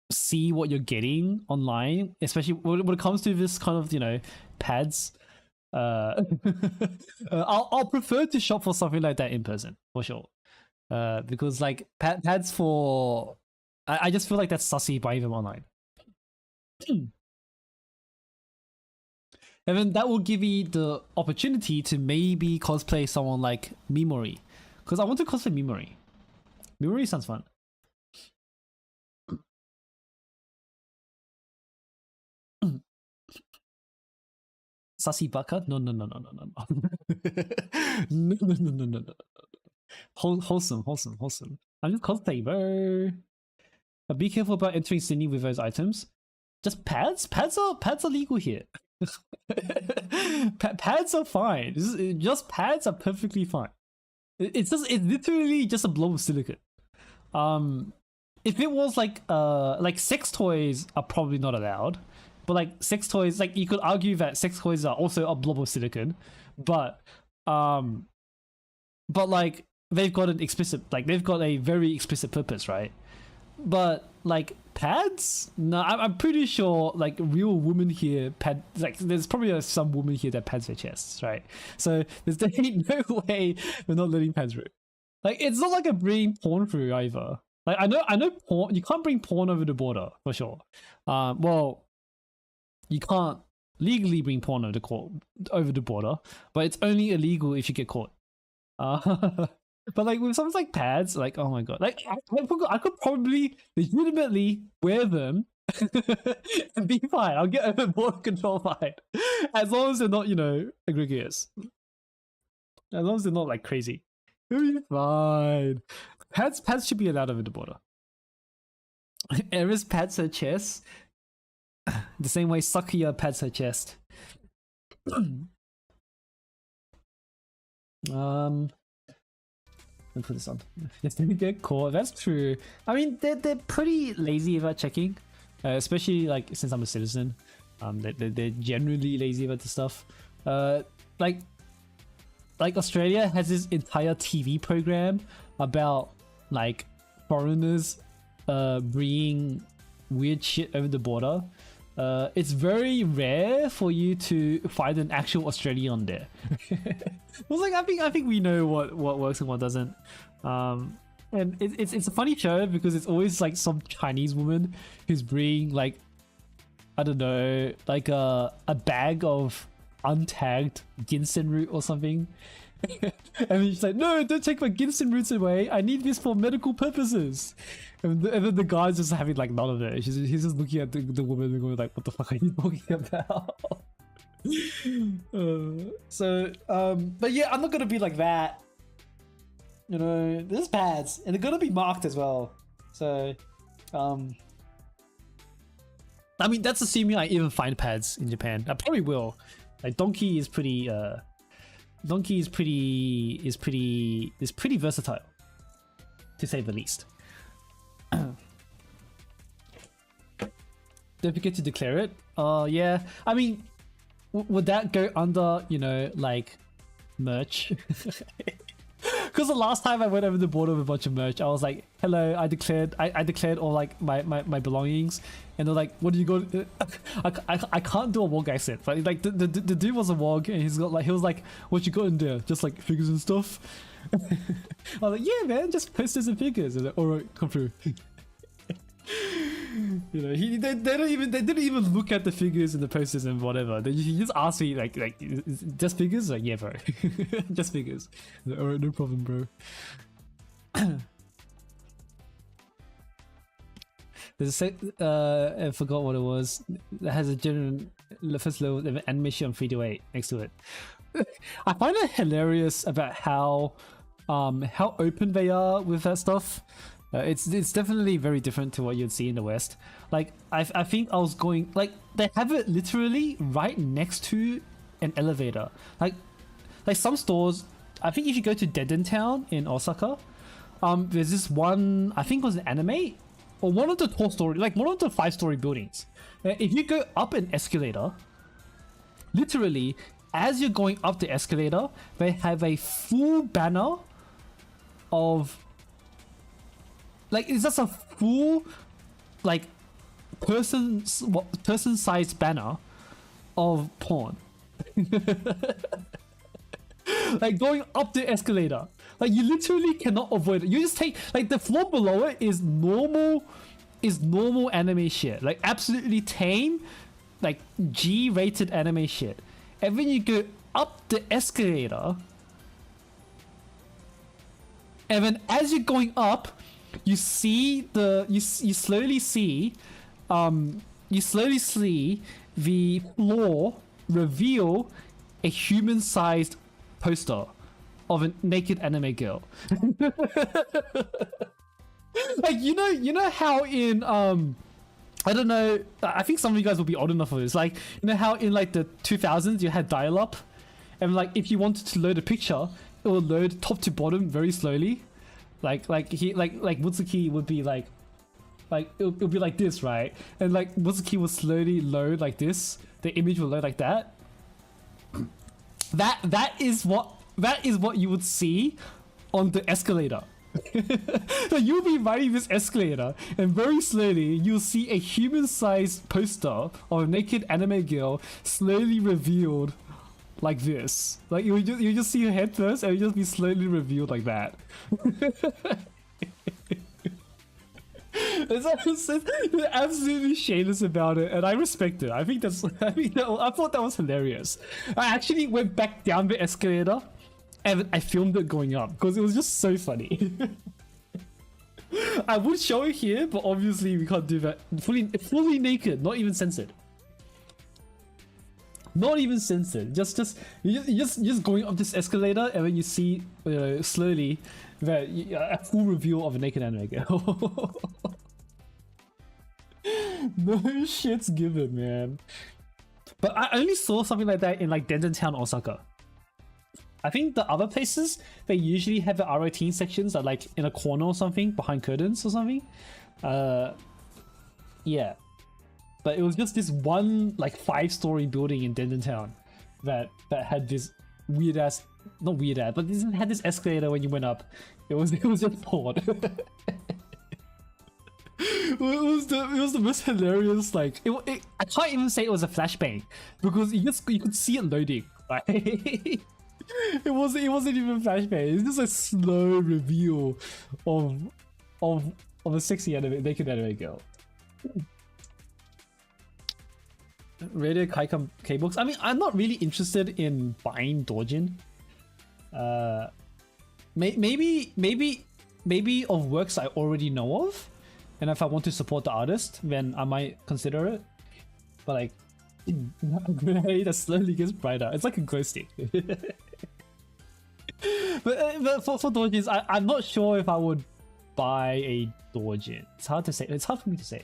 see what you're getting online, especially when it comes to this kind of pads, I'll prefer to shop for something like that in person for sure, because like pads for, I just feel like that's sussy buying them online. And then that will give me the opportunity to maybe cosplay someone like Mimori, because I want to cosplay Mimori. Mimori sounds fun. Sassy baka? No. No. No. Wholesome. I'm just cosplaying, bro. But be careful about entering Sydney with those items. Just pads? Pads are legal here. Pads are fine. Just pads are perfectly fine. It's literally just a blob of silicone. If it was like sex toys are probably not allowed, but like sex toys, like you could argue that sex toys are also a blob of silicone, but like they've got an explicit, like they've got a very explicit purpose, right? But like pads, no, I'm pretty sure like real women here like there's probably some women here that pads their chests, right? So there's definitely no way we're not letting pads through. Like it's not like a bring porn through either. Like I know porn, you can't bring porn over the border for sure. Well, you can't legally bring porn over the border, but it's only illegal if you get caught. But like with something like pads, like oh my god, like I could probably legitimately wear them and be fine. I'll get over border control fine, as long as they're not, you know, egregious. As long as they're not like crazy, it'll be fine. Pats should be allowed over the border. Eris pats her chest the same way Sakuya pats her chest. Let me put this on. Just didn't get caught. That's true. I mean, they're pretty lazy about checking, especially like since I'm a citizen. They're generally lazy about the stuff. Like Australia has this entire TV program about like foreigners bringing weird shit over the border. It's very rare for you to find an actual Australian there. Well, like I think we know what works and what doesn't. And it's a funny show because it's always like some Chinese woman who's bringing like, I don't know, like a bag of untagged ginseng root or something. And she's like, no, don't take my ginseng roots away. I need this for medical purposes. And then the guy's just having like none of it. He's just looking at the woman and going like, what the fuck are you talking about? But yeah, I'm not gonna be like that. You know, there's pads and they're gonna be marked as well. So, I mean, that's assuming I even find pads in Japan. I probably will. Like Donkey is pretty versatile, to say the least. Don't forget to declare it. Yeah. I mean, would that go under, you know, like merch? Because the last time I went over the border with a bunch of merch, I was like, hello, I declared all like my belongings, and they're like, what do you got? I can't do a WOG accent, but like the dude was a WOG, and he was like, what you got in there? Just like figures and stuff. I was like, yeah man, just posters and figures. And like, alright, come through. You know, they didn't even look at the figures and the posters and whatever. He just asked me like just figures? Like, yeah bro. Just figures. Like, alright, no problem bro. There's a I forgot what it was. That has a general first level of animation on 328 next to it. I find it hilarious about how open they are with that stuff. It's definitely very different to what you'd see in the West. Like I think I was going like they have it literally right next to an elevator. Like some stores. I think if you go to Deden Town in Osaka, there's this one. I think it was an anime or one of the tall story, like one of the 5-story buildings. If you go up an escalator, literally as you're going up the escalator, they have a full banner of. Like, it's just a full, like, person-sized banner of porn. Like, going up the escalator. Like, you literally cannot avoid it. You just take, like, the floor below it is normal anime shit. Like, absolutely tame, like, G-rated anime shit. And then you go up the escalator, and then as you're going up, you see you slowly see the floor reveal a human-sized poster of a naked anime girl. Like you know how in I don't know, I think some of you guys will be old enough for this. Like, you know how in like the 2000s you had dial-up, and like if you wanted to load a picture, it will load top to bottom very slowly. Like Mutsuki would be like it'll be like this, right? And like Mutsuki will slowly load like this. The image will load like that. That is what you would see on the escalator. So you'll be riding this escalator, and very slowly you'll see a human-sized poster of a naked anime girl slowly revealed like this. Like you just see her head first, and it just be slowly revealed like that. It's absolutely shameless about it, and I respect it. I thought that was hilarious. I actually went back down the escalator, and I filmed it going up because it was just so funny. I would show it here, but obviously we can't do that. Fully naked, not even censored. Not even censored. Just going up this escalator, and when you see slowly that a full reveal of a naked anime girl. No shit's given, man. But I only saw something like that in like Town, Osaka. I think the other places, they usually have the R18 sections that like in a corner or something, behind curtains or something. Yeah. But it was just this one like 5-story building in Town that had this weird ass, not weird ass, but this had this escalator when you went up. It was just porn. It was the most hilarious, like I can't even say it was a flashbang because you could see it loading. Right? It wasn't even flashbang. It's just a slow reveal of a sexy naked anime girl. Radio Kaikam K-Books. I mean, I'm not really interested in buying Dojin. Maybe of works I already know of, and if I want to support the artist, then I might consider it. But like, a grenade that slowly gets brighter. It's like a glow stick. but for Dojins, I'm not sure if I would buy a Dojin. It's hard to say. It's hard for me to say.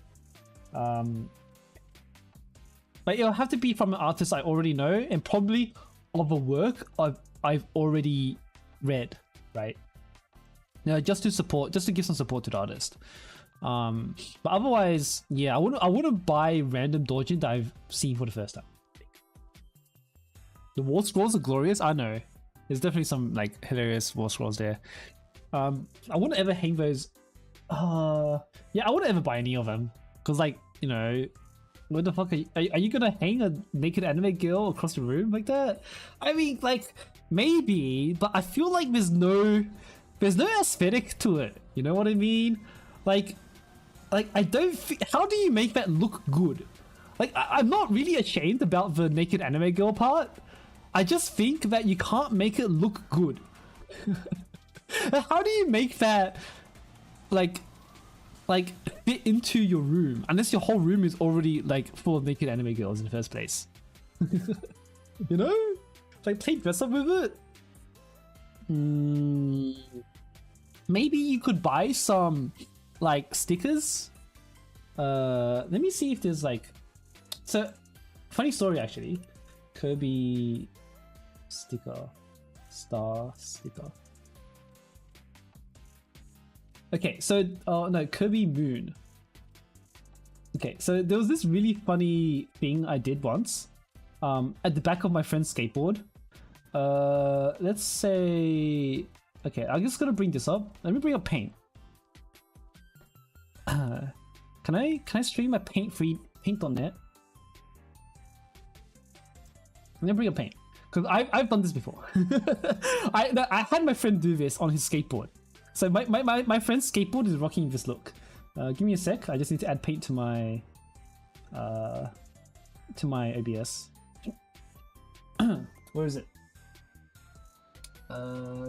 But it'll have to be from an artist I already know, and probably of a work I've already read, right? Now, just to give some support to the artist. But otherwise, yeah, I wouldn't buy random Dojin that I've seen for the first time. The War Scrolls are glorious, I know. There's definitely some like hilarious War Scrolls there. I wouldn't ever hang those. Yeah, I wouldn't ever buy any of them, because like, you know, what the fuck are you gonna hang a naked anime girl across the room like that? I mean, like, maybe, but I feel like there's no aesthetic to it. You know what I mean? Like I don't. How do you make that look good? Like, I'm not really ashamed about the naked anime girl part. I just think that you can't make it look good. How do you make that like fit into your room unless your whole room is already like full of naked anime girls in the first place? You know, like, play dress up with it. Maybe you could buy some like stickers. Let me see if there's like, so funny story actually. Kirby sticker, star sticker. Okay, so no, Kirby Moon. Okay, so there was this really funny thing I did once, at the back of my friend's skateboard. Let's say, okay, I'm just gonna bring this up. Let me bring up Paint. Can I stream a paint.net? Let me bring up Paint, because I've done this before. I had my friend do this on his skateboard. So my friend's skateboard is rocking this look. Give me a sec. I just need to add Paint to my OBS. Where is it?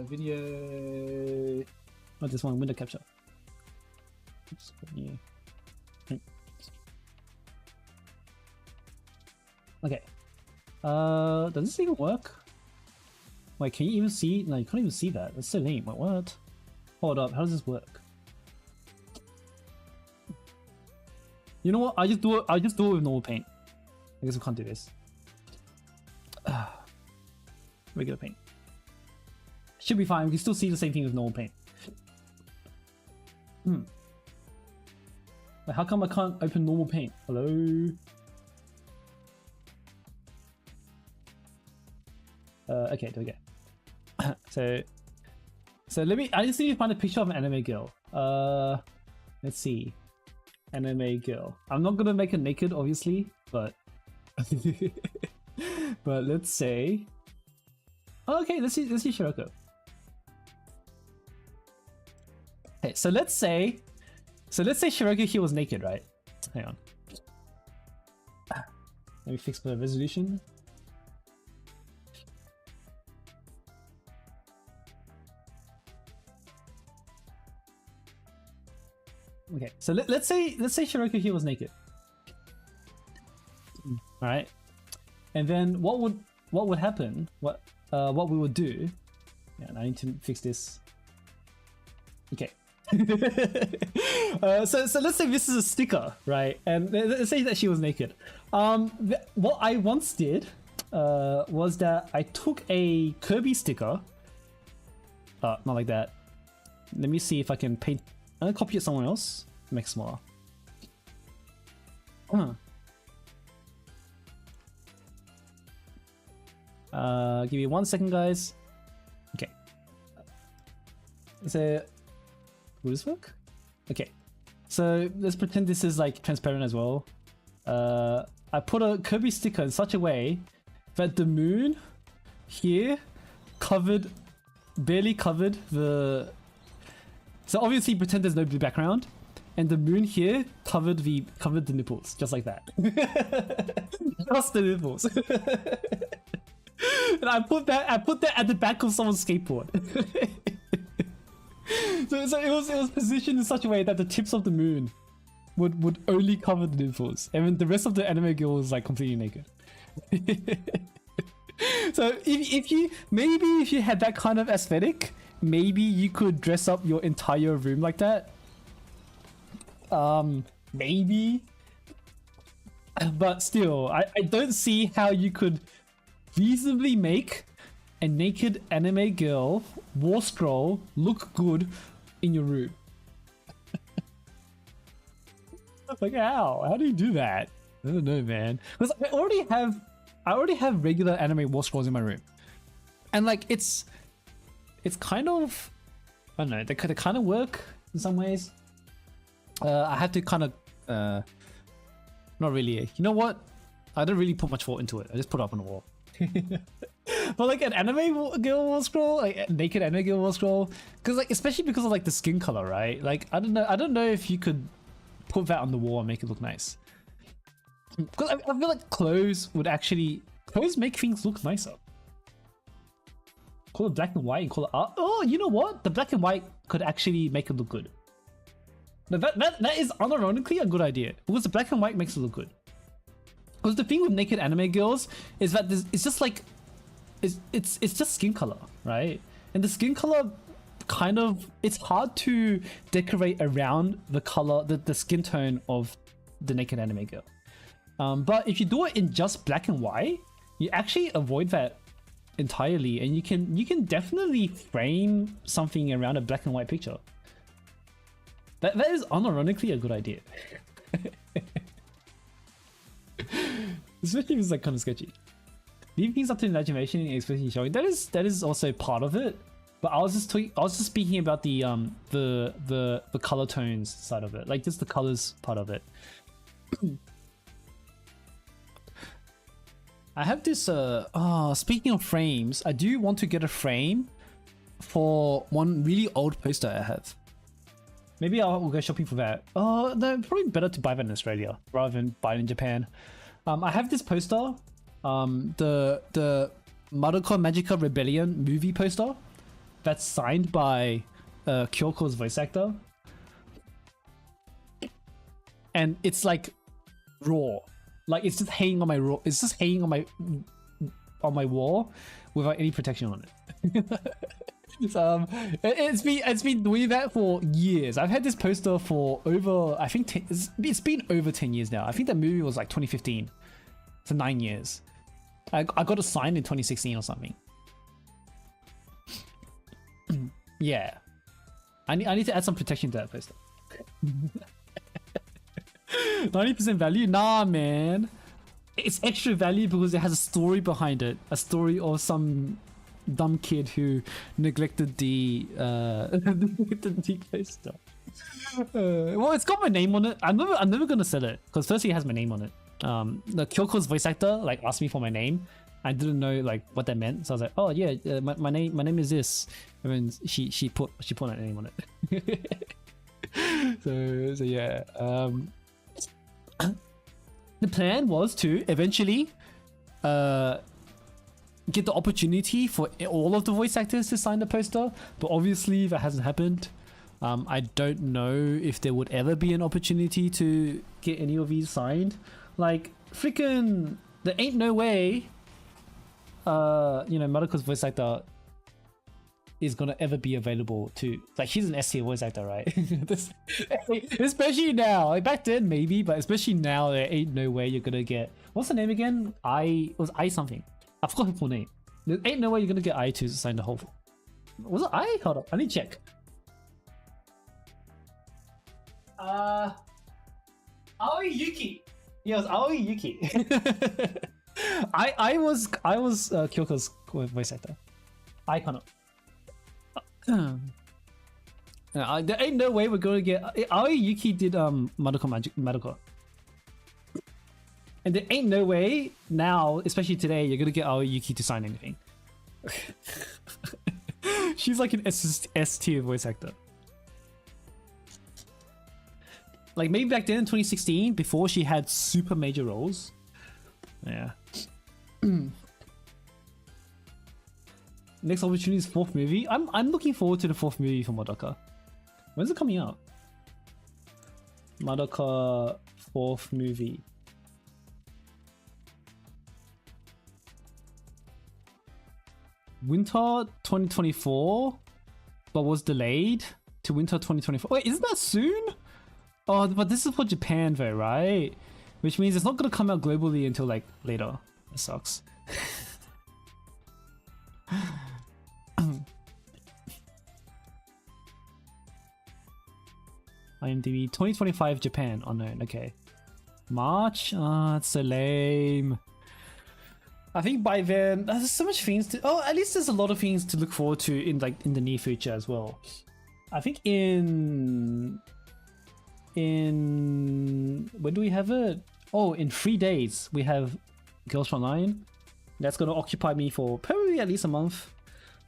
Video. Oh, this one, window capture. Oops, new. Okay. Does this even work? Wait, can you even see? No, you can't even see that. That's so lame. Wait, what? Hold up. How does this work? You know what? I just do it with normal Paint. I guess we can't do this. Regular Paint. Should be fine. We can still see the same thing with normal Paint. Wait, how come I can't open normal Paint? Hello? Okay, there we go. So I just need to find a picture of an anime girl. Let's see. Anime girl. I'm not gonna make her naked, obviously, but but let's say. Oh, okay, let's see Shiroko. Okay, so let's say Shiroko here was naked, right? Hang on. Let me fix the resolution. Okay, so let's say Shiroku here was naked. All right, and then what would happen? What we would do? Yeah, I need to fix this. Okay. So let's say this is a sticker, right? And let's say that she was naked. What I once did was that I took a Kirby sticker. Not like that. Let me see if I can paint. I'm gonna copy it somewhere else. Make it smaller. Give me 1 second, guys. Okay. So, will this work? Okay. So let's pretend this is like transparent as well. I put a Kirby sticker in such a way that the moon here barely covered the. So obviously pretend there's no blue background, and the moon here covered the nipples, just like that. Just the nipples. And I put that at the back of someone's skateboard. so it was positioned in such a way that the tips of the moon would only cover the nipples, and then the rest of the anime girl was like completely naked. So if you had that kind of aesthetic, maybe you could dress up your entire room like that. Maybe. But still, I don't see how you could reasonably make a naked anime girl war scroll look good in your room. Like how do you do that? I don't know, man. Because I already have regular anime war scrolls in my room, and like it's kind of, I don't know, they kind of work in some ways. I have to kind of not really. You know what? I don't really put much thought into it. I just put it up on the wall. But like an anime girl war scroll, like a naked anime girl war scroll, because like especially because of like the skin color, right? Like I don't know if you could put that on the wall and make it look nice. Because I feel like clothes make things look nicer. Call it black and white and call it art. Oh, you know what? The black and white could actually make it look good. Now that is unironically a good idea, because the black and white makes it look good. Because the thing with naked anime girls is that it's just like it's just skin color, right? And the skin color kind of, it's hard to decorate around the color, the skin tone of the naked anime girl. But if you do it in just black and white, you actually avoid that entirely, and you can definitely frame something around a black and white picture. That is unironically a good idea. Especially if it's like kind of sketchy. Leave things up to imagination and especially showing. That is also part of it. But I was just speaking about the color tones side of it, like just the colors part of it. I have this speaking of frames, I do want to get a frame for one really old poster I have. Maybe I'll go shopping for that. No, probably better to buy that in Australia rather than buy it in Japan. I have this poster, the Madoka Magica Rebellion movie poster, that's signed by Kyoko's voice actor, and it's like raw, like it's just hanging on my wall without any protection on it. So it's been doing that for years. I've had this poster for over, I think it's been over 10 years now. I think that movie was like 2015, so 9 years. I got it signed in 2016 or something. Yeah, I need to add some protection to that poster. 90% value? Nah, man. It's extra value because it has a story behind it. A story of some dumb kid who neglected the poster. Well, it's got my name on it. I'm never gonna sell it because firstly it has my name on it. The Kyoko's voice actor like asked me for my name. I didn't know like what that meant, so I was like, oh yeah, my name is this, and then she put my name on it. so yeah. The plan was to eventually get the opportunity for all of the voice actors to sign the poster, but obviously that hasn't happened. I don't know if there would ever be an opportunity to get any of these signed. Like, freaking, there ain't no way, Madoka's voice actor is gonna ever be available to, like, she's an S tier voice actor, right? Especially now. Like, back then maybe, but especially now, there ain't no way you're gonna get, what's the name again? It was I something. I forgot her full name. There ain't no way you're gonna get I to sign the whole. Was it I? Hold up, I need to check. Aoi Yuki. Yeah, it was Aoi Yuki. I was Kyoko's voice actor. I cannot. There ain't no way we're gonna get Aoi Yuki did Madoka. And there ain't no way now, especially today, you're gonna get Aoi Yuki to sign anything. She's like an S tier voice actor. Like maybe back then in 2016, before she had super major roles. Yeah. Next opportunity is 4th movie. I'm looking forward to the 4th movie for Madoka. When's it coming out? Madoka 4th movie. Winter 2024, but was delayed to winter 2024. Wait, isn't that soon? Oh, but this is for Japan though, right? Which means it's not gonna come out globally until like later. That sucks. IMDb 2025 Japan unknown. Okay, March. Ah, it's so lame. I think by then there's so much things to. Oh, at least there's a lot of things to look forward to in the near future as well. I think in when do we have it? Oh, in 3 days we have Girls Frontline. That's gonna occupy me for probably at least a month.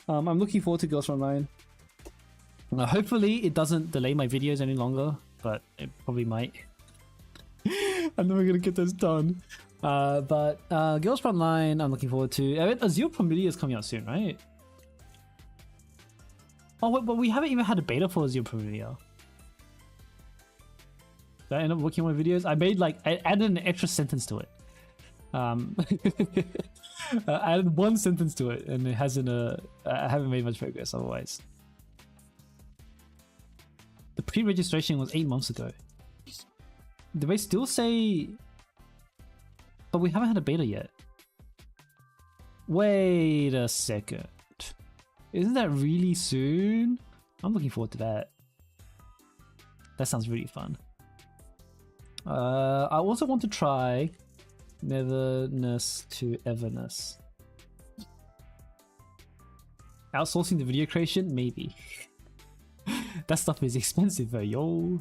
I'm looking forward to Girls Frontline. Hopefully it doesn't delay my videos any longer, but it probably might. I'm never gonna get this done. But Girls Frontline I'm looking forward to. Azure Prometheus is coming out soon, right? Oh wait, but we haven't even had a beta for Azure Prometheus. Did I end up working on my videos? I added an extra sentence to it. I added 1 sentence to it, and it hasn't. I haven't made much progress otherwise. The pre-registration was 8 months ago. Do they still say? But we haven't had a beta yet. Wait a second. Isn't that really soon? I'm looking forward to that. That sounds really fun. I also want to try Netherness to Everness. Outsourcing the video creation? Maybe. That stuff is expensive though, yo.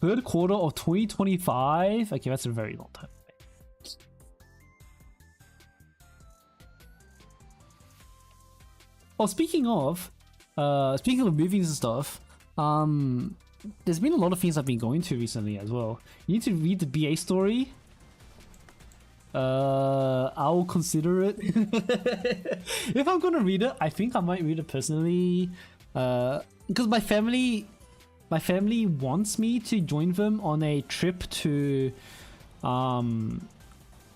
3rd quarter of 2025? Okay, that's a very long time. Oh, speaking of movies and stuff, there's been a lot of things I've been going to recently as well. You need to read the BA story. I'll consider it. If I'm gonna read it, I think I might read it personally. Because my family wants me to join them on a trip to, on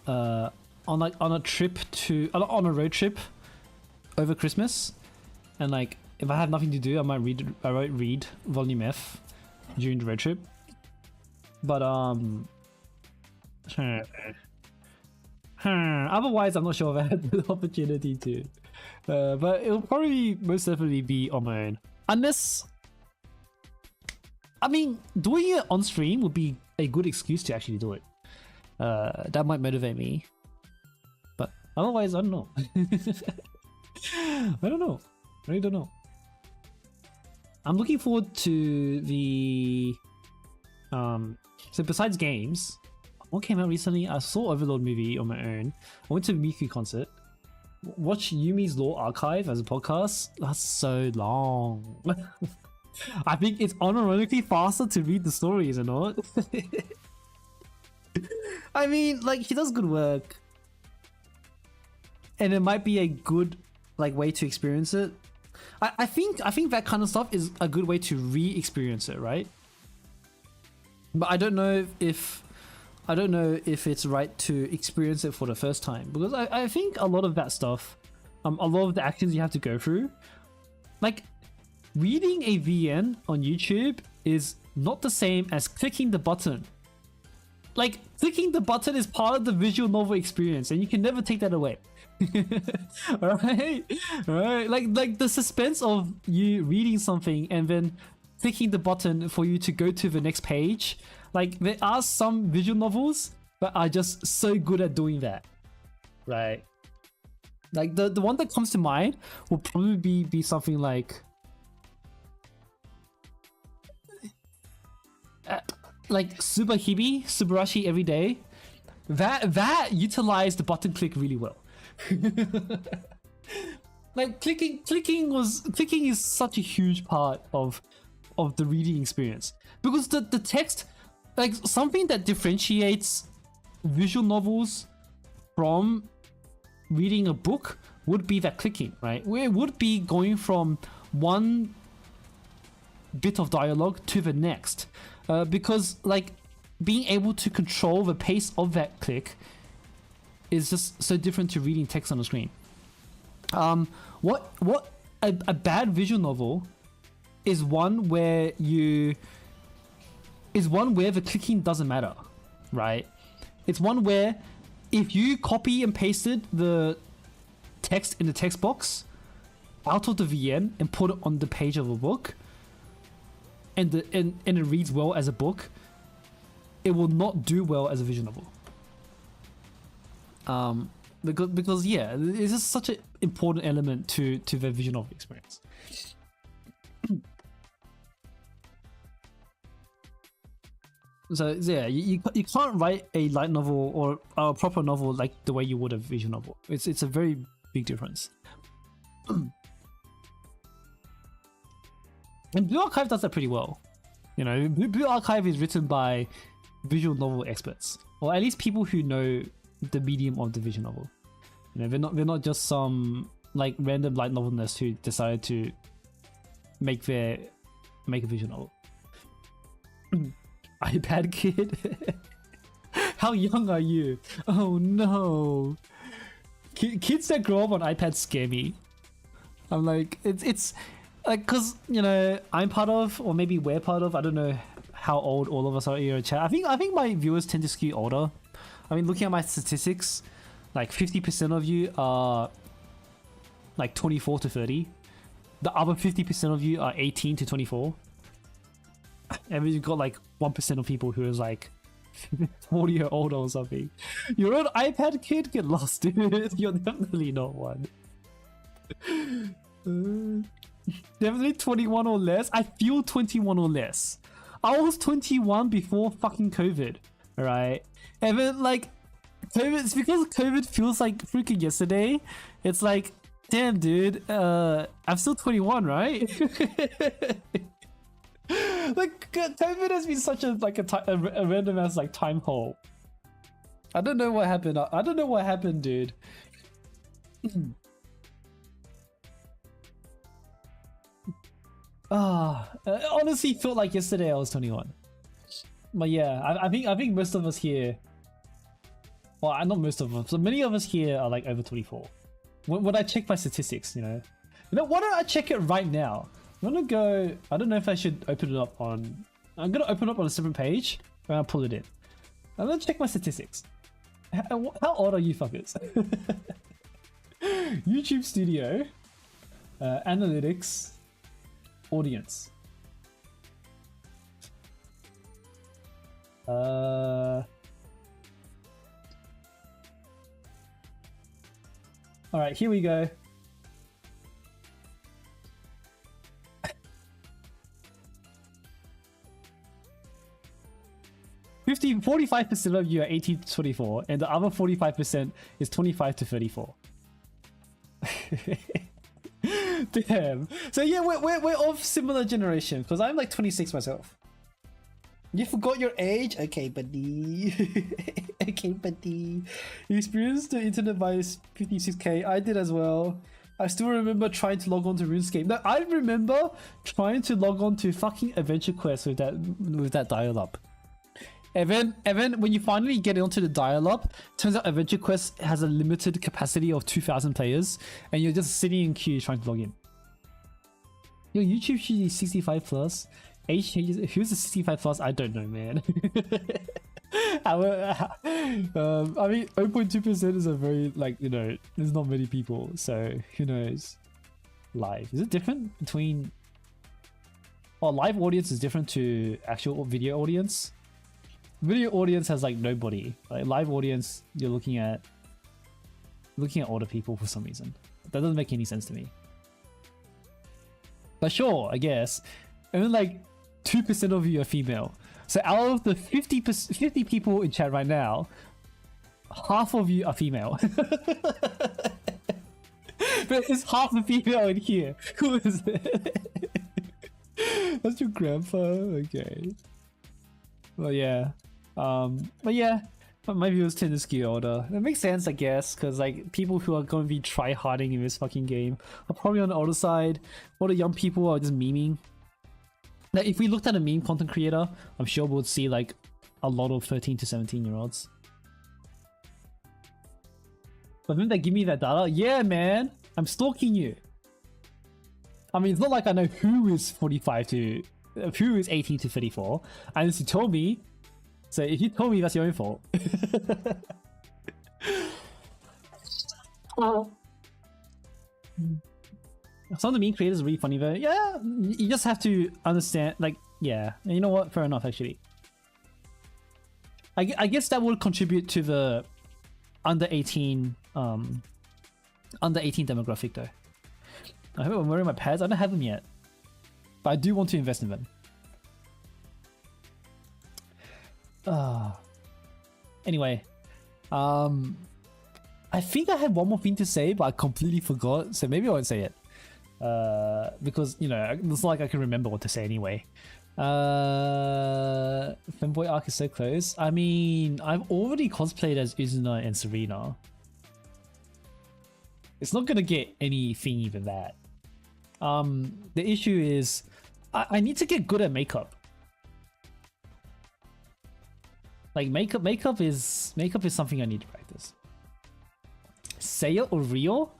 a road trip over Christmas, and like if I have nothing to do, I might read Volume F during the road trip. But otherwise, I'm not sure if I had the opportunity to. But it'll probably most definitely be on my own, unless. I mean, doing it on stream would be a good excuse to actually do it. That might motivate me. But otherwise, I don't know. I don't know. I really don't know. I'm looking forward to the... So besides games, what came out recently? I saw Overlord movie on my own. I went to a Miku concert. Watch Yumi's Law Archive as a podcast. That's so long. I think it's unironically faster to read the story, is it not? I mean, like, he does good work. And it might be a good, like, way to experience it. I think that kind of stuff is a good way to re-experience it, right? But I don't know if it's right to experience it for the first time, because I think a lot of that stuff, a lot of the actions you have to go through, like reading a VN on YouTube is not the same as clicking the button. Like, clicking the button is part of the visual novel experience, and you can never take that away. Right? Like the suspense of you reading something and then clicking the button for you to go to the next page. Like, there are some visual novels that are just so good at doing that. Right? Like, the one that comes to mind will probably be something like Subarashi Every Day. That utilized the button click really well. Like, clicking is such a huge part of the reading experience, because the text, like, something that differentiates visual novels from reading a book would be that clicking, right? Where it would be going from one bit of dialogue to the next, because, like, being able to control the pace of that click is just so different to reading text on the screen. What a bad visual novel is one where the clicking doesn't matter, right? It's one where if you copy and pasted the text in the text box out of the VN and put it on the page of a book, and it reads well as a book, it will not do well as a visual novel. Because yeah, it's just such an important element to the visual novel experience. So yeah, you can't write a light novel or a proper novel like the way you would a visual novel. It's a very big difference. And Blue Archive does that pretty well. You know, Blue Archive is written by visual novel experts, or at least people who know the medium of the visual novel. You know, they're not just some like random light novelists who decided to make a visual novel. iPad kid. How young are you? Oh no. Kids that grow up on iPads scare me. I'm like, it's like, cause you know, I'm part of, or maybe we're part of, I don't know how old all of us are here in chat. I think my viewers tend to skew older. I mean, looking at my statistics, like 50% of you are like 24 to 30. The other 50% of you are 18 to 24. And then you've got like 1% of people who is like 40 or older or something. You're an iPad kid? Get lost, dude. You're definitely not one. Definitely 21 or less. I feel 21 or less. I was 21 before fucking COVID, alright? And then like, COVID, it's because COVID feels like freaking yesterday. It's like, damn dude, I'm still 21, right? Like, COVID has been such a random ass like time hole. I don't know what happened. I don't know what happened, dude. Honestly felt like yesterday I was 21. But yeah, I think most of us here, well, not most of us, so many of us here are like over 24. When I check my statistics, you know, why don't I check it right now? I'm gonna go, I don't know if I should open it up on, I'm gonna open it up on a separate page and I'll pull it in. I'm gonna check my statistics. How old are you fuckers? YouTube Studio, analytics, audience. Alright, here we go. 45% of you are 18 to 24, and the other 45% is 25 to 34. Damn. So yeah, we're of similar generation, because I'm like 26 myself. You forgot your age? Okay, buddy. Okay, buddy. You experienced the internet by 56k. I did as well. I still remember trying to log on to RuneScape. No, I remember trying to log on to fucking Adventure Quest with that dial-up. And then when you finally get onto the dial-up, turns out Adventure Quest has a limited capacity of 2,000 players, and you're just sitting in queue trying to log in. Your YouTube should be 65 plus. Age changes. Who's the 65 plus? I don't know, man. I mean, 0.2% is a very, like, you know, there's not many people, so who knows. Live. Is it different between... Oh, live audience is different to actual video audience? Video audience has, like, nobody. Like, live audience, you're looking at older people for some reason. That doesn't make any sense to me. But sure, I guess. Only, like, 2% of you are female. So out of the 50 people in chat right now, half of you are female. But it's half the female in here. Who is it? That's your grandpa? Okay. Well, yeah. But yeah, my viewers tend to skew older. That makes sense, I guess, because like people who are going to be try-harding in this fucking game are probably on the older side. All the young people are just memeing. Now, if we looked at a meme content creator, I'm sure we would see like a lot of 13 to 17-year-olds. But then they give me that data. Yeah, man, I'm stalking you. I mean, it's not like I know who is 45 to, who is 18 to 34. Unless you told me. So if you told me, that's your own fault. Some of the meme creators are really funny though. Yeah, you just have to understand, like, yeah. And you know what? Fair enough, actually. I guess that will contribute to the under 18 demographic though. I hope I'm wearing my pads. I don't have them yet, but I do want to invest in them. Anyway, I think I had one more thing to say, but I completely forgot. So maybe I won't say it. Because, you know, it's not like I can remember what to say anyway. Femboy arc is so close. I mean, I've already cosplayed as Uzuna and Serena. It's not gonna get anything even that. The issue is I need to get good at makeup. Like makeup is something I need to practice. Seiya or Rio?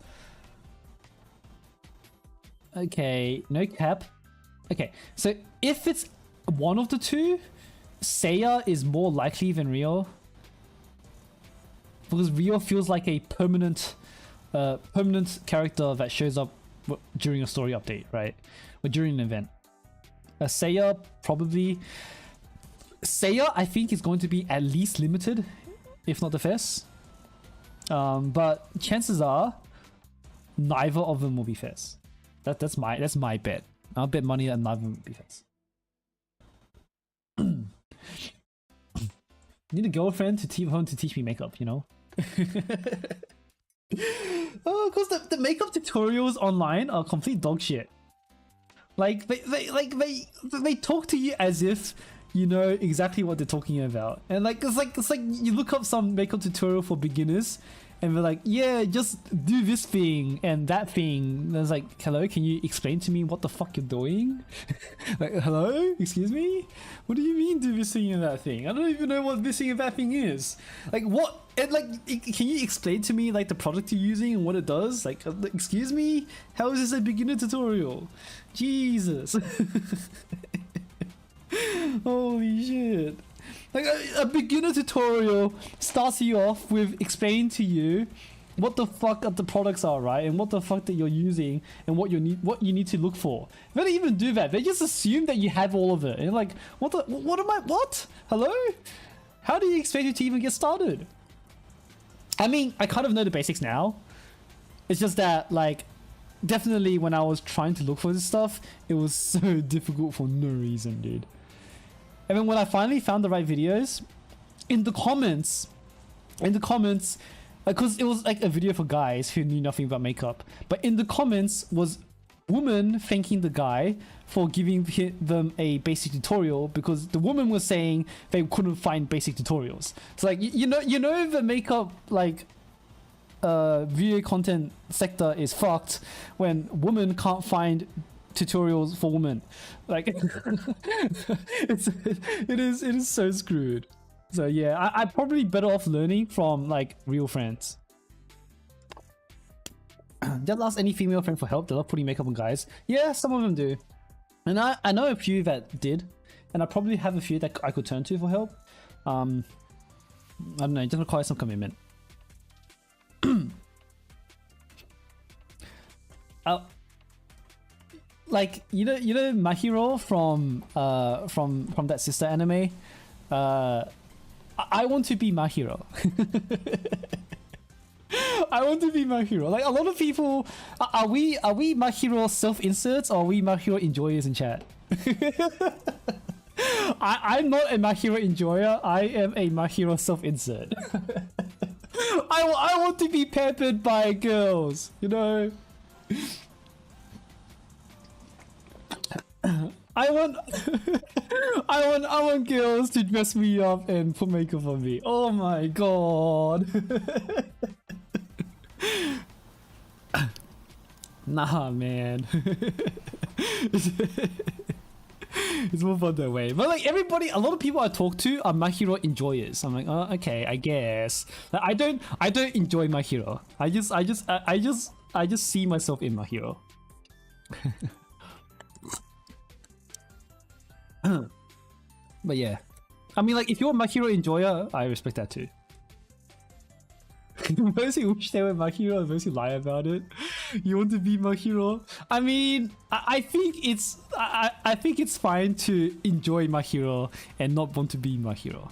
Okay, no cap. Okay, so if it's one of the two, Seiya is more likely than Rio. Because Rio feels like a permanent character that shows up during a story update, right? Or during an event. Seiya probably... Seiya, I think, is going to be at least limited, if not the first. But chances are, neither of them will be first. That's my bet. I'll bet money that neither will be first. Need a girlfriend to teach me makeup, you know? Oh, because the makeup tutorials online are complete dog shit. Like they talk to you as if you know exactly what they're talking about, and like it's like you look up some makeup tutorial for beginners, and they're like, yeah, just do this thing and that thing. And it's like, hello, can you explain to me what the fuck you're doing? Like, hello, excuse me, what do you mean do this thing and that thing? I don't even know what this thing and that thing is. Like what? And like, can you explain to me like the product you're using and what it does? Like, excuse me, how is this a beginner tutorial? Jesus. Holy shit. Like a beginner tutorial starts you off with explaining to you what the fuck the products are, right? And what the fuck that you're using and what you need to look for. They don't even do that. They just assume that you have all of it. And you're like, what? Hello? How do you expect it to even get started? I mean, I kind of know the basics now. It's just that, like, definitely when I was trying to look for this stuff, it was so difficult for no reason, dude. And then when I finally found the right videos, in the comments, because it was like a video for guys who knew nothing about makeup, but in the comments was woman thanking the guy for giving them a basic tutorial because the woman was saying they couldn't find basic tutorials. So like, you know the makeup, like video content sector is fucked when women can't find tutorials for women. Like, it is so screwed. So yeah, I'm probably better off learning from like real friends. Did I ask any female friend for help? They love putting makeup on guys. Yeah, some of them do. And I know a few that did. And I probably have a few that I could turn to for help. I don't know, it just requires some commitment. Like you know Mahiro from that sister anime. I want to be Mahiro. I want to be Mahiro. Like a lot of people, are we Mahiro self-inserts or are we Mahiro enjoyers in chat? I'm not a Mahiro enjoyer. I am a Mahiro self-insert. I want to be pampered by girls, you know. I want girls to dress me up and put makeup on me. Oh my god. Nah, man. It's more fun that way. But like everybody, a lot of people I talk to are Mahiro enjoyers. I'm like, oh, okay, I guess. Like, I don't enjoy Mahiro. I just see myself in Mahiro. But yeah, I mean, like if you're a Mahiro enjoyer, I respect that too. Those who wish they were Mahiro and those who lie about it. You want to be Mahiro? I mean, I think it's fine to enjoy Mahiro and not want to be Mahiro.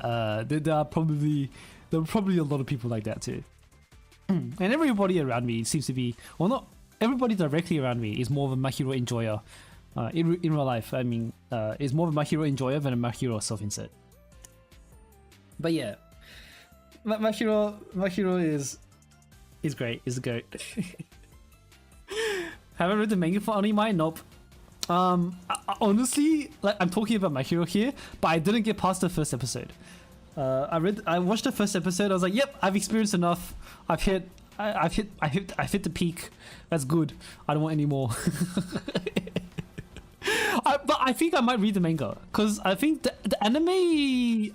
There are probably a lot of people like that too. And everybody around me seems to be, well, not everybody directly around me is more of a Mahiro enjoyer. In real life, I mean, is more of a Mahiro enjoyer than a Mahiro self-insert. But yeah, Mahiro is great. Is great. Haven't read the manga for Onimai? Nope. Honestly, like I'm talking about Mahiro here, but I didn't get past the first episode. I watched the first episode. I was like, yep, I've experienced enough. I've hit the peak. That's good. I don't want any more. But I think I might read the manga because I think the anime.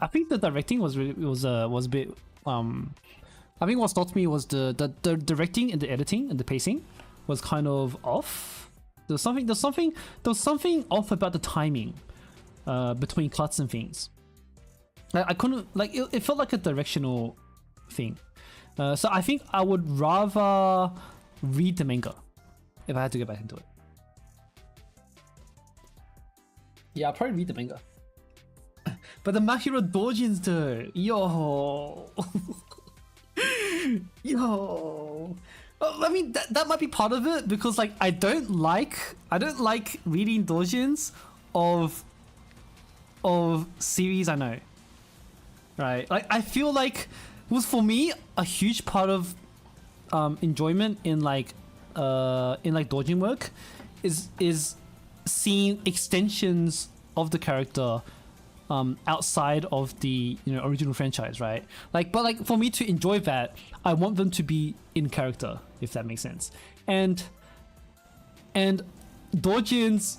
I think the directing was a bit. I think what stopped me was the directing and the editing and the pacing was kind of off. There was something off about the timing between cuts and things. I couldn't like it felt like a directional thing. So I think I would rather read the manga if I had to go back into it. Yeah, I'll probably read the manga. But the Mahiro Dojins though, yo. Yo. I mean that might be part of it because like I don't like reading dojins of series I know. Right? Like I feel like it was for me a huge part of enjoyment in like dojin work is seeing extensions of the character outside of the original franchise, right? Like, but like for me to enjoy that, I want them to be in character, if that makes sense. And dojins,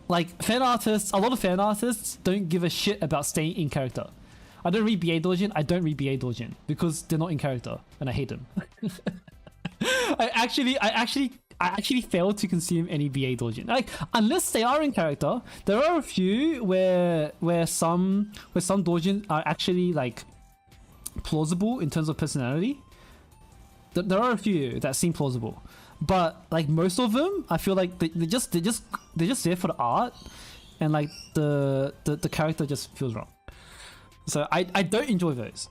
like fan artists, a lot of fan artists don't give a shit about staying in character. I don't read BA dojin. I don't read BA dojin because they're not in character, and I hate them. I actually fail to consume any BA dojin. Like unless they are in character, there are a few where some dojin are actually like plausible in terms of personality. There are a few that seem plausible, but like most of them, I feel like they're just there for the art, and like the character just feels wrong. So I don't enjoy those.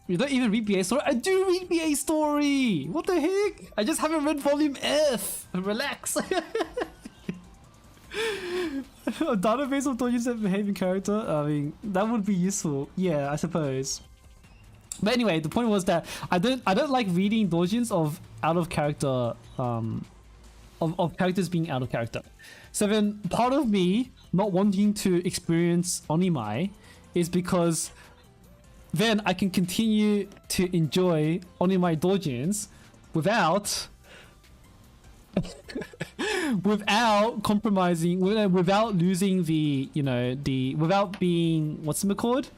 You don't even read BA Story? I do read BA Story! What the heck? I just haven't read Volume F! Relax! A database of dojins that behave in character? I mean, that would be useful. Yeah, I suppose. But anyway, the point was that I don't like reading dojins of out of character, of characters being out of character. So then part of me not wanting to experience Onimai is because then I can continue to enjoy Onimai Dojins without without compromising, without losing the, you know, without being, what's it called?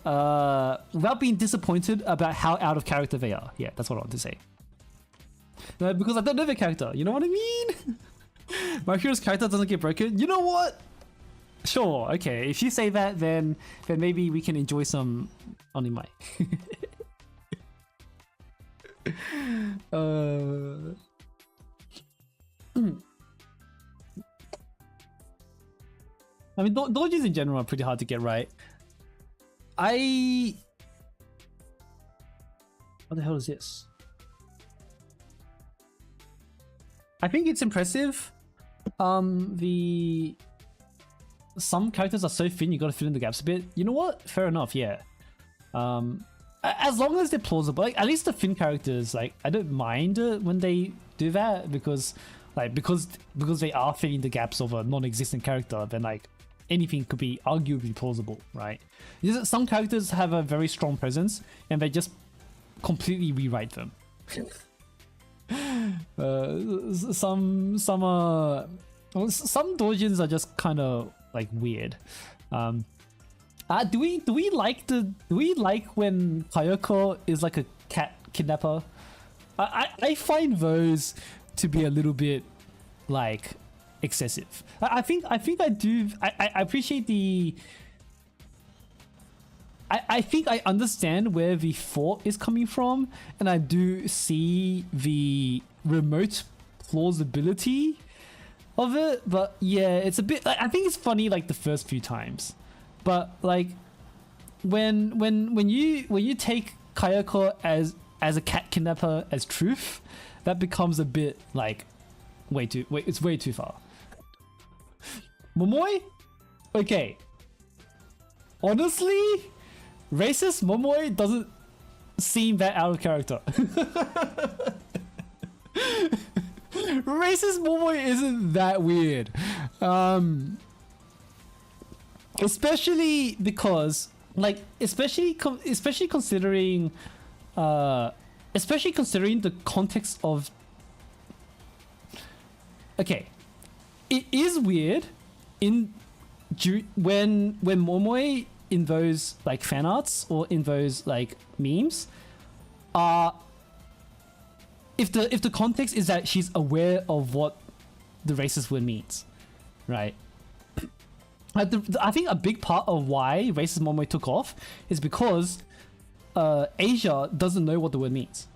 Without being disappointed about how out of character they are. Yeah, that's what I want to say. No, because I don't know their character. You know what I mean? My hero's character doesn't get broken. You know what? Sure, okay. If you say that, then maybe we can enjoy some Onimai. I mean, dojis in general are pretty hard to get right. What the hell is this? I think it's impressive. Some characters are so thin, you gotta fill in the gaps a bit. You know what? Fair enough, yeah. As long as they're plausible, like, at least the thin characters, like, I don't mind when they do that, because they are filling the gaps of a non-existent character, then like anything could be arguably plausible, right? Some characters have a very strong presence and they just completely rewrite them. Some dojins are just kind of like weird. Do we like when Kayako is like a cat kidnapper? I find those to be a little bit like excessive. I think I do. I appreciate the. I think I understand where the thought is coming from, and I do see the remote plausibility of it. But yeah, it's a bit. I think it's funny like the first few times, but like when you take Kayako as a cat kidnapper as truth, that becomes a bit like it's way too far. Momoi? Okay. Honestly, racist Momoi doesn't seem that out of character. Racist Momoi isn't that weird. Especially because, like, especially considering the context of. Okay, it is weird when Momoi in those like fan arts or in those like memes are if the context is that she's aware of what the racist word means, right? I think a big part of why racist Momoi took off is because Asia doesn't know what the word means.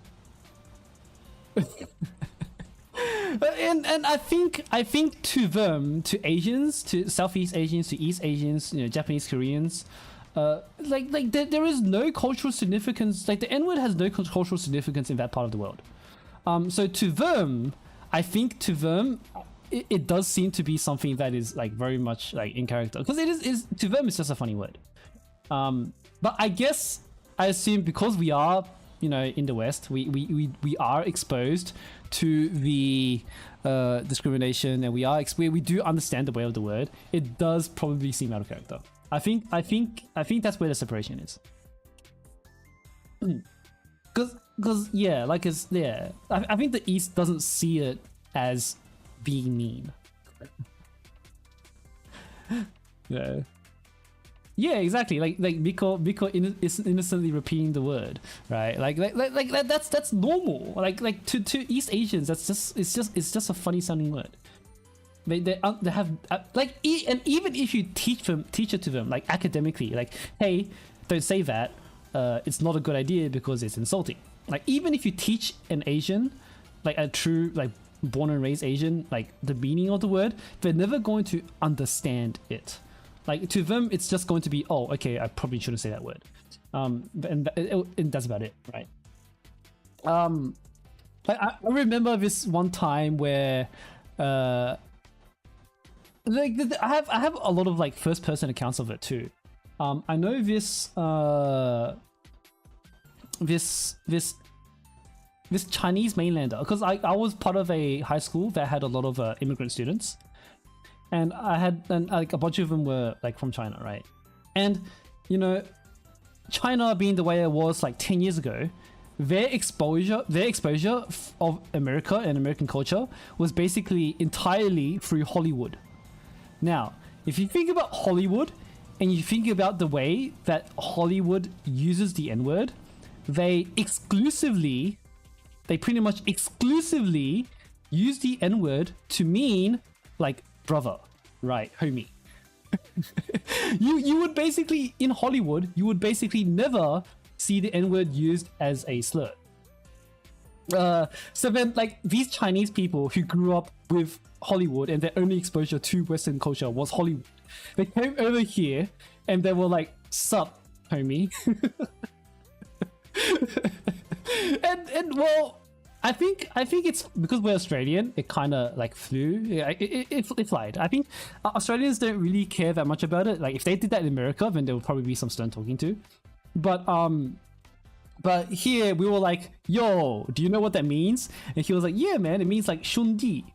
And I think to them, to Asians, to Southeast Asians, to East Asians, you know, Japanese, Koreans, like there is no cultural significance. Like the N-word has no cultural significance in that part of the world. So to them, I think to them, it does seem to be something that is like very much like in character, because it is to them it's just a funny word. But I guess I assume because we are, you know, in the West, we are exposed to the discrimination, and we do understand the way of the word. It does probably seem out of character. I think that's where the separation is. Because yeah, like it's yeah. I think the East doesn't see it as being mean. Yeah. Yeah, exactly. Like Miko is innocently repeating the word, right? Like that's normal. Like to East Asians, it's just a funny sounding word. They have like and even if you teach it to them like academically, like hey, don't say that. It's not a good idea because it's insulting. Like even if you teach an Asian, like a true like born and raised Asian, like the meaning of the word, they're never going to understand it. Like to them, it's just going to be, oh, okay, I probably shouldn't say that word, and that's about it, right? Like I remember this one time where, like I have a lot of like first person accounts of it too. I know this Chinese mainlander, because I was part of a high school that had a lot of immigrant students. And like a bunch of them were like from China, right? And you know, China being the way it was like 10 years ago, their exposure of America and American culture was basically entirely through Hollywood. Now, if you think about Hollywood and you think about the way that Hollywood uses the N-word, they pretty much exclusively use the N-word to mean like brother, right, homie. you would basically, in Hollywood, you would basically never see the N-word used as a slur. So then, like, these Chinese people who grew up with Hollywood and their only exposure to Western culture was Hollywood, they came over here and they were like, "Sup, homie." and well, I think it's because we're Australian, it kind of like flew. Yeah, it flied. I think Australians don't really care that much about it. Like, if they did that in America, then there would probably be some stern talking to. But here we were like, "Yo, do you know what that means?" And he was like, "Yeah, man, it means like shundi."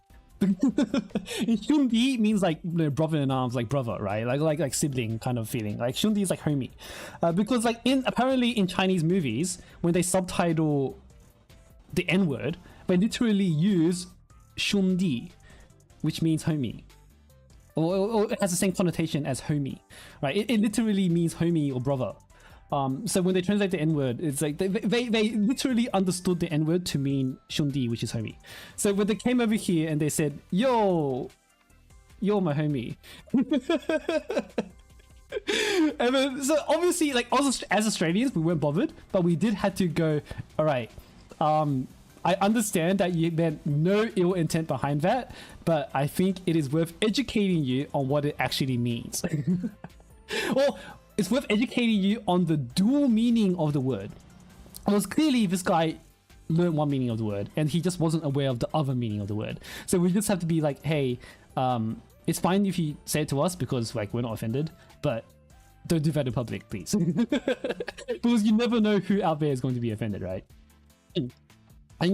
Shundi means like, you know, brother in arms, like brother, right? Like sibling kind of feeling. Like shundi is like homie, because like apparently in Chinese movies when they subtitle the N-word, they literally use shundi, which means homie, or it has the same connotation as homie, right? It literally means homie or brother. So when they translate the N-word, it's like they literally understood the N-word to mean shundi, which is homie. So when they came over here and they said, "Yo, you're my homie," and then, so obviously, like, as Australians, we weren't bothered, but we did have to go, "All right, I understand that you meant no ill intent behind that, but I think it is worth educating you on what it actually means." Well, it's worth educating you on the dual meaning of the word. Because clearly this guy learned one meaning of the word and he just wasn't aware of the other meaning of the word. So we just have to be like, "Hey, it's fine if you say it to us because like we're not offended, but don't do that in public, please." Because you never know who out there is going to be offended, right? And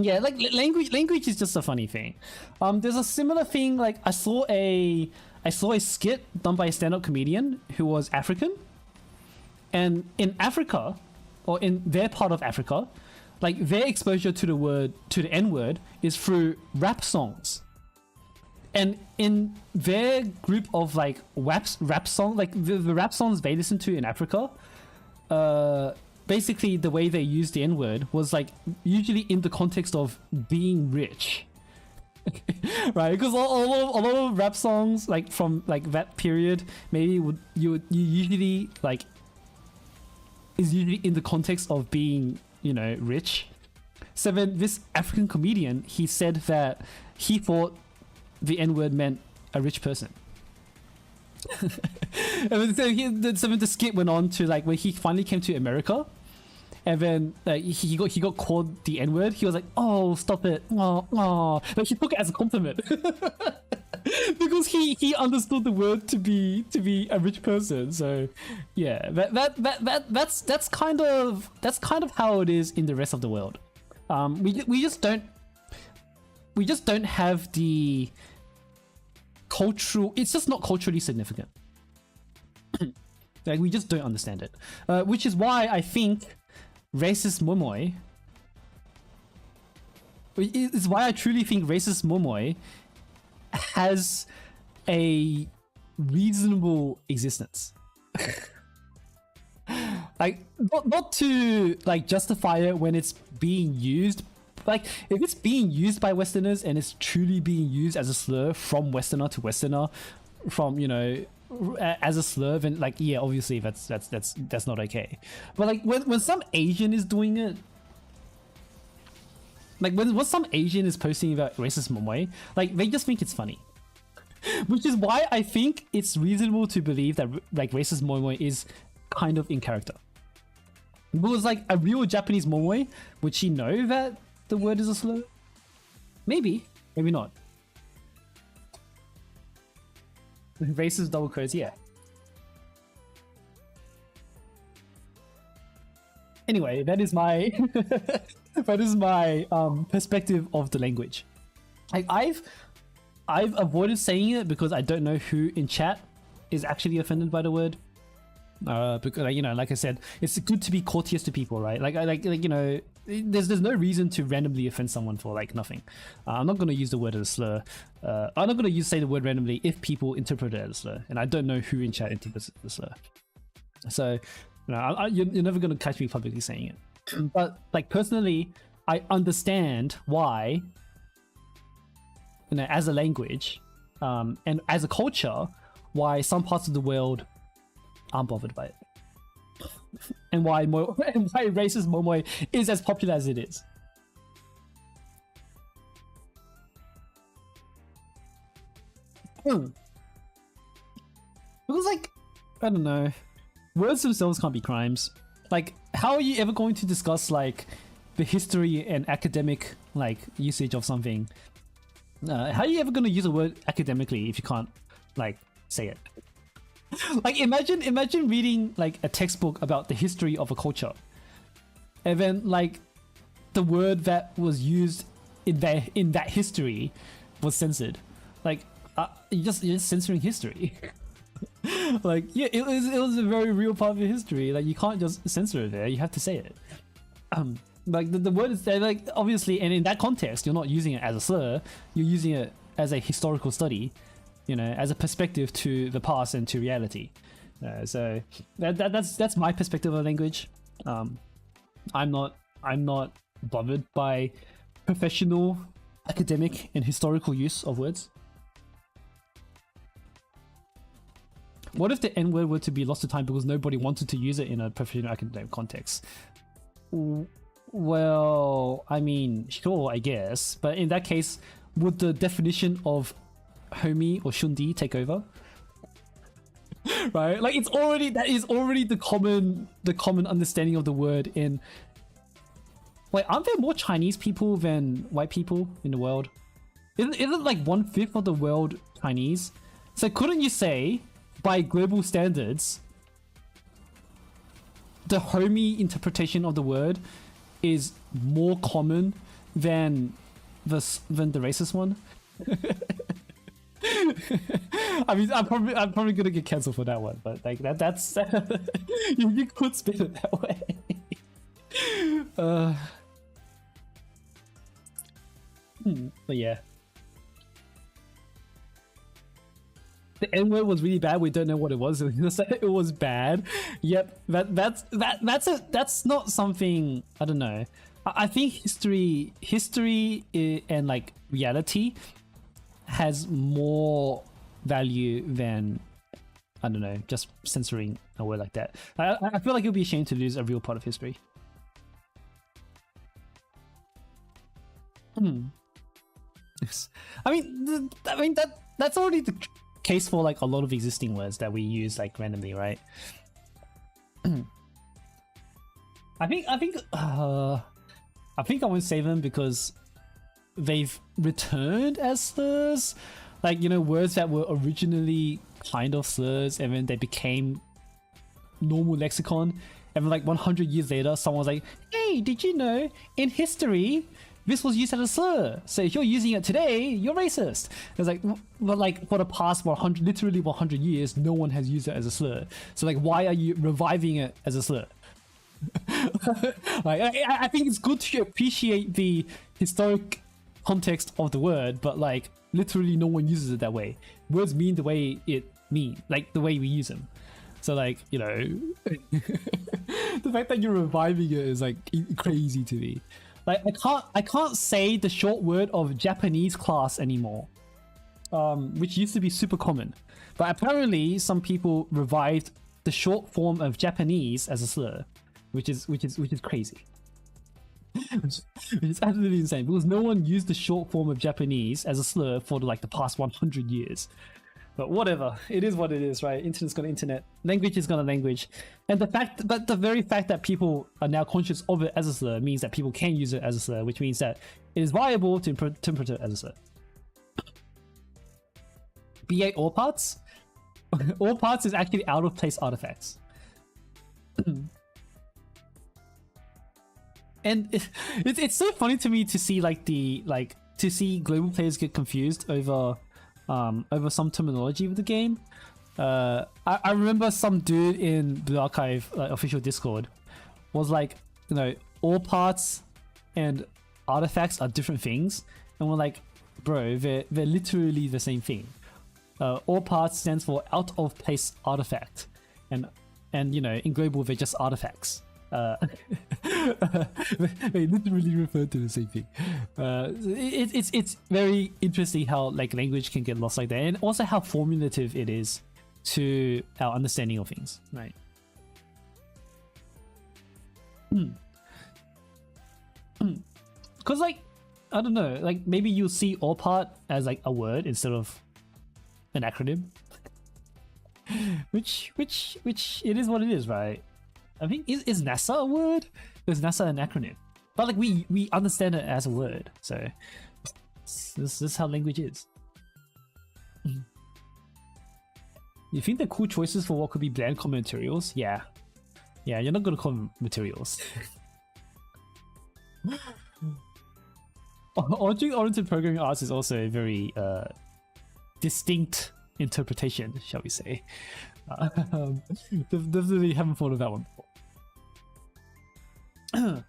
yeah, like language is just a funny thing. There's a similar thing. Like I saw a skit done by a stand-up comedian who was African. And in Africa, or in their part of Africa, like their exposure to the N-word is through rap songs. And in their group of like rap song, like the rap songs they listen to in Africa, basically the way they use the N-word was like usually in the context of being rich. Right, because a lot of rap songs like from like that period maybe you usually like is usually in the context of being, you know, rich. So then this African comedian, he said that he thought the N-word meant a rich person. And then, so the skit went on to like when he finally came to America, and then he got called the N-word. He was like, "Oh, stop it!" Like he took it as a compliment. Because he understood the word to be a rich person. So yeah, that's kind of how it is in the rest of the world. We just don't have the cultural. It's just not culturally significant. Like we just don't understand it, which is why I think racist momoy. It's why I truly think racist momoy has a reasonable existence. Like not to like justify it when it's being used. Like if it's being used by Westerners and it's truly being used as a slur from Westerner to Westerner, from, you know, as a slur, then like yeah, obviously that's not okay. But like when some Asian is doing it, like when some Asian is posting about racist momoy, like they just think it's funny. Which is why I think it's reasonable to believe that like racist momoy is kind of in character. Because like a real Japanese momoy, would she know that the word is a slur? Maybe, maybe not. Racist double quotes, yeah. Anyway, that is my perspective of the language. Like I've avoided saying it because I don't know who in chat is actually offended by the word. Because like, you know, like I said, it's good to be courteous to people, right? Like you know, there's no reason to randomly offend someone for like nothing. I'm not gonna use the word as a slur. I'm not gonna say the word randomly if people interpret it as a slur, and I don't know who in chat interprets it as a slur. So, you know, you're never gonna catch me publicly saying it. But like personally, I understand why, you know, as a language, and as a culture, why some parts of the world aren't bothered by it, and why racist Momoy is as popular as it is. Because like, I don't know, words themselves can't be crimes. Like, how are you ever going to discuss like the history and academic like usage of something? How are you ever going to use a word academically if you can't like say it? Like, imagine reading like a textbook about the history of a culture, and then like the word that was used in that history was censored. Like, you're just censoring history. Like, yeah, it was a very real part of your history. Like, you can't just censor it there. You have to say it. Like the word is there, like, obviously, and in that context, you're not using it as a slur. You're using it as a historical study, you know, as a perspective to the past and to reality. So that's my perspective of language. I'm not bothered by professional, academic, and historical use of words. What if the N-word were to be lost to time because nobody wanted to use it in a professional academic context? Well, I mean, sure, I guess. But in that case, would the definition of homie or shundi take over? Right? Like, that is already the common understanding of the word in... Wait, aren't there more Chinese people than white people in the world? Isn't like 1/5 of the world Chinese? So couldn't you say, by global standards, the homie interpretation of the word is more common than the racist one? I mean, I'm probably gonna get cancelled for that one, but like that's you could spin it that way. But yeah, the N-word was really bad. We don't know what it was. It was bad. Yep, that's not something, I don't know. I think history and like reality has more value than, I don't know, just censoring a word like that. I feel like it would be a shame to lose a real part of history. I mean that's already the case for like a lot of existing words that we use like randomly, right? I think I won't say them because they've returned as slurs. Like, you know, words that were originally kind of slurs and then they became normal lexicon, and then like 100 years later someone was like, hey, did you know in history this was used as a slur, so if you're using it today, you're racist. It's like, but like for the past 100 years, no one has used it as a slur. So like, why are you reviving it as a slur? Like, I think it's good to appreciate the historic context of the word, but like literally no one uses it that way. Words mean the way it mean, like the way we use them. So like, you know, the fact that you're reviving it is like crazy to me. Like, I can't say the short word of Japanese class anymore, which used to be super common, but apparently some people revived the short form of Japanese as a slur, which is crazy. Which is absolutely insane because no one used the short form of Japanese as a slur for like the past 100 years. But whatever, it is what it is, right? Internet's gonna internet, language is gonna language, and the very fact that people are now conscious of it as a slur means that people can use it as a slur, which means that it is viable to interpret it as a slur. BA all parts? All parts is actually out of place artifacts. And it's so funny to me to see to see global players get confused over some terminology of the game. I remember some dude in Blue Archive official Discord was like, you know, all parts and artifacts are different things, and we're like, bro, they're literally the same thing. All parts stands for out of place artifact, and you know, in global they're just artifacts. They literally refer to the same thing. It's very interesting how like language can get lost like that, and also how formulative it is to our understanding of things, right? Because like, I don't know, like maybe you'll see all part as like a word instead of an acronym, which it is what it is, right? I think is NASA a word? Is NASA an acronym? But like we understand it as a word, so this is how language is. You think they're cool choices for what could be bland common materials? Yeah, you're not gonna call them materials. Object-oriented programming arts is also a very distinct interpretation, shall we say. Definitely haven't thought of that one before.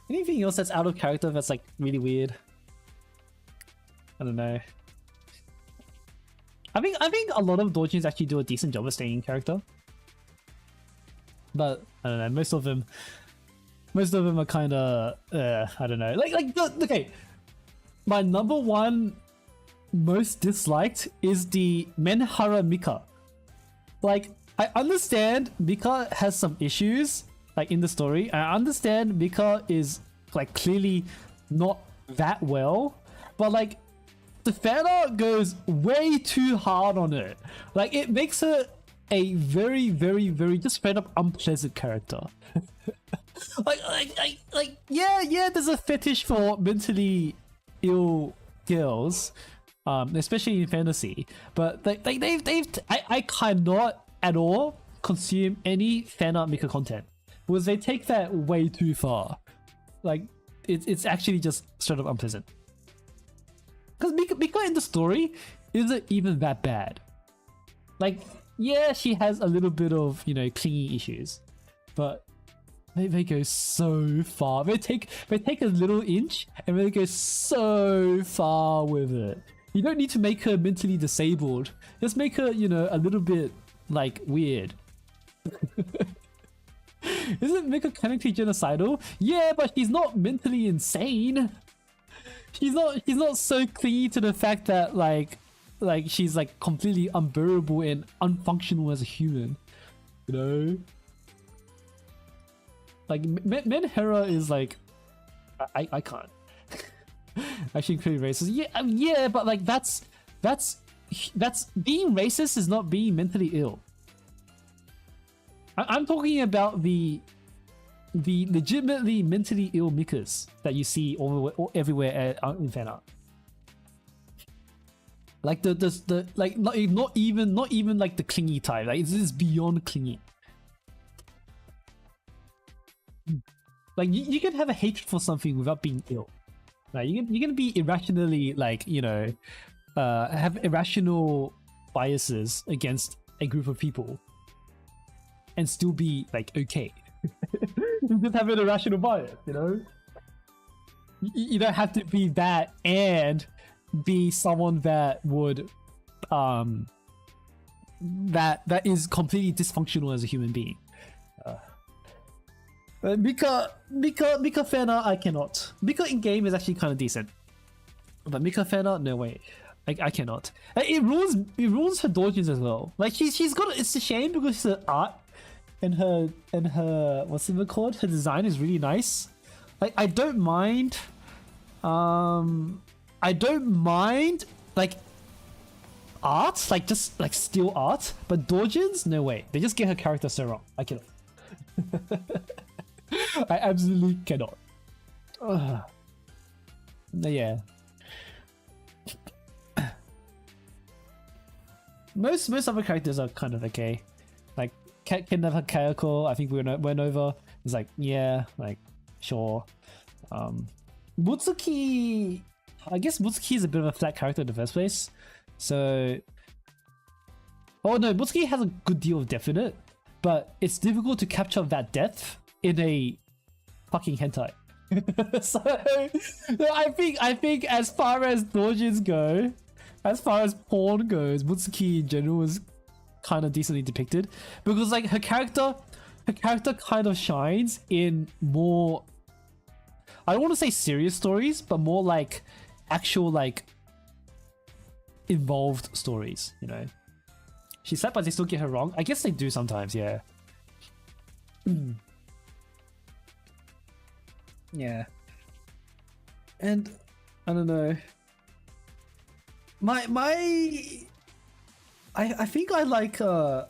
Anything else that's out of character that's like really weird? I don't know. I think a lot of doujins actually do a decent job of staying in character, but I don't know. Most of them are kind of I don't know. Okay, my number one most disliked is the Menhara Mika. Like, I understand Mika has some issues like in the story. I understand Mika is like clearly not that well, but like the fan art goes way too hard on it. Like, it makes her a very, very, very just straight up unpleasant character. Yeah, there's a fetish for mentally ill girls, especially in fantasy. But I cannot at all consume any fan art Mika content because they take that way too far. Like, it's actually just straight up unpleasant. Because Mika in the story isn't even that bad. Like, yeah, she has a little bit of, you know, clingy issues, but they go so far. They take a little inch and they go so far with it. You don't need to make her mentally disabled. Just make her, you know, a little bit like weird. Isn't Mika chemically genocidal? Yeah, but she's not mentally insane. She's not so clingy to the fact that like she's like completely unbearable and unfunctional as a human, you know? Like Menhera is like, I can't. Actually, pretty racist. Yeah, but like that's being racist is not being mentally ill. I'm talking about the legitimately mentally ill Mikas that you see everywhere in fan art. Like the like not even like the clingy type. Like this is beyond clingy. Like you can have a hatred for something without being ill. Like you can be irrationally like, you know, have irrational biases against a group of people and still be like okay. You just have an irrational bias, you know? You don't have to be that and be someone that would that is completely dysfunctional as a human being. Mika fan art, I cannot. Mika in game is actually kind of decent, but Mika fan art, no way. I cannot. It ruins her doujins as well. Like she's got, it's a shame because her art and her what's it called? Her design is really nice. Like I don't mind like art, like just like still art, but doujins, no way. They just get her character so wrong. I cannot. I absolutely cannot. Yeah. Most other characters are kind of okay. Like Kidnapper Kayako, I think we went over. It's like, yeah, like sure. Mutsuki, I guess Mutsuki is a bit of a flat character in the first place. So Oh no, Mutsuki has a good deal of depth in it, but it's difficult to capture that depth in a fucking hentai. So I think as far as doujins go, as far as porn goes, Mutsuki in general is kind of decently depicted, because like her character kind of shines in more, I don't want to say serious stories, but more like actual like involved stories, you know. She slept but they still get her wrong. I guess they do sometimes, yeah. Yeah. And I don't know. I think I like the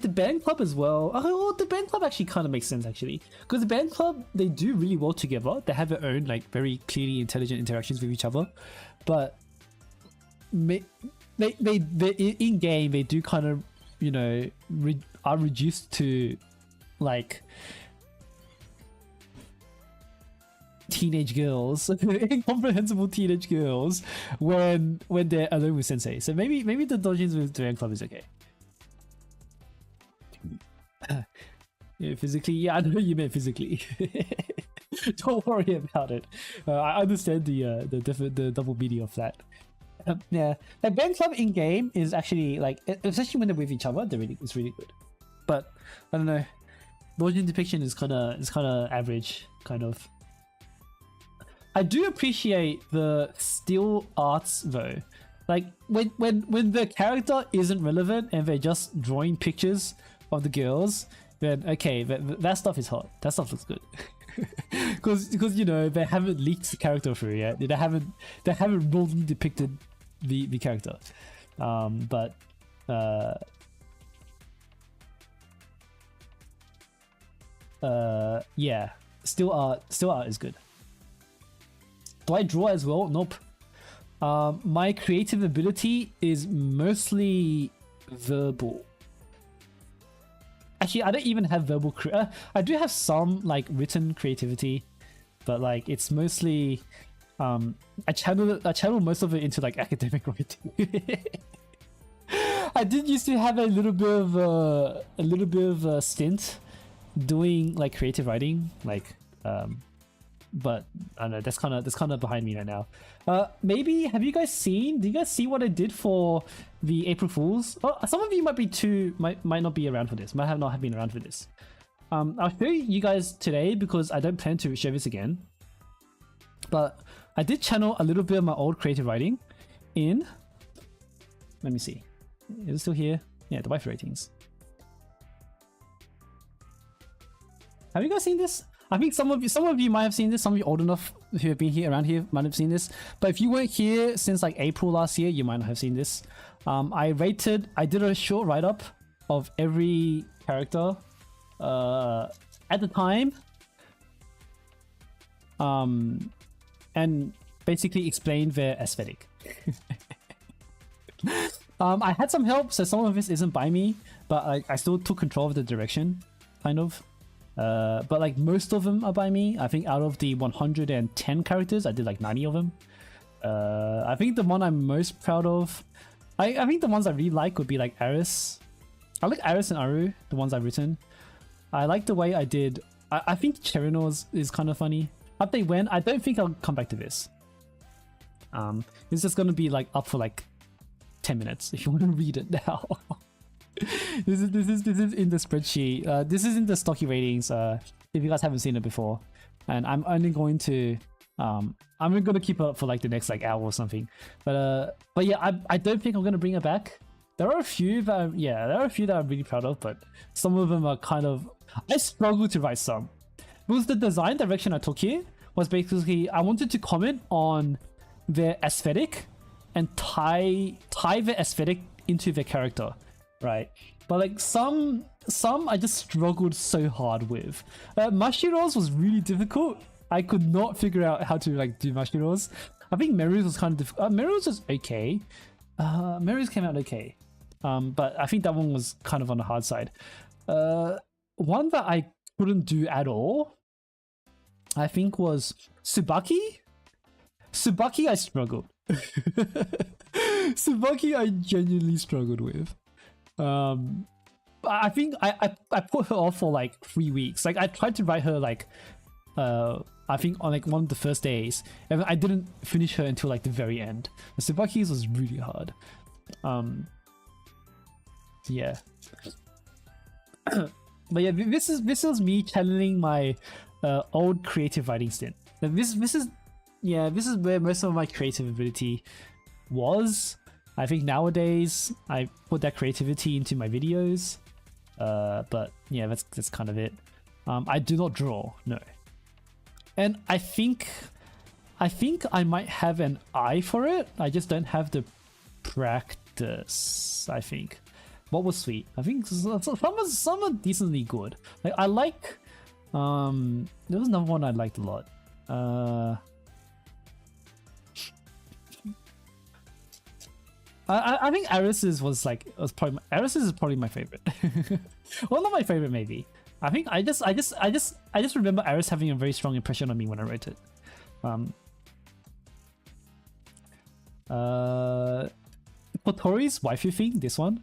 band club as well. Oh, the band club actually kind of makes sense actually, because the band club, they do really well together. They have their own like very clearly intelligent interactions with each other, but they in game they do kind of, you know, are reduced to like teenage girls, incomprehensible teenage girls when they're alone with sensei. So maybe the doujins with the band club is okay. Yeah, physically, yeah, I know you meant physically. Don't worry about it. I understand the double meaning of that. Yeah, like band club in game is actually like, especially when they're with each other, it's really good. But I don't know, doujin depiction is kind of average, kind of. I do appreciate the still arts though. Like when the character isn't relevant and they're just drawing pictures of the girls, then okay, that stuff is hot. That stuff looks good. Because you know, they haven't leaked the character through yet. They haven't boldly depicted the character. Yeah, still art is good. Do I draw as well? Nope. My creative ability is mostly verbal. Actually, I don't even have verbal I do have some like written creativity, but like it's mostly I channel most of it into like academic writing. I did used to have a little bit of a stint doing like creative writing, like but I don't know, that's kind of behind me right now. Maybe do you guys see what I did for the April Fools? Oh, some of you might not be around for this, might not have been around for this. I'll show you guys today because I don't plan to share this again. But I did channel a little bit of my old creative writing in, let me see, is it still here? Yeah, the wife ratings. Have you guys seen this? I think some of you might have seen this. Some of you old enough who have been here around here might have seen this. But if you weren't here since like April last year, you might not have seen this. I did a short write-up of every character at the time, and basically explained their aesthetic. I had some help, so some of this isn't by me, but I still took control of the direction, kind of. But like most of them are by me. I think out of the 110 characters, I did like 90 of them. I think the one I'm most proud of, I think the ones I really like would be like Aris. I like Aris and Aru, the ones I've written. I like the way I did. I think Cherino's is kind of funny. Update when? I don't think I'll come back to this. It's just gonna be like up for like 10 minutes if you want to read it now. This is in the spreadsheet. This is in the stocky ratings. If you guys haven't seen it before, and I'm only going to I'm gonna keep it up for like the next like hour or something. But yeah, I don't think I'm gonna bring it back. There are a few that I'm really proud of, but some of them are kind of, I struggle to write some. Because the design direction I took here was basically I wanted to comment on their aesthetic and tie the aesthetic into their character. Right, but like some I just struggled so hard with. Mashiro's was really difficult. I could not figure out how to like do Mashiro's. I think Meru's was kind of difficult. Meru's was okay. Meru's came out okay, but I think that one was kind of on the hard side. One that I couldn't do at all, I think, was Tsubaki. Tsubaki I struggled. Tsubaki I genuinely struggled with. I think I put her off for like 3 weeks. Like I tried to write her like I think on like one of the first days, and I didn't finish her until like the very end. The Tsubaki's was really hard. Yeah. But yeah, this was me channeling my old creative writing stint. This is where most of my creative ability was. I think nowadays I put that creativity into my videos. But yeah, that's kind of it. I do not draw, no. And I think I might have an eye for it. I just don't have the practice, I think. What was sweet? I think some are decently good. Like I like there was another one I liked a lot. I think Aris's was probably my favorite. Well, not my favorite, maybe. I think I just remember Aris having a very strong impression on me when I wrote it. Kotori's waifu thing, this one.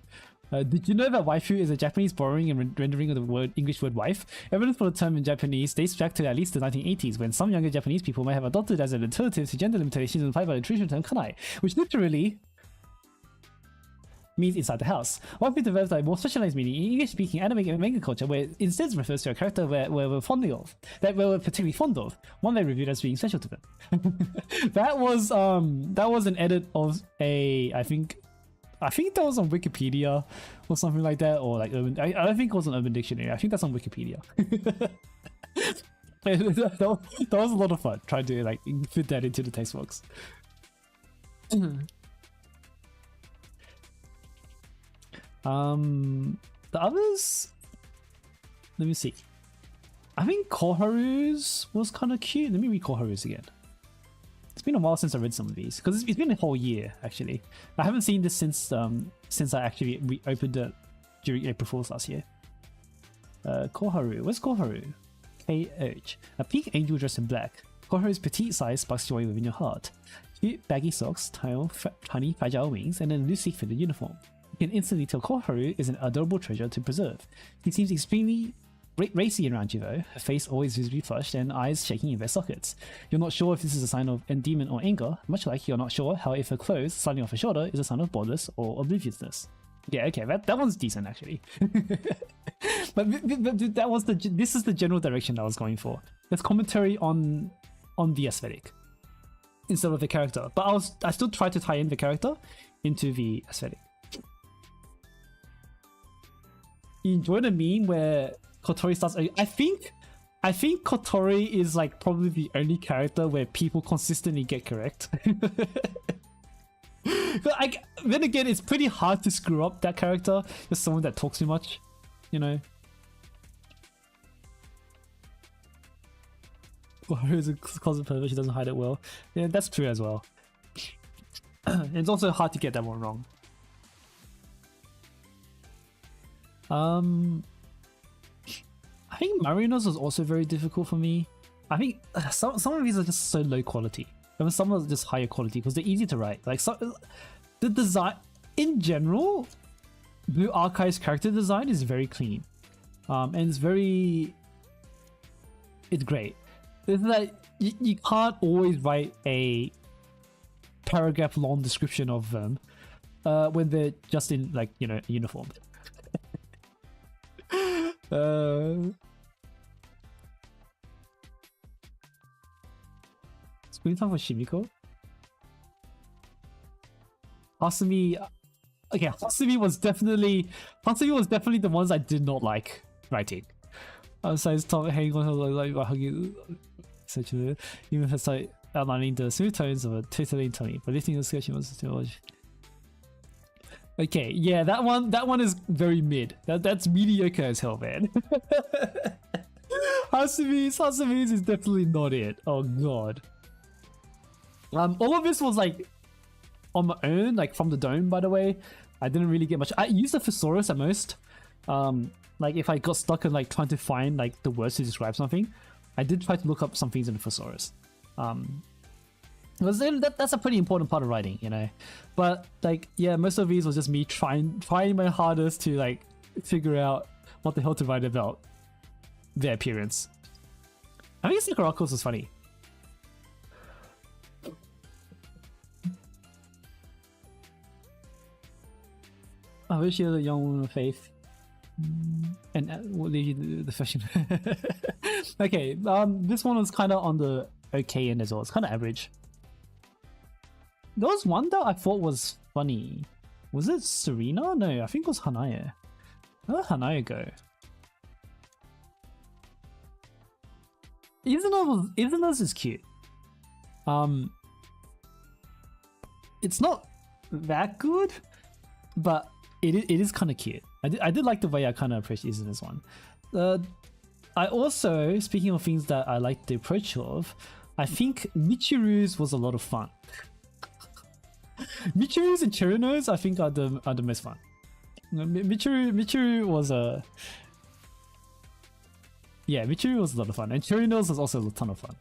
Did you know that waifu is a Japanese borrowing and rendering of the English word wife? Evidence for the term in Japanese dates back to at least the 1980s, when some younger Japanese people may have adopted as an alternative to gender limitations implied by the traditional term kanai, which literally means inside the house. Waifu developed a more specialized meaning in English-speaking anime and manga culture, where it instead refers to a character where we're particularly fond of, one they reviewed as being special to them. That was an edit of I think that was on Wikipedia or something like that, or like Urban. I don't think it was on Urban Dictionary. I think that's on Wikipedia. that was a lot of fun trying to like fit that into the text box. The others, let me see. I think Koharu's was kind of cute. Let me read Koharu's again. It's been a while since I read some of these because it's been a whole year actually. I haven't seen this since I actually reopened it during April Fool's last year. Koharu, where's Koharu? KH, a pink angel dressed in black. Koharu's petite size sparks joy within your heart. Cute baggy socks, tiny fragile wings, and a loosely fitted uniform. You can instantly tell Koharu is an adorable treasure to preserve. He seems extremely racy around you though, her face always visibly flushed and eyes shaking in their sockets. You're not sure if this is a sign of endearment or anger, much like you're not sure how if her clothes sliding off her shoulder is a sign of boldness or obliviousness. Yeah, okay, that one's decent actually. but this is the general direction I was going for. There's commentary on the aesthetic instead of the character, but I still try to tie in the character into the aesthetic. You enjoy the meme where Kotori starts. I think Kotori is like probably the only character where people consistently get correct. But then again, it's pretty hard to screw up that character. Just someone that talks too much, you know. Who's a closet pervert? She doesn't hide it well. Yeah, that's true as well. It's also hard to get that one wrong. I think Marina's was also very difficult for me. I think some of these are just so low quality. I mean, some are just higher quality because they're easy to write. Like the design in general, Blue Archive's character design is very clean, and it's great. It's like you can't always write a paragraph long description of them when they're just in like a uniform. Screen time for Shimiko. Hasumi. Okay, Hasumi was definitely the ones I did not like writing. Besides hanging on her like hugging, essentially, even if it's like outlining the smooth tones of a totally tummy, but lifting the sketching was too much. Okay, yeah, that one is very mid. That's mediocre as hell, man. Hasumi's is definitely not it. Oh god. All of this was like on my own, like from the dome. By the way, I didn't really get much. I used the thesaurus at most. Like if I got stuck in like trying to find like the words to describe something, I did try to look up some things in the thesaurus. That's a pretty important part of writing, you know. But like, yeah, most of these was just me trying my hardest to like figure out what the hell to write about their appearance. I think Sakarakos was funny. I wish you had a young woman of faith. And we'll leave you the fashion. Okay, this one was kind of on the okay end as well. It's kind of average. There was one that I thought was funny. Was it Serena? No, I think it was Hanaya. Where did Hanaya go? Izuna's is cute. It's not that good, but it is kind of cute. I did like the way I kind of approached Izuna's one. I also, speaking of things that I like the approach of, I think Michiru's was a lot of fun. Michiru's and Chirino's, I think, are the most fun. Michiru was a... Yeah, Michiru was a lot of fun, and Chirino's was also a ton of fun.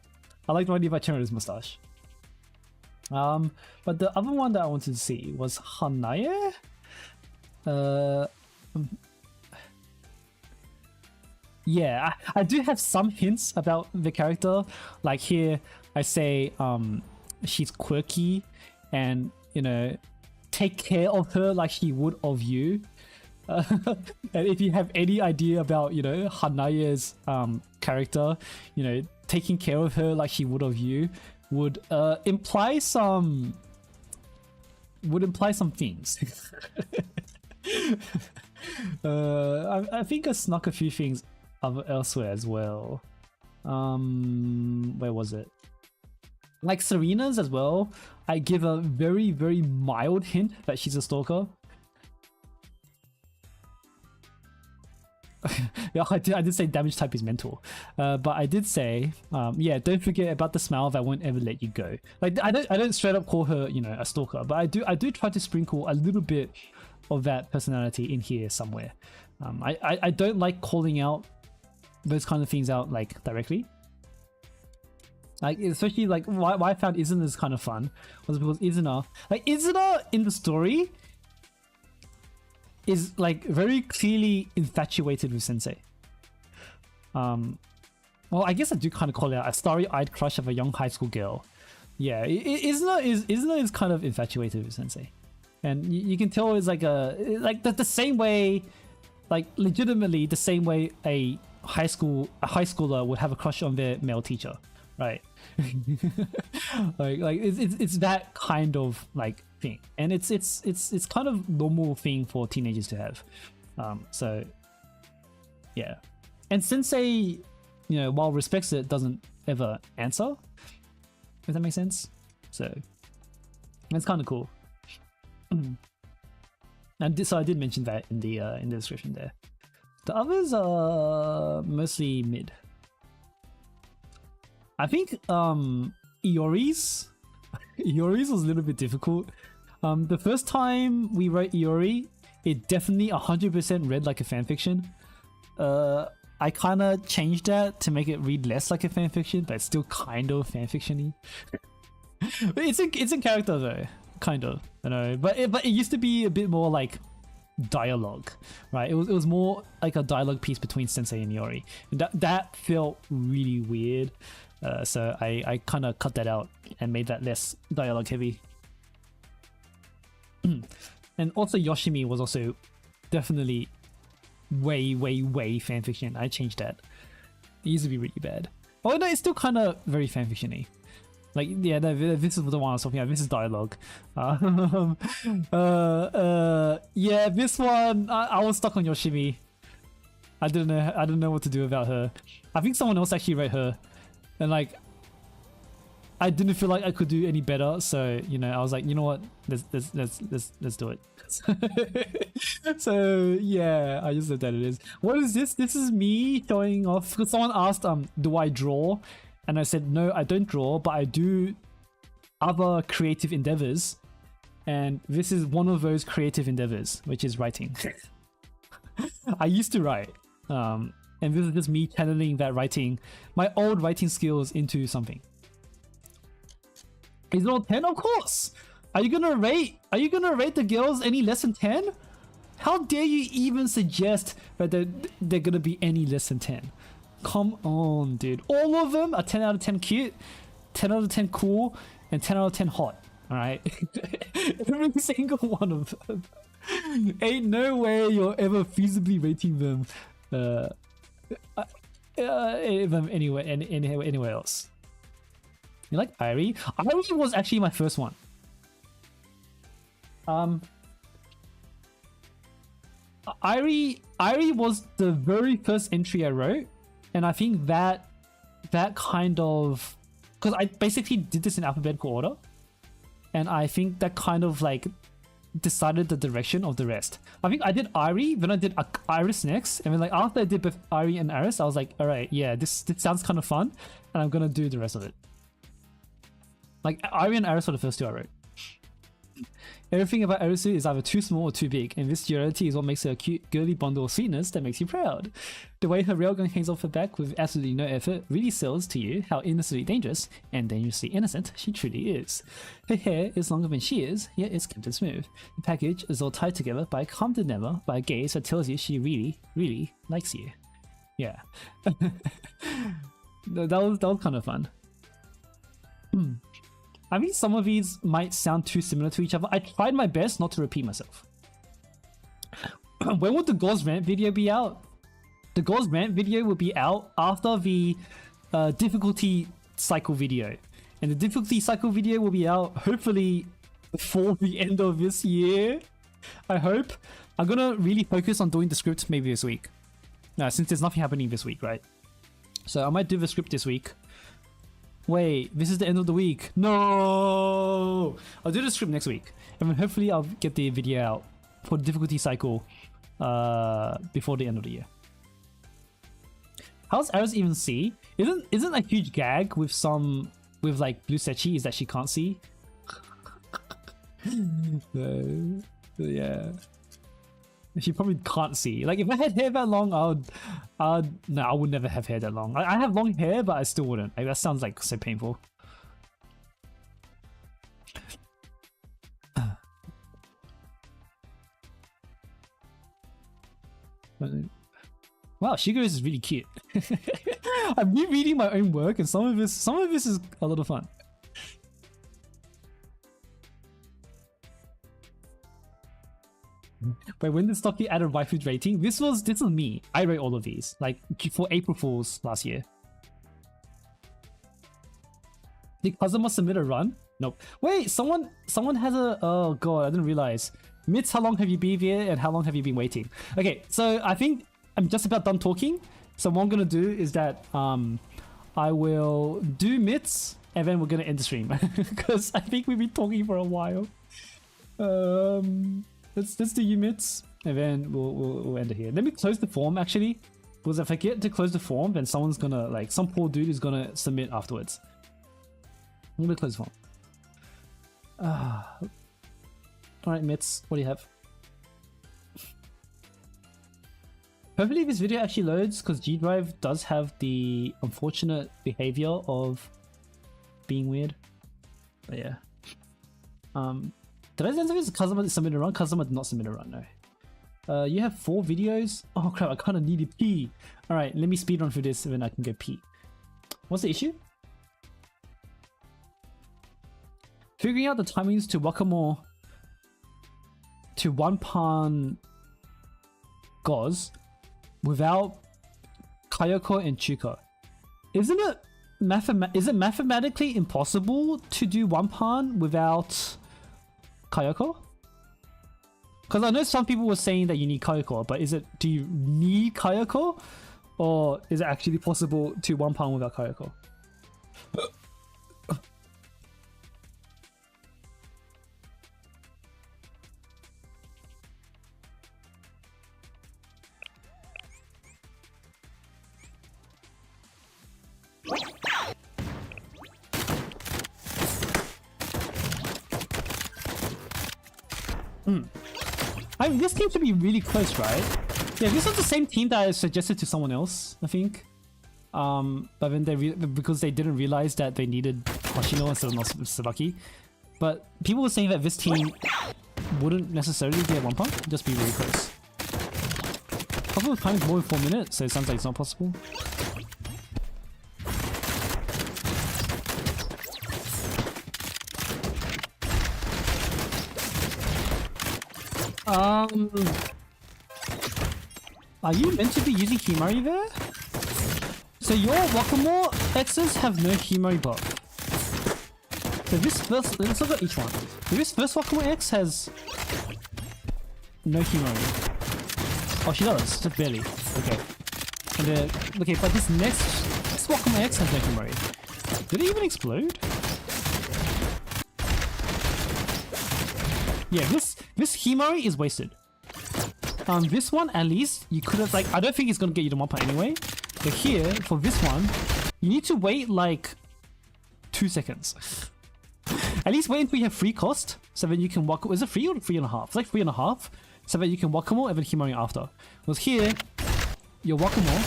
I liked writing about Chirino's mustache. But the other one that I wanted to see was Hanaya. Yeah, I do have some hints about the character. Like here, I say she's quirky, and you know, take care of her like she would of you. And if you have any idea about, you know, Hanaya's character, you know, taking care of her like she would of you would imply some things. I think I snuck a few things elsewhere as well. Where was it? Like Serena's as well, I give a very, very mild hint that she's a stalker. Yeah, I did say damage type is mental, but I did say, yeah, don't forget about the smile that won't ever let you go. Like I don't straight up call her, you know, a stalker, but I do try to sprinkle a little bit of that personality in here somewhere. I don't like calling out those kind of things out like directly. Like especially like why I found Izuna's kind of fun was because Izuna in the story is like very clearly infatuated with Sensei. Well, I guess I do kind of call it out a starry-eyed crush of a young high school girl. Yeah, Izuna is kind of infatuated with Sensei, and you can tell it's like the same way, like legitimately the same way a high schooler would have a crush on their male teacher, right? like it's that kind of like thing, and it's kind of normal thing for teenagers to have. So yeah, and Sensei, you know, while respects it, doesn't ever answer, if that makes sense. So it's kind of cool. And so I did mention that in the description there. The others are mostly mid. I think Iori's was a little bit difficult. The first time we wrote Iori, it definitely 100% read like a fanfiction. I kind of changed that to make it read less like a fanfiction, but it's still kind of fanfiction-y. it's in character though, kind of, you know. But it used to be a bit more like dialogue, right? It was more like a dialogue piece between Sensei and Iori, and that felt really weird. So I kind of cut that out and made that less dialogue heavy. And also Yoshimi was also definitely way fanfiction. I changed that. It used to be really bad. Oh no, it's still kind of very fanfiction-y. Like, yeah, no, this is the one I was talking about. This is dialogue. Yeah, this one I was stuck on Yoshimi. I don't know what to do about her. I think someone else actually wrote her, and like I didn't feel like I could do any better. So, you know, I was like, you know what, let's do it. So yeah, I just said that it is. What is this? This is me showing off because someone asked, do I draw? And I said, no, I don't draw, but I do other creative endeavors. And this is one of those creative endeavors, which is writing. I used to write. And this is just me channeling that writing, my old writing skills into something. Is it all 10? Of course. Are you gonna rate the girls any less than 10? How dare you even suggest that they're gonna be any less than 10? Come on, dude. All of them are 10 out of 10 cute, 10 out of 10 cool, and 10 out of 10 hot. Alright? Every single one of them. Ain't no way you're ever feasibly rating them anywhere else. You like Irie? Irie was actually my first one. Irie was the very first entry I wrote, and I think that kind of, because I basically did this in alphabetical order, and I think that kind of like decided the direction of the rest. I think I did Irie, then I did Iris next, and then like after I did both Irie and Iris, I was like, all right, yeah, this sounds kind of fun, and I'm gonna do the rest of it. Like Irie and Iris were the first two I wrote. Everything about Arisu is either too small or too big, and this duality is what makes her a cute, girly bundle of sweetness that makes you proud. The way her railgun hangs off her back with absolutely no effort really sells to you how innocently dangerous and dangerously innocent she truly is. Her hair is longer than she is, yet it's kept it smooth. The package is all tied together by a calm dilemma, by a gaze that tells you she really, really likes you. Yeah. that was kind of fun. I mean, some of these might sound too similar to each other. I tried my best not to repeat myself. When would the Gauze Rant video be out? The Gauze Rant video will be out after the difficulty cycle video. And the difficulty cycle video will be out hopefully before the end of this year. I hope. I'm gonna really focus on doing the script maybe this week. Since there's nothing happening this week, right? So I might do the script this week. Wait, this is the end of the week. No! I'll do the script next week. And then hopefully I'll get the video out for the difficulty cycle before the end of the year. How's Aris even see? Isn't a huge gag with like Blue Sechi is that she can't see? Yeah. She probably can't see. Like if I had hair that long, I would never have hair that long. I have long hair, but I still wouldn't. Like, that sounds like so painful. Wow, Shigeru is really cute. I'm rereading my own work, and some of this is a lot of fun. Wait, when did Stocky add a waifu rating? This was me. I wrote all of these, like for April Fools last year. Did Kazuma submit a run? Nope. Wait, someone has a. Oh god, I didn't realize. Mitz, how long have you been here, and how long have you been waiting? Okay, so I think I'm just about done talking. So what I'm gonna do is that I will do Mitz, and then we're gonna end the stream because I think we've been talking for a while. Let's do units, and then we'll end it here. Let me close the form actually, because if I get to close the form, then someone's gonna like some poor dude is gonna submit afterwards. I'm gonna close the form. All right, Mitz, what do you have? Hopefully this video actually loads, because G Drive does have the unfortunate behavior of being weird. But yeah. Did I answer this? Kazuma submitted a run? Kazuma did not submit a run, no. You have 4 videos? Oh crap, I kind of need to pee. Alright, let me speedrun through this and then I can go pee. What's the issue? Figuring out the timings to Wakamore to One Pan Goz without Kayoko and Chuko. Isn't it mathematically impossible to do One Pan without Kayoko? Because I know some people were saying that you need Kayoko, but do you need Kayoko? Or is it actually possible to One Pan without Kayoko? I mean, this team should be really close, right? Yeah, this was the same team that I suggested to someone else, I think. But then because they didn't realize that they needed Hoshino instead of not Sabaki. But people were saying that this team wouldn't necessarily get one pump, just be really close. Couple of times more than 4 minutes, so it sounds like it's not possible. Are you meant to be using Himari there? So your Wakamore X's have no Himari buff. So this first, let's look at each one. So this first Wakamore X has no Himari. Oh, she does, just barely. Okay. And then, okay, but this Wakamore X has no Himari. Did it even explode? Yeah, this Himari is wasted. This one, at least, you could have, like, I don't think it's gonna get you the 1 point anyway. But here, for this one, you need to wait, like, 2 seconds. At least wait until you have free cost, so then you can walk. Is it 3 or 3.5? It's like 3.5, so that you can Wakamore and then Himari after. Because here, your Wakamore.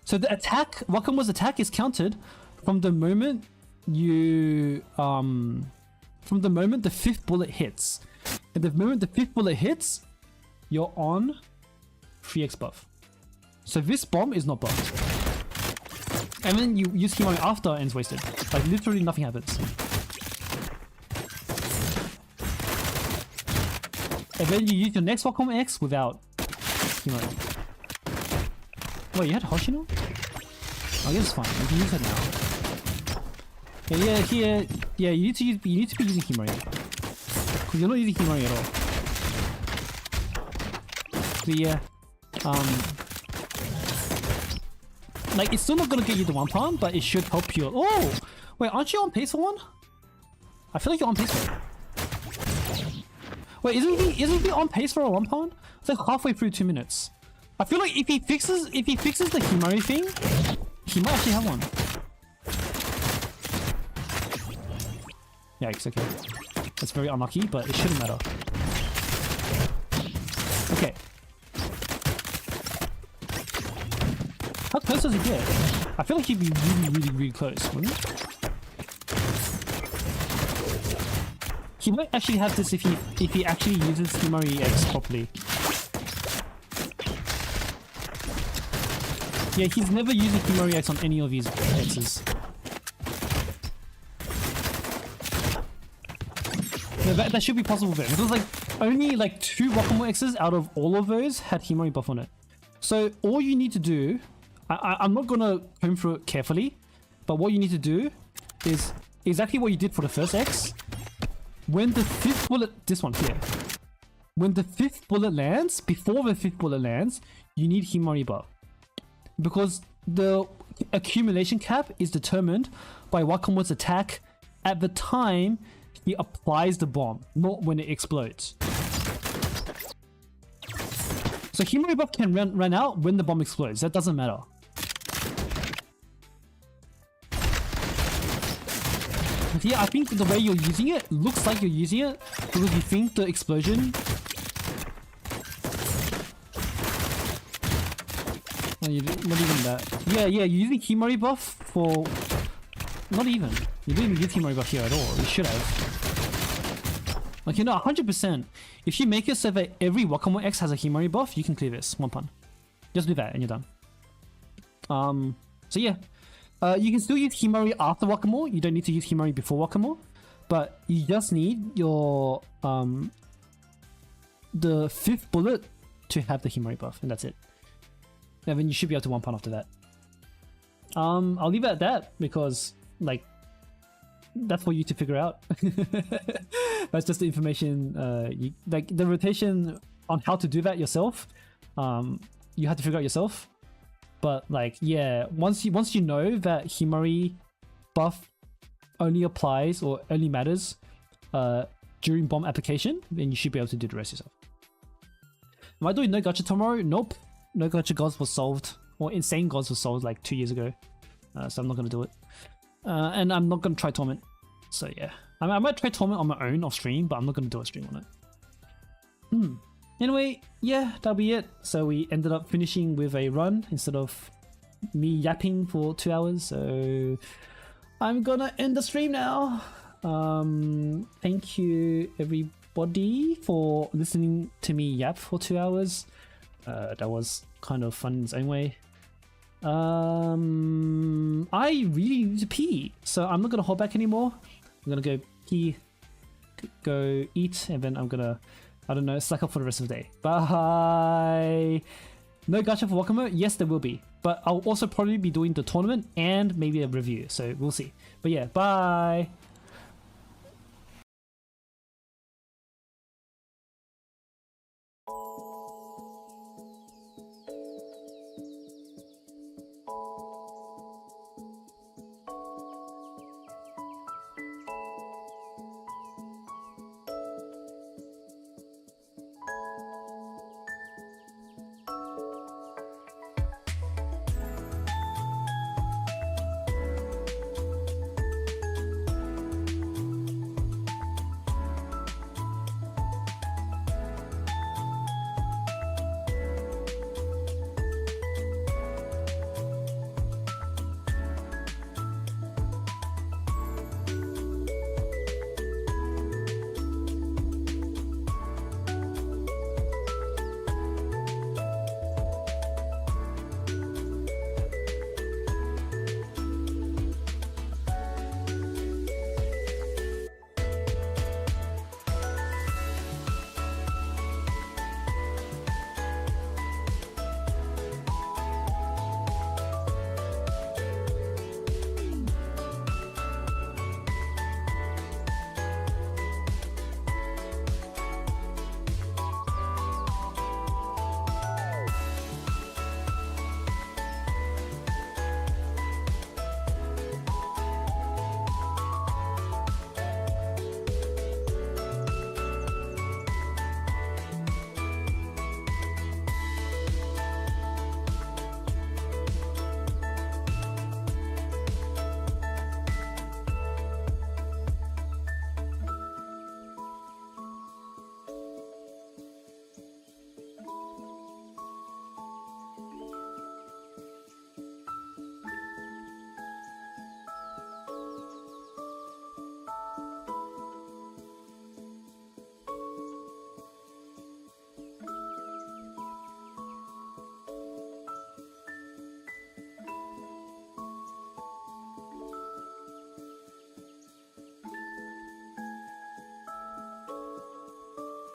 So the attack, Wakamore's attack is counted from the moment you, from the moment the 5th bullet hits. And the moment the 5th bullet hits, you're on 3x buff. So this bomb is not buffed. And then you use Himari after and it's wasted. Like literally nothing happens. And then you use your next Wakamore X without Himari. Wait, you had Hoshino? I guess it's fine. You can use it now. Yeah, here, yeah, you need to be using Himari. Because you're not using Himari at all. So yeah, like it's still not gonna get you the 1 pound, but it should help you. Oh, wait, aren't you on pace for one? I feel like you're on pace for it. Wait, isn't he on pace for a 1 pound? It's like halfway through 2 minutes. I feel like if he fixes the Himari thing, he might actually have one. Yikes, okay. That's very unlucky, but it shouldn't matter. Okay. How close does he get? I feel like he'd be really close, wouldn't he? He might actually have this if he actually uses Himari X properly. Yeah, he's never using Himari X on any of these X's. Yeah, that should be possible there. Because like only like 2 Wakamore X's out of all of those had Himari buff on it. So all you need to do, I'm not gonna comb through it carefully, but what you need to do is exactly what you did for the first X. When the 5th bullet, this one here, when the 5th bullet lands, before the 5th bullet lands, you need Himari buff. Because the accumulation cap is determined by Wakamore's attack at the time he applies the bomb, not when it explodes. So Himari buff can run out when the bomb explodes, that doesn't matter. But yeah, I think the way you're using it looks like you're using it because you think the explosion... Oh, not even that. Yeah, you're using Himari buff for... Not even. You didn't even use Himari buff here at all. You should have. Like, you know, 100%. If you make it so that every Wakamore X has a Himari buff, you can clear this. 1 pun. Just do that and you're done. So yeah. You can still use Himari after Wakamore. You don't need to use Himari before Wakamore. But you just need your... the 5th bullet to have the Himari buff. And that's it. And then you should be able to 1 pun after that. I'll leave it at that because, like, that's for you to figure out. That's just the information. Like the rotation on how to do that yourself. You have to figure out yourself. But like, yeah, once you know that Himari buff only applies or only matters during bomb application, then you should be able to do the rest yourself. Am I doing no gacha tomorrow? Nope. No gacha gods was solved, or insane gods was solved like 2 years ago. So I'm not gonna do it. And I'm not gonna try torment. So yeah, I might try torment on my own off stream, but I'm not gonna do a stream on it. Anyway, yeah, that'll be it. So we ended up finishing with a run instead of me yapping for 2 hours. So I'm gonna end the stream now. Thank you everybody for listening to me yap for 2 hours. That was kind of fun in its own way. I really need to pee, so I'm not gonna hold back anymore. I'm gonna go pee, go eat, and then I'm gonna, I don't know, slack up for the rest of the day. Bye. No gacha for Wakamo? Yes, there will be, but I'll also probably be doing the tournament and maybe a review, so we'll see. But yeah, bye.